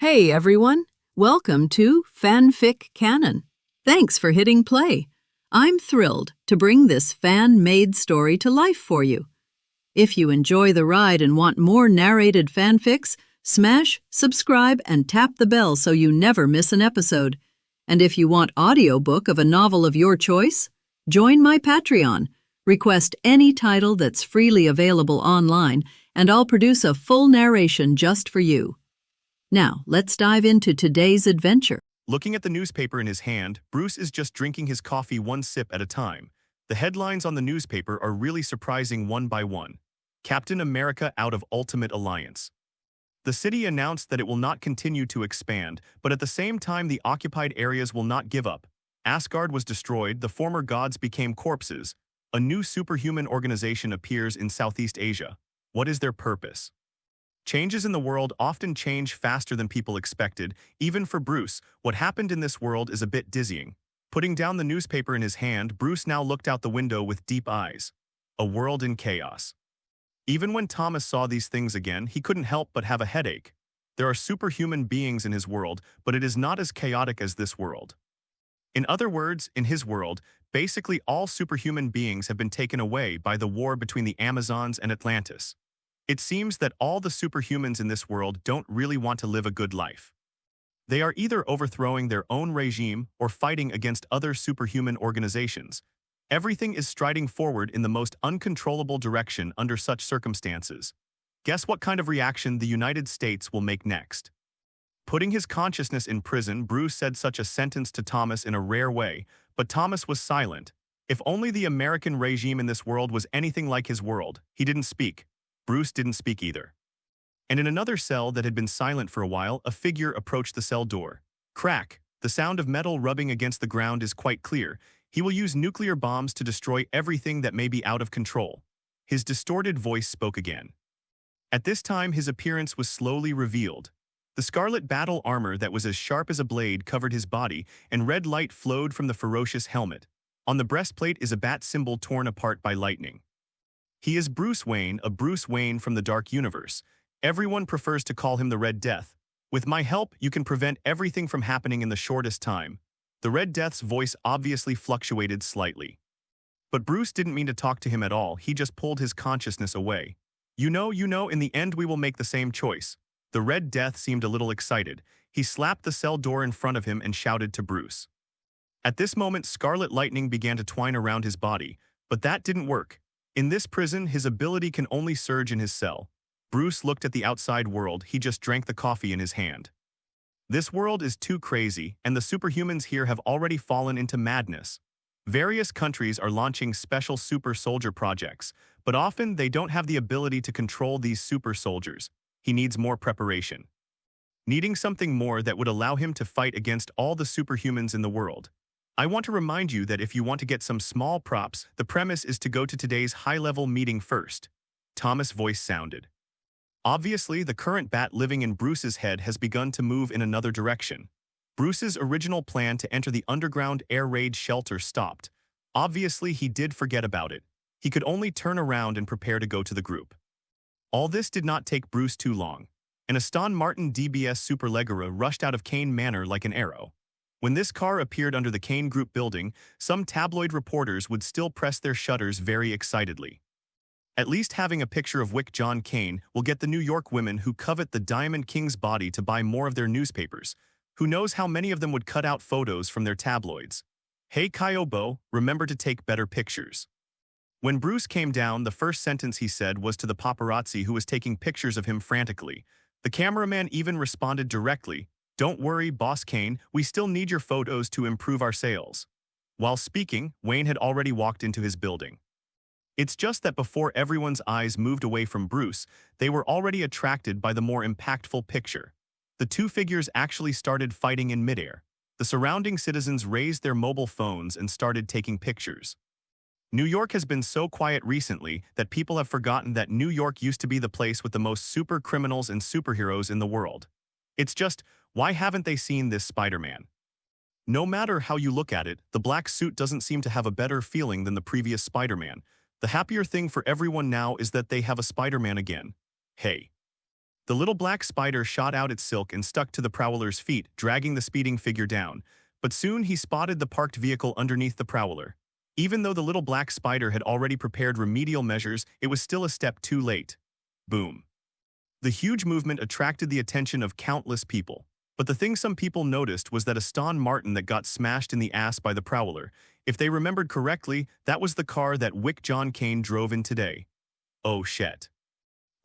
Hey everyone, welcome to FanFic Canon. Thanks for hitting play. I'm thrilled to bring this fan-made story to life for you. If you enjoy the ride and want more narrated fanfics, smash, subscribe, and tap the bell so you never miss an episode. And if you want audiobook of a novel of your choice, join my Patreon. Request any title that's freely available online, and I'll produce a full narration just for you. Now, let's dive into today's adventure. Looking at the newspaper in his hand, Bruce is just drinking his coffee one sip at a time. The headlines on the newspaper are really surprising one by one. Captain America out of Ultimate Alliance. The city announced that it will not continue to expand, but at the same time the occupied areas will not give up. Asgard was destroyed, the former gods became corpses. A new superhuman organization appears in Southeast Asia. What is their purpose? Changes in the world often change faster than people expected. Even for Bruce, what happened in this world is a bit dizzying. Putting down the newspaper in his hand, Bruce now looked out the window with deep eyes. A world in chaos. Even when Thomas saw these things again, he couldn't help but have a headache. There are superhuman beings in his world, but it is not as chaotic as this world. In other words, in his world, basically all superhuman beings have been taken away by the war between the Amazons and Atlantis. It seems that all the superhumans in this world don't really want to live a good life. They are either overthrowing their own regime or fighting against other superhuman organizations. Everything is striding forward in the most uncontrollable direction under such circumstances. Guess what kind of reaction the United States will make next? Putting his consciousness in prison, Bruce said such a sentence to Thomas in a rare way, but Thomas was silent. If only the American regime in this world was anything like his world. He didn't speak. Bruce didn't speak either. And in another cell that had been silent for a while, a figure approached the cell door. Crack! The sound of metal rubbing against the ground is quite clear. He will use nuclear bombs to destroy everything that may be out of control. His distorted voice spoke again. At this time, his appearance was slowly revealed. The scarlet battle armor that was as sharp as a blade covered his body, and red light flowed from the ferocious helmet. On the breastplate is a bat symbol torn apart by lightning. He is Bruce Wayne, a Bruce Wayne from the Dark Universe. Everyone prefers to call him the Red Death. With my help, you can prevent everything from happening in the shortest time. The Red Death's voice obviously fluctuated slightly. But Bruce didn't mean to talk to him at all, he just pulled his consciousness away. You know, in the end we will make the same choice. The Red Death seemed a little excited. He slapped the cell door in front of him and shouted to Bruce. At this moment, scarlet lightning began to twine around his body, but that didn't work. In this prison, his ability can only surge in his cell. Bruce looked at the outside world, he just drank the coffee in his hand. This world is too crazy, and the superhumans here have already fallen into madness. Various countries are launching special super soldier projects, but often they don't have the ability to control these super soldiers. He needs more preparation. Needing something more that would allow him to fight against all the superhumans in the world. I want to remind you that if you want to get some small props, the premise is to go to today's high-level meeting first. Thomas' voice sounded. Obviously, the current bat living in Bruce's head has begun to move in another direction. Bruce's original plan to enter the underground air raid shelter stopped. Obviously, he did forget about it. He could only turn around and prepare to go to the group. All this did not take Bruce too long. An Aston Martin DBS Superleggera rushed out of Kane Manor like an arrow. When this car appeared under the Kane Group building, some tabloid reporters would still press their shutters very excitedly. At least having a picture of Wick John Kane will get the New York women who covet the Diamond King's body to buy more of their newspapers. Who knows how many of them would cut out photos from their tabloids. Hey Kyobo, remember to take better pictures. When Bruce came down, the first sentence he said was to the paparazzi who was taking pictures of him frantically. The cameraman even responded directly, "Don't worry, Boss Kane, we still need your photos to improve our sales." While speaking, Wayne had already walked into his building. It's just that before everyone's eyes moved away from Bruce, they were already attracted by the more impactful picture. The two figures actually started fighting in midair. The surrounding citizens raised their mobile phones and started taking pictures. New York has been so quiet recently that people have forgotten that New York used to be the place with the most super criminals and superheroes in the world. It's just, why haven't they seen this Spider-Man? No matter how you look at it, the black suit doesn't seem to have a better feeling than the previous Spider-Man. The happier thing for everyone now is that they have a Spider-Man again. Hey. The little black spider shot out its silk and stuck to the prowler's feet, dragging the speeding figure down. But soon he spotted the parked vehicle underneath the prowler. Even though the little black spider had already prepared remedial measures, it was still a step too late. Boom. The huge movement attracted the attention of countless people. But the thing some people noticed was that Aston Martin that got smashed in the ass by the prowler. If they remembered correctly, that was the car that Wick John Kane drove in today. Oh shit.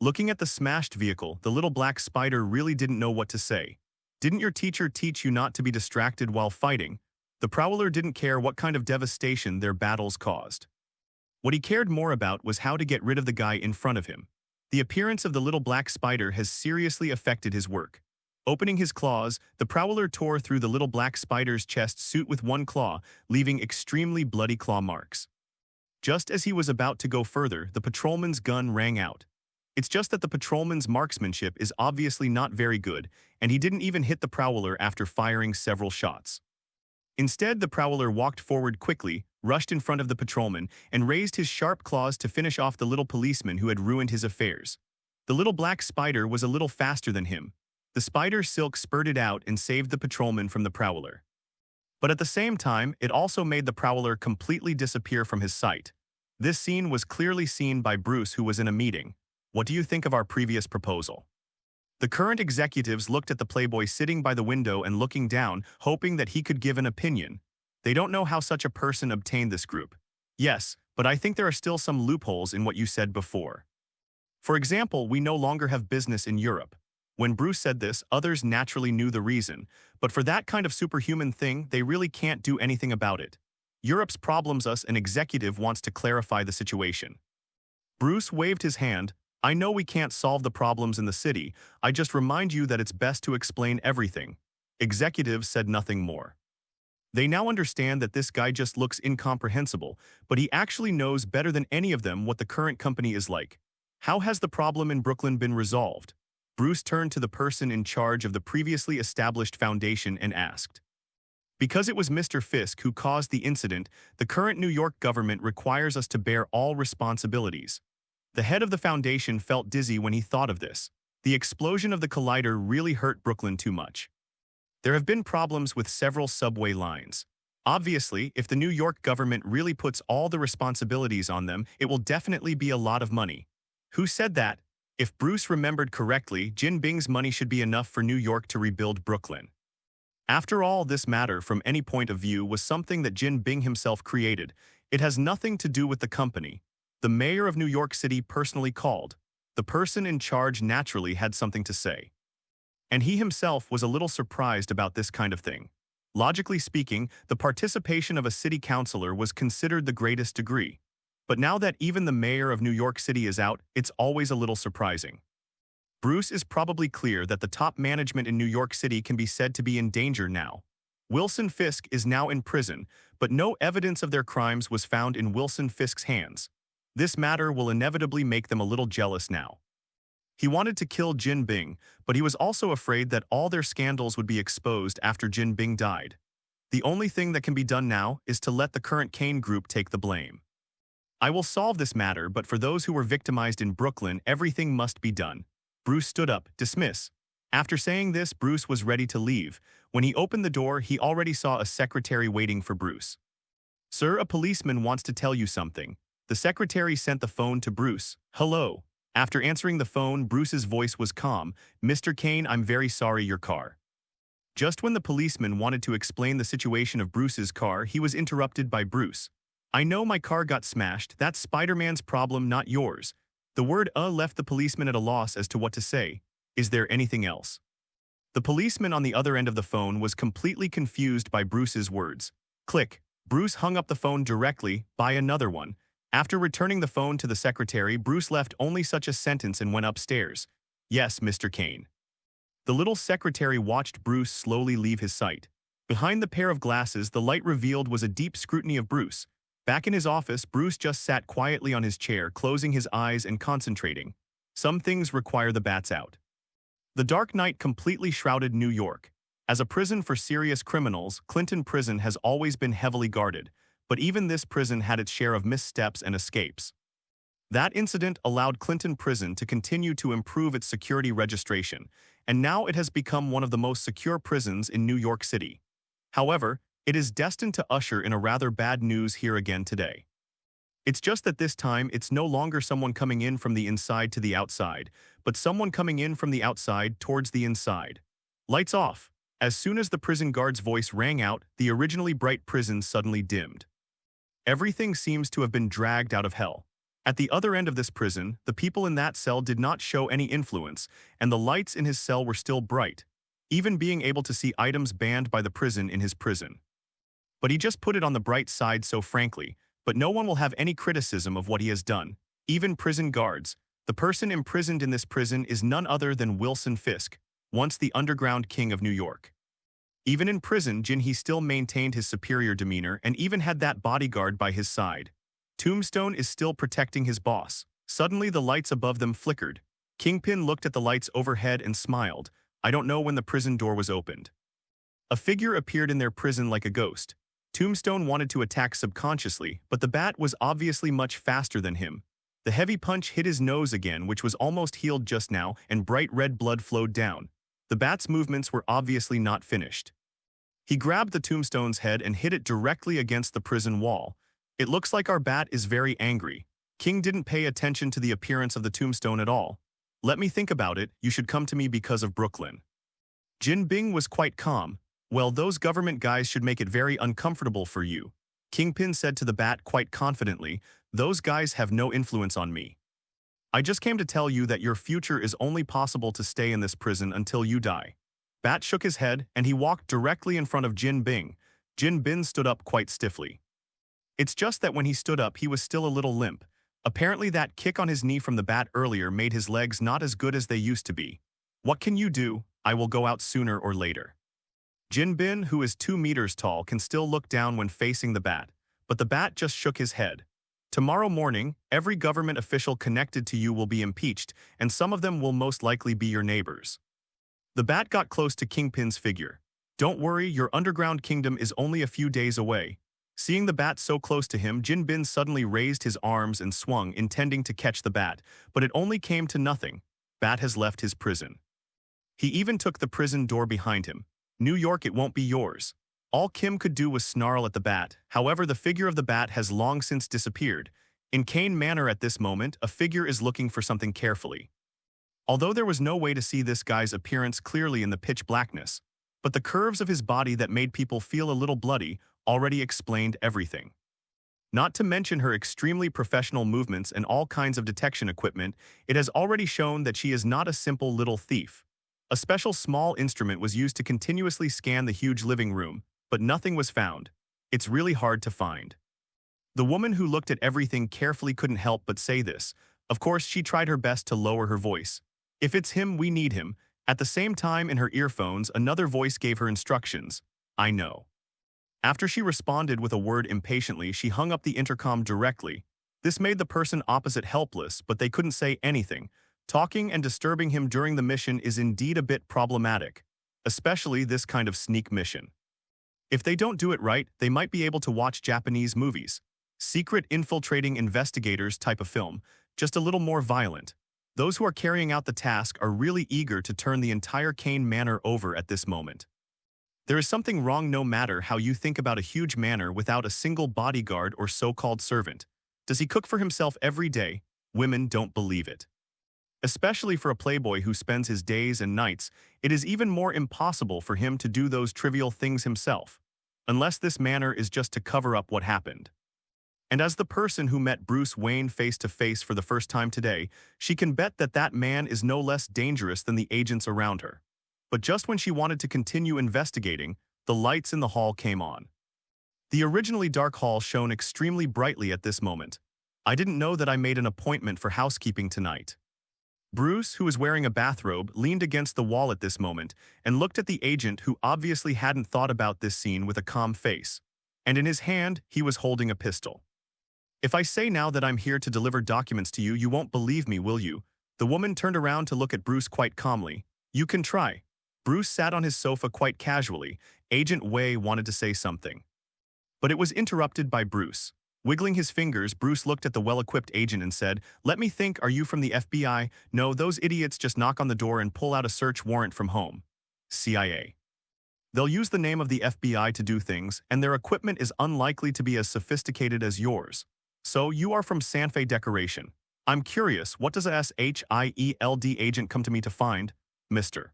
Looking at the smashed vehicle, the little black spider really didn't know what to say. Didn't your teacher teach you not to be distracted while fighting? The prowler didn't care what kind of devastation their battles caused. What he cared more about was how to get rid of the guy in front of him. The appearance of the little black spider has seriously affected his work. Opening his claws, the prowler tore through the little black spider's chest suit with one claw, leaving extremely bloody claw marks. Just as he was about to go further, the patrolman's gun rang out. It's just that the patrolman's marksmanship is obviously not very good, and he didn't even hit the prowler after firing several shots. Instead, the prowler walked forward quickly, rushed in front of the patrolman, and raised his sharp claws to finish off the little policeman who had ruined his affairs. The little black spider was a little faster than him. The spider's silk spurted out and saved the patrolman from the prowler. But at the same time, it also made the prowler completely disappear from his sight. This scene was clearly seen by Bruce, who was in a meeting. What do you think of our previous proposal? The current executives looked at the playboy sitting by the window and looking down, hoping that he could give an opinion. They don't know how such a person obtained this group. Yes, but I think there are still some loopholes in what you said before. For example, we no longer have business in Europe. When Bruce said this, others naturally knew the reason, but for that kind of superhuman thing, they really can't do anything about it. Europe's problems us an executive wants to clarify the situation. Bruce waved his hand. I know we can't solve the problems in the city, I just remind you that it's best to explain everything. Executives said nothing more. They now understand that this guy just looks incomprehensible, but he actually knows better than any of them what the current company is like. How has the problem in Brooklyn been resolved? Bruce turned to the person in charge of the previously established foundation and asked. Because it was Mr. Fisk who caused the incident, the current New York government requires us to bear all responsibilities. The head of the foundation felt dizzy when he thought of this. The explosion of the collider really hurt Brooklyn too much. There have been problems with several subway lines. Obviously, if the New York government really puts all the responsibilities on them, it will definitely be a lot of money. Who said that? If Bruce remembered correctly, Jin Bing's money should be enough for New York to rebuild Brooklyn. After all, this matter from any point of view was something that Jin Bing himself created. It has nothing to do with the company. The mayor of New York City personally called. The person in charge naturally had something to say. And he himself was a little surprised about this kind of thing. Logically speaking, the participation of a city councilor was considered the greatest degree. But now that even the mayor of New York City is out, it's always a little surprising. Bruce is probably clear that the top management in New York City can be said to be in danger now. Wilson Fisk is now in prison, but no evidence of their crimes was found in Wilson Fisk's hands. This matter will inevitably make them a little jealous now. He wanted to kill Jin Bing, but he was also afraid that all their scandals would be exposed after Jin Bing died. The only thing that can be done now is to let the current Kane group take the blame. I will solve this matter, but for those who were victimized in Brooklyn, everything must be done. Bruce stood up. Dismiss. After saying this, Bruce was ready to leave. When he opened the door, he already saw a secretary waiting for Bruce. Sir, a policeman wants to tell you something. The secretary sent the phone to Bruce. Hello. After answering the phone, Bruce's voice was calm. Mr. Kane, I'm very sorry, your car. Just when the policeman wanted to explain the situation of Bruce's car, he was interrupted by Bruce. I know my car got smashed. That's Spider-Man's problem, not yours. The word left the policeman at a loss as to what to say. Is there anything else? The policeman on the other end of the phone was completely confused by Bruce's words. Click. Bruce hung up the phone directly. Buy another one. After returning the phone to the secretary, Bruce left only such a sentence and went upstairs. Yes, Mr. Kane. The little secretary watched Bruce slowly leave his sight. Behind the pair of glasses, the light revealed was a deep scrutiny of Bruce. Back in his office, Bruce just sat quietly on his chair, closing his eyes and concentrating. Some things require the bats out. The dark night completely shrouded New York. As a prison for serious criminals, Clinton Prison has always been heavily guarded, but even this prison had its share of missteps and escapes. That incident allowed Clinton Prison to continue to improve its security registration, and now it has become one of the most secure prisons in New York City. However, it is destined to usher in a rather bad news here again today. It's just that this time it's no longer someone coming in from the inside to the outside, but someone coming in from the outside towards the inside. Lights off. As soon as the prison guard's voice rang out, the originally bright prison suddenly dimmed. Everything seems to have been dragged out of hell. At the other end of this prison, the people in that cell did not show any influence, and the lights in his cell were still bright, even being able to see items banned by the prison in his prison. But he just put it on the bright side so frankly, but no one will have any criticism of what he has done, even prison guards. The person imprisoned in this prison is none other than Wilson Fisk, once the underground king of New York. Even in prison, he still maintained his superior demeanor and even had that bodyguard by his side. Tombstone is still protecting his boss. Suddenly the lights above them flickered. Kingpin looked at the lights overhead and smiled. I don't know when the prison door was opened. A figure appeared in their prison like a ghost. Tombstone wanted to attack subconsciously, but the bat was obviously much faster than him. The heavy punch hit his nose again, which was almost healed just now, and bright red blood flowed down. The bat's movements were obviously not finished. He grabbed the Tombstone's head and hit it directly against the prison wall. It looks like our bat is very angry. King didn't pay attention to the appearance of the Tombstone at all. Let me think about it, you should come to me because of Brooklyn. Jin Bing was quite calm. Well, those government guys should make it very uncomfortable for you. Kingpin said to the bat quite confidently, those guys have no influence on me. I just came to tell you that your future is only possible to stay in this prison until you die. Bat shook his head and he walked directly in front of Jin Bing. Jin Bin stood up quite stiffly. It's just that when he stood up he was still a little limp. Apparently that kick on his knee from the bat earlier made his legs not as good as they used to be. What can you do? I will go out sooner or later. Jin Bin, who is 2 meters tall, can still look down when facing the bat, but the bat just shook his head. Tomorrow morning, every government official connected to you will be impeached, and some of them will most likely be your neighbors. The bat got close to Kingpin's figure. Don't worry, your underground kingdom is only a few days away. Seeing the bat so close to him, Jin Bin suddenly raised his arms and swung, intending to catch the bat, but it only came to nothing. Bat has left his prison. He even took the prison door behind him. New York, it won't be yours. All Kim could do was snarl at the bat. However, the figure of the bat has long since disappeared. In Kane Manor at this moment, a figure is looking for something carefully. Although there was no way to see this guy's appearance clearly in the pitch blackness, but the curves of his body that made people feel a little bloody already explained everything. Not to mention her extremely professional movements and all kinds of detection equipment, it has already shown that she is not a simple little thief. A special small instrument was used to continuously scan the huge living room, but nothing was found. It's really hard to find. The woman who looked at everything carefully couldn't help but say this. Of course, she tried her best to lower her voice. If it's him, we need him. At the same time, in her earphones, another voice gave her instructions. I know. After she responded with a word impatiently, she hung up the intercom directly. This made the person opposite helpless, but they couldn't say anything. Talking and disturbing him during the mission is indeed a bit problematic, especially this kind of sneak mission. If they don't do it right, they might be able to watch Japanese movies. Secret infiltrating investigators type of film, just a little more violent. Those who are carrying out the task are really eager to turn the entire Kane Manor over at this moment. There is something wrong no matter how you think about a huge manor without a single bodyguard or so-called servant. Does he cook for himself every day? Women don't believe it. Especially for a playboy who spends his days and nights, it is even more impossible for him to do those trivial things himself, unless this manor is just to cover up what happened. And as the person who met Bruce Wayne face to face for the first time today, she can bet that that man is no less dangerous than the agents around her. But just when she wanted to continue investigating, the lights in the hall came on. The originally dark hall shone extremely brightly at this moment. I didn't know that I made an appointment for housekeeping tonight. Bruce, who was wearing a bathrobe, leaned against the wall at this moment and looked at the agent who obviously hadn't thought about this scene with a calm face. And in his hand, he was holding a pistol. If I say now that I'm here to deliver documents to you, you won't believe me, will you? The woman turned around to look at Bruce quite calmly. You can try. Bruce sat on his sofa quite casually. Agent Wei wanted to say something, but it was interrupted by Bruce. Wiggling his fingers, Bruce looked at the well-equipped agent and said, "Let me think, are you from the FBI? No, those idiots just knock on the door and pull out a search warrant from home. CIA. They'll use the name of the FBI to do things, and their equipment is unlikely to be as sophisticated as yours. So you are from Sanfei Decoration. I'm curious, what does a SHIELD agent come to me to find, Mr.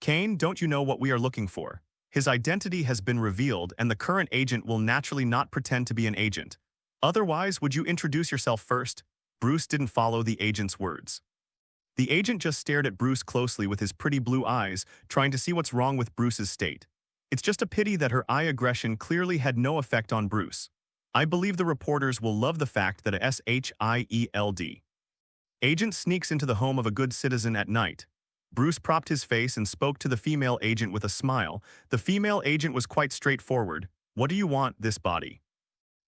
Kane? Don't you know what we are looking for? His identity has been revealed, and the current agent will naturally not pretend to be an agent. Otherwise, would you introduce yourself first?" Bruce didn't follow the agent's words. The agent just stared at Bruce closely with his pretty blue eyes, trying to see what's wrong with Bruce's state. It's just a pity that her eye aggression clearly had no effect on Bruce. I believe the reporters will love the fact that a SHIELD agent sneaks into the home of a good citizen at night. Bruce propped his face and spoke to the female agent with a smile. The female agent was quite straightforward. "What do you want, this body?"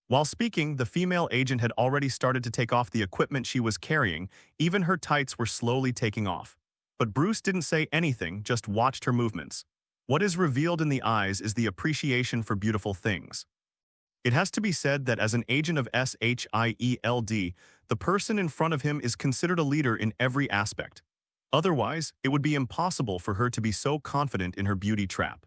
While speaking, the female agent had already started to take off the equipment she was carrying. Even her tights were slowly taking off. But Bruce didn't say anything, just watched her movements. What is revealed in the eyes is the appreciation for beautiful things. It has to be said that as an agent of SHIELD, the person in front of him is considered a leader in every aspect. Otherwise, it would be impossible for her to be so confident in her beauty trap.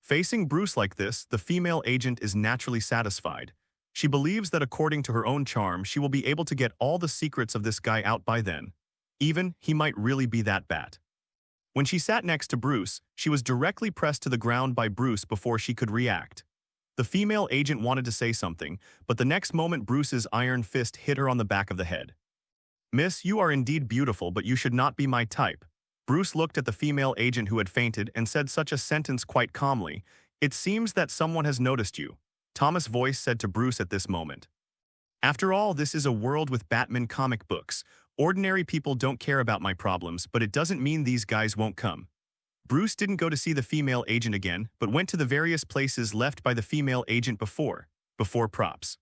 Facing Bruce like this, the female agent is naturally satisfied. She believes that according to her own charm, she will be able to get all the secrets of this guy out by then. Even, he might really be that bad. When she sat next to Bruce, she was directly pressed to the ground by Bruce before she could react. The female agent wanted to say something, but the next moment Bruce's iron fist hit her on the back of the head. "Miss, you are indeed beautiful, but you should not be my type." Bruce looked at the female agent who had fainted and said such a sentence quite calmly. "It seems that someone has noticed you," Thomas' voice said to Bruce at this moment. "After all, this is a world with Batman comic books. Ordinary people don't care about my problems, but it doesn't mean these guys won't come." Bruce didn't go to see the female agent again, but went to the various places left by the female agent before props.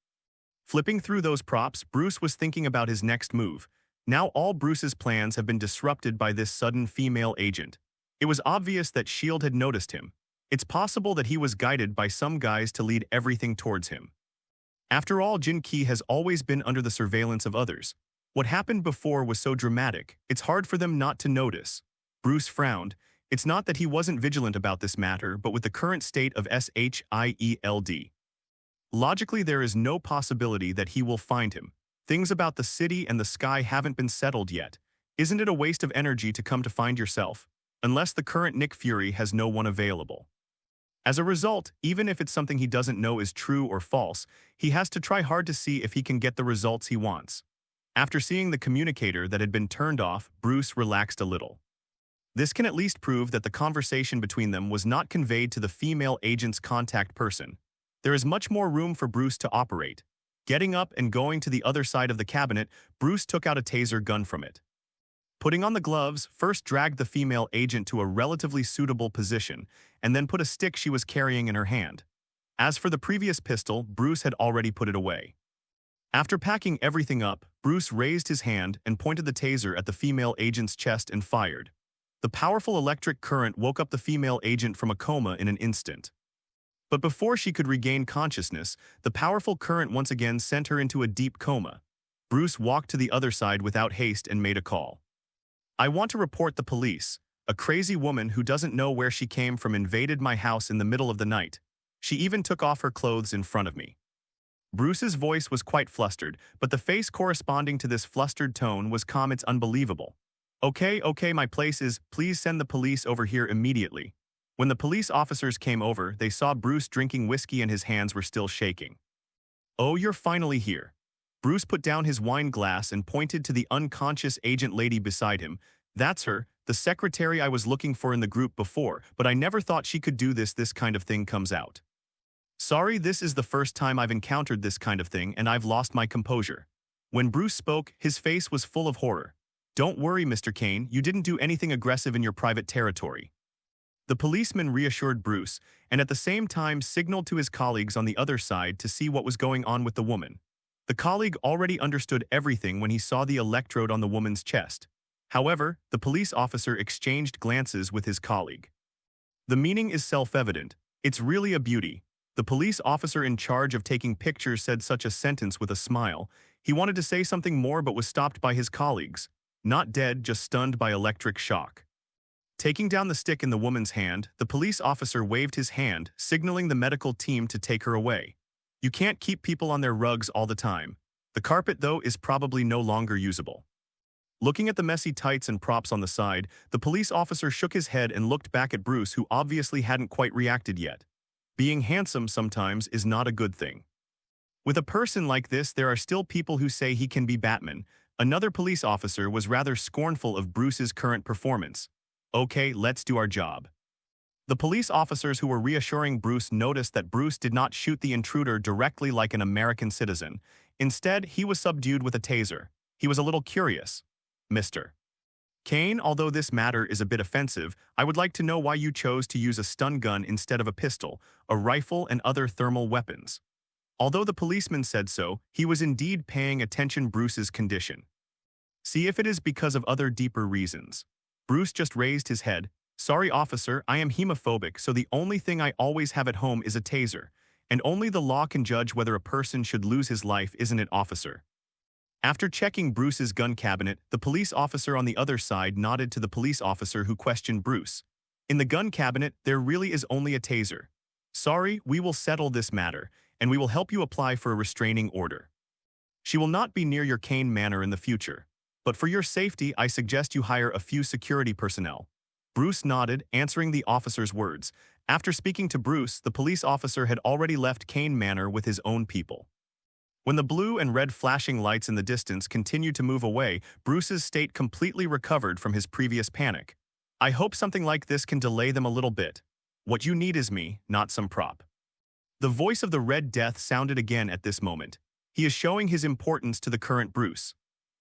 Flipping through those props, Bruce was thinking about his next move. Now all Bruce's plans have been disrupted by this sudden female agent. It was obvious that S.H.I.E.L.D. had noticed him. It's possible that he was guided by some guys to lead everything towards him. After all, Jin Ki has always been under the surveillance of others. What happened before was so dramatic, it's hard for them not to notice. Bruce frowned. It's not that he wasn't vigilant about this matter, but with the current state of SHIELD. Logically, there is no possibility that he will find him. Things about the city and the sky haven't been settled yet. Isn't it a waste of energy to come to find yourself? Unless the current Nick Fury has no one available. As a result, even if it's something he doesn't know is true or false, he has to try hard to see if he can get the results he wants. After seeing the communicator that had been turned off, Bruce relaxed a little. This can at least prove that the conversation between them was not conveyed to the female agent's contact person. There is much more room for Bruce to operate. Getting up and going to the other side of the cabinet, Bruce took out a taser gun from it. Putting on the gloves, first dragged the female agent to a relatively suitable position, and then put a stick she was carrying in her hand. As for the previous pistol, Bruce had already put it away. After packing everything up, Bruce raised his hand and pointed the taser at the female agent's chest and fired. The powerful electric current woke up the female agent from a coma in an instant. But before she could regain consciousness, the powerful current once again sent her into a deep coma. Bruce walked to the other side without haste and made a call. "I want to report the police. A crazy woman who doesn't know where she came from invaded my house in the middle of the night. She even took off her clothes in front of me." Bruce's voice was quite flustered, but the face corresponding to this flustered tone was calm. "It's unbelievable. Okay, my place is, please send the police over here immediately." When the police officers came over, they saw Bruce drinking whiskey and his hands were still shaking. "Oh, you're finally here." Bruce put down his wine glass and pointed to the unconscious agent lady beside him. "That's her, the secretary I was looking for in the group before, but I never thought she could do this. This kind of thing comes out. Sorry, this is the first time I've encountered this kind of thing and I've lost my composure." When Bruce spoke, his face was full of horror. "Don't worry, Mr. Kane, you didn't do anything aggressive in your private territory." The policeman reassured Bruce, and at the same time signaled to his colleagues on the other side to see what was going on with the woman. The colleague already understood everything when he saw the electrode on the woman's chest. However, the police officer exchanged glances with his colleague. The meaning is self-evident. It's really a beauty. The police officer in charge of taking pictures said such a sentence with a smile. He wanted to say something more but was stopped by his colleagues. Not dead, just stunned by electric shock. Taking down the stick in the woman's hand, the police officer waved his hand, signaling the medical team to take her away. You can't keep people on their rugs all the time. The carpet, though, is probably no longer usable. Looking at the messy tights and props on the side, the police officer shook his head and looked back at Bruce, who obviously hadn't quite reacted yet. Being handsome sometimes is not a good thing. With a person like this, there are still people who say he can be Batman. Another police officer was rather scornful of Bruce's current performance. Okay, let's do our job. The police officers who were reassuring Bruce noticed that Bruce did not shoot the intruder directly like an American citizen. Instead, he was subdued with a taser. He was a little curious. Mr. Kane, although this matter is a bit offensive, I would like to know why you chose to use a stun gun instead of a pistol, a rifle, and other thermal weapons. Although the policeman said so, he was indeed paying attention to Bruce's condition. See if it is because of other deeper reasons. Bruce just raised his head. Sorry, officer, I am hemophobic, so the only thing I always have at home is a taser. And only the law can judge whether a person should lose his life, isn't it, officer? After checking Bruce's gun cabinet, the police officer on the other side nodded to the police officer who questioned Bruce. In the gun cabinet, there really is only a taser. Sorry, we will settle this matter, and we will help you apply for a restraining order. She will not be near your Kane Manor in the future. But for your safety, I suggest you hire a few security personnel. Bruce nodded, answering the officer's words. After speaking to Bruce, the police officer had already left Kane Manor with his own people. When the blue and red flashing lights in the distance continued to move away, Bruce's state completely recovered from his previous panic. I hope something like this can delay them a little bit. What you need is me, not some prop. The voice of the Red Death sounded again at this moment. He is showing his importance to the current Bruce.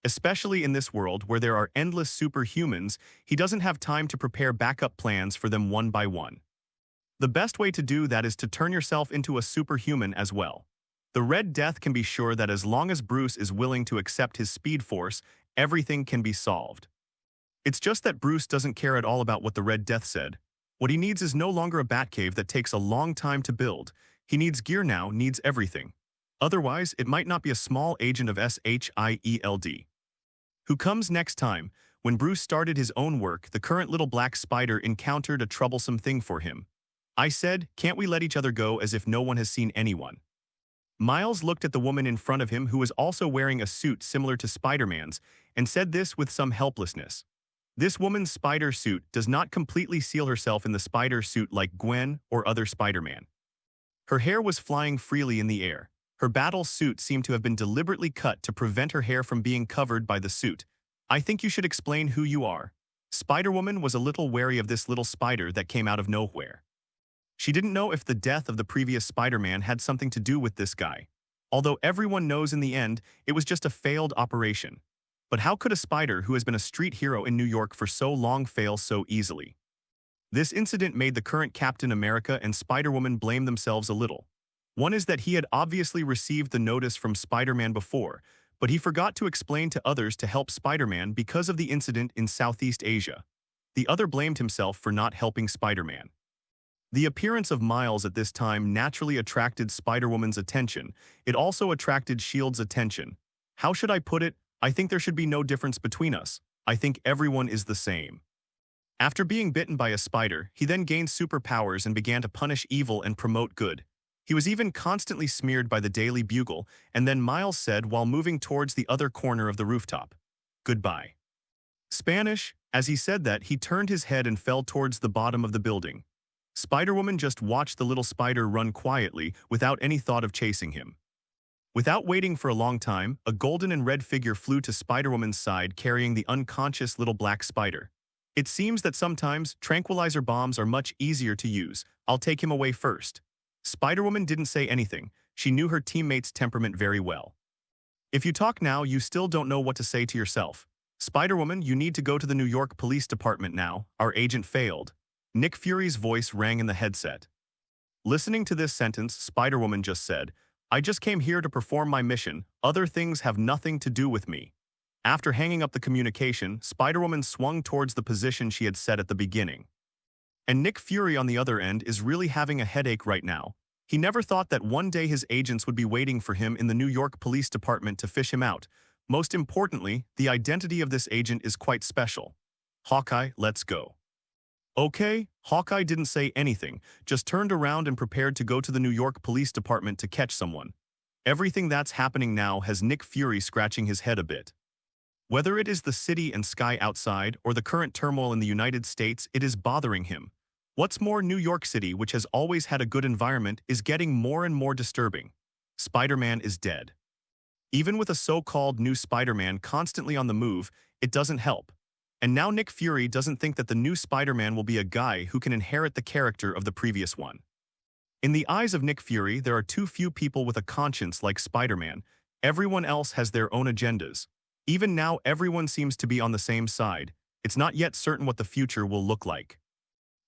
Especially in this world where there are endless superhumans, he doesn't have time to prepare backup plans for them one by one. The best way to do that is to turn yourself into a superhuman as well. The Red Death can be sure that as long as Bruce is willing to accept his speed force, everything can be solved. It's just that Bruce doesn't care at all about what the Red Death said. What he needs is no longer a Batcave that takes a long time to build. He needs gear now, needs everything. Otherwise, it might not be a small agent of SHIELD. Who comes next time? When Bruce started his own work, the current little black spider encountered a troublesome thing for him. I said, can't we let each other go, as if no one has seen anyone? Miles looked at the woman in front of him, who was also wearing a suit similar to Spider-Man's, and said this with some helplessness. This woman's spider suit does not completely seal herself in the spider suit like Gwen or other Spider-Man. Her hair was flying freely in the air. Her battle suit seemed to have been deliberately cut to prevent her hair from being covered by the suit. I think you should explain who you are. Spider-Woman was a little wary of this little spider that came out of nowhere. She didn't know if the death of the previous Spider-Man had something to do with this guy. Although everyone knows in the end, it was just a failed operation. But how could a spider who has been a street hero in New York for so long fail so easily? This incident made the current Captain America and Spider-Woman blame themselves a little. One is that he had obviously received the notice from Spider-Man before, but he forgot to explain to others to help Spider-Man because of the incident in Southeast Asia. The other blamed himself for not helping Spider-Man. The appearance of Miles at this time naturally attracted Spider-Woman's attention. It also attracted S.H.I.E.L.D.'s attention. How should I put it? I think there should be no difference between us. I think everyone is the same. After being bitten by a spider, he then gained superpowers and began to punish evil and promote good. He was even constantly smeared by the Daily Bugle, and then Miles said while moving towards the other corner of the rooftop, "Goodbye." Spanish. As he said that, he turned his head and fell towards the bottom of the building. Spider-Woman just watched the little spider run quietly without any thought of chasing him. Without waiting for a long time, a golden and red figure flew to Spider-Woman's side carrying the unconscious little black spider. It seems that sometimes tranquilizer bombs are much easier to use. I'll take him away first. Spider-Woman didn't say anything. She knew her teammate's temperament very well. If you talk now, you still don't know what to say to yourself. Spider-Woman, you need to go to the New York Police Department now. Our agent failed. Nick Fury's voice rang in the headset. Listening to this sentence, Spider-Woman just said, I just came here to perform my mission. Other things have nothing to do with me. After hanging up the communication, Spider-Woman swung towards the position she had set at the beginning. And Nick Fury on the other end is really having a headache right now. He never thought that one day his agents would be waiting for him in the New York Police Department to fish him out. Most importantly, the identity of this agent is quite special. Hawkeye, let's go. Okay, Hawkeye didn't say anything, just turned around and prepared to go to the New York Police Department to catch someone. Everything that's happening now has Nick Fury scratching his head a bit. Whether it is the city and sky outside or the current turmoil in the United States, it is bothering him. What's more, New York City, which has always had a good environment, is getting more and more disturbing. Spider-Man is dead. Even with a so-called new Spider-Man constantly on the move, it doesn't help. And now Nick Fury doesn't think that the new Spider-Man will be a guy who can inherit the character of the previous one. In the eyes of Nick Fury, there are too few people with a conscience like Spider-Man. Everyone else has their own agendas. Even now, everyone seems to be on the same side. It's not yet certain what the future will look like.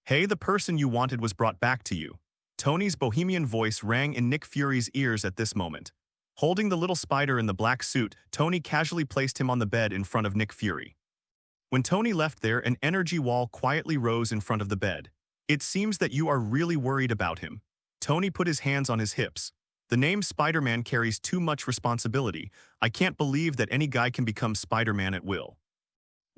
Hey, the person you wanted was brought back to you. Tony's bohemian voice rang in Nick Fury's ears at this moment. Holding the little spider in the black suit, Tony casually placed him on the bed in front of Nick Fury. When Tony left there, an energy wall quietly rose in front of the bed. It seems that you are really worried about him. Tony put his hands on his hips. The name Spider-Man carries too much responsibility. I can't believe that any guy can become Spider-Man at will.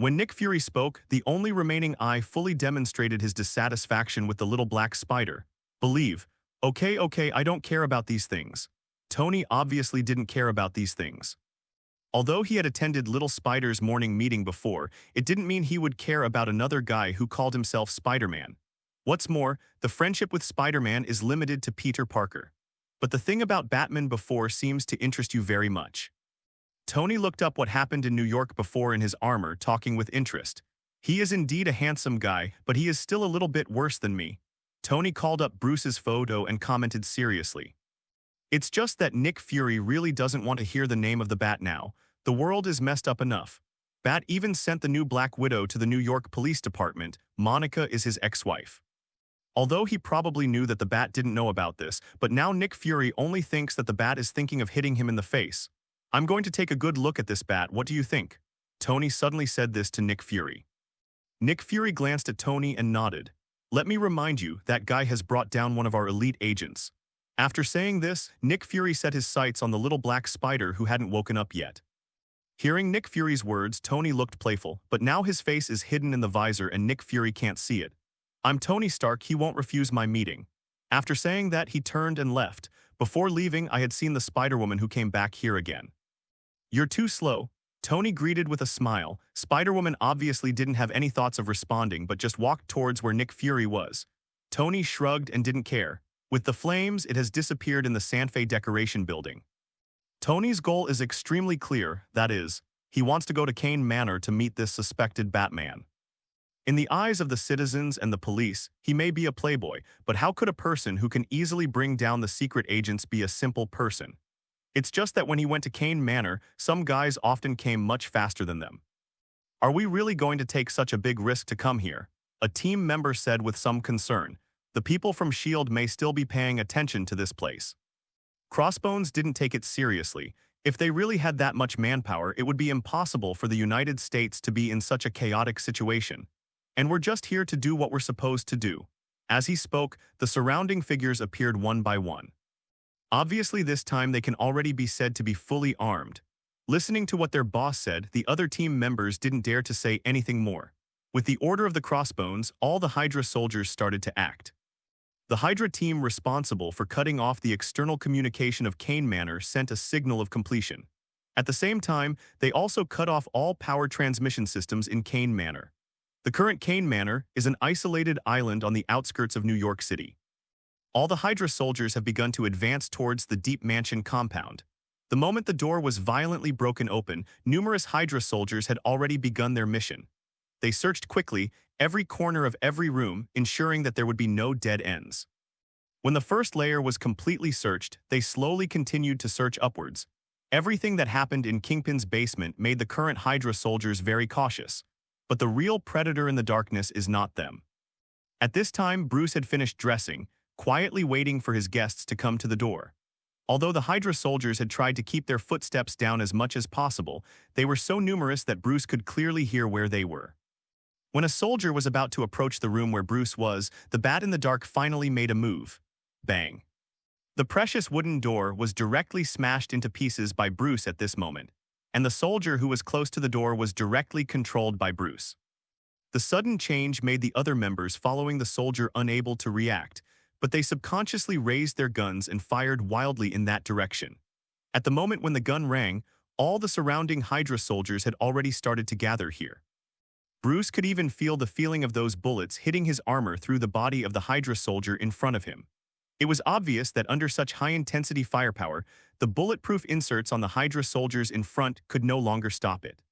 When Nick Fury spoke, the only remaining eye fully demonstrated his dissatisfaction with the little black spider. Believe. Okay, I don't care about these things. Tony obviously didn't care about these things. Although he had attended Little Spider's morning meeting before, it didn't mean he would care about another guy who called himself Spider-Man. What's more, the friendship with Spider-Man is limited to Peter Parker. But the thing about Batman before seems to interest you very much. Tony looked up what happened in New York before in his armor, talking with interest. He is indeed a handsome guy, but he is still a little bit worse than me. Tony called up Bruce's photo and commented seriously. It's just that Nick Fury really doesn't want to hear the name of the Bat now. The world is messed up enough. Bat even sent the new Black Widow to the New York Police Department. Monica is his ex-wife. Although he probably knew that the Bat didn't know about this, but now Nick Fury only thinks that the Bat is thinking of hitting him in the face. I'm going to take a good look at this Bat, what do you think? Tony suddenly said this to Nick Fury. Nick Fury glanced at Tony and nodded. Let me remind you, that guy has brought down one of our elite agents. After saying this, Nick Fury set his sights on the little black spider who hadn't woken up yet. Hearing Nick Fury's words, Tony looked playful, but now his face is hidden in the visor and Nick Fury can't see it. I'm Tony Stark, he won't refuse my meeting. After saying that, he turned and left. Before leaving, I had seen the Spider-Woman who came back here again. You're too slow. Tony greeted with a smile. Spider-Woman obviously didn't have any thoughts of responding but just walked towards where Nick Fury was. Tony shrugged and didn't care. With the flames, it has disappeared in the Sanfei decoration building. Tony's goal is extremely clear, that is, he wants to go to Kane Manor to meet this suspected Batman. In the eyes of the citizens and the police, he may be a playboy, but how could a person who can easily bring down the secret agents be a simple person? It's just that when he went to Kane Manor, some guys often came much faster than them. Are we really going to take such a big risk to come here? A team member said with some concern. The people from S.H.I.E.L.D. may still be paying attention to this place. Crossbones didn't take it seriously. If they really had that much manpower, it would be impossible for the United States to be in such a chaotic situation. And we're just here to do what we're supposed to do. As he spoke, the surrounding figures appeared one by one. Obviously, this time they can already be said to be fully armed. Listening to what their boss said, the other team members didn't dare to say anything more. With the order of the Crossbones, all the Hydra soldiers started to act. The Hydra team responsible for cutting off the external communication of Kane Manor sent a signal of completion. At the same time, they also cut off all power transmission systems in Kane Manor. The current Kane Manor is an isolated island on the outskirts of New York City. All the Hydra soldiers have begun to advance towards the Deep Mansion compound. The moment the door was violently broken open, numerous Hydra soldiers had already begun their mission. They searched quickly, every corner of every room, ensuring that there would be no dead ends. When the first layer was completely searched, they slowly continued to search upwards. Everything that happened in Kingpin's basement made the current Hydra soldiers very cautious. But the real predator in the darkness is not them. At this time, Bruce had finished dressing, quietly waiting for his guests to come to the door. Although the Hydra soldiers had tried to keep their footsteps down as much as possible, they were so numerous that Bruce could clearly hear where they were. When a soldier was about to approach the room where Bruce was, the Bat in the dark finally made a move. Bang. The precious wooden door was directly smashed into pieces by Bruce at this moment, and the soldier who was close to the door was directly controlled by Bruce. The sudden change made the other members following the soldier unable to react, but they subconsciously raised their guns and fired wildly in that direction. At the moment when the gun rang, all the surrounding Hydra soldiers had already started to gather here. Bruce could even feel the feeling of those bullets hitting his armor through the body of the Hydra soldier in front of him. It was obvious that under such high-intensity firepower, the bulletproof inserts on the Hydra soldiers in front could no longer stop it.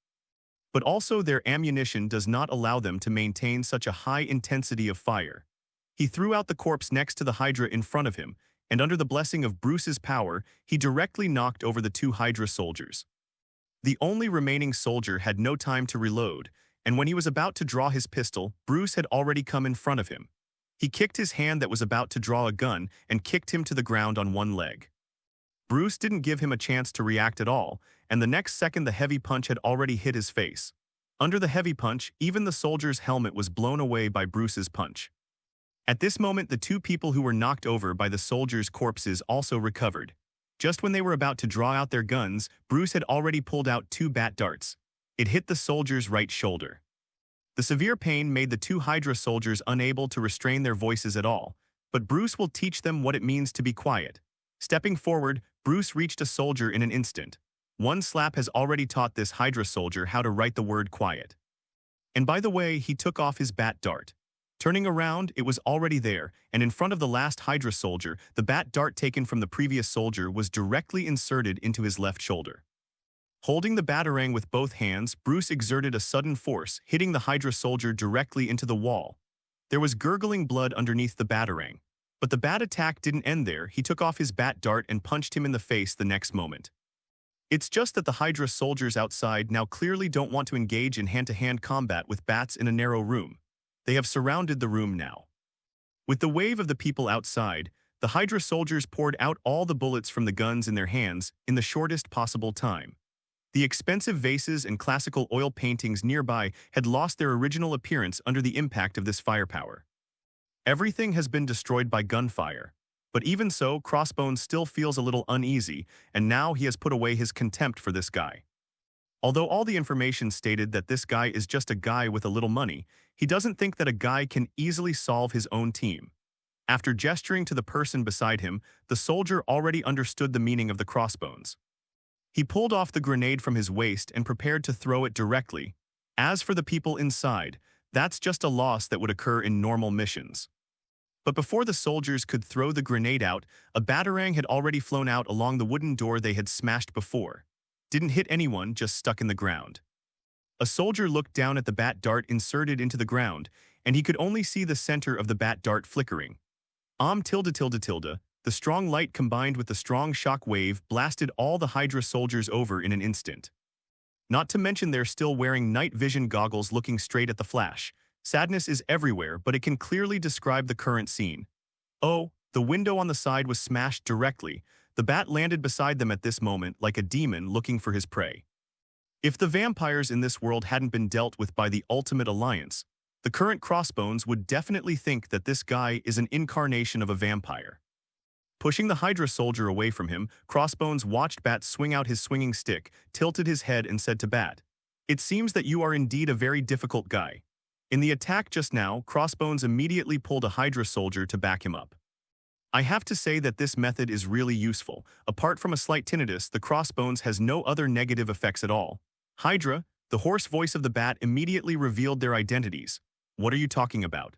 But also their ammunition does not allow them to maintain such a high intensity of fire. He threw out the corpse next to the Hydra in front of him, and under the blessing of Bruce's power, he directly knocked over the two Hydra soldiers. The only remaining soldier had no time to reload, and when he was about to draw his pistol, Bruce had already come in front of him. He kicked his hand that was about to draw a gun and kicked him to the ground on one leg. Bruce didn't give him a chance to react at all, and the next second the heavy punch had already hit his face. Under the heavy punch, even the soldier's helmet was blown away by Bruce's punch. At this moment, the two people who were knocked over by the soldiers' corpses also recovered. Just when they were about to draw out their guns, Bruce had already pulled out two bat darts. It hit the soldier's right shoulder. The severe pain made the two Hydra soldiers unable to restrain their voices at all, but Bruce will teach them what it means to be quiet. Stepping forward, Bruce reached a soldier in an instant. One slap has already taught this Hydra soldier how to write the word quiet. And by the way, he took off his bat dart. Turning around, it was already there, and in front of the last Hydra soldier, the bat dart taken from the previous soldier was directly inserted into his left shoulder. Holding the batarang with both hands, Bruce exerted a sudden force, hitting the Hydra soldier directly into the wall. There was gurgling blood underneath the batarang. But the bat attack didn't end there. He took off his bat dart and punched him in the face the next moment. It's just that the Hydra soldiers outside now clearly don't want to engage in hand-to-hand combat with bats in a narrow room. They have surrounded the room now. With the wave of the people outside, the Hydra soldiers poured out all the bullets from the guns in their hands in the shortest possible time. The expensive vases and classical oil paintings nearby had lost their original appearance under the impact of this firepower. Everything has been destroyed by gunfire, but even so, Crossbones still feels a little uneasy, and now he has put away his contempt for this guy. Although all the information stated that this guy is just a guy with a little money, he doesn't think that a guy can easily solve his own team. After gesturing to the person beside him, the soldier already understood the meaning of the crossbones. He pulled off the grenade from his waist and prepared to throw it directly. As for the people inside, that's just a loss that would occur in normal missions. But before the soldiers could throw the grenade out, a batarang had already flown out along the wooden door they had smashed before. Didn't hit anyone, just stuck in the ground. A soldier looked down at the bat dart inserted into the ground, and he could only see the center of the bat dart flickering. The strong light combined with the strong shock wave blasted all the Hydra soldiers over in an instant. Not to mention they're still wearing night vision goggles looking straight at the flash. Sadness is everywhere, but it can clearly describe the current scene. Oh, the window on the side was smashed directly. The bat landed beside them at this moment like a demon looking for his prey. If the vampires in this world hadn't been dealt with by the Ultimate Alliance, the current Crossbones would definitely think that this guy is an incarnation of a vampire. Pushing the Hydra soldier away from him, Crossbones watched Bat swing out his swinging stick, tilted his head and said to Bat, "It seems that you are indeed a very difficult guy." In the attack just now, Crossbones immediately pulled a Hydra soldier to back him up. I have to say that this method is really useful. Apart from a slight tinnitus, the Crossbones has no other negative effects at all. Hydra, the hoarse voice of the bat immediately revealed their identities. What are you talking about?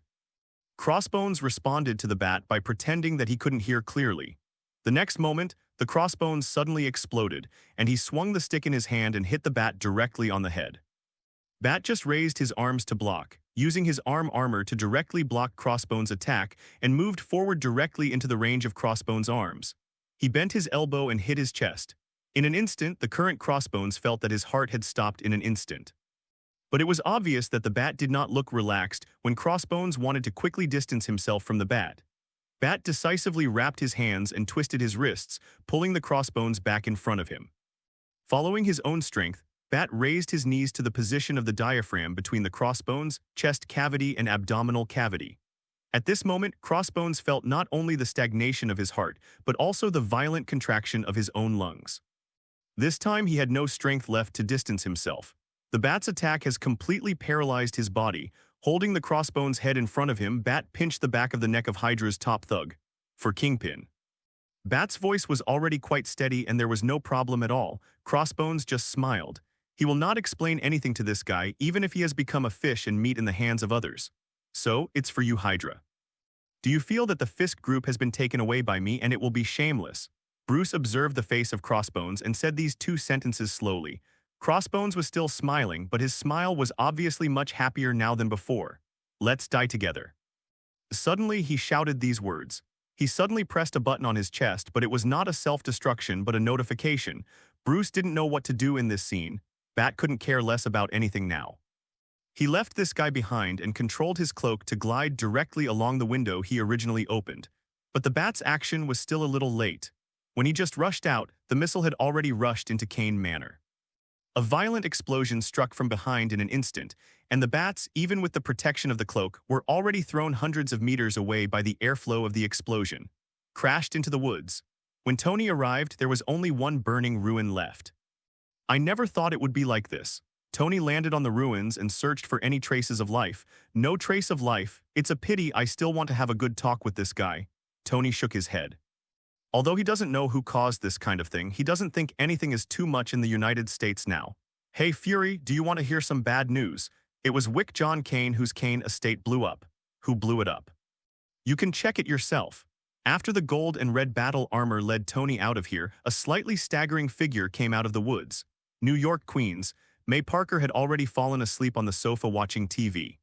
Crossbones responded to the bat by pretending that he couldn't hear clearly. The next moment, the Crossbones suddenly exploded, and he swung the stick in his hand and hit the bat directly on the head. Bat just raised his arms to block, using his arm armor to directly block Crossbones' attack, and moved forward directly into the range of Crossbones' arms. He bent his elbow and hit his chest. In an instant, the current Crossbones felt that his heart had stopped in an instant. But it was obvious that the bat did not look relaxed when Crossbones wanted to quickly distance himself from the bat. Bat decisively wrapped his hands and twisted his wrists, pulling the Crossbones back in front of him. Following his own strength, Bat raised his knees to the position of the diaphragm between the crossbones, chest cavity, and abdominal cavity. At this moment, Crossbones felt not only the stagnation of his heart, but also the violent contraction of his own lungs. This time he had no strength left to distance himself. The bat's attack has completely paralyzed his body. Holding the Crossbones head in front of him, Bat pinched the back of the neck of Hydra's top thug. For Kingpin. Bat's voice was already quite steady and there was no problem at all. Crossbones just smiled. He will not explain anything to this guy, even if he has become a fish and meat in the hands of others. So, it's for you, Hydra. Do you feel that the Fisk group has been taken away by me and it will be shameless? Bruce observed the face of Crossbones and said these two sentences slowly. Crossbones was still smiling, but his smile was obviously much happier now than before. Let's die together. Suddenly he shouted these words. He suddenly pressed a button on his chest, but it was not a self-destruction but a notification. Bruce didn't know what to do in this scene. Bat couldn't care less about anything now. He left this guy behind and controlled his cloak to glide directly along the window he originally opened. But the Bat's action was still a little late. When he just rushed out, the missile had already rushed into Kane Manor. A violent explosion struck from behind in an instant, and the Bats, even with the protection of the cloak, were already thrown hundreds of meters away by the airflow of the explosion. Crashed into the woods. When Tony arrived, there was only one burning ruin left. I never thought it would be like this. Tony landed on the ruins and searched for any traces of life. No trace of life. It's a pity. I still want to have a good talk with this guy. Tony shook his head. Although he doesn't know who caused this kind of thing, he doesn't think anything is too much in the United States now. Hey Fury, do you want to hear some bad news? It was Wick John Kane whose Kane estate blew up. Who blew it up? You can check it yourself. After the gold and red battle armor led Tony out of here, a slightly staggering figure came out of the woods. New York, Queens. May Parker had already fallen asleep on the sofa watching TV.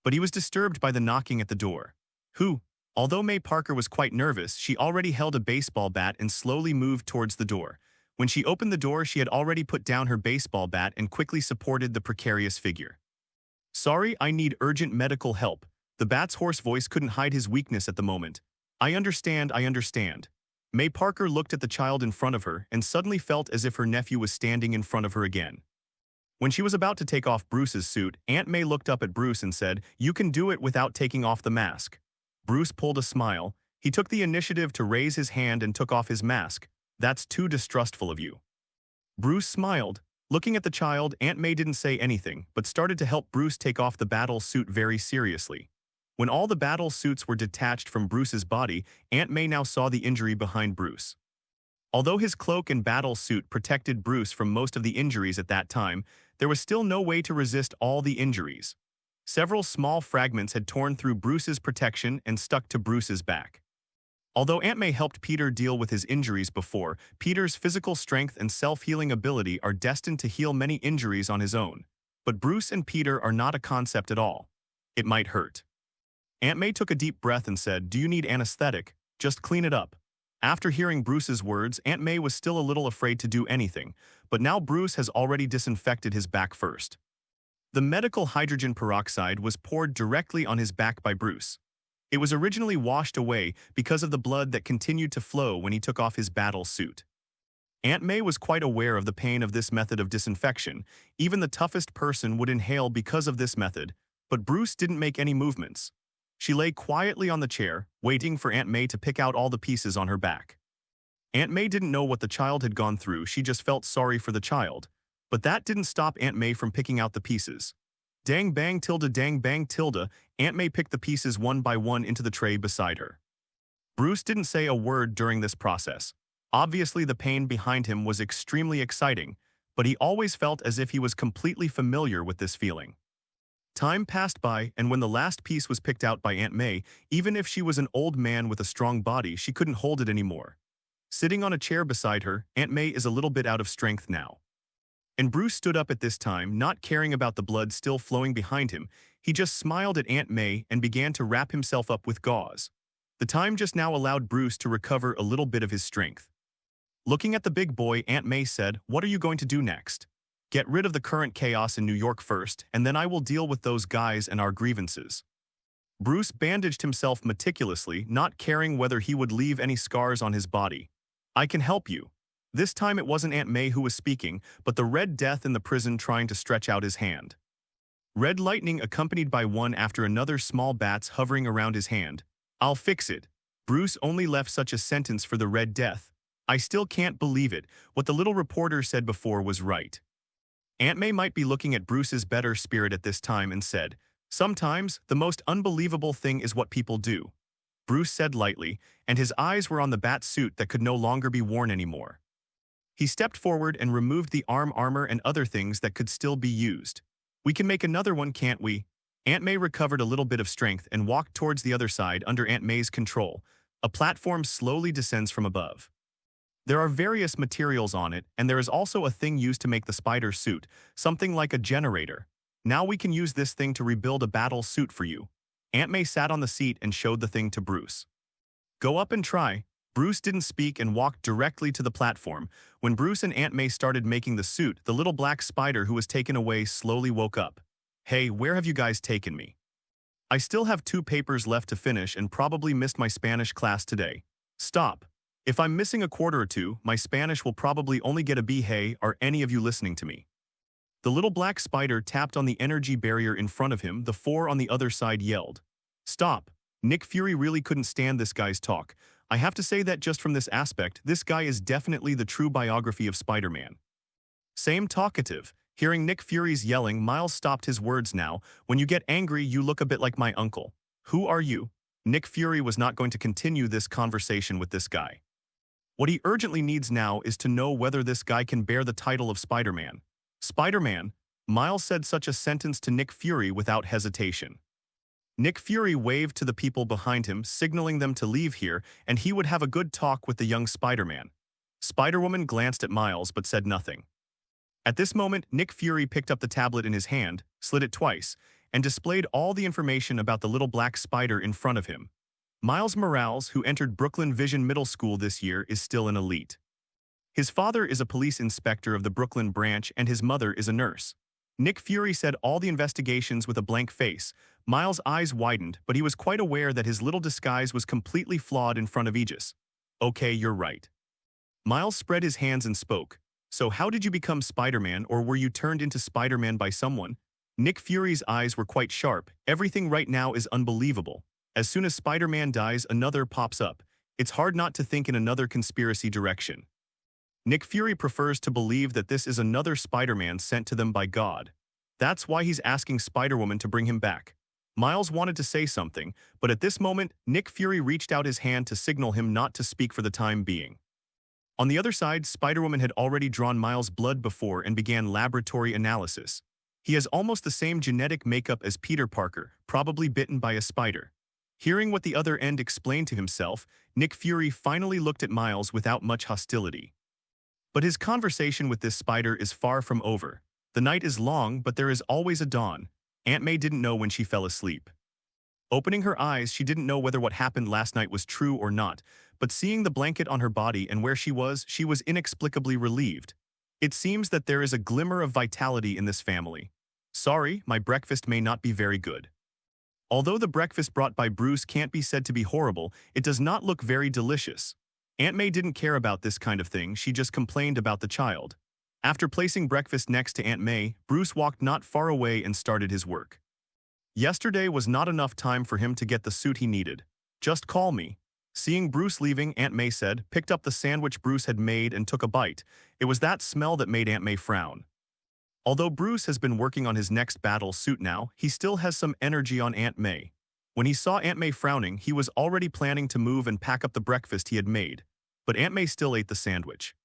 But he was disturbed by the knocking at the door. Who? Although May Parker was quite nervous, she already held a baseball bat and slowly moved towards the door. When she opened the door, she had already put down her baseball bat and quickly supported the precarious figure. Sorry, I need urgent medical help. The bat's hoarse voice couldn't hide his weakness at the moment. I understand, I understand. May Parker looked at the child in front of her and suddenly felt as if her nephew was standing in front of her again. When she was about to take off Bruce's suit, Aunt May looked up at Bruce and said, "You can do it without taking off the mask." Bruce pulled a smile. He took the initiative to raise his hand and took off his mask. That's too distrustful of you. Bruce smiled. Looking at the child, Aunt May didn't say anything, but started to help Bruce take off the battle suit very seriously. When all the battle suits were detached from Bruce's body, Aunt May now saw the injury behind Bruce. Although his cloak and battle suit protected Bruce from most of the injuries at that time, there was still no way to resist all the injuries. Several small fragments had torn through Bruce's protection and stuck to Bruce's back. Although Aunt May helped Peter deal with his injuries before, Peter's physical strength and self-healing ability are destined to heal many injuries on his own. But Bruce and Peter are not a concept at all. It might hurt. Aunt May took a deep breath and said, "Do you need anesthetic? Just clean it up." After hearing Bruce's words, Aunt May was still a little afraid to do anything, but now Bruce has already disinfected his back first. The medical hydrogen peroxide was poured directly on his back by Bruce. It was originally washed away because of the blood that continued to flow when he took off his battle suit. Aunt May was quite aware of the pain of this method of disinfection. Even the toughest person would inhale because of this method, but Bruce didn't make any movements. She lay quietly on the chair, waiting for Aunt May to pick out all the pieces on her back. Aunt May didn't know what the child had gone through, she just felt sorry for the child. But that didn't stop Aunt May from picking out the pieces. Dang bang tilde, Aunt May picked the pieces one by one into the tray beside her. Bruce didn't say a word during this process. Obviously the pain behind him was extremely exciting, but he always felt as if he was completely familiar with this feeling. Time passed by, and when the last piece was picked out by Aunt May, even if she was an old man with a strong body, she couldn't hold it anymore. Sitting on a chair beside her, Aunt May is a little bit out of strength now. And Bruce stood up at this time, not caring about the blood still flowing behind him. He just smiled at Aunt May and began to wrap himself up with gauze. The time just now allowed Bruce to recover a little bit of his strength. Looking at the big boy, Aunt May said, "What are you going to do next? Get rid of the current chaos in New York first, and then I will deal with those guys and our grievances." Bruce bandaged himself meticulously, not caring whether he would leave any scars on his body. "I can help you." This time it wasn't Aunt May who was speaking, but the Red Death in the prison trying to stretch out his hand. Red lightning accompanied by one after another small bats hovering around his hand. I'll fix it. Bruce only left such a sentence for the Red Death. I still can't believe it. What the little reporter said before was right. Aunt May might be looking at Bruce's better spirit at this time and said, "Sometimes, the most unbelievable thing is what people do." Bruce said lightly, and his eyes were on the bat suit that could no longer be worn anymore. He stepped forward and removed the armor and other things that could still be used. "We can make another one, can't we?" Aunt May recovered a little bit of strength and walked towards the other side under Aunt May's control. A platform slowly descends from above. There are various materials on it, and there is also a thing used to make the spider suit, something like a generator. Now we can use this thing to rebuild a battle suit for you. Aunt May sat on the seat and showed the thing to Bruce. "Go up and try." Bruce didn't speak and walked directly to the platform. When Bruce and Aunt May started making the suit, the little black spider who was taken away slowly woke up. "Hey, where have you guys taken me? I still have 2 papers left to finish and probably missed my Spanish class today." "Stop. If I'm missing a quarter or two, my Spanish will probably only get a B. Hey, are any of you listening to me?" The little black spider tapped on the energy barrier in front of him. The 4 on the other side yelled. "Stop." Nick Fury really couldn't stand this guy's talk. I have to say that just from this aspect, this guy is definitely the true biography of Spider-Man. Same talkative. Hearing Nick Fury's yelling, Miles stopped his words now. "When you get angry, you look a bit like my uncle." "Who are you?" Nick Fury was not going to continue this conversation with this guy. What he urgently needs now is to know whether this guy can bear the title of Spider-Man. "Spider-Man," Miles said such a sentence to Nick Fury without hesitation. Nick Fury waved to the people behind him, signaling them to leave here, and he would have a good talk with the young Spider-Man. Spider-Woman glanced at Miles but said nothing. At this moment, Nick Fury picked up the tablet in his hand, slid it twice, and displayed all the information about the little black spider in front of him. Miles Morales, who entered Brooklyn Vision Middle School this year, is still an elite. His father is a police inspector of the Brooklyn branch and his mother is a nurse. Nick Fury said all the investigations with a blank face. Miles' eyes widened, but he was quite aware that his little disguise was completely flawed in front of Aegis. "Okay, you're right." Miles spread his hands and spoke. "So how did you become Spider-Man, or were you turned into Spider-Man by someone?" Nick Fury's eyes were quite sharp. Everything right now is unbelievable. As soon as Spider-Man dies, another pops up. It's hard not to think in another conspiracy direction. Nick Fury prefers to believe that this is another Spider-Man sent to them by God. That's why he's asking Spider-Woman to bring him back. Miles wanted to say something, but at this moment, Nick Fury reached out his hand to signal him not to speak for the time being. On the other side, Spider-Woman had already drawn Miles' blood before and began laboratory analysis. He has almost the same genetic makeup as Peter Parker, probably bitten by a spider. Hearing what the other end explained to himself, Nick Fury finally looked at Miles without much hostility. But his conversation with this spider is far from over. The night is long, but there is always a dawn. Aunt May didn't know when she fell asleep. Opening her eyes, she didn't know whether what happened last night was true or not, but seeing the blanket on her body and where she was inexplicably relieved. It seems that there is a glimmer of vitality in this family. "Sorry, my breakfast may not be very good." Although the breakfast brought by Bruce can't be said to be horrible, it does not look very delicious. Aunt May didn't care about this kind of thing, she just complained about the child. After placing breakfast next to Aunt May, Bruce walked not far away and started his work. Yesterday was not enough time for him to get the suit he needed. "Just call me." Seeing Bruce leaving, Aunt May said, picked up the sandwich Bruce had made and took a bite. It was that smell that made Aunt May frown. Although Bruce has been working on his next battle suit now, he still has some energy on Aunt May. When he saw Aunt May frowning, he was already planning to move and pack up the breakfast he had made. But Aunt May still ate the sandwich.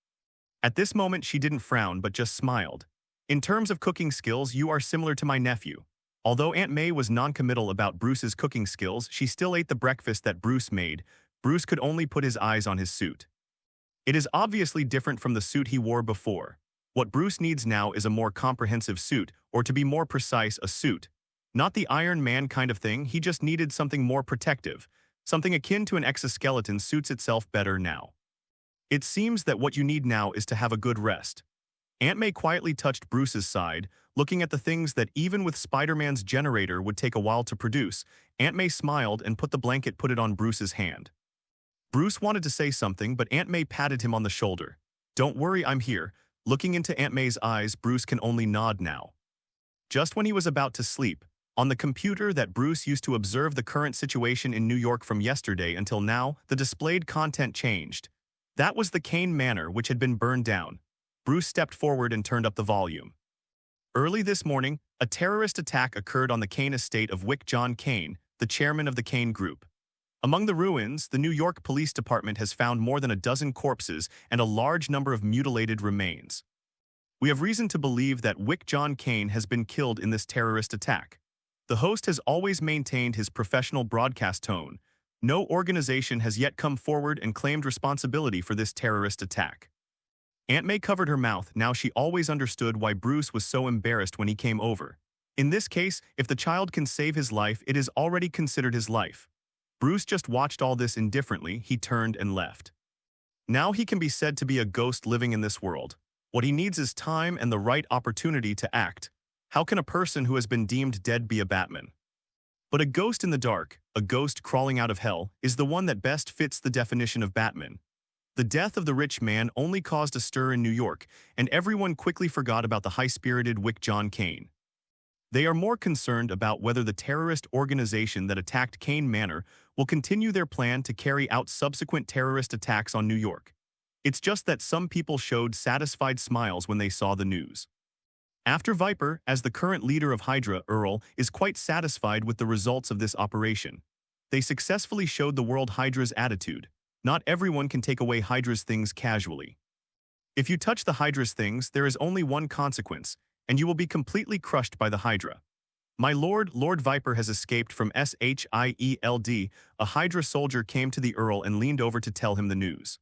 At this moment, she didn't frown but just smiled. "In terms of cooking skills, you are similar to my nephew." Although Aunt May was non-committal about Bruce's cooking skills, she still ate the breakfast that Bruce made. Bruce could only put his eyes on his suit. It is obviously different from the suit he wore before. What Bruce needs now is a more comprehensive suit, or to be more precise, a suit. Not the Iron Man kind of thing, he just needed something more protective. Something akin to an exoskeleton suits itself better now. It seems that what you need now is to have a good rest. Aunt May quietly touched Bruce's side, looking at the things that even with Spider-Man's generator would take a while to produce. Aunt May smiled and put it on Bruce's hand. Bruce wanted to say something, but Aunt May patted him on the shoulder. "Don't worry, I'm here." Looking into Aunt May's eyes, Bruce can only nod now. Just when he was about to sleep, on the computer that Bruce used to observe the current situation in New York from yesterday until now, the displayed content changed. That was the Kane Manor, which had been burned down. Bruce stepped forward and turned up the volume. Early this morning, a terrorist attack occurred on the Kane estate of Wick John Kane, the chairman of the Kane Group. Among the ruins, the New York Police Department has found more than a dozen corpses and a large number of mutilated remains. We have reason to believe that Wick John Kane has been killed in this terrorist attack. The host has always maintained his professional broadcast tone. No organization has yet come forward and claimed responsibility for this terrorist attack. Aunt May covered her mouth. Now she always understood why Bruce was so embarrassed when he came over. In this case, if the child can save his life, it is already considered his life. Bruce just watched all this indifferently. He turned and left. Now he can be said to be a ghost living in this world. What he needs is time and the right opportunity to act. How can a person who has been deemed dead be a Batman? But a ghost in the dark, a ghost crawling out of hell, is the one that best fits the definition of Batman. The death of the rich man only caused a stir in New York, and everyone quickly forgot about the high-spirited Wick John Kane. They are more concerned about whether the terrorist organization that attacked Kane Manor will continue their plan to carry out subsequent terrorist attacks on New York. It's just that some people showed satisfied smiles when they saw the news. After Viper, as the current leader of Hydra, Earl, is quite satisfied with the results of this operation. They successfully showed the world Hydra's attitude. Not everyone can take away Hydra's things casually. If you touch the Hydra's things, there is only one consequence, and you will be completely crushed by the Hydra. My lord, Lord Viper has escaped from SHIELD. A Hydra soldier came to the Earl and leaned over to tell him the news.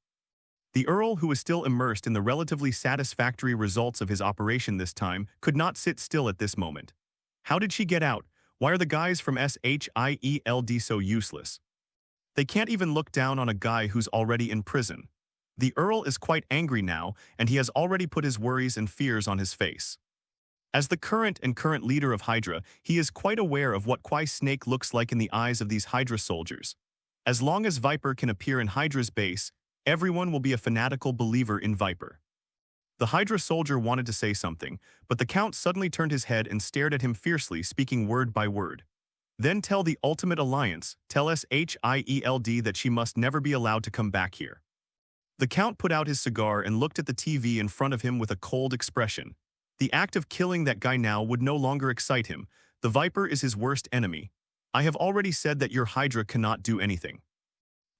The Earl, who was still immersed in the relatively satisfactory results of his operation this time, could not sit still at this moment. How did she get out? Why are the guys from SHIELD so useless? They can't even look down on a guy who's already in prison. The Earl is quite angry now, and he has already put his worries and fears on his face. As the current leader of Hydra, he is quite aware of what Snake looks like in the eyes of these Hydra soldiers. As long as Viper can appear in Hydra's base, everyone will be a fanatical believer in Viper. The Hydra soldier wanted to say something, but the Count suddenly turned his head and stared at him fiercely, speaking word by word. Then tell the Ultimate Alliance, tell SHIELD that she must never be allowed to come back here. The Count put out his cigar and looked at the TV in front of him with a cold expression. The act of killing that guy now would no longer excite him. The Viper is his worst enemy. I have already said that your Hydra cannot do anything.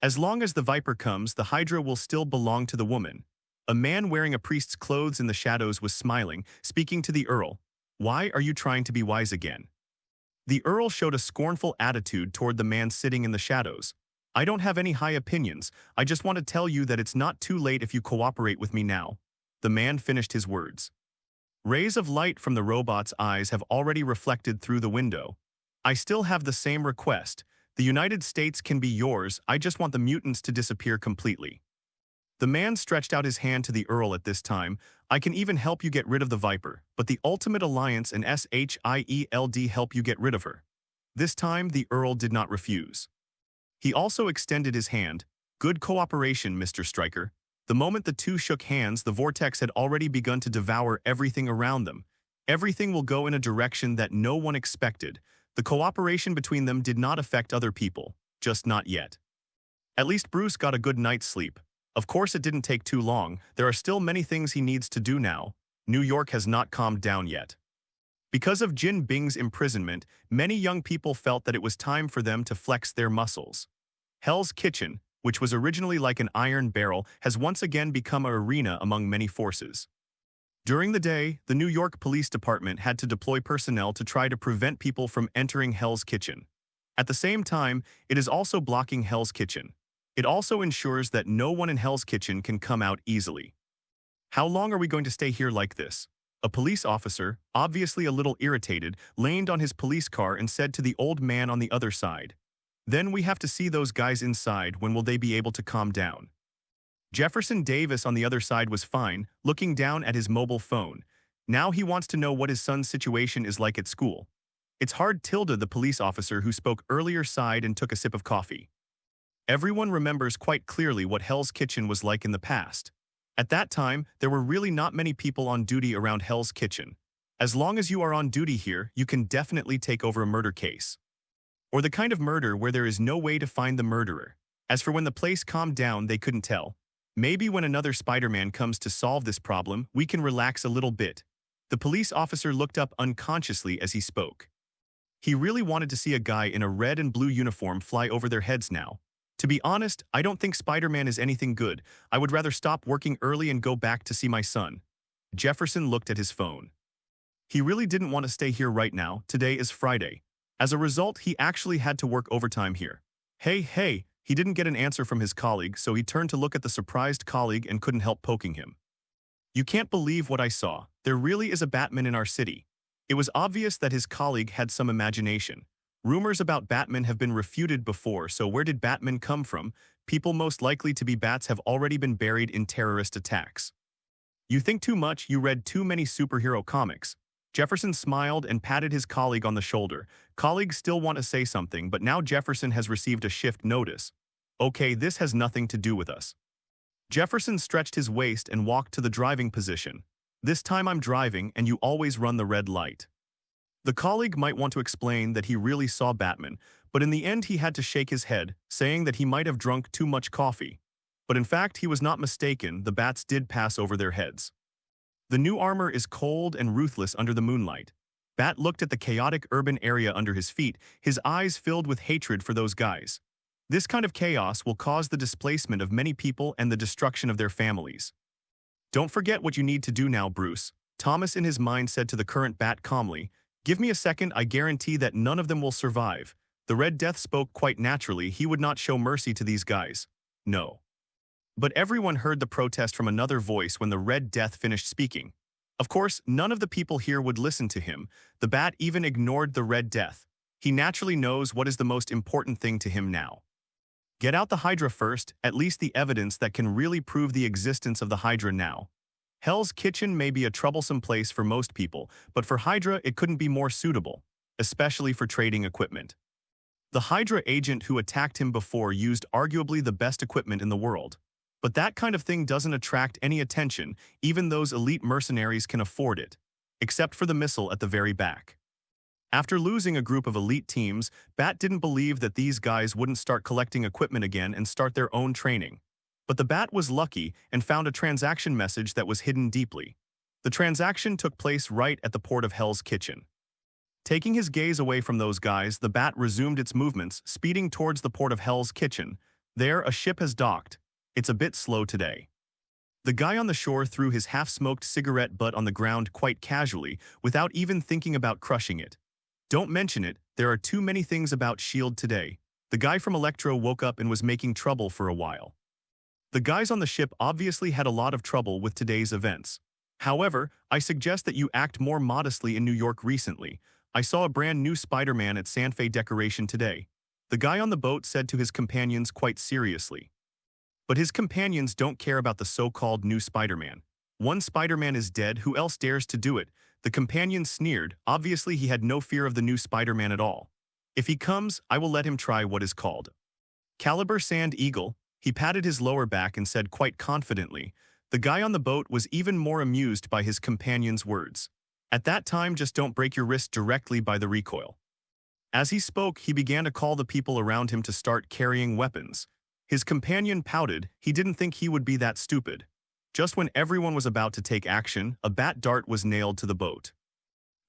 As long as the Viper comes, the Hydra will still belong to the woman. A man wearing a priest's clothes in the shadows was smiling, speaking to the Earl. Why are you trying to be wise again? The Earl showed a scornful attitude toward the man sitting in the shadows. I don't have any high opinions. I just want to tell you that it's not too late if you cooperate with me now. The man finished his words. Rays of light from the robot's eyes have already reflected through the window. I still have the same request. The United States can be yours. I just want the mutants to disappear completely. The man stretched out his hand to the Earl at this time. I can even help you get rid of the Viper, but the Ultimate Alliance and SHIELD help you get rid of her. This time, the Earl did not refuse. He also extended his hand. Good cooperation, Mr. Stryker. The moment the two shook hands, the vortex had already begun to devour everything around them. Everything will go in a direction that no one expected. The cooperation between them did not affect other people, just not yet. At least Bruce got a good night's sleep. Of course it didn't take too long. There are still many things he needs to do now. New York has not calmed down yet. Because of Jin Bing's imprisonment, many young people felt that it was time for them to flex their muscles. Hell's Kitchen, which was originally like an iron barrel, has once again become an arena among many forces. During the day, the New York Police Department had to deploy personnel to try to prevent people from entering Hell's Kitchen. At the same time, it is also blocking Hell's Kitchen. It also ensures that no one in Hell's Kitchen can come out easily. How long are we going to stay here like this? A police officer, obviously a little irritated, leaned on his police car and said to the old man on the other side, "Then we have to see those guys inside. When will they be able to calm down?" Jefferson Davis on the other side was fine, looking down at his mobile phone. Now he wants to know what his son's situation is like at school. It's hard. The police officer who spoke earlier sighed and took a sip of coffee. Everyone remembers quite clearly what Hell's Kitchen was like in the past. At that time, there were really not many people on duty around Hell's Kitchen. As long as you are on duty here, you can definitely take over a murder case. Or the kind of murder where there is no way to find the murderer. As for when the place calmed down, they couldn't tell. Maybe when another Spider-Man comes to solve this problem, we can relax a little bit. The police officer looked up unconsciously as he spoke. He really wanted to see a guy in a red and blue uniform fly over their heads now. To be honest, I don't think Spider-Man is anything good. I would rather stop working early and go back to see my son. Jefferson looked at his phone. He really didn't want to stay here right now. Today is Friday. As a result, he actually had to work overtime here. Hey, he didn't get an answer from his colleague, so he turned to look at the surprised colleague and couldn't help poking him. You can't believe what I saw. There really is a Batman in our city. It was obvious that his colleague had some imagination. Rumors about Batman have been refuted before, so where did Batman come from? People most likely to be bats have already been buried in terrorist attacks. You think too much, you read too many superhero comics. Jefferson smiled and patted his colleague on the shoulder. Colleagues still want to say something, but now Jefferson has received a shift notice. Okay, this has nothing to do with us. Jefferson stretched his waist and walked to the driving position. This time I'm driving and you always run the red light. The colleague might want to explain that he really saw Batman, but in the end he had to shake his head, saying that he might have drunk too much coffee. But in fact, he was not mistaken, the bats did pass over their heads. The new armor is cold and ruthless under the moonlight. Bat looked at the chaotic urban area under his feet, his eyes filled with hatred for those guys. This kind of chaos will cause the displacement of many people and the destruction of their families. Don't forget what you need to do now, Bruce. Thomas in his mind said to the current Bat calmly, give me a second, I guarantee that none of them will survive. The Red Death spoke quite naturally, he would not show mercy to these guys. No. But everyone heard the protest from another voice when the Red Death finished speaking. Of course, none of the people here would listen to him. The Bat even ignored the Red Death. He naturally knows what is the most important thing to him now. Get out the Hydra first, at least the evidence that can really prove the existence of the Hydra now. Hell's Kitchen may be a troublesome place for most people, but for Hydra it couldn't be more suitable, especially for trading equipment. The Hydra agent who attacked him before used arguably the best equipment in the world. But that kind of thing doesn't attract any attention, even those elite mercenaries can afford it, except for the missile at the very back. After losing a group of elite teams, Bat didn't believe that these guys wouldn't start collecting equipment again and start their own training. But the Bat was lucky and found a transaction message that was hidden deeply. The transaction took place right at the port of Hell's Kitchen. Taking his gaze away from those guys, the Bat resumed its movements, speeding towards the port of Hell's Kitchen. There, a ship has docked. It's a bit slow today. The guy on the shore threw his half-smoked cigarette butt on the ground quite casually, without even thinking about crushing it. Don't mention it, there are too many things about S.H.I.E.L.D. today. The guy from Electro woke up and was making trouble for a while. The guys on the ship obviously had a lot of trouble with today's events. However, I suggest that you act more modestly in New York recently. I saw a brand new Spider-Man at Santa Fe Decoration today. The guy on the boat said to his companions quite seriously. But his companions don't care about the so-called new Spider-Man. One Spider-Man is dead, who else dares to do it? The companion sneered. Obviously he had no fear of the new Spider-Man at all. If he comes, I will let him try what is called Caliber Sand Eagle. He patted his lower back and said quite confidently. The guy on the boat was even more amused by his companion's words. At that time, just don't break your wrist directly by the recoil. As he spoke, he began to call the people around him to start carrying weapons. His companion pouted. He didn't think he would be that stupid. Just when everyone was about to take action, a bat dart was nailed to the boat.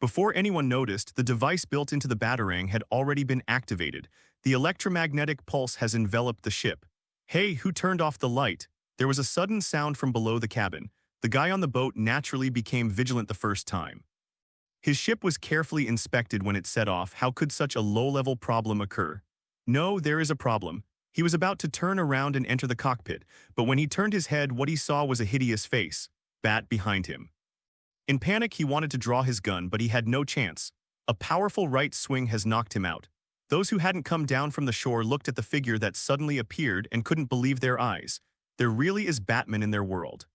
Before anyone noticed, the device built into the batarang had already been activated. The electromagnetic pulse has enveloped the ship. Hey, who turned off the light? There was a sudden sound from below the cabin. The guy on the boat naturally became vigilant the first time. His ship was carefully inspected when it set off. How could such a low-level problem occur? No, there is a problem. He was about to turn around and enter the cockpit, but when he turned his head, what he saw was a hideous face, Bat behind him. In panic, he wanted to draw his gun, but he had no chance. A powerful right swing has knocked him out. Those who hadn't come down from the shore looked at the figure that suddenly appeared and couldn't believe their eyes. There really is Batman in their world.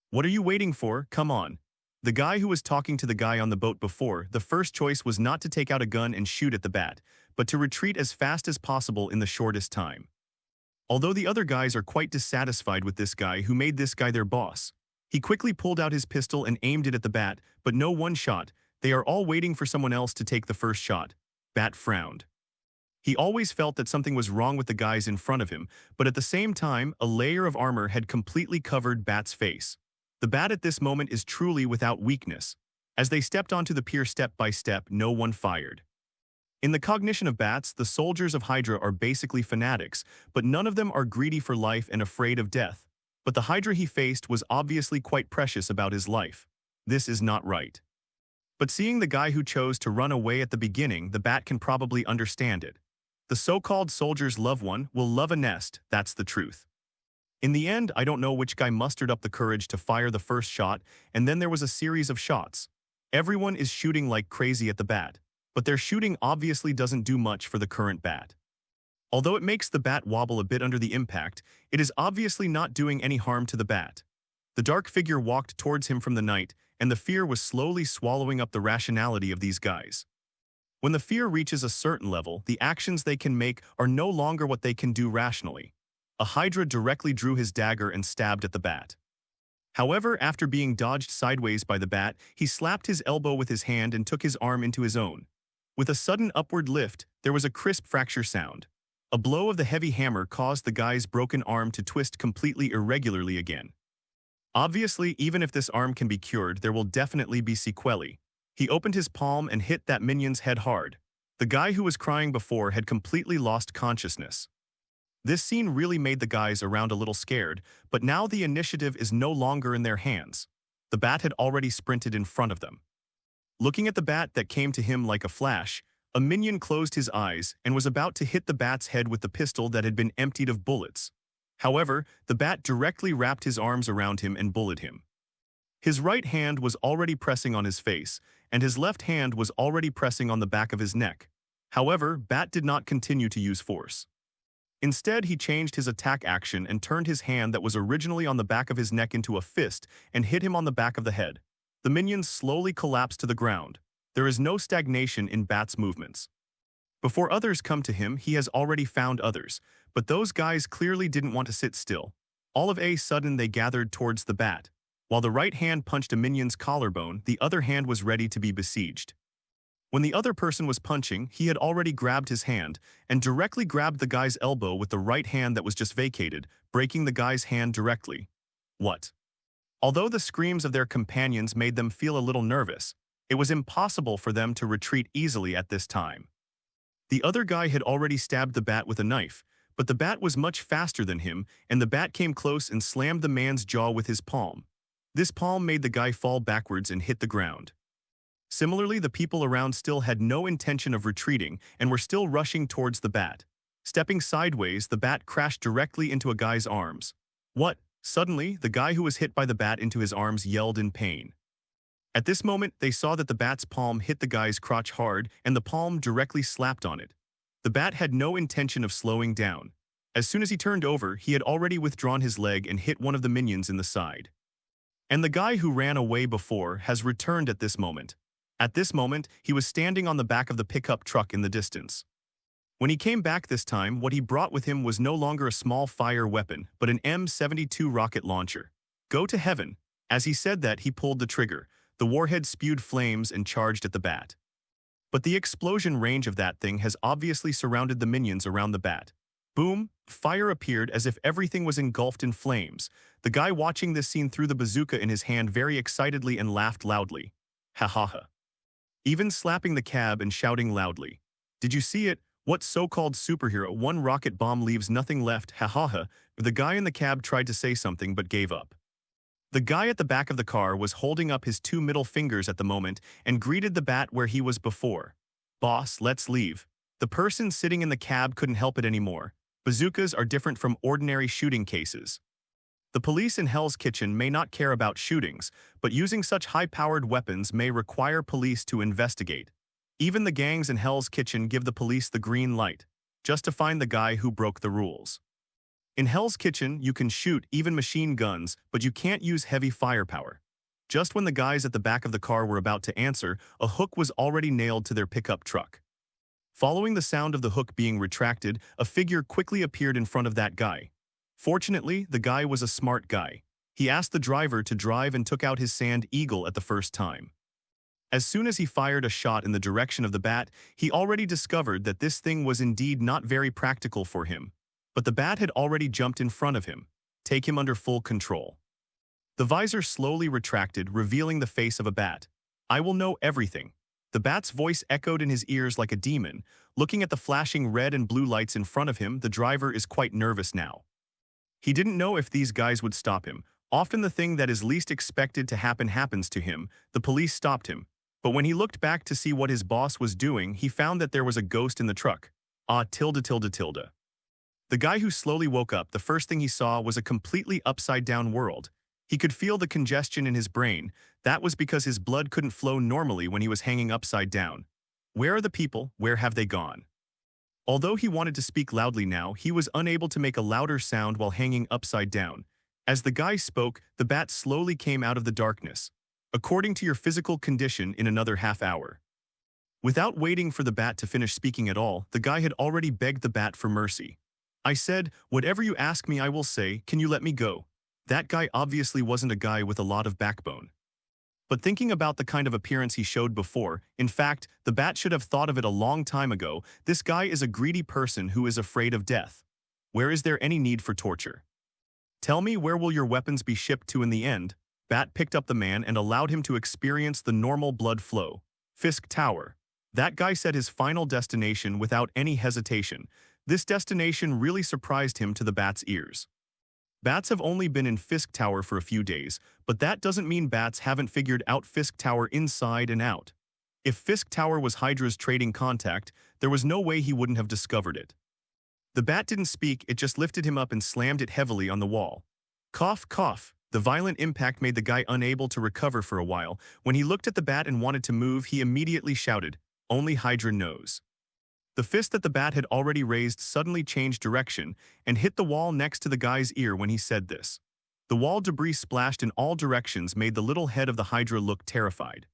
What are you waiting for? Come on. The guy who was talking to the guy on the boat before, the first choice was not to take out a gun and shoot at the Bat, but to retreat as fast as possible in the shortest time. Although the other guys are quite dissatisfied with this guy who made this guy their boss, he quickly pulled out his pistol and aimed it at the Bat, but no one shot. They are all waiting for someone else to take the first shot. Bat frowned. He always felt that something was wrong with the guys in front of him, but at the same time, a layer of armor had completely covered Bat's face. The Bat at this moment is truly without weakness. As they stepped onto the pier step by step, no one fired. In the cognition of Bats, the soldiers of Hydra are basically fanatics, but none of them are greedy for life and afraid of death. But the Hydra he faced was obviously quite precious about his life. This is not right. But seeing the guy who chose to run away at the beginning, the Bat can probably understand it. The so-called soldier's loved one will love a nest, that's the truth. In the end, I don't know which guy mustered up the courage to fire the first shot, and then there was a series of shots. Everyone is shooting like crazy at the Bat, but their shooting obviously doesn't do much for the current Bat. Although it makes the Bat wobble a bit under the impact, it is obviously not doing any harm to the Bat. The dark figure walked towards him from the night, and the fear was slowly swallowing up the rationality of these guys. When the fear reaches a certain level, the actions they can make are no longer what they can do rationally. A Hydra directly drew his dagger and stabbed at the Bat. However, after being dodged sideways by the Bat, he slapped his elbow with his hand and took his arm into his own. With a sudden upward lift, there was a crisp fracture sound. A blow of the heavy hammer caused the guy's broken arm to twist completely irregularly again. Obviously, even if this arm can be cured, there will definitely be sequelae. He opened his palm and hit that minion's head hard. The guy who was crying before had completely lost consciousness. This scene really made the guys around a little scared, but now the initiative is no longer in their hands. The Bat had already sprinted in front of them. Looking at the Bat that came to him like a flash, a minion closed his eyes and was about to hit the Bat's head with the pistol that had been emptied of bullets. However, the Bat directly wrapped his arms around him and bullied him. His right hand was already pressing on his face, and his left hand was already pressing on the back of his neck. However, Bat did not continue to use force. Instead, he changed his attack action and turned his hand that was originally on the back of his neck into a fist and hit him on the back of the head. The minion slowly collapsed to the ground. There is no stagnation in Bat's movements. Before others come to him, he has already found others, but those guys clearly didn't want to sit still. All of a sudden, they gathered towards the Bat. While the right hand punched a minion's collarbone, the other hand was ready to be besieged. When the other person was punching, he had already grabbed his hand and directly grabbed the guy's elbow with the right hand that was just vacated, breaking the guy's hand directly. What? Although the screams of their companions made them feel a little nervous, it was impossible for them to retreat easily at this time. The other guy had already stabbed the Bat with a knife, but the Bat was much faster than him, and the Bat came close and slammed the man's jaw with his palm. This palm made the guy fall backwards and hit the ground. Similarly, the people around still had no intention of retreating and were still rushing towards the Bat. Stepping sideways, the Bat crashed directly into a guy's arms. What? Suddenly, the guy who was hit by the Bat into his arms yelled in pain. At this moment, they saw that the Bat's palm hit the guy's crotch hard and the palm directly slapped on it. The Bat had no intention of slowing down. As soon as he turned over, he had already withdrawn his leg and hit one of the minions in the side. And the guy who ran away before has returned at this moment. At this moment, he was standing on the back of the pickup truck in the distance. When he came back this time, what he brought with him was no longer a small fire weapon, but an M72 rocket launcher. Go to heaven. As he said that, he pulled the trigger. The warhead spewed flames and charged at the Bat. But the explosion range of that thing has obviously surrounded the minions around the Bat. Boom! Fire appeared as if everything was engulfed in flames. The guy watching this scene threw the bazooka in his hand very excitedly and laughed loudly. Ha ha ha. Even slapping the cab and shouting loudly. Did you see it? What so-called superhero? One rocket bomb leaves nothing left. Ha ha ha. The guy in the cab tried to say something but gave up. The guy at the back of the car was holding up his two middle fingers at the moment and greeted the Bat where he was before. Boss, let's leave. The person sitting in the cab couldn't help it anymore. Bazookas are different from ordinary shooting cases. The police in Hell's Kitchen may not care about shootings, but using such high-powered weapons may require police to investigate. Even the gangs in Hell's Kitchen give the police the green light, just to find the guy who broke the rules. In Hell's Kitchen, you can shoot even machine guns, but you can't use heavy firepower. Just when the guys at the back of the car were about to answer, a hook was already nailed to their pickup truck. Following the sound of the hook being retracted, a figure quickly appeared in front of that guy. Fortunately, the guy was a smart guy. He asked the driver to drive and took out his Sand Eagle at the first time. As soon as he fired a shot in the direction of the bat, he already discovered that this thing was indeed not very practical for him. But the bat had already jumped in front of him. Take him under full control. The visor slowly retracted, revealing the face of a bat. I will know everything. The bat's voice echoed in his ears like a demon. Looking at the flashing red and blue lights in front of him, the driver is quite nervous now. He didn't know if these guys would stop him. Often the thing that is least expected to happen happens to him. The police stopped him. But when he looked back to see what his boss was doing, he found that there was a ghost in the truck. Ah, tilde tilde tilde. The guy who slowly woke up, the first thing he saw was a completely upside-down world. He could feel the congestion in his brain. That was because his blood couldn't flow normally when he was hanging upside down. Where are the people? Where have they gone? Although he wanted to speak loudly now, he was unable to make a louder sound while hanging upside down. As the guy spoke, the bat slowly came out of the darkness. According to your physical condition, in another half hour. Without waiting for the bat to finish speaking at all, the guy had already begged the bat for mercy. I said, whatever you ask me I will say, can you let me go? That guy obviously wasn't a guy with a lot of backbone. But thinking about the kind of appearance he showed before, in fact, the bat should have thought of it a long time ago, this guy is a greedy person who is afraid of death. Where is there any need for torture? Tell me, where will your weapons be shipped to in the end? Bat picked up the man and allowed him to experience the normal blood flow. Fisk Tower. That guy said his final destination without any hesitation. This destination really surprised him to the bat's ears. Bats have only been in Fisk Tower for a few days, but that doesn't mean bats haven't figured out Fisk Tower inside and out. If Fisk Tower was Hydra's trading contact, there was no way he wouldn't have discovered it. The bat didn't speak, it just lifted him up and slammed it heavily on the wall. Cough, cough. The violent impact made the guy unable to recover for a while. When he looked at the bat and wanted to move, he immediately shouted, "Only Hydra knows." The fist that the bat had already raised suddenly changed direction and hit the wall next to the guy's ear when he said this. The wall debris splashed in all directions made the little head of the Hydra look terrified.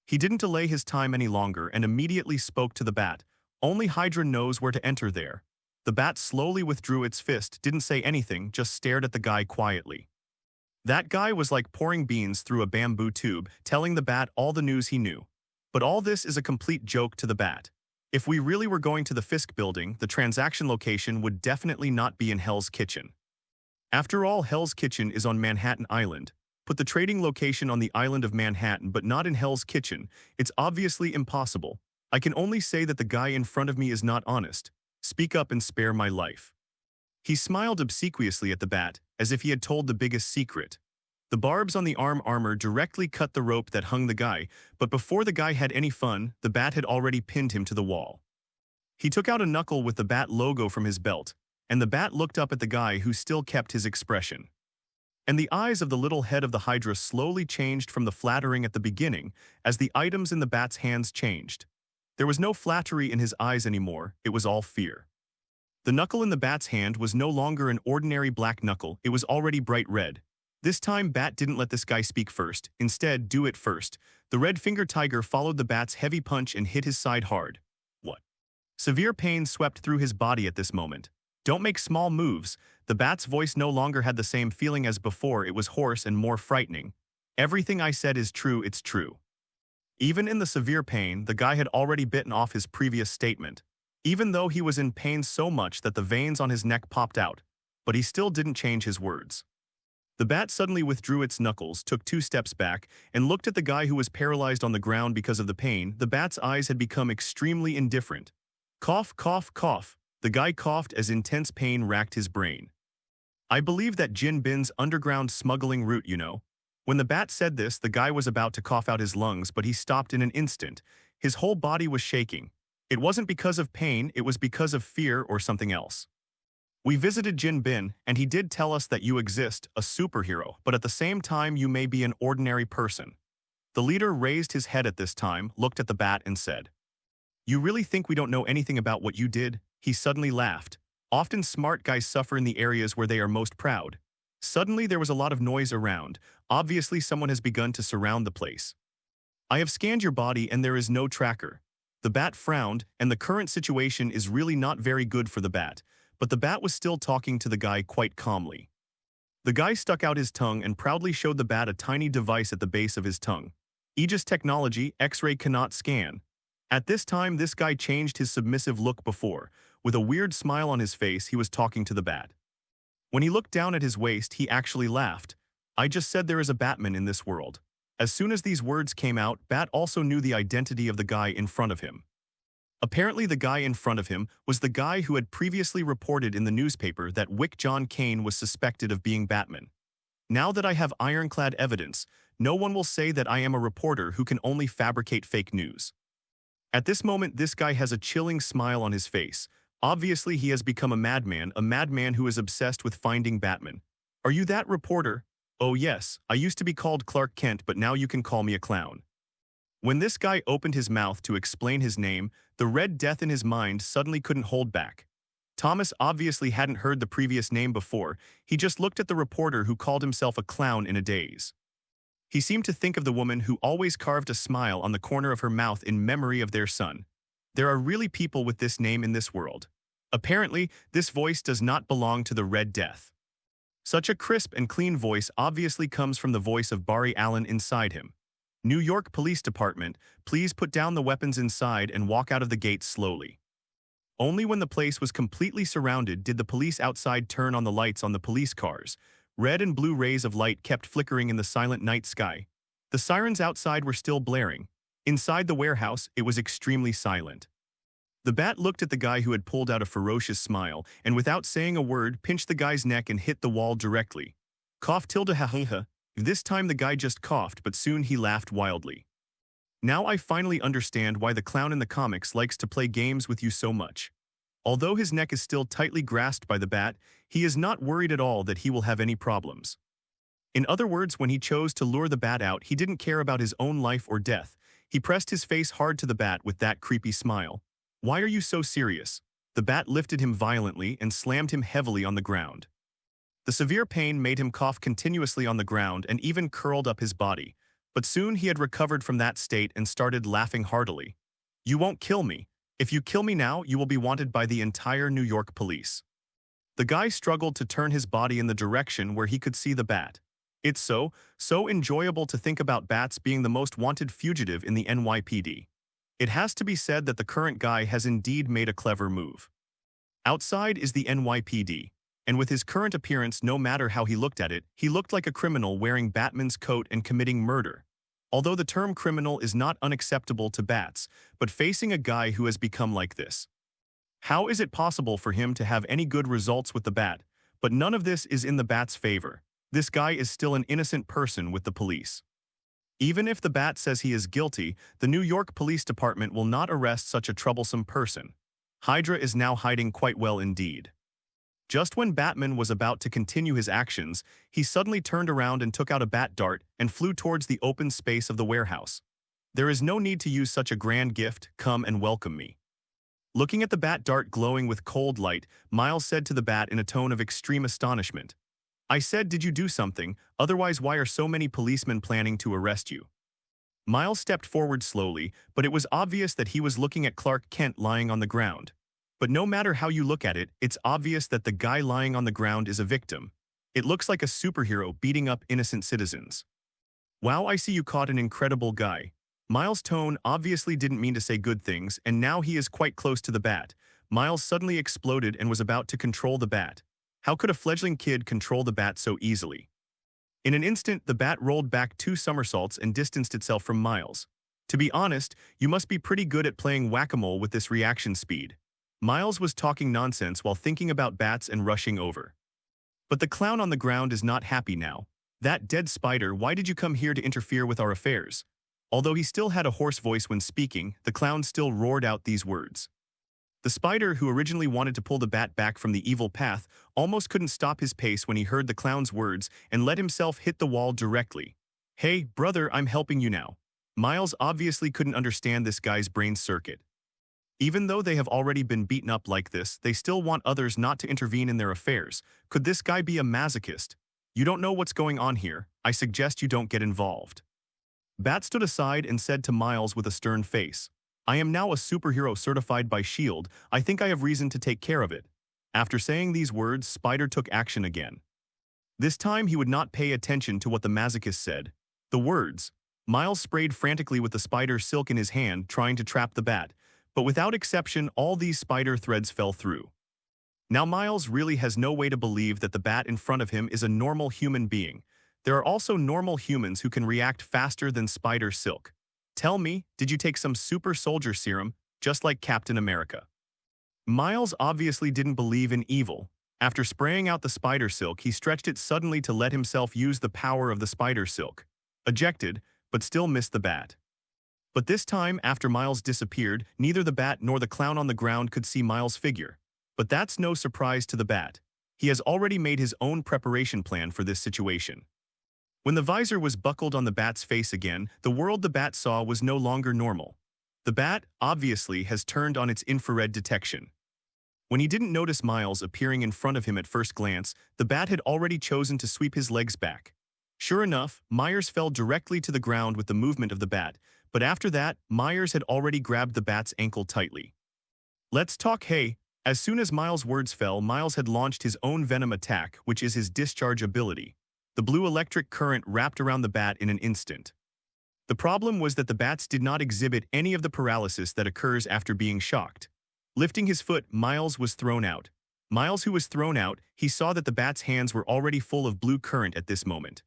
He didn't delay his time any longer and immediately spoke to the bat. Only Hydra knows where to enter there. The bat slowly withdrew its fist, didn't say anything, just stared at the guy quietly. That guy was like pouring beans through a bamboo tube, telling the bat all the news he knew. But all this is a complete joke to the bat. If we really were going to the Fisk building, the transaction location would definitely not be in Hell's Kitchen. After all, Hell's Kitchen is on Manhattan Island. Put the trading location on the island of Manhattan but not in Hell's Kitchen. It's obviously impossible. I can only say that the guy in front of me is not honest. Speak up and spare my life. He smiled obsequiously at the bat, as if he had told the biggest secret. The barbs on the arm armor directly cut the rope that hung the guy, but before the guy had any fun, the bat had already pinned him to the wall. He took out a knuckle with the bat logo from his belt, and the bat looked up at the guy who still kept his expression. And the eyes of the little head of the Hydra slowly changed from the flattering at the beginning as the items in the bat's hands changed. There was no flattery in his eyes anymore, it was all fear. The knuckle in the bat's hand was no longer an ordinary black knuckle, it was already bright red. This time Bat didn't let this guy speak first, instead do it first. The red finger tiger followed the bat's heavy punch and hit his side hard. What? Severe pain swept through his body at this moment. Don't make small moves. The bat's voice no longer had the same feeling as before, it was hoarse and more frightening. Everything I said is true, it's true. Even in the severe pain, the guy had already bitten off his previous statement. Even though he was in pain so much that the veins on his neck popped out, but he still didn't change his words. The bat suddenly withdrew its knuckles, took 2 steps back, and looked at the guy who was paralyzed on the ground because of the pain. The bat's eyes had become extremely indifferent. Cough, cough, cough. The guy coughed as intense pain racked his brain. I believe that Jin Bin's underground smuggling route, you know. When the bat said this, the guy was about to cough out his lungs, but he stopped in an instant. His whole body was shaking. It wasn't because of pain, it was because of fear or something else. We visited Jin Bin, and he did tell us that you exist, a superhero, but at the same time you may be an ordinary person. The leader raised his head at this time, looked at the bat and said, "You really think we don't know anything about what you did?" He suddenly laughed. Often smart guys suffer in the areas where they are most proud. Suddenly there was a lot of noise around. Obviously someone has begun to surround the place. I have scanned your body and there is no tracker. The bat frowned, and the current situation is really not very good for the bat, but the bat was still talking to the guy quite calmly. The guy stuck out his tongue and proudly showed the bat a tiny device at the base of his tongue. Aegis technology, X-ray cannot scan. At this time, this guy changed his submissive look before. With a weird smile on his face, he was talking to the bat. When he looked down at his waist, he actually laughed. I just said there is a Batman in this world. As soon as these words came out, Bat also knew the identity of the guy in front of him. Apparently, the guy in front of him was the guy who had previously reported in the newspaper that Wick John Kane was suspected of being Batman. Now that I have ironclad evidence, no one will say that I am a reporter who can only fabricate fake news. At this moment, this guy has a chilling smile on his face. Obviously, he has become a madman who is obsessed with finding Batman. Are you that reporter? Oh yes, I used to be called Clark Kent, but now you can call me a clown. When this guy opened his mouth to explain his name, the Red Death in his mind suddenly couldn't hold back. Thomas obviously hadn't heard the previous name before. He just looked at the reporter who called himself a clown in a daze. He seemed to think of the woman who always carved a smile on the corner of her mouth in memory of their son. There are really people with this name in this world. Apparently, this voice does not belong to the Red Death. Such a crisp and clean voice obviously comes from the voice of Barry Allen inside him. New York Police Department, please put down the weapons inside and walk out of the gate slowly. Only when the place was completely surrounded did the police outside turn on the lights on the police cars. Red and blue rays of light kept flickering in the silent night sky. The sirens outside were still blaring. Inside the warehouse, it was extremely silent. The bat looked at the guy who had pulled out a ferocious smile, and without saying a word, pinched the guy's neck and hit the wall directly. Cough tilde ha ha ha. This time the guy just coughed, but soon he laughed wildly. Now I finally understand why the clown in the comics likes to play games with you so much. Although his neck is still tightly grasped by the bat, he is not worried at all that he will have any problems. In other words, when he chose to lure the bat out, he didn't care about his own life or death. He pressed his face hard to the bat with that creepy smile. Why are you so serious? The bat lifted him violently and slammed him heavily on the ground. The severe pain made him cough continuously on the ground and even curled up his body. But soon he had recovered from that state and started laughing heartily. You won't kill me. If you kill me now, you will be wanted by the entire New York police. The guy struggled to turn his body in the direction where he could see the bat. It's so enjoyable to think about bats being the most wanted fugitive in the NYPD. It has to be said that the current guy has indeed made a clever move. Outside is the NYPD, and with his current appearance, no matter how he looked at it, he looked like a criminal wearing Batman's coat and committing murder. Although the term criminal is not unacceptable to bats, but facing a guy who has become like this. How is it possible for him to have any good results with the bat? But none of this is in the bat's favor. This guy is still an innocent person with the police. Even if the bat says he is guilty, the New York Police Department will not arrest such a troublesome person. Hydra is now hiding quite well indeed. Just when Batman was about to continue his actions, he suddenly turned around and took out a bat dart and flew towards the open space of the warehouse. There is no need to use such a grand gift, come and welcome me. Looking at the bat dart glowing with cold light, Miles said to the bat in a tone of extreme astonishment. I said, did you do something? Otherwise, why are so many policemen planning to arrest you? Miles stepped forward slowly, but it was obvious that he was looking at Clark Kent lying on the ground. But no matter how you look at it, it's obvious that the guy lying on the ground is a victim. It looks like a superhero beating up innocent citizens. Wow, I see you caught an incredible guy. Miles' tone obviously didn't mean to say good things, and now he is quite close to the bat. Miles suddenly exploded and was about to control the bat. How could a fledgling kid control the bat so easily? In an instant, the bat rolled back 2 somersaults and distanced itself from Miles. To be honest, you must be pretty good at playing whack-a-mole with this reaction speed. Miles was talking nonsense while thinking about bats and rushing over. But the clown on the ground is not happy now. That dead spider, why did you come here to interfere with our affairs? Although he still had a hoarse voice when speaking, the clown still roared out these words. The spider, who originally wanted to pull the bat back from the evil path, almost couldn't stop his pace when he heard the clown's words and let himself hit the wall directly. Hey, brother, I'm helping you now. Miles obviously couldn't understand this guy's brain circuit. Even though they have already been beaten up like this, they still want others not to intervene in their affairs. Could this guy be a masochist? You don't know what's going on here. I suggest you don't get involved. Bat stood aside and said to Miles with a stern face, I am now a superhero certified by S.H.I.E.L.D. I think I have reason to take care of it. After saying these words, Spider took action again. This time he would not pay attention to what the masochist said. The words, Miles sprayed frantically with the spider silk in his hand, trying to trap the bat, but without exception, all these spider threads fell through. Now Miles really has no way to believe that the bat in front of him is a normal human being. There are also normal humans who can react faster than spider silk. Tell me, did you take some super soldier serum, just like Captain America? Miles obviously didn't believe in evil. After spraying out the spider silk, he stretched it suddenly to let himself use the power of the spider silk. Ejected, but still missed the bat. But this time, after Miles disappeared, neither the bat nor the clown on the ground could see Miles' figure. But that's no surprise to the bat. He has already made his own preparation plan for this situation. When the visor was buckled on the bat's face again, the world the bat saw was no longer normal. The bat, obviously, has turned on its infrared detection. When he didn't notice Miles appearing in front of him at first glance, the bat had already chosen to sweep his legs back. Sure enough, Myers fell directly to the ground with the movement of the bat, but after that, Myers had already grabbed the bat's ankle tightly. Let's talk hey. As soon as Miles' words fell, Miles had launched his own venom attack, which is his discharge ability. The blue electric current wrapped around the bat in an instant. The problem was that the bats did not exhibit any of the paralysis that occurs after being shocked. Lifting his foot, Miles was thrown out. Miles, who was thrown out, he saw that the bat's hands were already full of blue current at this moment.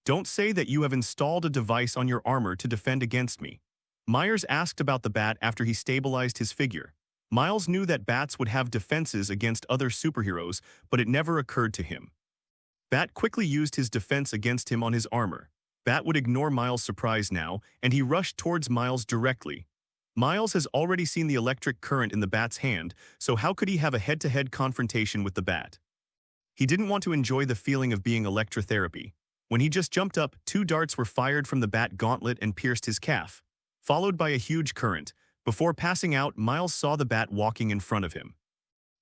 Don't say that you have installed a device on your armor to defend against me. Myers asked about the bat after he stabilized his figure. Miles knew that bats would have defenses against other superheroes, but it never occurred to him. Bat quickly used his defense against him on his armor. Bat would ignore Miles' surprise now, and he rushed towards Miles directly. Miles has already seen the electric current in the bat's hand, so how could he have a head-to-head confrontation with the bat? He didn't want to enjoy the feeling of being electrotherapy. When he just jumped up, 2 darts were fired from the bat gauntlet and pierced his calf, followed by a huge current. Before passing out, Miles saw the bat walking in front of him.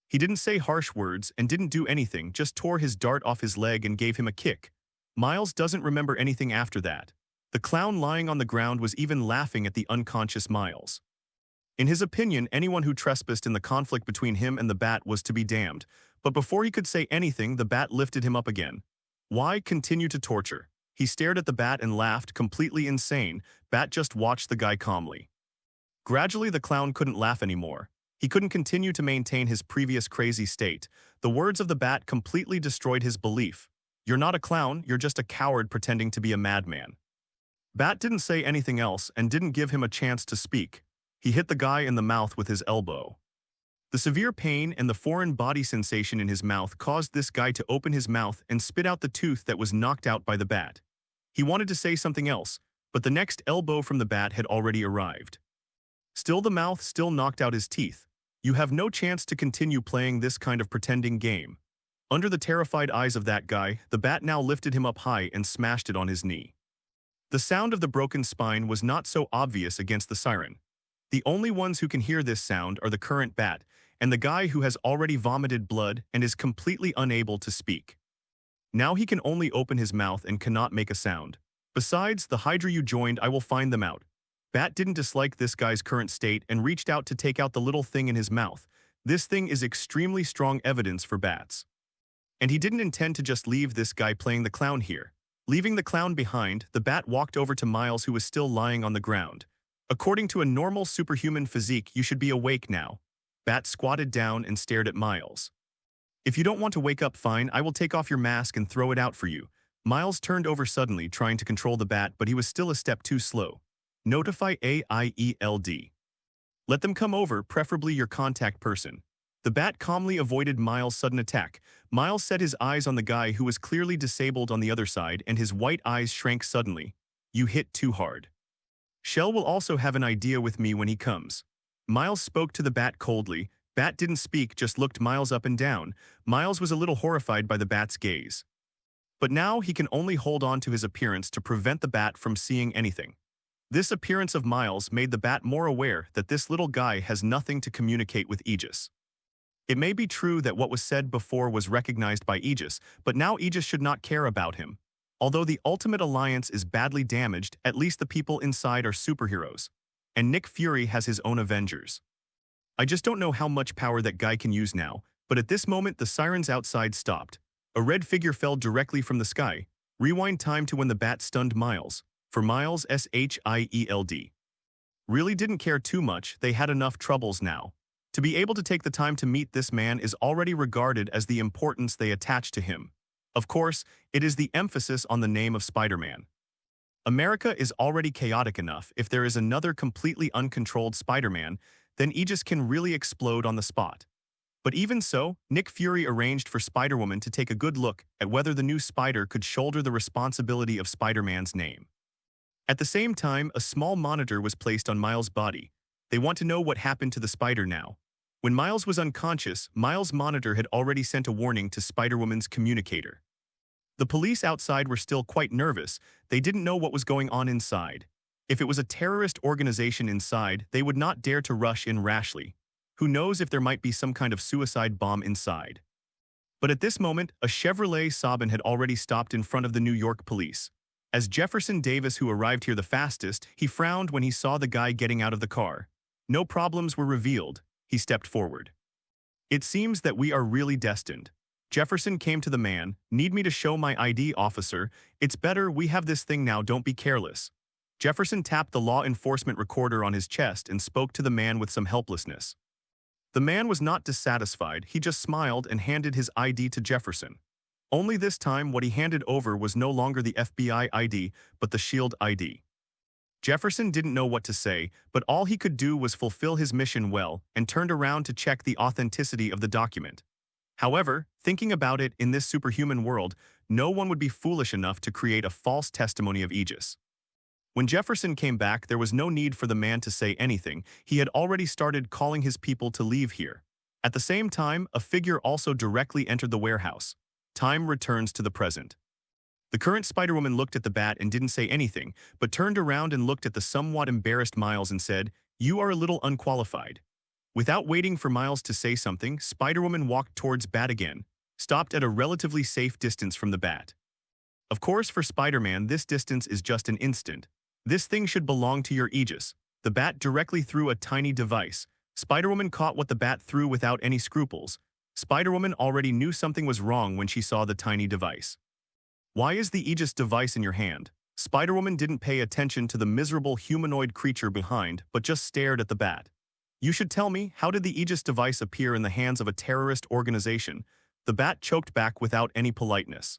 He didn't say harsh words and didn't do anything, just tore his dart off his leg and gave him a kick. Miles doesn't remember anything after that. The clown lying on the ground was even laughing at the unconscious Miles. In his opinion, anyone who trespassed in the conflict between him and the bat was to be damned, but before he could say anything, the bat lifted him up again. Why continue to torture? He stared at the bat and laughed, completely insane. Bat just watched the guy calmly. Gradually, the clown couldn't laugh anymore. He couldn't continue to maintain his previous crazy state. The words of the bat completely destroyed his belief. You're not a clown, you're just a coward pretending to be a madman. Bat didn't say anything else and didn't give him a chance to speak. He hit the guy in the mouth with his elbow. The severe pain and the foreign body sensation in his mouth caused this guy to open his mouth and spit out the tooth that was knocked out by the bat. He wanted to say something else, but the next elbow from the bat had already arrived. Still, the mouth still knocked out his teeth. You have no chance to continue playing this kind of pretending game. Under the terrified eyes of that guy, the bat now lifted him up high and smashed it on his knee. The sound of the broken spine was not so obvious against the siren. The only ones who can hear this sound are the current bat and the guy who has already vomited blood and is completely unable to speak. Now he can only open his mouth and cannot make a sound. Besides, the Hydra you joined, I will find them out. Bat didn't dislike this guy's current state and reached out to take out the little thing in his mouth. This thing is extremely strong evidence for bats. And he didn't intend to just leave this guy playing the clown here. Leaving the clown behind, the bat walked over to Miles, who was still lying on the ground. According to a normal superhuman physique, you should be awake now. Bat squatted down and stared at Miles. If you don't want to wake up, fine, I will take off your mask and throw it out for you. Miles turned over suddenly, trying to control the bat, but he was still a step too slow. Notify AIELD. Let them come over, preferably your contact person. The bat calmly avoided Miles' sudden attack. Miles set his eyes on the guy who was clearly disabled on the other side, and his white eyes shrank suddenly. You hit too hard. Shell will also have an idea with me when he comes. Miles spoke to the bat coldly. Bat didn't speak, just looked Miles up and down. Miles was a little horrified by the bat's gaze. But now he can only hold on to his appearance to prevent the bat from seeing anything. This appearance of Miles made the bat more aware that this little guy has nothing to communicate with Aegis. It may be true that what was said before was recognized by Aegis, but now Aegis should not care about him. Although the Ultimate Alliance is badly damaged, at least the people inside are superheroes. And Nick Fury has his own Avengers. I just don't know how much power that guy can use now, but at this moment the sirens outside stopped. A red figure fell directly from the sky. Rewind time to when the bat stunned Miles. For Miles SHIELD. Really didn't care too much, they had enough troubles now. To be able to take the time to meet this man is already regarded as the importance they attach to him. Of course, it is the emphasis on the name of Spider-Man. America is already chaotic enough. If there is another completely uncontrolled Spider-Man, then Aegis can really explode on the spot. But even so, Nick Fury arranged for Spider-Woman to take a good look at whether the new Spider could shoulder the responsibility of Spider-Man's name. At the same time, a small monitor was placed on Miles' body. They want to know what happened to the Spider now. When Miles was unconscious, Miles' monitor had already sent a warning to Spider-Woman's communicator. The police outside were still quite nervous. They didn't know what was going on inside. If it was a terrorist organization inside, they would not dare to rush in rashly. Who knows if there might be some kind of suicide bomb inside. But at this moment, a Chevrolet Saban had already stopped in front of the New York police. As Jefferson Davis, who arrived here the fastest, he frowned when he saw the guy getting out of the car. No problems were revealed. He stepped forward. It seems that we are really destined. Jefferson came to the man. Need me to show my ID, officer? It's better we have this thing now, don't be careless. Jefferson tapped the law enforcement recorder on his chest and spoke to the man with some helplessness. The man was not dissatisfied, he just smiled and handed his ID to Jefferson. Only this time what he handed over was no longer the FBI ID, but the SHIELD ID. Jefferson didn't know what to say, but all he could do was fulfill his mission well and turned around to check the authenticity of the document. However, thinking about it, in this superhuman world, no one would be foolish enough to create a false testimony of Aegis. When Jefferson came back, there was no need for the man to say anything. He had already started calling his people to leave here. At the same time, a figure also directly entered the warehouse. Time returns to the present. The current Spider-Woman looked at the bat and didn't say anything, but turned around and looked at the somewhat embarrassed Miles and said, "You are a little unqualified." Without waiting for Miles to say something, Spider-Woman walked towards Bat again, stopped at a relatively safe distance from the bat. Of course, for Spider-Man, this distance is just an instant. This thing should belong to your Aegis. The bat directly threw a tiny device. Spider-Woman caught what the bat threw without any scruples. Spider-Woman already knew something was wrong when she saw the tiny device. Why is the Aegis device in your hand? Spider-Woman didn't pay attention to the miserable humanoid creature behind, but just stared at the bat. You should tell me, how did the Aegis device appear in the hands of a terrorist organization? The bat choked back without any politeness.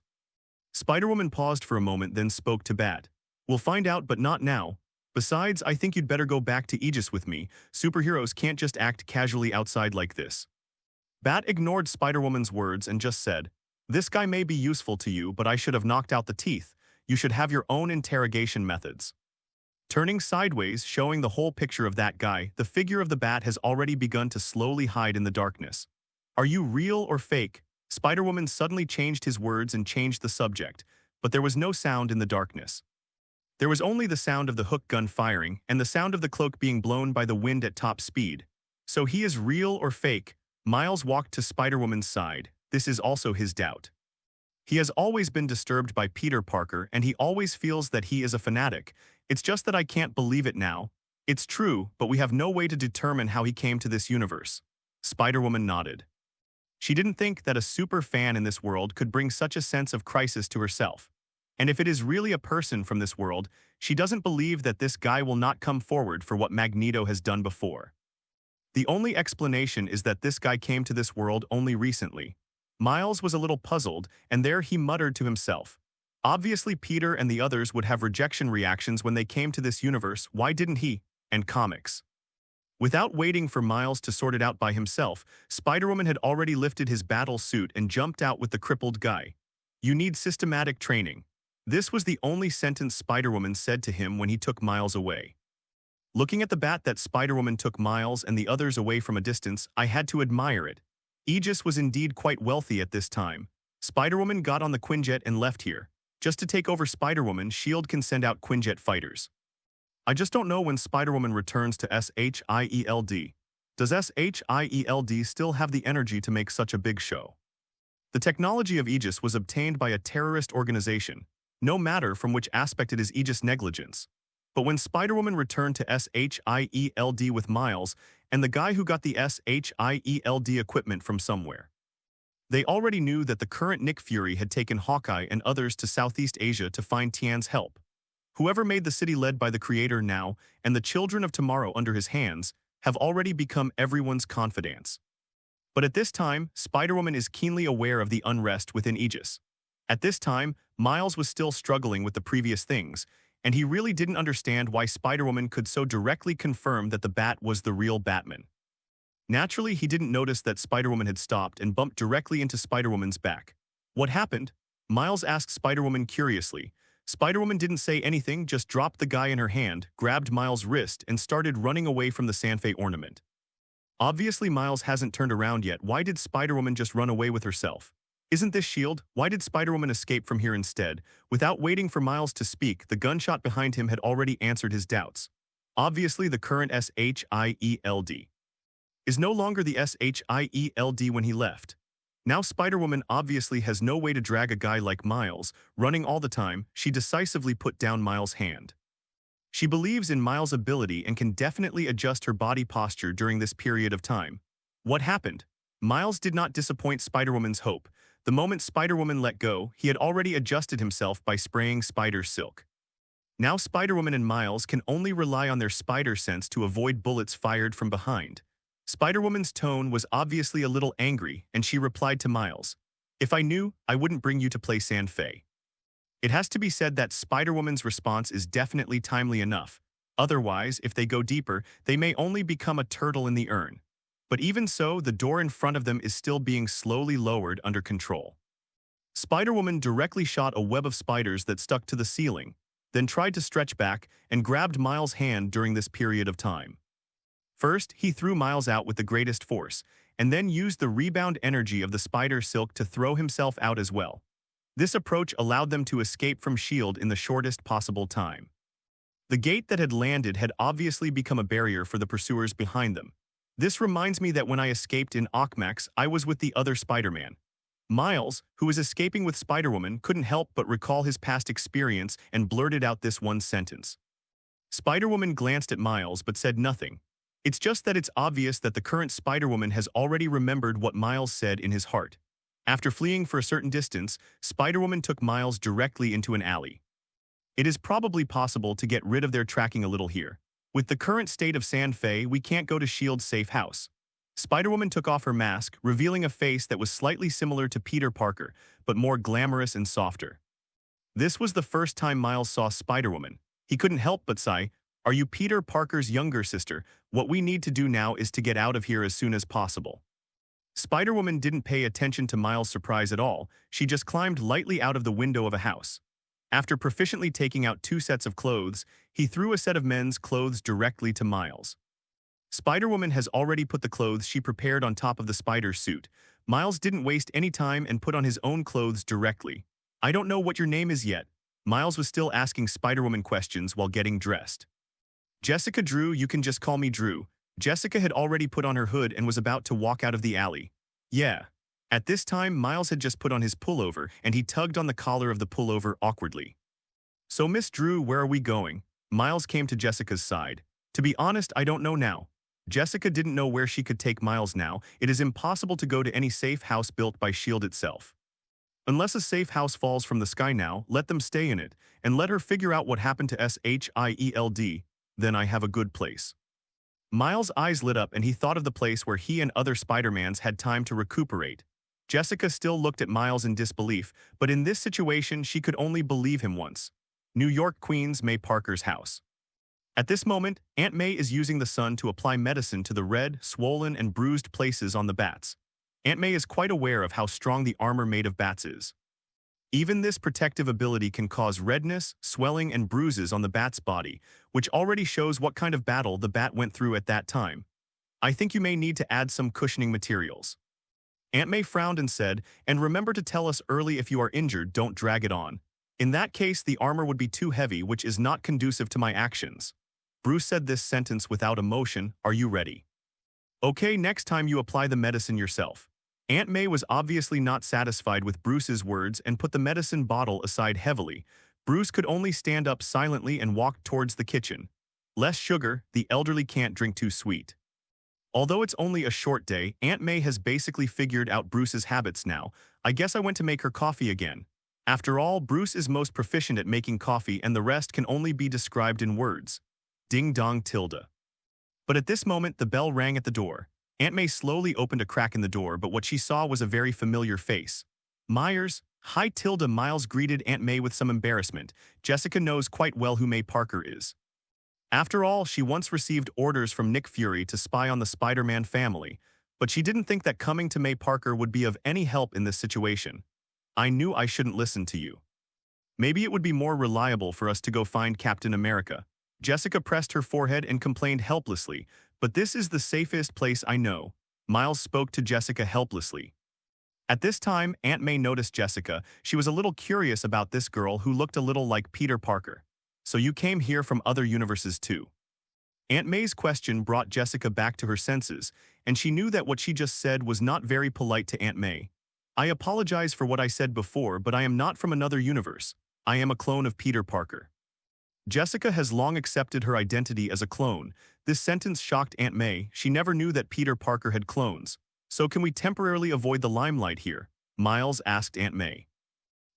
Spider-Woman paused for a moment, then spoke to Bat. We'll find out, but not now. Besides, I think you'd better go back to Aegis with me. Superheroes can't just act casually outside like this. Bat ignored Spider-Woman's words and just said, "This guy may be useful to you, but I should have knocked out the teeth. You should have your own interrogation methods." Turning sideways, showing the whole picture of that guy, the figure of the bat has already begun to slowly hide in the darkness. Are you real or fake? Spider-Woman suddenly changed his words and changed the subject, but there was no sound in the darkness. There was only the sound of the hook gun firing and the sound of the cloak being blown by the wind at top speed. So he is real or fake? Miles walked to Spider-Woman's side. This is also his doubt. He has always been disturbed by Peter Parker, and he always feels that he is a fanatic. It's just that I can't believe it now. It's true, but we have no way to determine how he came to this universe. Spider-Woman nodded. She didn't think that a super fan in this world could bring such a sense of crisis to herself. And if it is really a person from this world, she doesn't believe that this guy will not come forward for what Magneto has done before. The only explanation is that this guy came to this world only recently. Miles was a little puzzled, and there he muttered to himself. Obviously Peter and the others would have rejection reactions when they came to this universe, why didn't he? And comics. Without waiting for Miles to sort it out by himself, Spider-Woman had already lifted his battle suit and jumped out with the crippled guy. You need systematic training. This was the only sentence Spider-Woman said to him when he took Miles away. Looking at the bat that Spider-Woman took Miles and the others away from a distance, I had to admire it. Aegis was indeed quite wealthy at this time. Spider-Woman got on the Quinjet and left here. Just to take over Spider-Woman, S.H.I.E.L.D. can send out Quinjet fighters. I just don't know when Spider-Woman returns to S.H.I.E.L.D. Does S.H.I.E.L.D. still have the energy to make such a big show? The technology of Aegis was obtained by a terrorist organization. No matter from which aspect it is Aegis negligence. But when Spider-Woman returned to S.H.I.E.L.D. with Miles and the guy who got the S.H.I.E.L.D. equipment from somewhere, they already knew that the current Nick Fury had taken Hawkeye and others to Southeast Asia to find Tian's help. Whoever made the city led by the Creator now, and the children of tomorrow under his hands, have already become everyone's confidants. But at this time, Spider-Woman is keenly aware of the unrest within Aegis. At this time, Miles was still struggling with the previous things, and he really didn't understand why Spider-Woman could so directly confirm that the Bat was the real Batman. Naturally, he didn't notice that Spider-Woman had stopped and bumped directly into Spider-Woman's back. What happened? Miles asked Spider-Woman curiously. Spider-Woman didn't say anything, just dropped the guy in her hand, grabbed Miles' wrist, and started running away from the FanFic ornament. Obviously, Miles hasn't turned around yet. Why did Spider-Woman just run away with herself? Isn't this S.H.I.E.L.D.? Why did Spider-Woman escape from here instead? Without waiting for Miles to speak, the gunshot behind him had already answered his doubts. Obviously, the current S.H.I.E.L.D. is no longer the S.H.I.E.L.D. when he left. Now Spider-Woman obviously has no way to drag a guy like Miles, running all the time. She decisively put down Miles' hand. She believes in Miles' ability and can definitely adjust her body posture during this period of time. What happened? Miles did not disappoint Spider-Woman's hope. The moment Spider-Woman let go, he had already adjusted himself by spraying spider silk. Now Spider-Woman and Miles can only rely on their spider sense to avoid bullets fired from behind. Spider-Woman's tone was obviously a little angry, and she replied to Miles, "If I knew, I wouldn't bring you to play FanFic." It has to be said that Spider-Woman's response is definitely timely enough. Otherwise, if they go deeper, they may only become a turtle in the urn. But even so, the door in front of them is still being slowly lowered under control. Spider-Woman directly shot a web of spiders that stuck to the ceiling, then tried to stretch back and grabbed Miles' hand during this period of time. First, he threw Miles out with the greatest force, and then used the rebound energy of the spider silk to throw himself out as well. This approach allowed them to escape from S.H.I.E.L.D. in the shortest possible time. The gate that had landed had obviously become a barrier for the pursuers behind them. This reminds me that when I escaped in Ockmax, I was with the other Spider-Man. Miles, who was escaping with Spider-Woman, couldn't help but recall his past experience and blurted out this one sentence. Spider-Woman glanced at Miles but said nothing. It's just that it's obvious that the current Spider-Woman has already remembered what Miles said in his heart. After fleeing for a certain distance, Spider-Woman took Miles directly into an alley. It is probably possible to get rid of their tracking a little here. With the current state of FanFic, we can't go to S.H.I.E.L.D.'s safe house. Spider-Woman took off her mask, revealing a face that was slightly similar to Peter Parker, but more glamorous and softer. This was the first time Miles saw Spider-Woman. He couldn't help but sigh, "Are you Peter Parker's younger sister? What we need to do now is to get out of here as soon as possible." Spider-Woman didn't pay attention to Miles' surprise at all. She just climbed lightly out of the window of a house. After proficiently taking out 2 sets of clothes, he threw a set of men's clothes directly to Miles. Spider-Woman has already put the clothes she prepared on top of the spider suit. Miles didn't waste any time and put on his own clothes directly. "I don't know what your name is yet." Miles was still asking Spider-Woman questions while getting dressed. "Jessica Drew, you can just call me Drew." Jessica had already put on her hood and was about to walk out of the alley. "Yeah." At this time, Miles had just put on his pullover, and he tugged on the collar of the pullover awkwardly. "So Miss Drew, where are we going?" Miles came to Jessica's side. "To be honest, I don't know now." Jessica didn't know where she could take Miles now. It is impossible to go to any safe house built by S.H.I.E.L.D. itself. Unless a safe house falls from the sky now, let them stay in it, and let her figure out what happened to S.H.I.E.L.D. Then I have a good place. Miles' eyes lit up and he thought of the place where he and other Spider-Mans had time to recuperate. Jessica still looked at Miles in disbelief, but in this situation she could only believe him once. New York Queen's May Parker's house. At this moment, Aunt May is using the sun to apply medicine to the red, swollen, and bruised places on the bats. Aunt May is quite aware of how strong the armor made of bats is. Even this protective ability can cause redness, swelling, and bruises on the bat's body, which already shows what kind of battle the bat went through at that time. "I think you may need to add some cushioning materials." Aunt May frowned and said, "And remember to tell us early if you are injured, don't drag it on. In that case, the armor would be too heavy, which is not conducive to my actions." Bruce said this sentence without emotion. "Are you ready?" "Okay, next time you apply the medicine yourself." Aunt May was obviously not satisfied with Bruce's words and put the medicine bottle aside heavily. Bruce could only stand up silently and walk towards the kitchen. "Less sugar, the elderly can't drink too sweet." Although it's only a short day, Aunt May has basically figured out Bruce's habits now. "I guess I went to make her coffee again." After all, Bruce is most proficient at making coffee and the rest can only be described in words. Ding dong tilde. But at this moment, the bell rang at the door. Aunt May slowly opened a crack in the door, but what she saw was a very familiar face. Myers, hi Tilda. Miles greeted Aunt May with some embarrassment. Jessica knows quite well who May Parker is. After all, she once received orders from Nick Fury to spy on the Spider-Man family, but she didn't think that coming to May Parker would be of any help in this situation. I knew I shouldn't listen to you. Maybe it would be more reliable for us to go find Captain America. Jessica pressed her forehead and complained helplessly, but this is the safest place I know. Miles spoke to Jessica helplessly. At this time, Aunt May noticed Jessica. She was a little curious about this girl who looked a little like Peter Parker. So you came here from other universes too? Aunt May's question brought Jessica back to her senses, and she knew that what she just said was not very polite to Aunt May. I apologize for what I said before, but I am not from another universe. I am a clone of Peter Parker. Jessica has long accepted her identity as a clone. This sentence shocked Aunt May. She never knew that Peter Parker had clones. So can we temporarily avoid the limelight here? Miles asked Aunt May.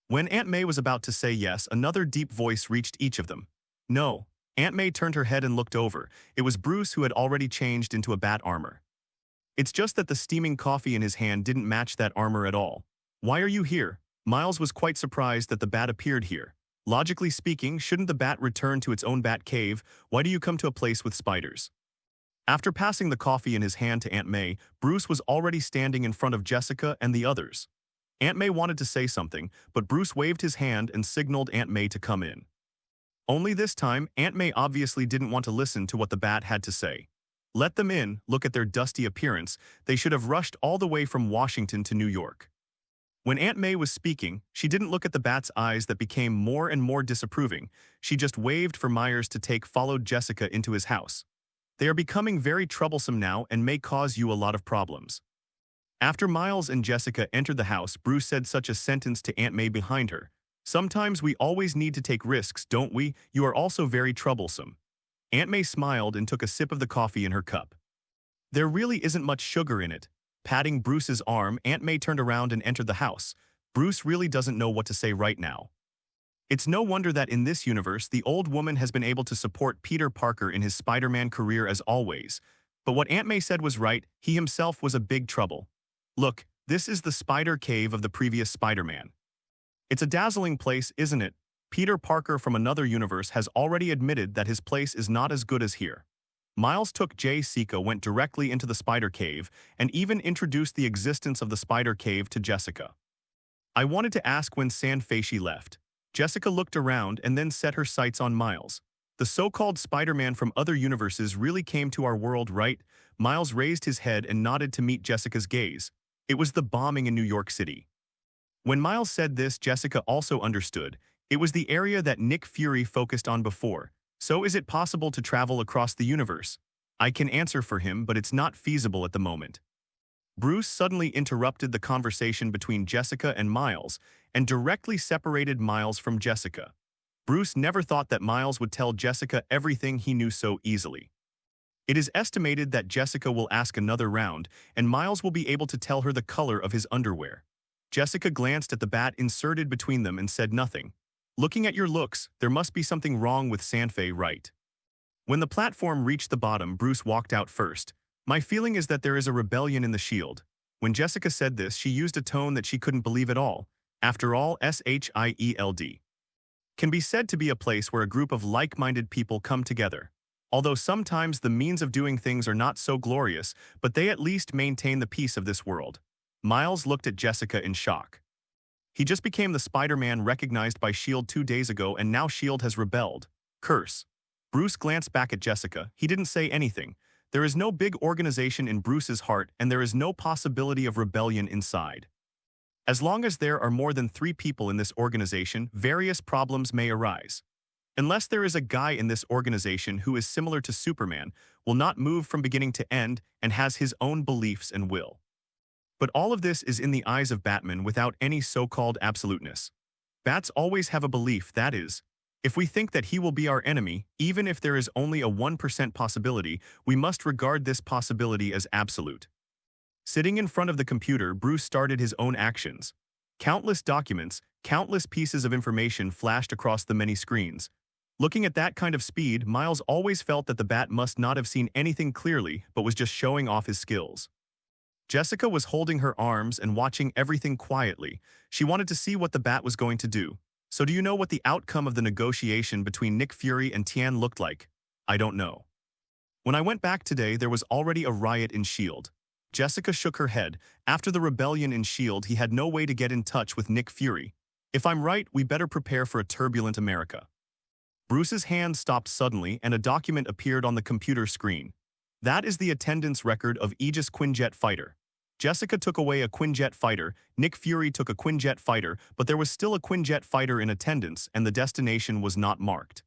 When Aunt May was about to say yes, another deep voice reached each of them. No. Aunt May turned her head and looked over. It was Bruce, who had already changed into a bat armor. It's just that the steaming coffee in his hand didn't match that armor at all. Why are you here? Miles was quite surprised that the bat appeared here. Logically speaking, shouldn't the bat return to its own bat cave? Why do you come to a place with spiders? After passing the coffee in his hand to Aunt May, Bruce was already standing in front of Jessica and the others. Aunt May wanted to say something, but Bruce waved his hand and signaled Aunt May to come in. Only this time, Aunt May obviously didn't want to listen to what the bat had to say. Let them in. Look at their dusty appearance. They should have rushed all the way from Washington to New York. When Aunt May was speaking, she didn't look at the bat's eyes that became more and more disapproving. She just waved for Myers to take, followed Jessica into his house. They are becoming very troublesome now and may cause you a lot of problems. After Miles and Jessica entered the house, Bruce said such a sentence to Aunt May behind her. Sometimes we always need to take risks, don't we? You are also very troublesome. Aunt May smiled and took a sip of the coffee in her cup. There really isn't much sugar in it. Patting Bruce's arm, Aunt May turned around and entered the house. Bruce really doesn't know what to say right now. It's no wonder that in this universe, the old woman has been able to support Peter Parker in his Spider-Man career as always. But what Aunt May said was right, he himself was a big trouble. Look, this is the spider cave of the previous Spider-Man. It's a dazzling place, isn't it? Peter Parker from another universe has already admitted that his place is not as good as here. Miles took Jessica, went directly into the spider cave, and even introduced the existence of the spider cave to Jessica. I wanted to ask when FanFic left. Jessica looked around and then set her sights on Miles. The so-called Spider-Man from other universes really came to our world, right? Miles raised his head and nodded to meet Jessica's gaze. It was the bombing in New York City. When Miles said this, Jessica also understood. It was the area that Nick Fury focused on before. So is it possible to travel across the universe? I can answer for him, but it's not feasible at the moment. Bruce suddenly interrupted the conversation between Jessica and Miles and directly separated Miles from Jessica. Bruce never thought that Miles would tell Jessica everything he knew so easily. It is estimated that Jessica will ask another round, and Miles will be able to tell her the color of his underwear. Jessica glanced at the bat inserted between them and said nothing. Looking at your looks, there must be something wrong with FanFic, right? When the platform reached the bottom, Bruce walked out first. My feeling is that there is a rebellion in the shield. When Jessica said this, she used a tone that she couldn't believe at all. After all, SHIELD can be said to be a place where a group of like-minded people come together. Although sometimes the means of doing things are not so glorious, but they at least maintain the peace of this world. Miles looked at Jessica in shock. He just became the Spider-Man recognized by S.H.I.E.L.D. 2 days ago, and now S.H.I.E.L.D. has rebelled. Curse. Bruce glanced back at Jessica. He didn't say anything. There is no big organization in Bruce's heart, and there is no possibility of rebellion inside. As long as there are more than 3 people in this organization, various problems may arise. Unless there is a guy in this organization who is similar to Superman, will not move from beginning to end, and has his own beliefs and will. But all of this is in the eyes of Batman without any so-called absoluteness. Bats always have a belief, that is, if we think that he will be our enemy, even if there is only a 1% possibility, we must regard this possibility as absolute. Sitting in front of the computer, Bruce started his own actions. Countless documents, countless pieces of information flashed across the many screens. Looking at that kind of speed, Miles always felt that the bat must not have seen anything clearly, but was just showing off his skills. Jessica was holding her arms and watching everything quietly. She wanted to see what the bat was going to do. So do you know what the outcome of the negotiation between Nick Fury and Tian looked like? I don't know. When I went back today, there was already a riot in S.H.I.E.L.D. Jessica shook her head. After the rebellion in S.H.I.E.L.D., he had no way to get in touch with Nick Fury. If I'm right, we better prepare for a turbulent America. Bruce's hand stopped suddenly and a document appeared on the computer screen. That is the attendance record of Aegis Quinjet fighter. Jessica took away a Quinjet fighter, Nick Fury took a Quinjet fighter, but there was still a Quinjet fighter in attendance and the destination was not marked.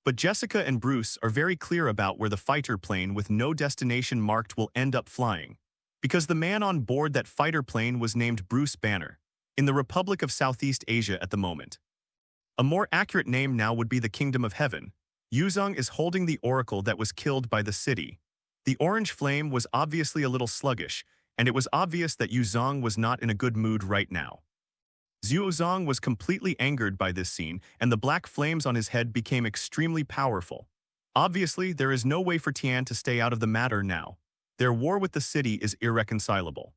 But Jessica and Bruce are very clear about where the fighter plane with no destination marked will end up flying. Because the man on board that fighter plane was named Bruce Banner, in the Republic of Southeast Asia at the moment. A more accurate name now would be the Kingdom of Heaven. Yuzong is holding the oracle that was killed by the city. The orange flame was obviously a little sluggish, and it was obvious that Yuzong was not in a good mood right now. Zhuozong was completely angered by this scene, and the black flames on his head became extremely powerful. Obviously, there is no way for Tian to stay out of the matter now. Their war with the city is irreconcilable.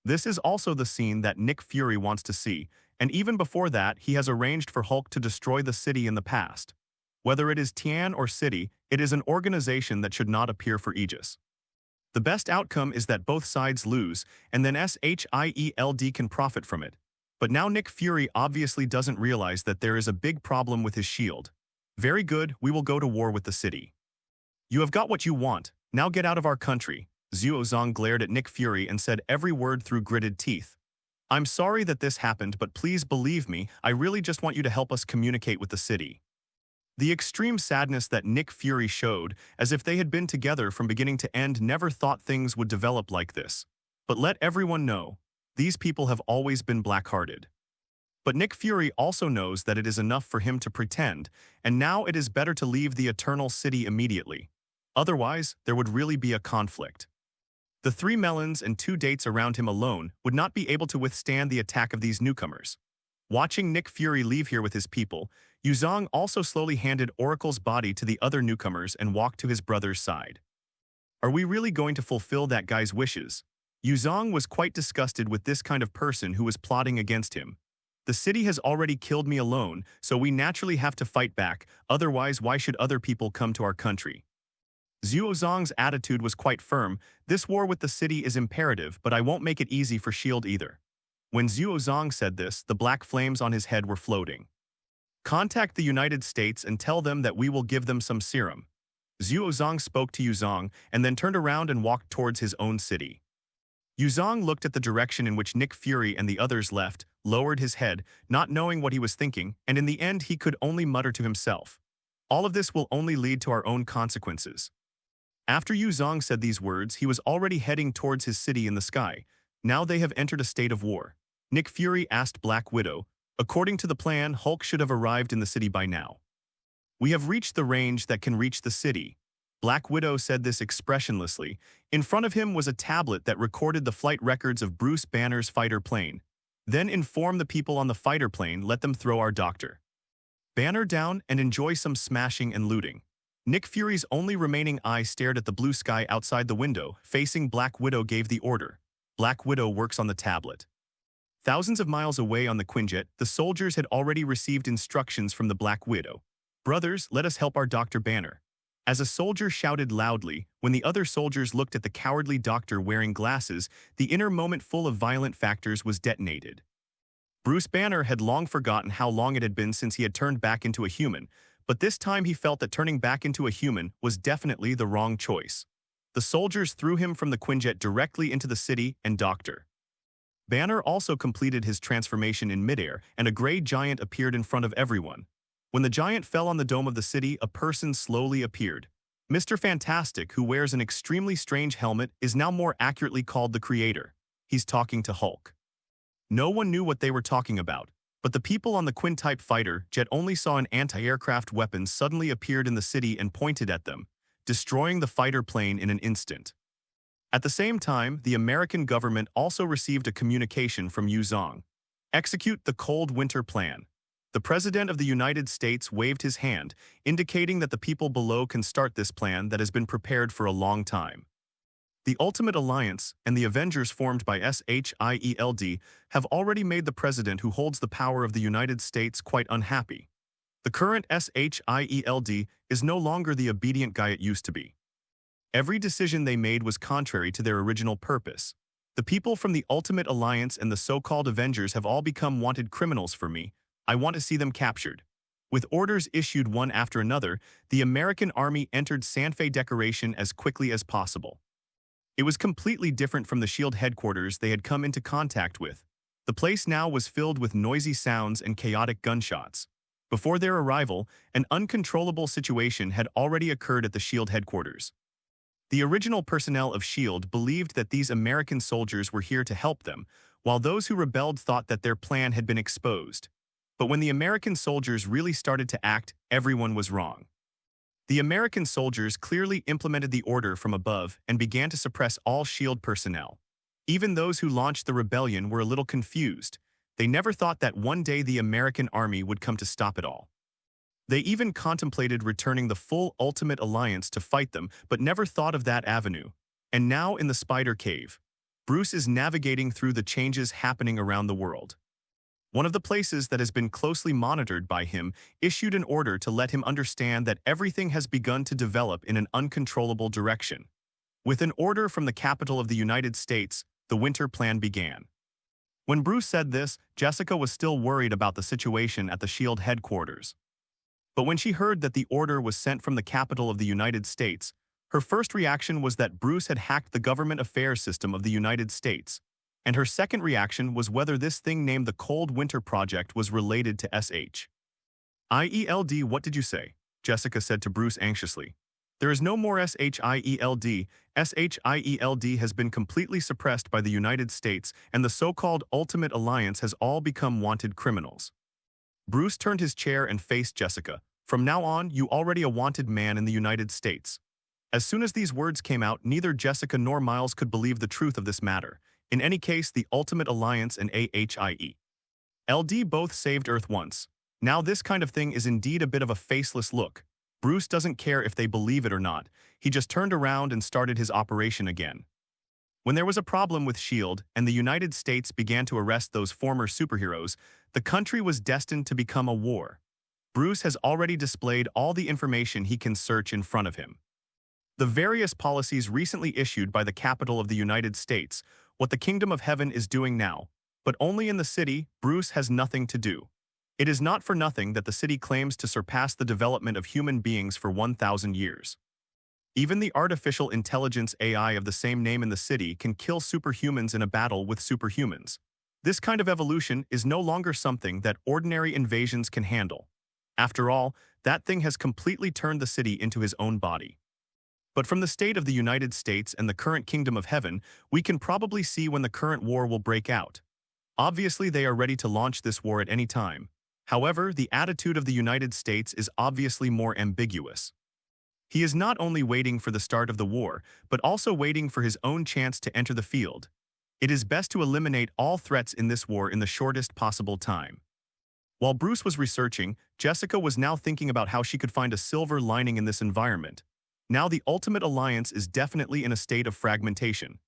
This is also the scene that Nick Fury wants to see, and even before that, he has arranged for Hulk to destroy the city in the past. Whether it is Tian or City, it is an organization that should not appear for Aegis. The best outcome is that both sides lose, and then S.H.I.E.L.D. can profit from it. But now Nick Fury obviously doesn't realize that there is a big problem with his shield. Very good, we will go to war with the city. You have got what you want, now get out of our country. Zhuozong glared at Nick Fury and said every word through gritted teeth. I'm sorry that this happened, but please believe me, I really just want you to help us communicate with the city. The extreme sadness that Nick Fury showed, as if they had been together from beginning to end, never thought things would develop like this. But let everyone know, these people have always been black-hearted. But Nick Fury also knows that it is enough for him to pretend, and now it is better to leave the Eternal City immediately. Otherwise, there would really be a conflict. The 3 melons and 2 dates around him alone would not be able to withstand the attack of these newcomers. Watching Nick Fury leave here with his people, Yuzong also slowly handed Oracle's body to the other newcomers and walked to his brother's side. Are we really going to fulfill that guy's wishes? Yuzong was quite disgusted with this kind of person who was plotting against him. The city has already killed me alone, so we naturally have to fight back, otherwise why should other people come to our country? Zhuozong's attitude was quite firm. This war with the city is imperative, but I won't make it easy for S.H.I.E.L.D. either. When Zhuozong said this, the black flames on his head were floating. Contact the United States and tell them that we will give them some serum. Zhuozong spoke to Yuzong and then turned around and walked towards his own city. Yuzong looked at the direction in which Nick Fury and the others left, lowered his head, not knowing what he was thinking, and in the end he could only mutter to himself. All of this will only lead to our own consequences. After Yuzong said these words, he was already heading towards his city in the sky. Now they have entered a state of war. Nick Fury asked Black Widow, according to the plan, Hulk should have arrived in the city by now. We have reached the range that can reach the city. Black Widow said this expressionlessly. In front of him was a tablet that recorded the flight records of Bruce Banner's fighter plane. Then inform the people on the fighter plane, let them throw our Dr. Banner down and enjoy some smashing and looting. Nick Fury's only remaining eye stared at the blue sky outside the window, facing Black Widow gave the order. Black Widow works on the tablet. Thousands of miles away on the Quinjet, the soldiers had already received instructions from the Black Widow. Brothers, let us help our Dr. Banner. As a soldier shouted loudly, when the other soldiers looked at the cowardly doctor wearing glasses, the inner moment full of violent factors was detonated. Bruce Banner had long forgotten how long it had been since he had turned back into a human, but this time he felt that turning back into a human was definitely the wrong choice. The soldiers threw him from the Quinjet directly into the city and Dr. Banner also completed his transformation in midair, and a gray giant appeared in front of everyone. When the giant fell on the dome of the city, a person slowly appeared. Mr. Fantastic, who wears an extremely strange helmet, is now more accurately called the Creator. He's talking to Hulk. No one knew what they were talking about, but the people on the Quin-type fighter jet only saw an anti-aircraft weapon suddenly appeared in the city and pointed at them, destroying the fighter plane in an instant. At the same time, the American government also received a communication from Yuzong. Execute the cold winter plan. The President of the United States waved his hand, indicating that the people below can start this plan that has been prepared for a long time. The Ultimate Alliance and the Avengers formed by SHIELD have already made the President who holds the power of the United States quite unhappy. The current SHIELD is no longer the obedient guy it used to be. Every decision they made was contrary to their original purpose. The people from the Ultimate Alliance and the so-called Avengers have all become wanted criminals for me. I want to see them captured. With orders issued one after another, the American army entered Sanfei Decoration as quickly as possible. It was completely different from the SHIELD headquarters they had come into contact with. The place now was filled with noisy sounds and chaotic gunshots. Before their arrival, an uncontrollable situation had already occurred at the SHIELD headquarters. The original personnel of SHIELD believed that these American soldiers were here to help them, while those who rebelled thought that their plan had been exposed. But when the American soldiers really started to act, everyone was wrong. The American soldiers clearly implemented the order from above and began to suppress all SHIELD personnel. Even those who launched the rebellion were a little confused. They never thought that one day the American army would come to stop it all. They even contemplated returning the full Ultimate Alliance to fight them, but never thought of that avenue. And now in the Spider Cave, Bruce is navigating through the changes happening around the world. One of the places that has been closely monitored by him issued an order to let him understand that everything has begun to develop in an uncontrollable direction. With an order from the capital of the United States, the winter plan began. When Bruce said this, Jessica was still worried about the situation at the SHIELD headquarters. But when she heard that the order was sent from the capital of the United States, her first reaction was that Bruce had hacked the government affairs system of the United States. And her second reaction was whether this thing named the Cold Winter Project was related to SHIELD. What did you say? Jessica said to Bruce anxiously. There is no more SHIELD. SHIELD has been completely suppressed by the United States, and the so-called Ultimate Alliance has all become wanted criminals. Bruce turned his chair and faced Jessica. From now on, you already a wanted man in the United States. As soon as these words came out, neither Jessica nor Miles could believe the truth of this matter. In any case, the Ultimate Alliance and AHIELD both saved Earth once. Now this kind of thing is indeed a bit of a faceless look. Bruce doesn't care if they believe it or not. He just turned around and started his operation again. When there was a problem with SHIELD and the United States began to arrest those former superheroes, the country was destined to become a war. Bruce has already displayed all the information he can search in front of him. The various policies recently issued by the capital of the United States, what the Kingdom of Heaven is doing now, but only in the city, Bruce has nothing to do. It is not for nothing that the city claims to surpass the development of human beings for 1,000 years. Even the artificial intelligence AI of the same name in the city can kill superhumans in a battle with superhumans. This kind of evolution is no longer something that ordinary invasions can handle. After all, that thing has completely turned the city into his own body. But from the state of the United States and the current Kingdom of Heaven, we can probably see when the current war will break out. Obviously, they are ready to launch this war at any time. However, the attitude of the United States is obviously more ambiguous. He is not only waiting for the start of the war, but also waiting for his own chance to enter the field. It is best to eliminate all threats in this war in the shortest possible time. While Bruce was researching, Jessica was now thinking about how she could find a silver lining in this environment. Now the Ultimate Alliance is definitely in a state of fragmentation.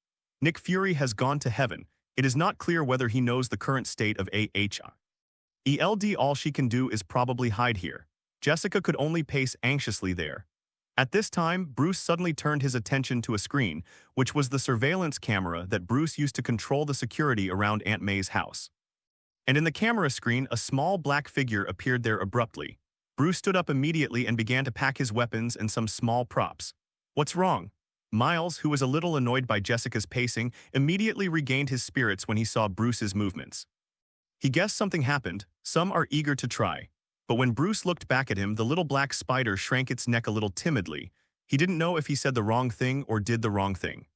Nick Fury has gone to heaven. It is not clear whether he knows the current state of AHIELD. All she can do is probably hide here. Jessica could only pace anxiously there. At this time, Bruce suddenly turned his attention to a screen, which was the surveillance camera that Bruce used to control the security around Aunt May's house. And in the camera screen, a small black figure appeared there abruptly. Bruce stood up immediately and began to pack his weapons and some small props. What's wrong? Miles, who was a little annoyed by Jessica's pacing, immediately regained his spirits when he saw Bruce's movements. He guessed something happened. Some are eager to try. But when Bruce looked back at him, the little black spider shrank its neck a little timidly. He didn't know if he said the wrong thing or did the wrong thing.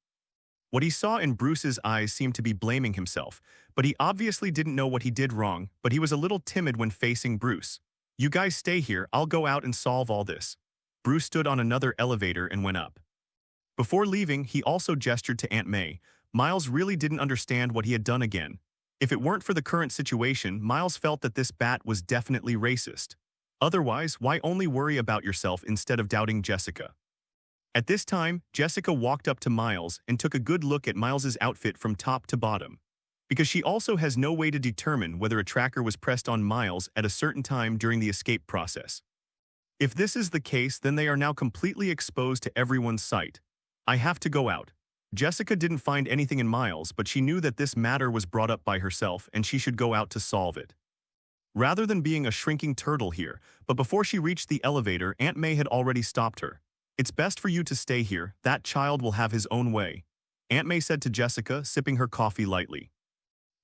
What he saw in Bruce's eyes seemed to be blaming himself, but he obviously didn't know what he did wrong, but he was a little timid when facing Bruce. You guys stay here, I'll go out and solve all this. Bruce stood on another elevator and went up. Before leaving, he also gestured to Aunt May. Miles really didn't understand what he had done again. If it weren't for the current situation, Miles felt that this bat was definitely racist. Otherwise, why only worry about yourself instead of doubting Jessica? At this time, Jessica walked up to Miles and took a good look at Miles's outfit from top to bottom, because she also has no way to determine whether a tracker was pressed on Miles at a certain time during the escape process. If this is the case, then they are now completely exposed to everyone's sight. I have to go out. Jessica didn't find anything in Miles, but she knew that this matter was brought up by herself and she should go out to solve it. Rather than being a shrinking turtle here, but before she reached the elevator, Aunt May had already stopped her. It's best for you to stay here, that child will have his own way, Aunt May said to Jessica, sipping her coffee lightly.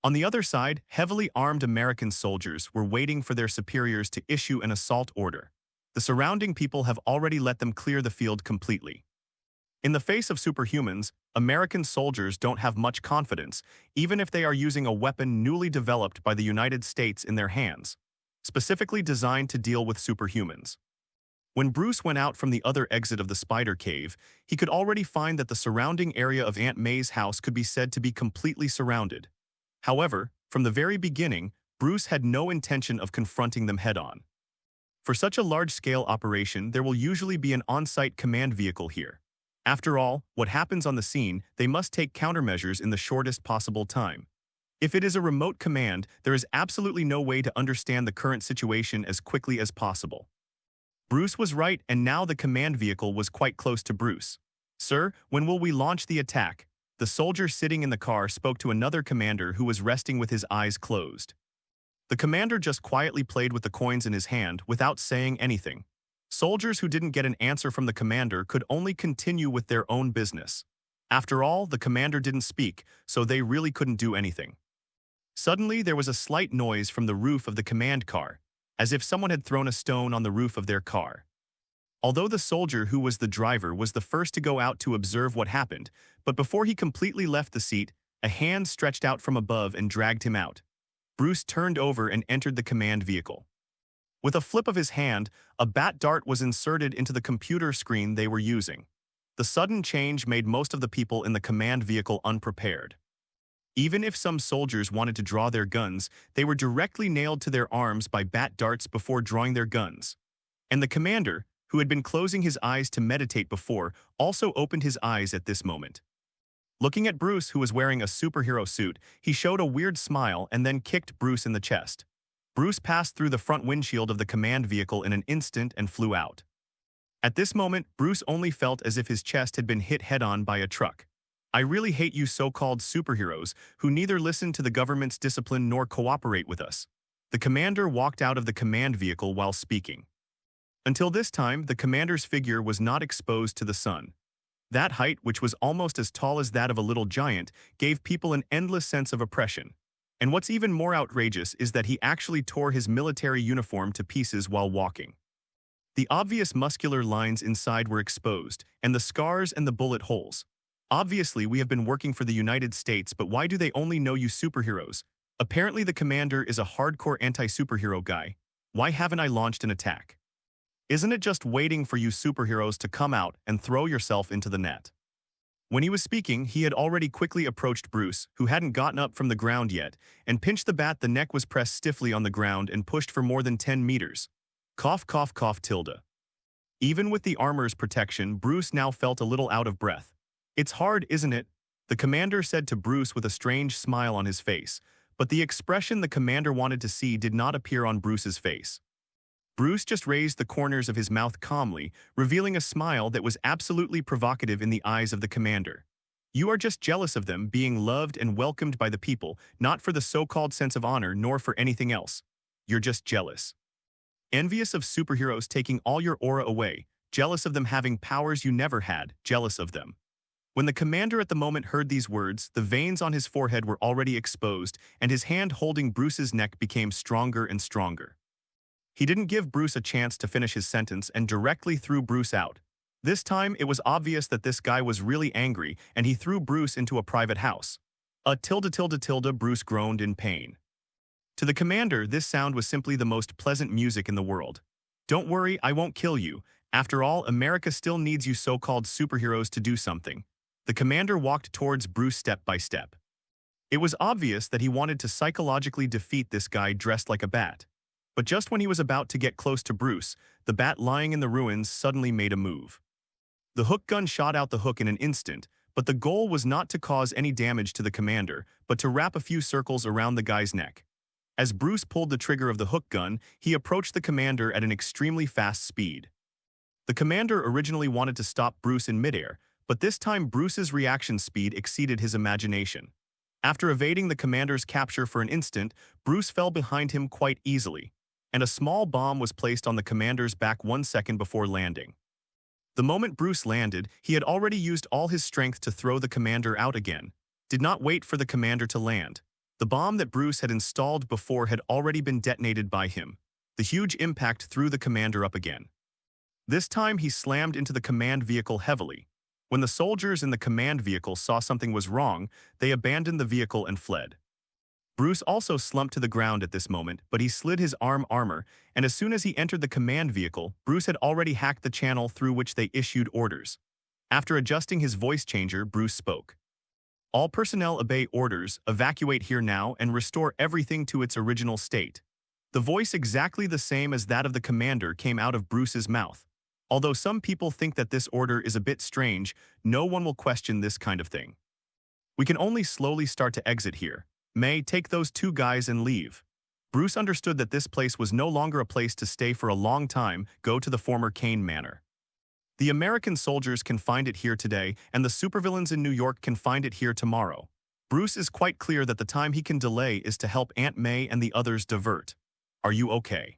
On the other side, heavily armed American soldiers were waiting for their superiors to issue an assault order. The surrounding people have already let them clear the field completely. In the face of superhumans, American soldiers don't have much confidence, even if they are using a weapon newly developed by the United States in their hands, specifically designed to deal with superhumans. When Bruce went out from the other exit of the spider cave, he could already find that the surrounding area of Aunt May's house could be said to be completely surrounded. However, from the very beginning, Bruce had no intention of confronting them head-on. For such a large-scale operation, there will usually be an on-site command vehicle here. After all, what happens on the scene, they must take countermeasures in the shortest possible time. If it is a remote command, there is absolutely no way to understand the current situation as quickly as possible. Bruce was right, and now the command vehicle was quite close to Bruce. "Sir, when will we launch the attack?" The soldier sitting in the car spoke to another commander who was resting with his eyes closed. The commander just quietly played with the coins in his hand without saying anything. Soldiers who didn't get an answer from the commander could only continue with their own business. After all, the commander didn't speak, so they really couldn't do anything. Suddenly, there was a slight noise from the roof of the command car, as if someone had thrown a stone on the roof of their car. Although the soldier who was the driver was the first to go out to observe what happened, but before he completely left the seat, a hand stretched out from above and dragged him out. Bruce turned over and entered the command vehicle. With a flip of his hand, a bat dart was inserted into the computer screen they were using. The sudden change made most of the people in the command vehicle unprepared. Even if some soldiers wanted to draw their guns, they were directly nailed to their arms by bat darts before drawing their guns. And the commander, who had been closing his eyes to meditate before, also opened his eyes at this moment. Looking at Bruce, who was wearing a superhero suit, he showed a weird smile and then kicked Bruce in the chest. Bruce passed through the front windshield of the command vehicle in an instant and flew out. At this moment, Bruce only felt as if his chest had been hit head-on by a truck. "I really hate you so-called superheroes who neither listen to the government's discipline nor cooperate with us." The commander walked out of the command vehicle while speaking. Until this time, the commander's figure was not exposed to the sun. That height, which was almost as tall as that of a little giant, gave people an endless sense of oppression. And what's even more outrageous is that he actually tore his military uniform to pieces while walking. The obvious muscular lines inside were exposed, and the scars and the bullet holes. "Obviously, we have been working for the United States, but why do they only know you superheroes? Apparently the commander is a hardcore anti-superhero guy. Why haven't I launched an attack? Isn't it just waiting for you superheroes to come out and throw yourself into the net?" When he was speaking, he had already quickly approached Bruce, who hadn't gotten up from the ground yet, and pinched the bat. The neck was pressed stiffly on the ground and pushed for more than 10 meters. Cough, cough, cough, tilde. Even with the armor's protection, Bruce now felt a little out of breath. "It's hard, isn't it?" the commander said to Bruce with a strange smile on his face, but the expression the commander wanted to see did not appear on Bruce's face. Bruce just raised the corners of his mouth calmly, revealing a smile that was absolutely provocative in the eyes of the commander. "You are just jealous of them being loved and welcomed by the people, not for the so-called sense of honor nor for anything else. You're just jealous. Envious of superheroes taking all your aura away, jealous of them having powers you never had, jealous of them." When the commander at the moment heard these words, the veins on his forehead were already exposed, and his hand holding Bruce's neck became stronger and stronger. He didn't give Bruce a chance to finish his sentence and directly threw Bruce out. This time, it was obvious that this guy was really angry, and he threw Bruce into a private house. Tilde, Bruce groaned in pain. To the commander, this sound was simply the most pleasant music in the world. "Don't worry, I won't kill you. After all, America still needs you so-called superheroes to do something." The commander walked towards Bruce step by step. It was obvious that he wanted to psychologically defeat this guy dressed like a bat. But just when he was about to get close to Bruce, the bat lying in the ruins suddenly made a move. The hook gun shot out the hook in an instant, but the goal was not to cause any damage to the commander, but to wrap a few circles around the guy's neck. As Bruce pulled the trigger of the hook gun, he approached the commander at an extremely fast speed. The commander originally wanted to stop Bruce in midair, but this time Bruce's reaction speed exceeded his imagination. After evading the commander's capture for an instant, Bruce fell behind him quite easily, and a small bomb was placed on the commander's back 1 second before landing. The moment Bruce landed, he had already used all his strength to throw the commander out again. Did not wait for the commander to land. The bomb that Bruce had installed before had already been detonated by him. The huge impact threw the commander up again. This time he slammed into the command vehicle heavily. When the soldiers in the command vehicle saw something was wrong, they abandoned the vehicle and fled. Bruce also slumped to the ground at this moment, but he slid his armor, and as soon as he entered the command vehicle, Bruce had already hacked the channel through which they issued orders. After adjusting his voice changer, Bruce spoke. All personnel obey orders, evacuate here now, and restore everything to its original state. The voice exactly the same as that of the commander came out of Bruce's mouth. Although some people think that this order is a bit strange, no one will question this kind of thing. We can only slowly start to exit here. May, take those two guys and leave. Bruce understood that this place was no longer a place to stay for a long time. Go to the former Kane Manor. The American soldiers can find it here today, and the supervillains in New York can find it here tomorrow. Bruce is quite clear that the time he can delay is to help Aunt May and the others divert. Are you okay?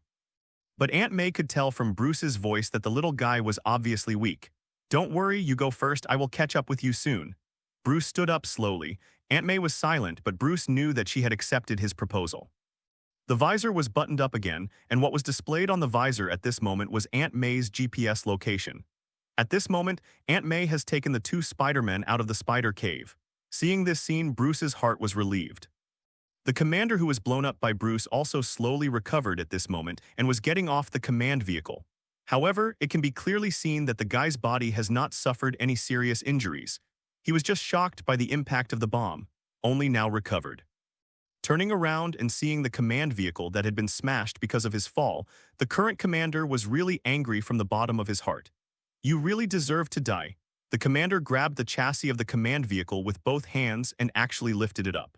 But Aunt May could tell from Bruce's voice that the little guy was obviously weak. Don't worry, you go first, I will catch up with you soon. Bruce stood up slowly. Aunt May was silent, but Bruce knew that she had accepted his proposal. The visor was buttoned up again, and what was displayed on the visor at this moment was Aunt May's GPS location. At this moment, Aunt May has taken the two Spider-Men out of the spider cave. Seeing this scene, Bruce's heart was relieved. The commander who was blown up by Bruce also slowly recovered at this moment and was getting off the command vehicle. However, it can be clearly seen that the guy's body has not suffered any serious injuries. He was just shocked by the impact of the bomb, only now recovered. Turning around and seeing the command vehicle that had been smashed because of his fall, the current commander was really angry from the bottom of his heart. You really deserve to die. The commander grabbed the chassis of the command vehicle with both hands and actually lifted it up.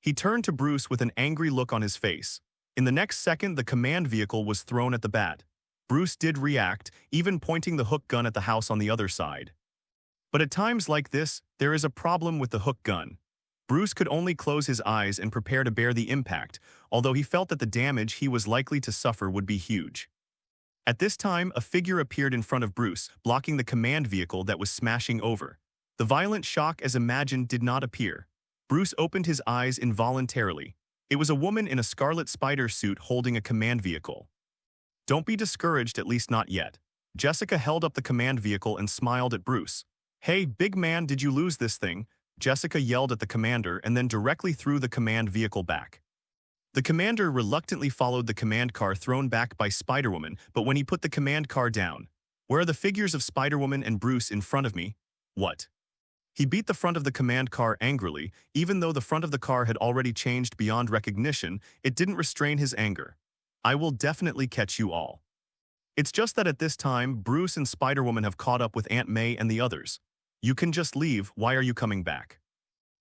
He turned to Bruce with an angry look on his face. In the next second, the command vehicle was thrown at the bat. Bruce did react, even pointing the hook gun at the house on the other side. But at times like this, there is a problem with the hook gun. Bruce could only close his eyes and prepare to bear the impact, although he felt that the damage he was likely to suffer would be huge. At this time, a figure appeared in front of Bruce, blocking the command vehicle that was smashing over. The violent shock as imagined did not appear. Bruce opened his eyes involuntarily. It was a woman in a scarlet spider suit holding a command vehicle. Don't be discouraged, at least not yet. Jessica held up the command vehicle and smiled at Bruce. Hey, big man, did you lose this thing? Jessica yelled at the commander and then directly threw the command vehicle back. The commander reluctantly followed the command car thrown back by Spider-Woman, but when he put the command car down, "Where are the figures of Spider-Woman and Bruce in front of me? What?" He beat the front of the command car angrily. Even though the front of the car had already changed beyond recognition, it didn't restrain his anger. "I will definitely catch you all." It's just that at this time, Bruce and Spider-Woman have caught up with Aunt May and the others. "You can just leave, why are you coming back?"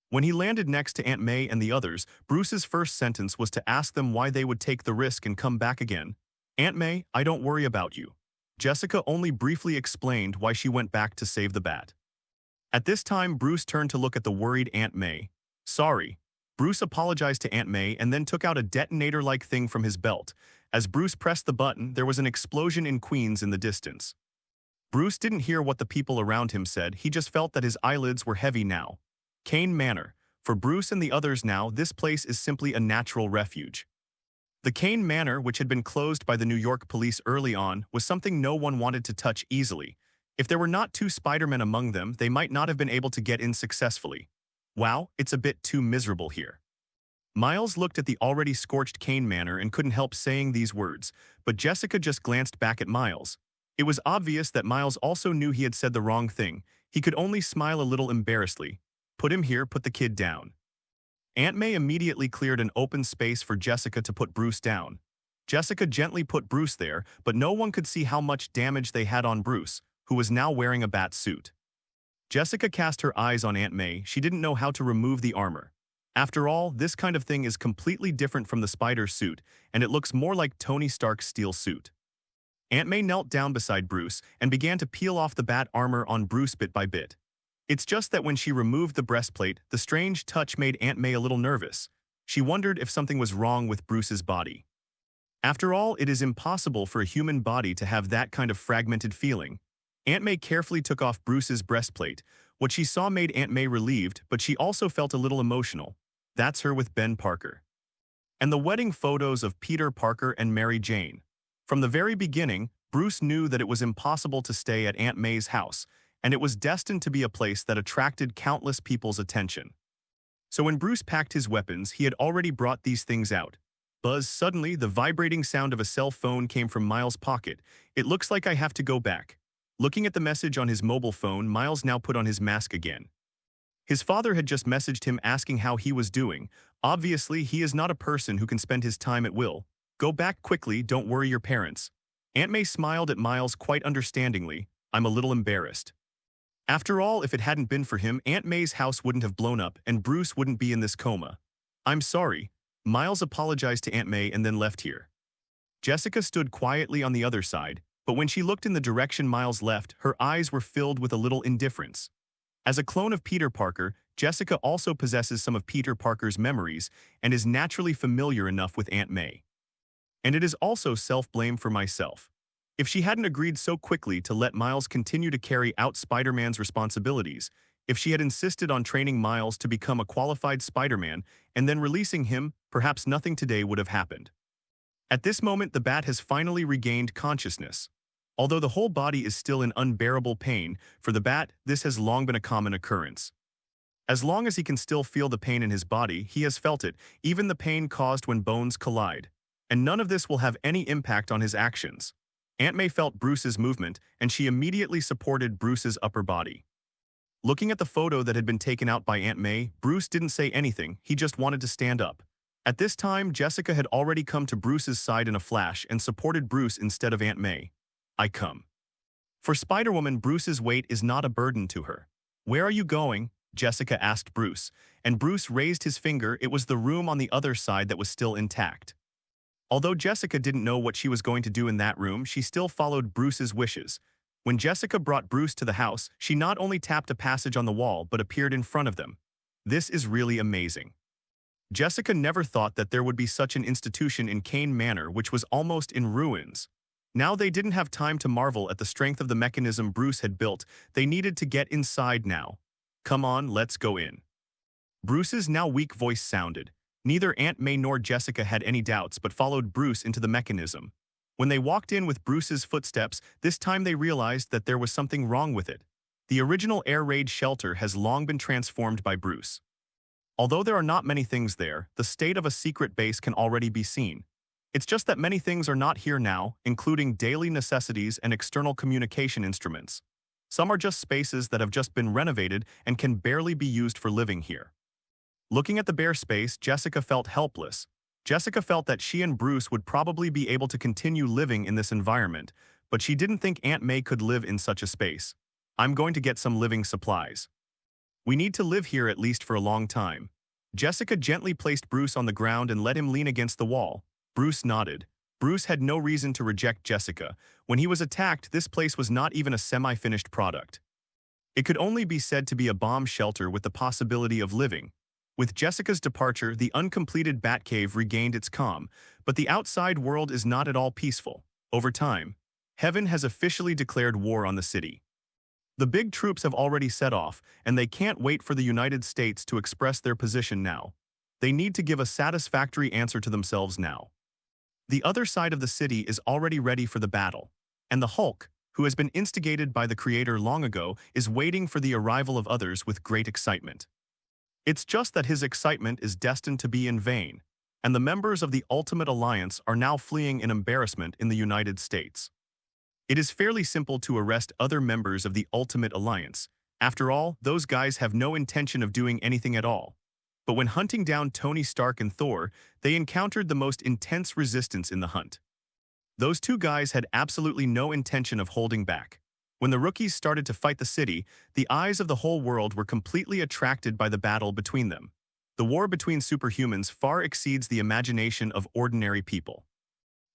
When he landed next to Aunt May and the others, Bruce's first sentence was to ask them why they would take the risk and come back again. "Aunt May, I don't worry about you." Jessica only briefly explained why she went back to save the bat. At this time, Bruce turned to look at the worried Aunt May. "Sorry." Bruce apologized to Aunt May and then took out a detonator-like thing from his belt. As Bruce pressed the button, there was an explosion in Queens in the distance. Bruce didn't hear what the people around him said, he just felt that his eyelids were heavy now. Kane Manor. For Bruce and the others now, this place is simply a natural refuge. The Kane Manor, which had been closed by the New York police early on, was something no one wanted to touch easily. If there were not two Spider-Men among them, they might not have been able to get in successfully. Wow, it's a bit too miserable here. Miles looked at the already scorched Kane Manor and couldn't help saying these words, but Jessica just glanced back at Miles. It was obvious that Miles also knew he had said the wrong thing. He could only smile a little embarrassedly. "Put him here, put the kid down." Aunt May immediately cleared an open space for Jessica to put Bruce down. Jessica gently put Bruce there, but no one could see how much damage they had on Bruce, who was now wearing a bat suit. Jessica cast her eyes on Aunt May. She didn't know how to remove the armor. After all, this kind of thing is completely different from the spider suit, and it looks more like Tony Stark's steel suit. Aunt May knelt down beside Bruce and began to peel off the bat armor on Bruce bit by bit. It's just that when she removed the breastplate, the strange touch made Aunt May a little nervous. She wondered if something was wrong with Bruce's body. After all, it is impossible for a human body to have that kind of fragmented feeling. Aunt May carefully took off Bruce's breastplate. What she saw made Aunt May relieved, but she also felt a little emotional. That's her with Ben Parker. And the wedding photos of Peter Parker and Mary Jane. From the very beginning, Bruce knew that it was impossible to stay at Aunt May's house, and it was destined to be a place that attracted countless people's attention. So when Bruce packed his weapons, he had already brought these things out. Buzz, suddenly, the vibrating sound of a cell phone came from Miles' pocket. It looks like I have to go back. Looking at the message on his mobile phone, Miles now put on his mask again. His father had just messaged him asking how he was doing. Obviously, he is not a person who can spend his time at will. Go back quickly, don't worry your parents. Aunt May smiled at Miles quite understandingly. I'm a little embarrassed. After all, if it hadn't been for him, Aunt May's house wouldn't have blown up and Bruce wouldn't be in this coma. I'm sorry. Miles apologized to Aunt May and then left here. Jessica stood quietly on the other side, but when she looked in the direction Miles left, her eyes were filled with a little indifference. As a clone of Peter Parker, Jessica also possesses some of Peter Parker's memories and is naturally familiar enough with Aunt May. And it is also self-blame for myself. If she hadn't agreed so quickly to let Miles continue to carry out Spider-Man's responsibilities, if she had insisted on training Miles to become a qualified Spider-Man and then releasing him, perhaps nothing today would have happened. At this moment, the Bat has finally regained consciousness. Although the whole body is still in unbearable pain, for the Bat, this has long been a common occurrence. As long as he can still feel the pain in his body, he has felt it, even the pain caused when bones collide. And none of this will have any impact on his actions. Aunt May felt Bruce's movement, and she immediately supported Bruce's upper body. Looking at the photo that had been taken out by Aunt May, Bruce didn't say anything, he just wanted to stand up. At this time, Jessica had already come to Bruce's side in a flash and supported Bruce instead of Aunt May. I come. For Spider-Woman, Bruce's weight is not a burden to her. Where are you going? Jessica asked Bruce, and Bruce raised his finger. It was the room on the other side that was still intact. Although Jessica didn't know what she was going to do in that room, she still followed Bruce's wishes. When Jessica brought Bruce to the house, she not only tapped a passage on the wall but appeared in front of them. This is really amazing. Jessica never thought that there would be such an institution in Kane Manor, which was almost in ruins. Now they didn't have time to marvel at the strength of the mechanism Bruce had built. They needed to get inside now. Come on, let's go in. Bruce's now weak voice sounded. Neither Aunt May nor Jessica had any doubts but followed Bruce into the mechanism. When they walked in with Bruce's footsteps, this time they realized that there was something wrong with it. The original air raid shelter has long been transformed by Bruce. Although there are not many things there, the state of a secret base can already be seen. It's just that many things are not here now, including daily necessities and external communication instruments. Some are just spaces that have just been renovated and can barely be used for living here. Looking at the bare space, Jessica felt helpless. Jessica felt that she and Bruce would probably be able to continue living in this environment, but she didn't think Aunt May could live in such a space. I'm going to get some living supplies. We need to live here at least for a long time. Jessica gently placed Bruce on the ground and let him lean against the wall. Bruce nodded. Bruce had no reason to reject Jessica. When he was attacked, this place was not even a semi-finished product. It could only be said to be a bomb shelter with the possibility of living. With Jessica's departure, the uncompleted Batcave regained its calm, but the outside world is not at all peaceful. Over time, Heaven has officially declared war on the city. The big troops have already set off, and they can't wait for the United States to express their position now. They need to give a satisfactory answer to themselves now. The other side of the city is already ready for the battle, and the Hulk, who has been instigated by the Creator long ago, is waiting for the arrival of others with great excitement. It's just that his excitement is destined to be in vain, and the members of the Ultimate Alliance are now fleeing in embarrassment in the United States. It is fairly simple to arrest other members of the Ultimate Alliance. After all, those guys have no intention of doing anything at all. But when hunting down Tony Stark and Thor, they encountered the most intense resistance in the hunt. Those two guys had absolutely no intention of holding back. When the rookies started to fight the city, the eyes of the whole world were completely attracted by the battle between them. The war between superhumans far exceeds the imagination of ordinary people.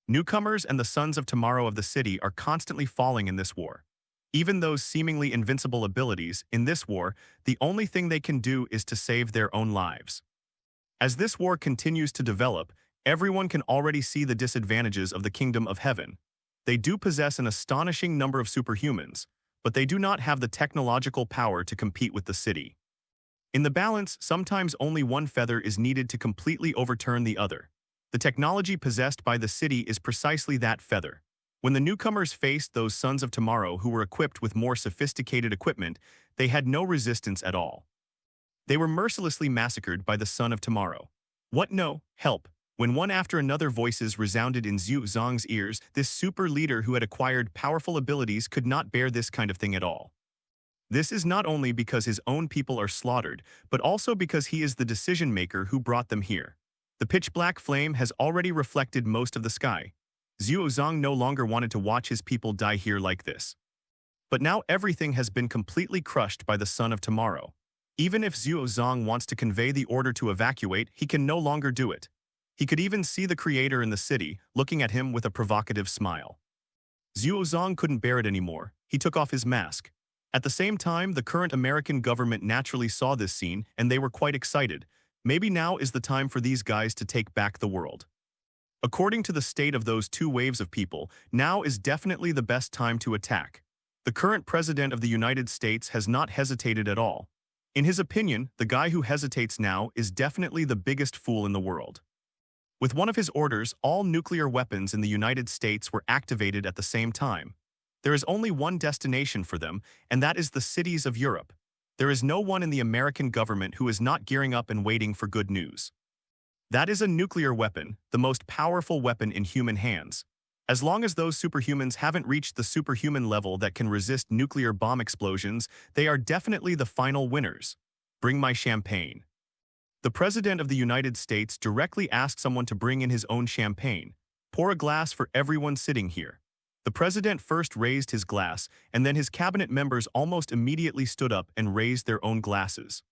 Newcomers and the sons of tomorrow of the city are constantly falling in this war. Even those seemingly invincible abilities, in this war, the only thing they can do is to save their own lives. As this war continues to develop, everyone can already see the disadvantages of the kingdom of heaven. They do possess an astonishing number of superhumans, but they do not have the technological power to compete with the city. In the balance, sometimes only one feather is needed to completely overturn the other. The technology possessed by the city is precisely that feather. When the newcomers faced those sons of tomorrow who were equipped with more sophisticated equipment, they had no resistance at all. They were mercilessly massacred by the son of tomorrow. What no, help. When one after another voices resounded in Zhu Zong's ears, this super leader who had acquired powerful abilities could not bear this kind of thing at all. This is not only because his own people are slaughtered, but also because he is the decision-maker who brought them here. The pitch-black flame has already reflected most of the sky. Zhu Zong no longer wanted to watch his people die here like this. But now everything has been completely crushed by the son of tomorrow. Even if Zhu Zong wants to convey the order to evacuate, he can no longer do it. He could even see the creator in the city, looking at him with a provocative smile. Zhu Zong couldn't bear it anymore. He took off his mask. At the same time, the current American government naturally saw this scene, and they were quite excited. Maybe now is the time for these guys to take back the world. According to the state of those two waves of people, now is definitely the best time to attack. The current president of the United States has not hesitated at all. In his opinion, the guy who hesitates now is definitely the biggest fool in the world. With one of his orders, all nuclear weapons in the United States were activated at the same time. There is only one destination for them, and that is the cities of Europe. There is no one in the American government who is not gearing up and waiting for good news. That is a nuclear weapon, the most powerful weapon in human hands. As long as those superhumans haven't reached the superhuman level that can resist nuclear bomb explosions, they are definitely the final winners. Bring my champagne. The President of the United States directly asked someone to bring in his own champagne. Pour a glass for everyone sitting here. The President first raised his glass, and then his cabinet members almost immediately stood up and raised their own glasses.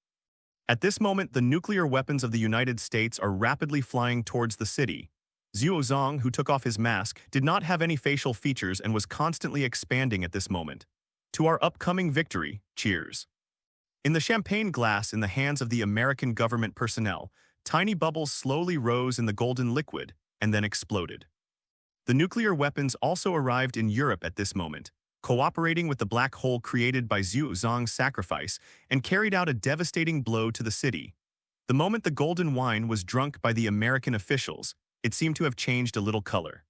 At this moment, the nuclear weapons of the United States are rapidly flying towards the city. Zhu Zong, who took off his mask, did not have any facial features and was constantly expanding at this moment. To our upcoming victory, cheers. In the champagne glass in the hands of the American government personnel, tiny bubbles slowly rose in the golden liquid and then exploded. The nuclear weapons also arrived in Europe at this moment, cooperating with the black hole created by Zhu Zong's sacrifice, and carried out a devastating blow to the city. The moment the golden wine was drunk by the American officials, it seemed to have changed a little color.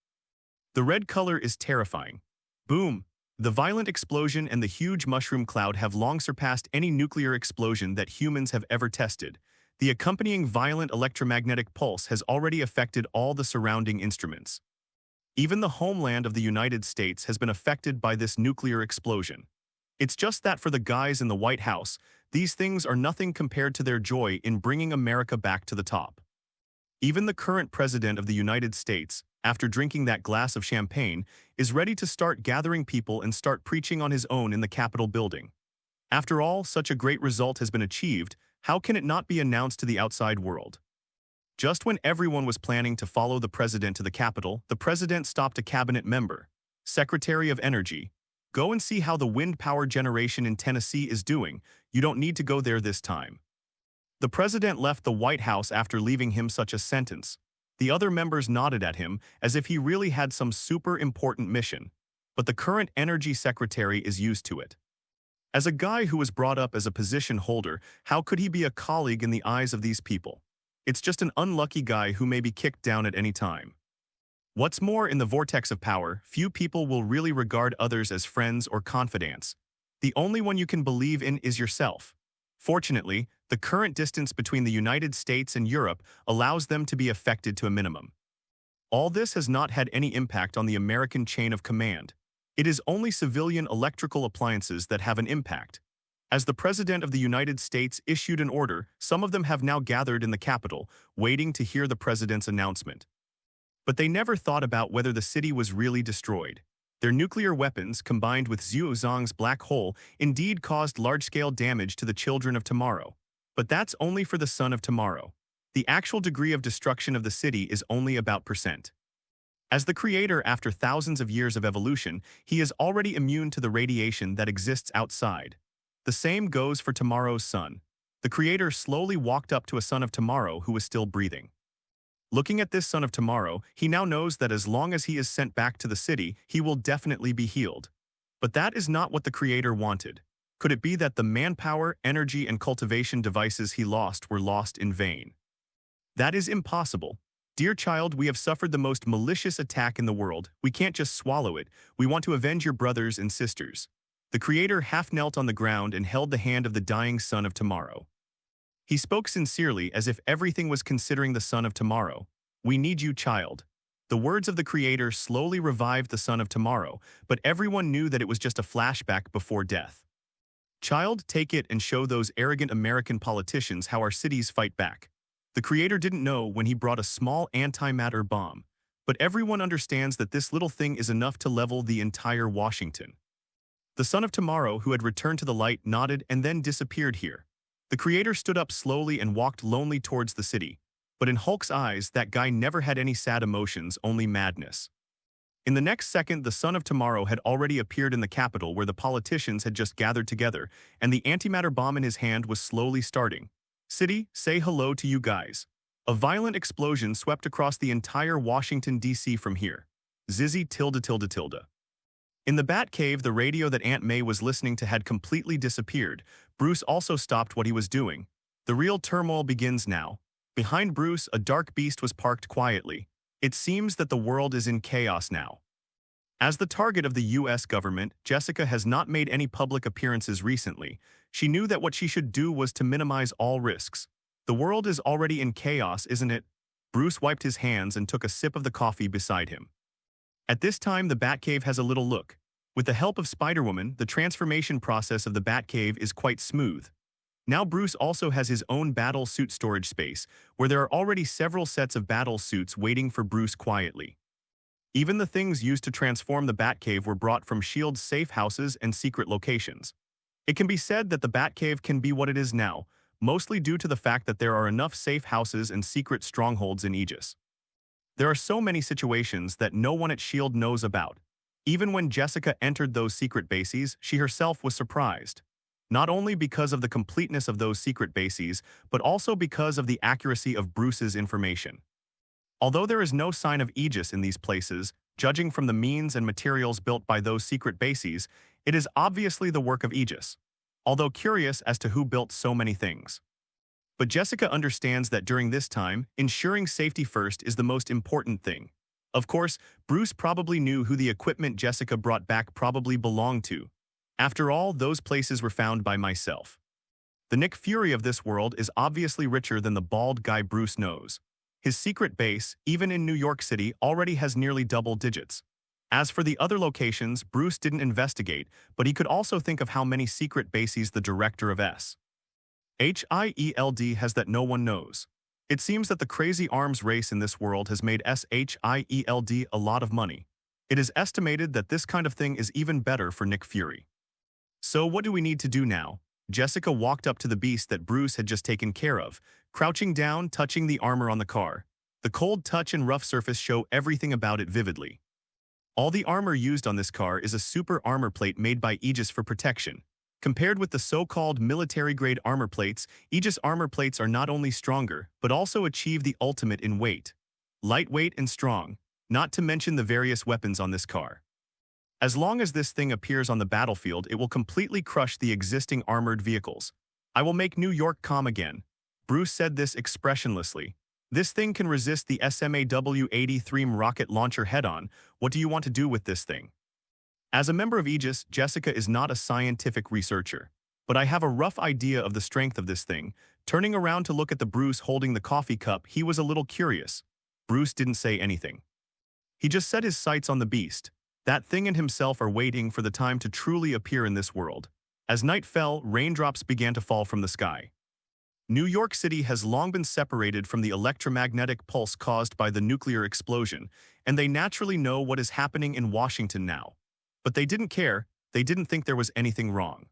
The red color is terrifying. Boom! The violent explosion and the huge mushroom cloud have long surpassed any nuclear explosion that humans have ever tested. The accompanying violent electromagnetic pulse has already affected all the surrounding instruments. Even the homeland of the United States has been affected by this nuclear explosion. It's just that for the guys in the White House, these things are nothing compared to their joy in bringing America back to the top. Even the current president of the United States, after drinking that glass of champagne, is ready to start gathering people and start preaching on his own in the Capitol building. After all, such a great result has been achieved, how can it not be announced to the outside world? Just when everyone was planning to follow the president to the Capitol, the president stopped a cabinet member. Secretary of Energy, go and see how the wind power generation in Tennessee is doing. You don't need to go there this time. The president left the White House after leaving him such a sentence. The other members nodded at him as if he really had some super important mission. But the current energy secretary is used to it. As a guy who was brought up as a position holder, how could he be a colleague in the eyes of these people? It's just an unlucky guy who may be kicked down at any time. What's more, in the vortex of power, few people will really regard others as friends or confidants. The only one you can believe in is yourself. Fortunately, the current distance between the United States and Europe allows them to be affected to a minimum. All this has not had any impact on the American chain of command. It is only civilian electrical appliances that have an impact. As the President of the United States issued an order, some of them have now gathered in the Capitol, waiting to hear the President's announcement. But they never thought about whether the city was really destroyed. Their nuclear weapons, combined with Zhuo Zhang's black hole, indeed caused large-scale damage to the children of tomorrow. But that's only for the son of tomorrow. The actual degree of destruction of the city is only about %. As the creator after thousands of years of evolution, he is already immune to the radiation that exists outside. The same goes for tomorrow's sun. The creator slowly walked up to a son of tomorrow who was still breathing. Looking at this son of tomorrow, he now knows that as long as he is sent back to the city, he will definitely be healed. But that is not what the creator wanted. Could it be that the manpower, energy, and cultivation devices he lost were lost in vain? That is impossible. Dear child, we have suffered the most malicious attack in the world. We can't just swallow it. We want to avenge your brothers and sisters. The creator half knelt on the ground and held the hand of the dying son of tomorrow. He spoke sincerely as if everything was considering the son of tomorrow. We need you, child. The words of the creator slowly revived the son of tomorrow, but everyone knew that it was just a flashback before death. Child, take it and show those arrogant American politicians how our cities fight back. The creator didn't know when he brought a small antimatter bomb, but everyone understands that this little thing is enough to level the entire Washington. The son of tomorrow, who had returned to the light, nodded and then disappeared here. The creator stood up slowly and walked lonely towards the city. But in Hulk's eyes, that guy never had any sad emotions, only madness. In the next second, the son of tomorrow had already appeared in the Capitol where the politicians had just gathered together, and the antimatter bomb in his hand was slowly starting. City, say hello to you guys. A violent explosion swept across the entire Washington, D.C. from here. Zizzy tilde tilde tilde. In the Batcave, the radio that Aunt May was listening to had completely disappeared. Bruce also stopped what he was doing. The real turmoil begins now. Behind Bruce, a dark beast was parked quietly. It seems that the world is in chaos now. As the target of the U.S. government, Jessica has not made any public appearances recently. She knew that what she should do was to minimize all risks. The world is already in chaos, isn't it? Bruce wiped his hands and took a sip of the coffee beside him. At this time, the Batcave has a little look. With the help of Spider-Woman, the transformation process of the Batcave is quite smooth. Now Bruce also has his own battle suit storage space, where there are already several sets of battle suits waiting for Bruce quietly. Even the things used to transform the Batcave were brought from S.H.I.E.L.D.'s safe houses and secret locations. It can be said that the Batcave can be what it is now, mostly due to the fact that there are enough safe houses and secret strongholds in Aegis. There are so many situations that no one at S.H.I.E.L.D. knows about. Even when Jessica entered those secret bases, she herself was surprised. Not only because of the completeness of those secret bases, but also because of the accuracy of Bruce's information. Although there is no sign of Aegis in these places, judging from the means and materials built by those secret bases, it is obviously the work of Aegis. Although curious as to who built so many things. But Jessica understands that during this time, ensuring safety first is the most important thing. Of course, Bruce probably knew who the equipment Jessica brought back probably belonged to. After all, those places were found by myself. The Nick Fury of this world is obviously richer than the bald guy Bruce knows. His secret base, even in New York City, already has nearly double digits. As for the other locations, Bruce didn't investigate, but he could also think of how many secret bases the director of S.H.I.E.L.D. has that no one knows. It seems that the crazy arms race in this world has made S.H.I.E.L.D. a lot of money. It is estimated that this kind of thing is even better for Nick Fury. So what do we need to do now? Jessica walked up to the beast that Bruce had just taken care of, crouching down, touching the armor on the car. The cold touch and rough surface show everything about it vividly. All the armor used on this car is a super armor plate made by Aegis for protection. Compared with the so-called military-grade armor plates, Aegis armor plates are not only stronger, but also achieve the ultimate in weight. Lightweight and strong, not to mention the various weapons on this car. As long as this thing appears on the battlefield, it will completely crush the existing armored vehicles. I will make New York calm again. Bruce said this expressionlessly. This thing can resist the SMAW-83 rocket launcher head-on. What do you want to do with this thing? As a member of Aegis, Jessica is not a scientific researcher. But I have a rough idea of the strength of this thing. Turning around to look at the Bruce holding the coffee cup, he was a little curious. Bruce didn't say anything. He just set his sights on the beast. That thing and himself are waiting for the time to truly appear in this world. As night fell, raindrops began to fall from the sky. New York City has long been separated from the electromagnetic pulse caused by the nuclear explosion, and they naturally know what is happening in Washington now. But they didn't care, they didn't think there was anything wrong.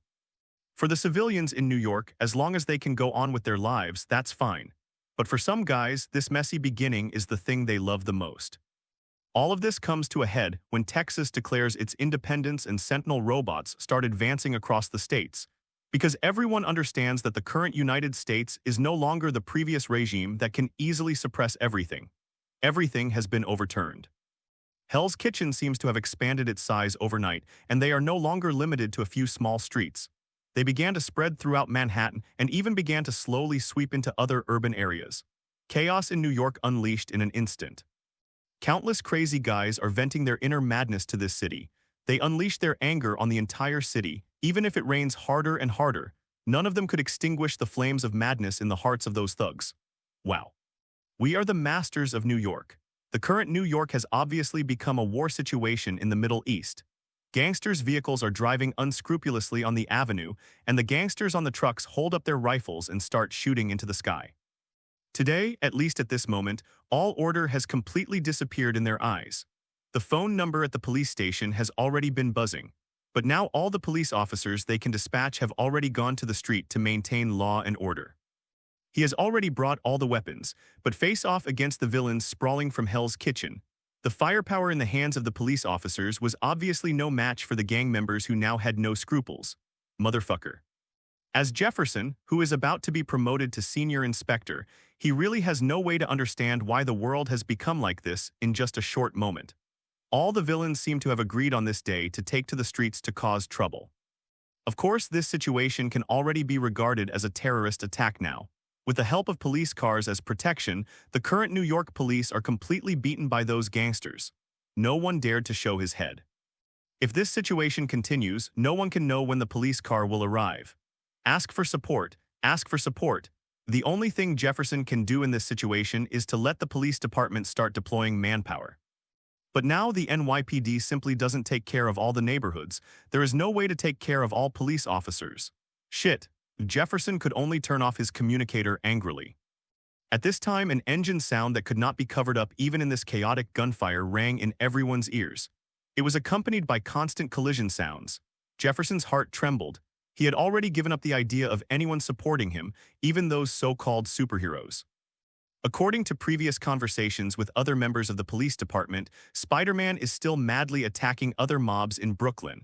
For the civilians in New York, as long as they can go on with their lives, that's fine. But for some guys, this messy beginning is the thing they love the most. All of this comes to a head when Texas declares its independence and Sentinel robots start advancing across the states, because everyone understands that the current United States is no longer the previous regime that can easily suppress everything. Everything has been overturned. Hell's Kitchen seems to have expanded its size overnight, and they are no longer limited to a few small streets. They began to spread throughout Manhattan and even began to slowly sweep into other urban areas. Chaos in New York unleashed in an instant. Countless crazy guys are venting their inner madness to this city. They unleash their anger on the entire city, even if it rains harder and harder. None of them could extinguish the flames of madness in the hearts of those thugs. Wow. We are the masters of New York. The current New York has obviously become a war situation in the Middle East. Gangsters' vehicles are driving unscrupulously on the avenue, and the gangsters on the trucks hold up their rifles and start shooting into the sky. Today, at least at this moment, all order has completely disappeared in their eyes. The phone number at the police station has already been buzzing, but now all the police officers they can dispatch have already gone to the street to maintain law and order. He has already brought all the weapons, but face off against the villains sprawling from Hell's Kitchen. The firepower in the hands of the police officers was obviously no match for the gang members who now had no scruples. Motherfucker. As Jefferson, who is about to be promoted to senior inspector, he really has no way to understand why the world has become like this in just a short moment. All the villains seem to have agreed on this day to take to the streets to cause trouble. Of course, this situation can already be regarded as a terrorist attack now. With the help of police cars as protection, the current New York police are completely beaten by those gangsters. No one dared to show his head. If this situation continues, no one can know when the police car will arrive. Ask for support, ask for support. The only thing Jefferson can do in this situation is to let the police department start deploying manpower. But now the NYPD simply doesn't take care of all the neighborhoods. There is no way to take care of all police officers. Shit. Jefferson could only turn off his communicator angrily. At this time, an engine sound that could not be covered up even in this chaotic gunfire rang in everyone's ears. It was accompanied by constant collision sounds. Jefferson's heart trembled. He had already given up the idea of anyone supporting him, even those so-called superheroes. According to previous conversations with other members of the police department, Spider-Man is still madly attacking other mobs in Brooklyn.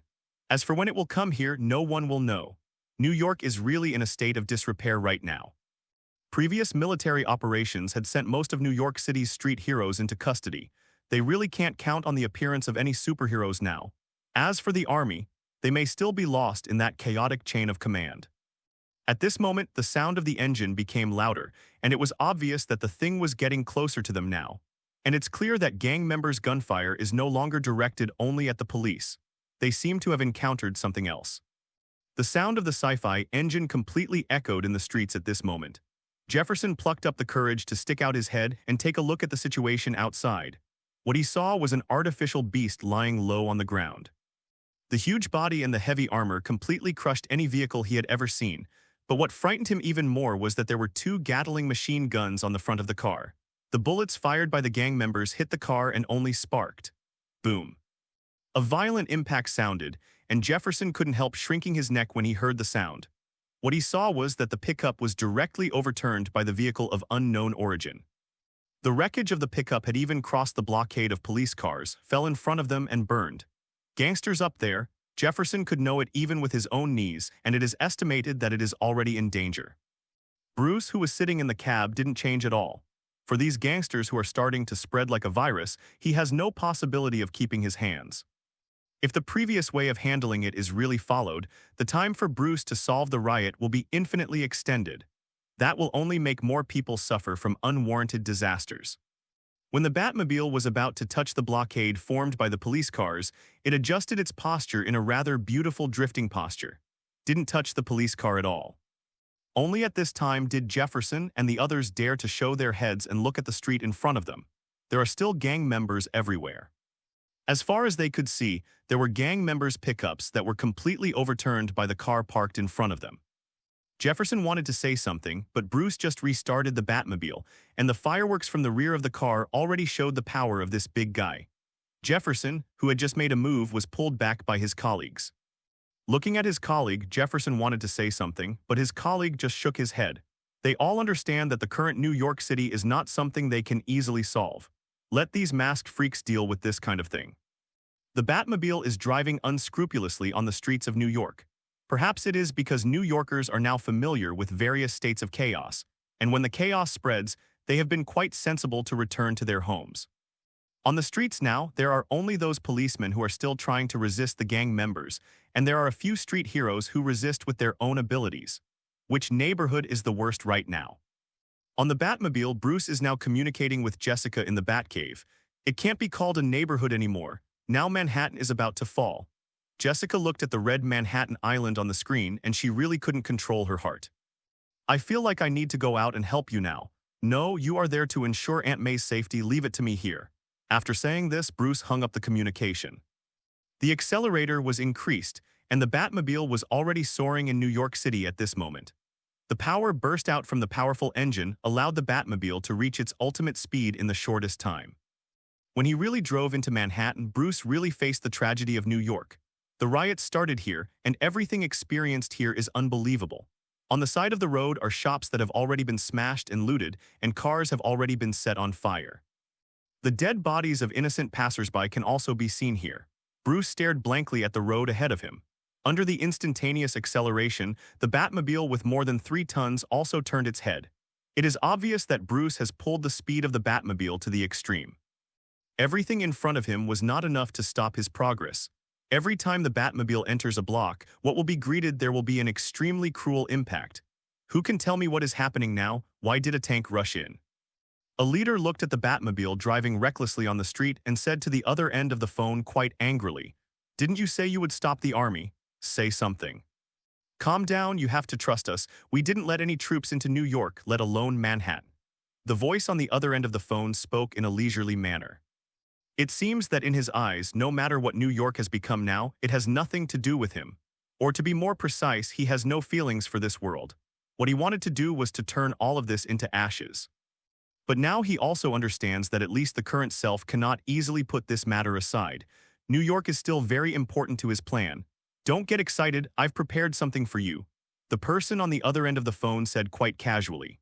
As for when it will come here, no one will know. New York is really in a state of disrepair right now. Previous military operations had sent most of New York City's street heroes into custody. They really can't count on the appearance of any superheroes now. As for the army, they may still be lost in that chaotic chain of command. At this moment, the sound of the engine became louder, and it was obvious that the thing was getting closer to them now. And it's clear that gang members' gunfire is no longer directed only at the police. They seem to have encountered something else. The sound of the sci-fi engine completely echoed in the streets at this moment. Jefferson plucked up the courage to stick out his head and take a look at the situation outside. What he saw was an artificial beast lying low on the ground. The huge body and the heavy armor completely crushed any vehicle he had ever seen, but what frightened him even more was that there were 2 Gatling machine guns on the front of the car. The bullets fired by the gang members hit the car and only sparked. Boom. A violent impact sounded, and Jefferson couldn't help shrinking his neck when he heard the sound. What he saw was that the pickup was directly overturned by the vehicle of unknown origin. The wreckage of the pickup had even crossed the blockade of police cars, fell in front of them, and burned. Gangsters up there, Jefferson could know it even with his own knees, and it is estimated that it is already in danger. Bruce, who was sitting in the cab, didn't change at all. For these gangsters who are starting to spread like a virus, he has no possibility of keeping his hands. If the previous way of handling it is really followed, the time for Bruce to solve the riot will be infinitely extended. That will only make more people suffer from unwarranted disasters. When the Batmobile was about to touch the blockade formed by the police cars, it adjusted its posture in a rather beautiful drifting posture. Didn't touch the police car at all. Only at this time did Jefferson and the others dare to show their heads and look at the street in front of them. There are still gang members everywhere. As far as they could see, there were gang members' pickups that were completely overturned by the car parked in front of them. Jefferson wanted to say something, but Bruce just restarted the Batmobile, and the fireworks from the rear of the car already showed the power of this big guy. Jefferson, who had just made a move, was pulled back by his colleagues. Looking at his colleague, Jefferson wanted to say something, but his colleague just shook his head. They all understand that the current New York City is not something they can easily solve. Let these masked freaks deal with this kind of thing. The Batmobile is driving unscrupulously on the streets of New York. Perhaps it is because New Yorkers are now familiar with various states of chaos, and when the chaos spreads, they have been quite sensible to return to their homes. On the streets now, there are only those policemen who are still trying to resist the gang members, and there are a few street heroes who resist with their own abilities. Which neighborhood is the worst right now? On the Batmobile, Bruce is now communicating with Jessica in the Batcave. It can't be called a neighborhood anymore. Now Manhattan is about to fall. Jessica looked at the red Manhattan Island on the screen, and she really couldn't control her heart. I feel like I need to go out and help you now. No, you are there to ensure Aunt May's safety. Leave it to me here. After saying this, Bruce hung up the communication. The accelerator was increased, and the Batmobile was already soaring in New York City at this moment. The power burst out from the powerful engine allowed the Batmobile to reach its ultimate speed in the shortest time. When he really drove into Manhattan, Bruce really faced the tragedy of New York. The riots started here, and everything experienced here is unbelievable. On the side of the road are shops that have already been smashed and looted, and cars have already been set on fire. The dead bodies of innocent passersby can also be seen here. Bruce stared blankly at the road ahead of him. Under the instantaneous acceleration, the Batmobile with more than 3 tons also turned its head. It is obvious that Bruce has pulled the speed of the Batmobile to the extreme. Everything in front of him was not enough to stop his progress. Every time the Batmobile enters a block, what will be greeted there will be an extremely cruel impact. Who can tell me what is happening now? Why did a tank rush in? A leader looked at the Batmobile driving recklessly on the street and said to the other end of the phone quite angrily, "Didn't you say you would stop the army? Say something." "Calm down, you have to trust us. We didn't let any troops into New York, let alone Manhattan." The voice on the other end of the phone spoke in a leisurely manner. It seems that in his eyes, no matter what New York has become now, it has nothing to do with him. Or to be more precise, he has no feelings for this world. What he wanted to do was to turn all of this into ashes. But now he also understands that at least the current self cannot easily put this matter aside. New York is still very important to his plan. "Don't get excited, I've prepared something for you," the person on the other end of the phone said quite casually.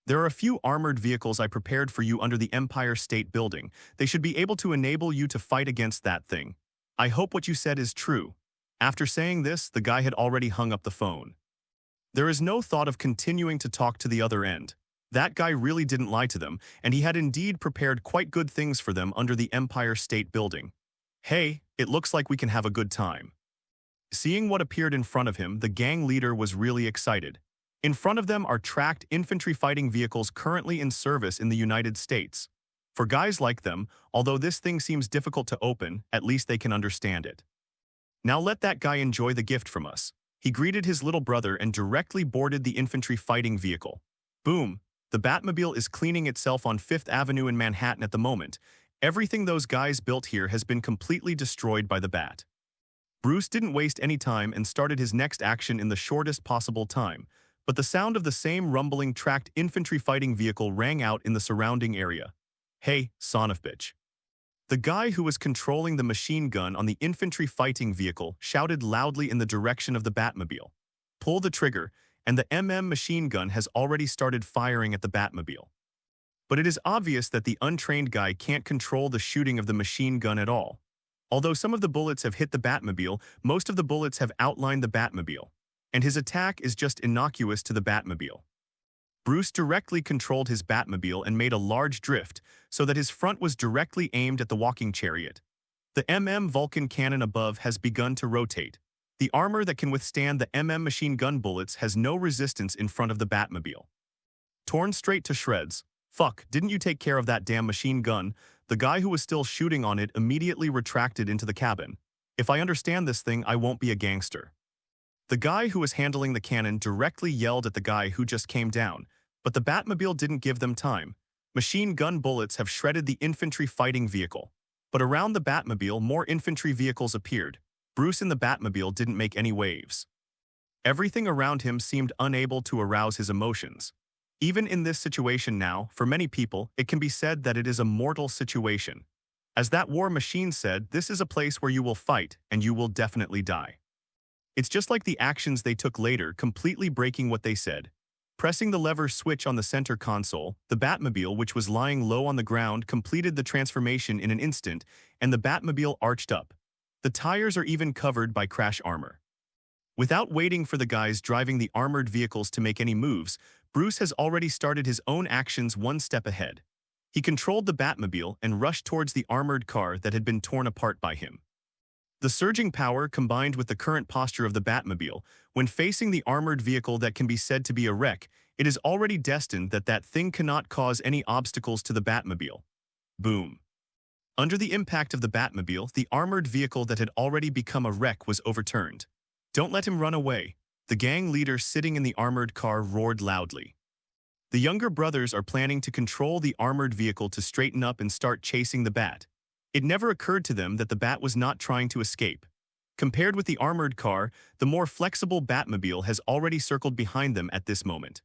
"There are a few armored vehicles I prepared for you under the Empire State Building. They should be able to enable you to fight against that thing. I hope what you said is true." After saying this, the guy had already hung up the phone. There is no thought of continuing to talk to the other end. That guy really didn't lie to them, and he had indeed prepared quite good things for them under the Empire State Building. "Hey, it looks like we can have a good time." Seeing what appeared in front of him, the gang leader was really excited. In front of them are tracked infantry fighting vehicles currently in service in the United States. For guys like them, although this thing seems difficult to open, at least they can understand it. "Now let that guy enjoy the gift from us." He greeted his little brother and directly boarded the infantry fighting vehicle. Boom! The Batmobile is cleaning itself on 5th Avenue in Manhattan at the moment. Everything those guys built here has been completely destroyed by the Bat. Bruce didn't waste any time and started his next action in the shortest possible time. But the sound of the same rumbling tracked infantry fighting vehicle rang out in the surrounding area. "Hey, son of bitch." The guy who was controlling the machine gun on the infantry fighting vehicle shouted loudly in the direction of the Batmobile. Pull the trigger, and the machine gun has already started firing at the Batmobile. But it is obvious that the untrained guy can't control the shooting of the machine gun at all. Although some of the bullets have hit the Batmobile, most of the bullets have outlined the Batmobile. And his attack is just innocuous to the Batmobile. Bruce directly controlled his Batmobile and made a large drift so that his front was directly aimed at the walking chariot. The Vulcan cannon above has begun to rotate. The armor that can withstand the machine gun bullets has no resistance in front of the Batmobile. Torn straight to shreds. "Fuck, didn't you take care of that damn machine gun?" The guy who was still shooting on it immediately retracted into the cabin. "If I understand this thing, I won't be a gangster." The guy who was handling the cannon directly yelled at the guy who just came down, but the Batmobile didn't give them time. Machine gun bullets have shredded the infantry fighting vehicle. But around the Batmobile, more infantry vehicles appeared. Bruce in the Batmobile didn't make any waves. Everything around him seemed unable to arouse his emotions. Even in this situation now, for many people, it can be said that it is a mortal situation. As that war machine said, this is a place where you will fight and you will definitely die. It's just like the actions they took later, completely breaking what they said. Pressing the lever switch on the center console, the Batmobile, which was lying low on the ground, completed the transformation in an instant, and the Batmobile arched up. The tires are even covered by crash armor. Without waiting for the guys driving the armored vehicles to make any moves, Bruce has already started his own actions one step ahead. He controlled the Batmobile and rushed towards the armored car that had been torn apart by him. The surging power combined with the current posture of the Batmobile, when facing the armored vehicle that can be said to be a wreck, it is already destined that that thing cannot cause any obstacles to the Batmobile. Boom. Under the impact of the Batmobile, the armored vehicle that had already become a wreck was overturned. "Don't let him run away," the gang leader sitting in the armored car roared loudly. The younger brothers are planning to control the armored vehicle to straighten up and start chasing the Bat. It never occurred to them that the Bat was not trying to escape. Compared with the armored car, the more flexible Batmobile has already circled behind them at this moment.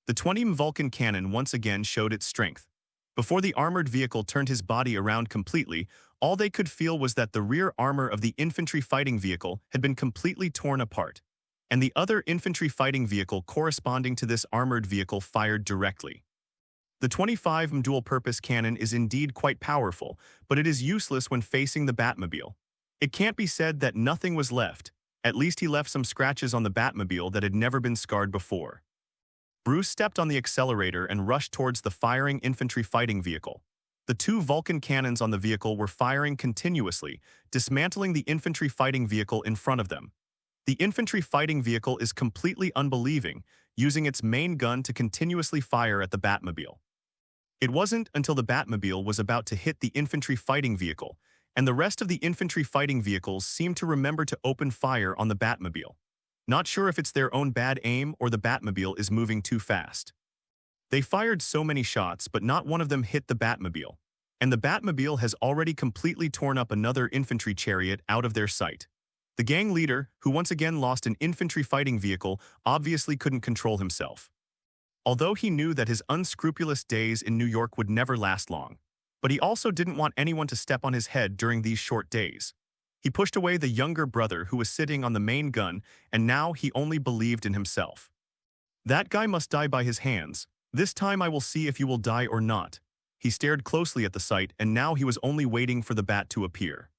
The 20mm Vulcan cannon once again showed its strength. Before the armored vehicle turned his body around completely, all they could feel was that the rear armor of the infantry fighting vehicle had been completely torn apart, and the other infantry fighting vehicle corresponding to this armored vehicle fired directly. The 25mm dual-purpose cannon is indeed quite powerful, but it is useless when facing the Batmobile. It can't be said that nothing was left. At least he left some scratches on the Batmobile that had never been scarred before. Bruce stepped on the accelerator and rushed towards the firing infantry fighting vehicle. The two Vulcan cannons on the vehicle were firing continuously, dismantling the infantry fighting vehicle in front of them. The infantry fighting vehicle is completely unbelieving, using its main gun to continuously fire at the Batmobile. It wasn't until the Batmobile was about to hit the infantry fighting vehicle, and the rest of the infantry fighting vehicles seemed to remember to open fire on the Batmobile. Not sure if it's their own bad aim or the Batmobile is moving too fast. They fired so many shots, but not one of them hit the Batmobile, and the Batmobile has already completely torn up another infantry chariot out of their sight. The gang leader, who once again lost an infantry fighting vehicle, obviously couldn't control himself. Although he knew that his unscrupulous days in New York would never last long, but he also didn't want anyone to step on his head during these short days. He pushed away the younger brother who was sitting on the main gun, and now he only believed in himself. "That guy must die by his hands. This time I will see if you will die or not." He stared closely at the sight, and now he was only waiting for the Bat to appear.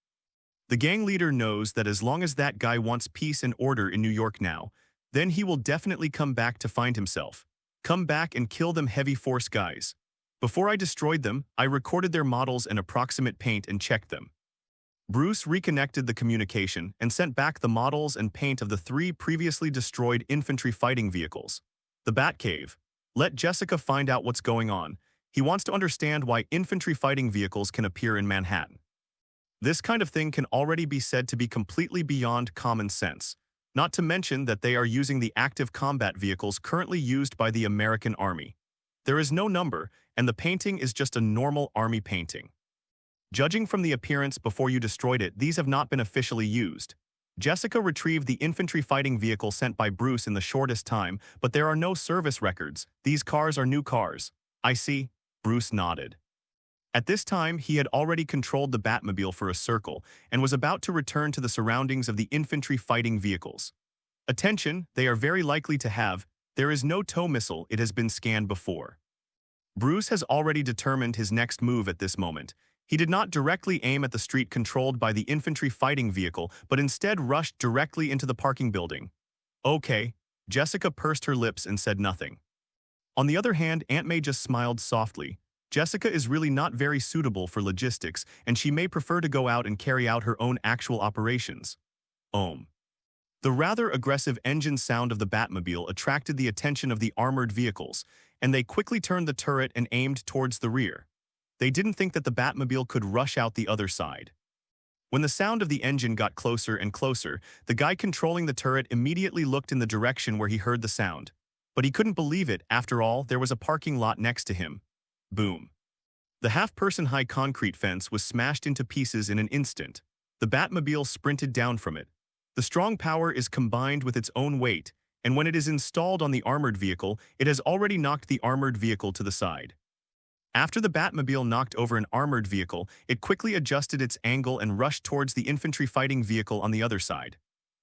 The gang leader knows that as long as that guy wants peace and order in New York now, then he will definitely come back to find himself. Come back and kill them heavy force guys. Before I destroyed them, I recorded their models and approximate paint and checked them. Bruce reconnected the communication and sent back the models and paint of the 3 previously destroyed infantry fighting vehicles. The Batcave. Let Jessica find out what's going on. He wants to understand why infantry fighting vehicles can appear in Manhattan. This kind of thing can already be said to be completely beyond common sense, not to mention that they are using the active combat vehicles currently used by the American Army. There is no number, and the painting is just a normal army painting. Judging from the appearance before you destroyed it, these have not been officially used. Jessica retrieved the infantry fighting vehicle sent by Bruce in the shortest time, but there are no service records. These cars are new cars. I see. Bruce nodded. At this time, he had already controlled the Batmobile for a circle and was about to return to the surroundings of the infantry fighting vehicles. Attention, they are very likely to have. There is no tow missile, it has been scanned before. Bruce has already determined his next move at this moment. He did not directly aim at the street controlled by the infantry fighting vehicle, but instead rushed directly into the parking building. Okay, Jessica pursed her lips and said nothing. On the other hand, Aunt May just smiled softly. Jessica is really not very suitable for logistics, and she may prefer to go out and carry out her own actual operations. The rather aggressive engine sound of the Batmobile attracted the attention of the armored vehicles, and they quickly turned the turret and aimed towards the rear. They didn't think that the Batmobile could rush out the other side. When the sound of the engine got closer and closer, the guy controlling the turret immediately looked in the direction where he heard the sound. But he couldn't believe it. After all, there was a parking lot next to him. Boom. The half-person-high concrete fence was smashed into pieces in an instant. The Batmobile sprinted down from it. The strong power is combined with its own weight, and when it is installed on the armored vehicle, it has already knocked the armored vehicle to the side. After the Batmobile knocked over an armored vehicle, it quickly adjusted its angle and rushed towards the infantry fighting vehicle on the other side.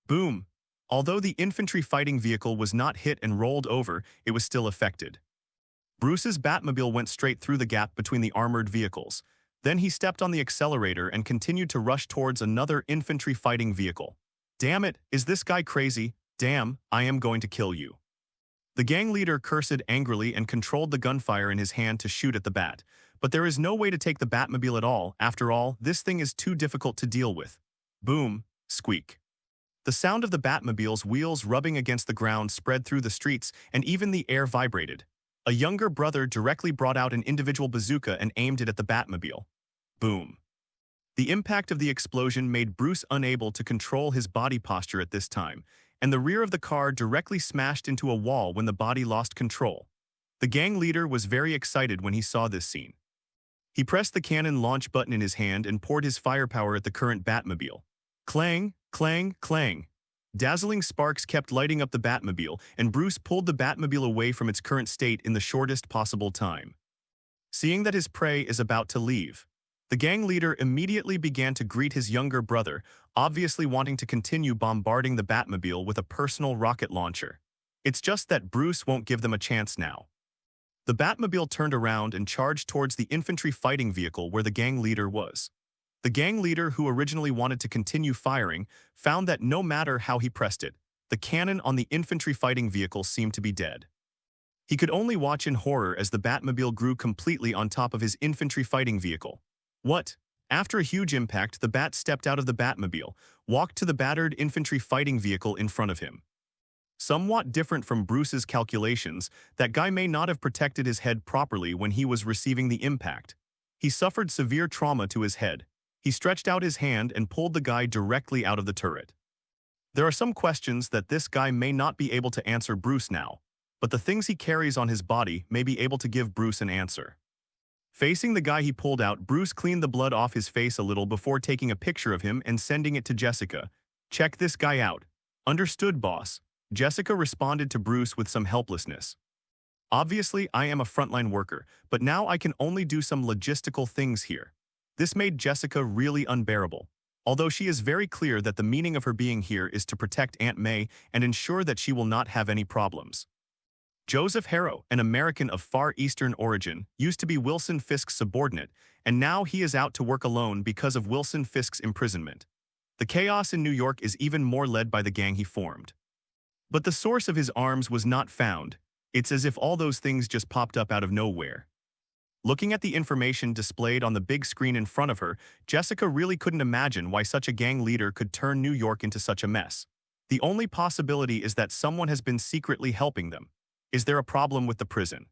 Boom! Although the infantry fighting vehicle was not hit and rolled over, it was still affected. Bruce's Batmobile went straight through the gap between the armored vehicles. Then he stepped on the accelerator and continued to rush towards another infantry fighting vehicle. Damn it, is this guy crazy? Damn, I am going to kill you. The gang leader cursed angrily and controlled the gunfire in his hand to shoot at the Bat. But there is no way to take the Batmobile at all. After all, this thing is too difficult to deal with. Boom, squeak. The sound of the Batmobile's wheels rubbing against the ground spread through the streets, and even the air vibrated. A younger brother directly brought out an individual bazooka and aimed it at the Batmobile. Boom. The impact of the explosion made Bruce unable to control his body posture at this time, and the rear of the car directly smashed into a wall when the body lost control. The gang leader was very excited when he saw this scene. He pressed the cannon launch button in his hand and poured his firepower at the current Batmobile. Clang, clang, clang. Dazzling sparks kept lighting up the Batmobile, and Bruce pulled the Batmobile away from its current state in the shortest possible time. Seeing that his prey is about to leave, the gang leader immediately began to greet his younger brother, obviously wanting to continue bombarding the Batmobile with a personal rocket launcher. It's just that Bruce won't give them a chance now. The Batmobile turned around and charged towards the infantry fighting vehicle where the gang leader was. The gang leader, who originally wanted to continue firing, found that no matter how he pressed it, the cannon on the infantry fighting vehicle seemed to be dead. He could only watch in horror as the Batmobile grew completely on top of his infantry fighting vehicle. What? After a huge impact, the Bat stepped out of the Batmobile, walked to the battered infantry fighting vehicle in front of him. Somewhat different from Bruce's calculations, that guy may not have protected his head properly when he was receiving the impact. He suffered severe trauma to his head. He stretched out his hand and pulled the guy directly out of the turret. There are some questions that this guy may not be able to answer Bruce now, but the things he carries on his body may be able to give Bruce an answer. Facing the guy he pulled out, Bruce cleaned the blood off his face a little before taking a picture of him and sending it to Jessica. Check this guy out. Understood, boss. Jessica responded to Bruce with some helplessness. Obviously, I am a frontline worker, but now I can only do some logistical things here. This made Jessica really unbearable, although she is very clear that the meaning of her being here is to protect Aunt May and ensure that she will not have any problems. Joseph Harrow, an American of Far Eastern origin, used to be Wilson Fisk's subordinate, and now he is out to work alone because of Wilson Fisk's imprisonment. The chaos in New York is even more led by the gang he formed. But the source of his arms was not found. It's as if all those things just popped up out of nowhere. Looking at the information displayed on the big screen in front of her, Jessica really couldn't imagine why such a gang leader could turn New York into such a mess. The only possibility is that someone has been secretly helping them. Is there a problem with the prison?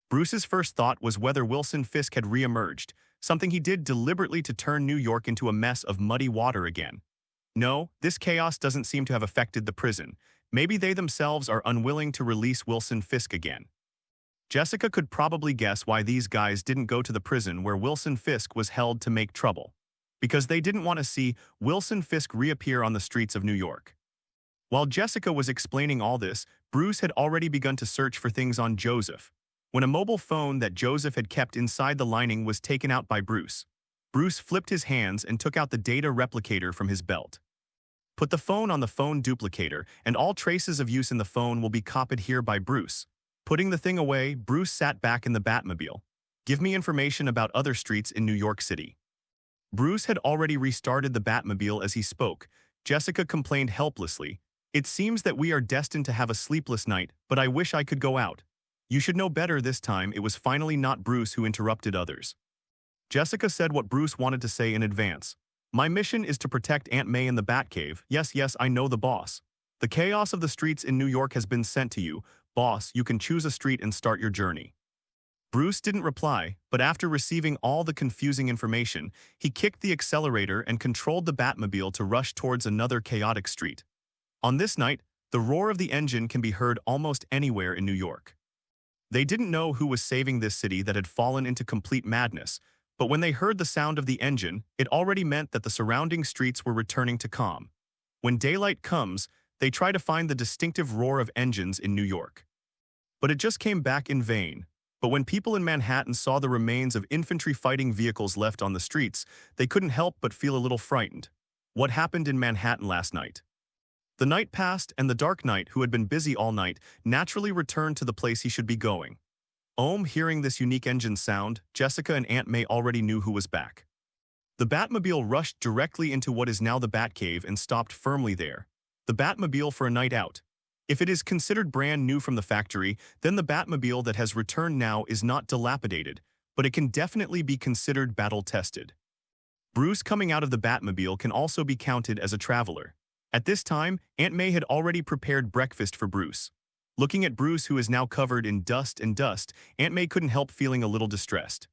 Bruce's first thought was whether Wilson Fisk had re-emerged, something he did deliberately to turn New York into a mess of muddy water again. No, this chaos doesn't seem to have affected the prison. Maybe they themselves are unwilling to release Wilson Fisk again. Jessica could probably guess why these guys didn't go to the prison where Wilson Fisk was held to make trouble. Because they didn't want to see Wilson Fisk reappear on the streets of New York. While Jessica was explaining all this, Bruce had already begun to search for things on Joseph. When a mobile phone that Joseph had kept inside the lining was taken out by Bruce, Bruce flipped his hands and took out the data replicator from his belt. Put the phone on the phone duplicator, and all traces of use in the phone will be copied here by Bruce. Putting the thing away, Bruce sat back in the Batmobile. Give me information about other streets in New York City. Bruce had already restarted the Batmobile as he spoke. Jessica complained helplessly. It seems that we are destined to have a sleepless night, but I wish I could go out. You should know better this time. It was finally not Bruce who interrupted others. Jessica said what Bruce wanted to say in advance. My mission is to protect Aunt May in the Batcave. Yes, I know the boss. The chaos of the streets in New York has been sent to you. Boss, you can choose a street and start your journey. Bruce didn't reply, but after receiving all the confusing information, he kicked the accelerator and controlled the Batmobile to rush towards another chaotic street. On this night, the roar of the engine can be heard almost anywhere in New York. They didn't know who was saving this city that had fallen into complete madness, but when they heard the sound of the engine, it already meant that the surrounding streets were returning to calm. When daylight comes, they try to find the distinctive roar of engines in New York. But it just came back in vain. But when people in Manhattan saw the remains of infantry fighting vehicles left on the streets, they couldn't help but feel a little frightened. What happened in Manhattan last night? The night passed, and the Dark Knight, who had been busy all night, naturally returned to the place he should be going. Hearing this unique engine sound, Jessica and Aunt May already knew who was back. The Batmobile rushed directly into what is now the Batcave and stopped firmly there. The Batmobile for a night out. If it is considered brand new from the factory, then the Batmobile that has returned now is not dilapidated, but it can definitely be considered battle-tested. Bruce coming out of the Batmobile can also be counted as a traveler. At this time, Aunt May had already prepared breakfast for Bruce. Looking at Bruce, who is now covered in dust, Aunt May couldn't help feeling a little distressed.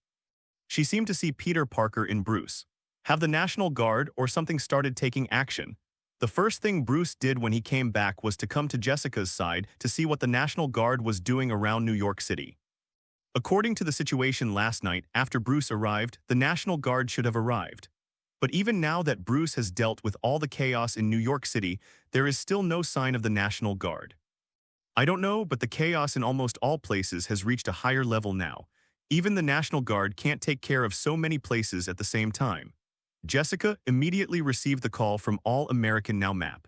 She seemed to see Peter Parker in Bruce. Have the National Guard or something started taking action? The first thing Bruce did when he came back was to come to Jessica's side to see what the National Guard was doing around New York City. According to the situation last night, after Bruce arrived, the National Guard should have arrived. But even now that Bruce has dealt with all the chaos in New York City, there is still no sign of the National Guard. I don't know, but the chaos in almost all places has reached a higher level now. Even the National Guard can't take care of so many places at the same time. Jessica immediately received the call from All American Now map.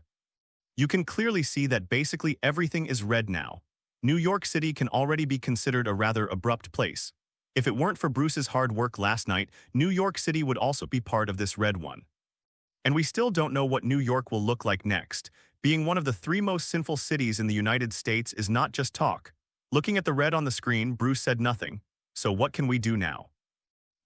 You can clearly see that basically everything is red now. New York City can already be considered a rather abrupt place. If it weren't for Bruce's hard work last night, New York City would also be part of this red one. And we still don't know what New York will look like next. Being one of the 3 most sinful cities in the United States is not just talk. Looking at the red on the screen, Bruce said nothing. So what can we do now?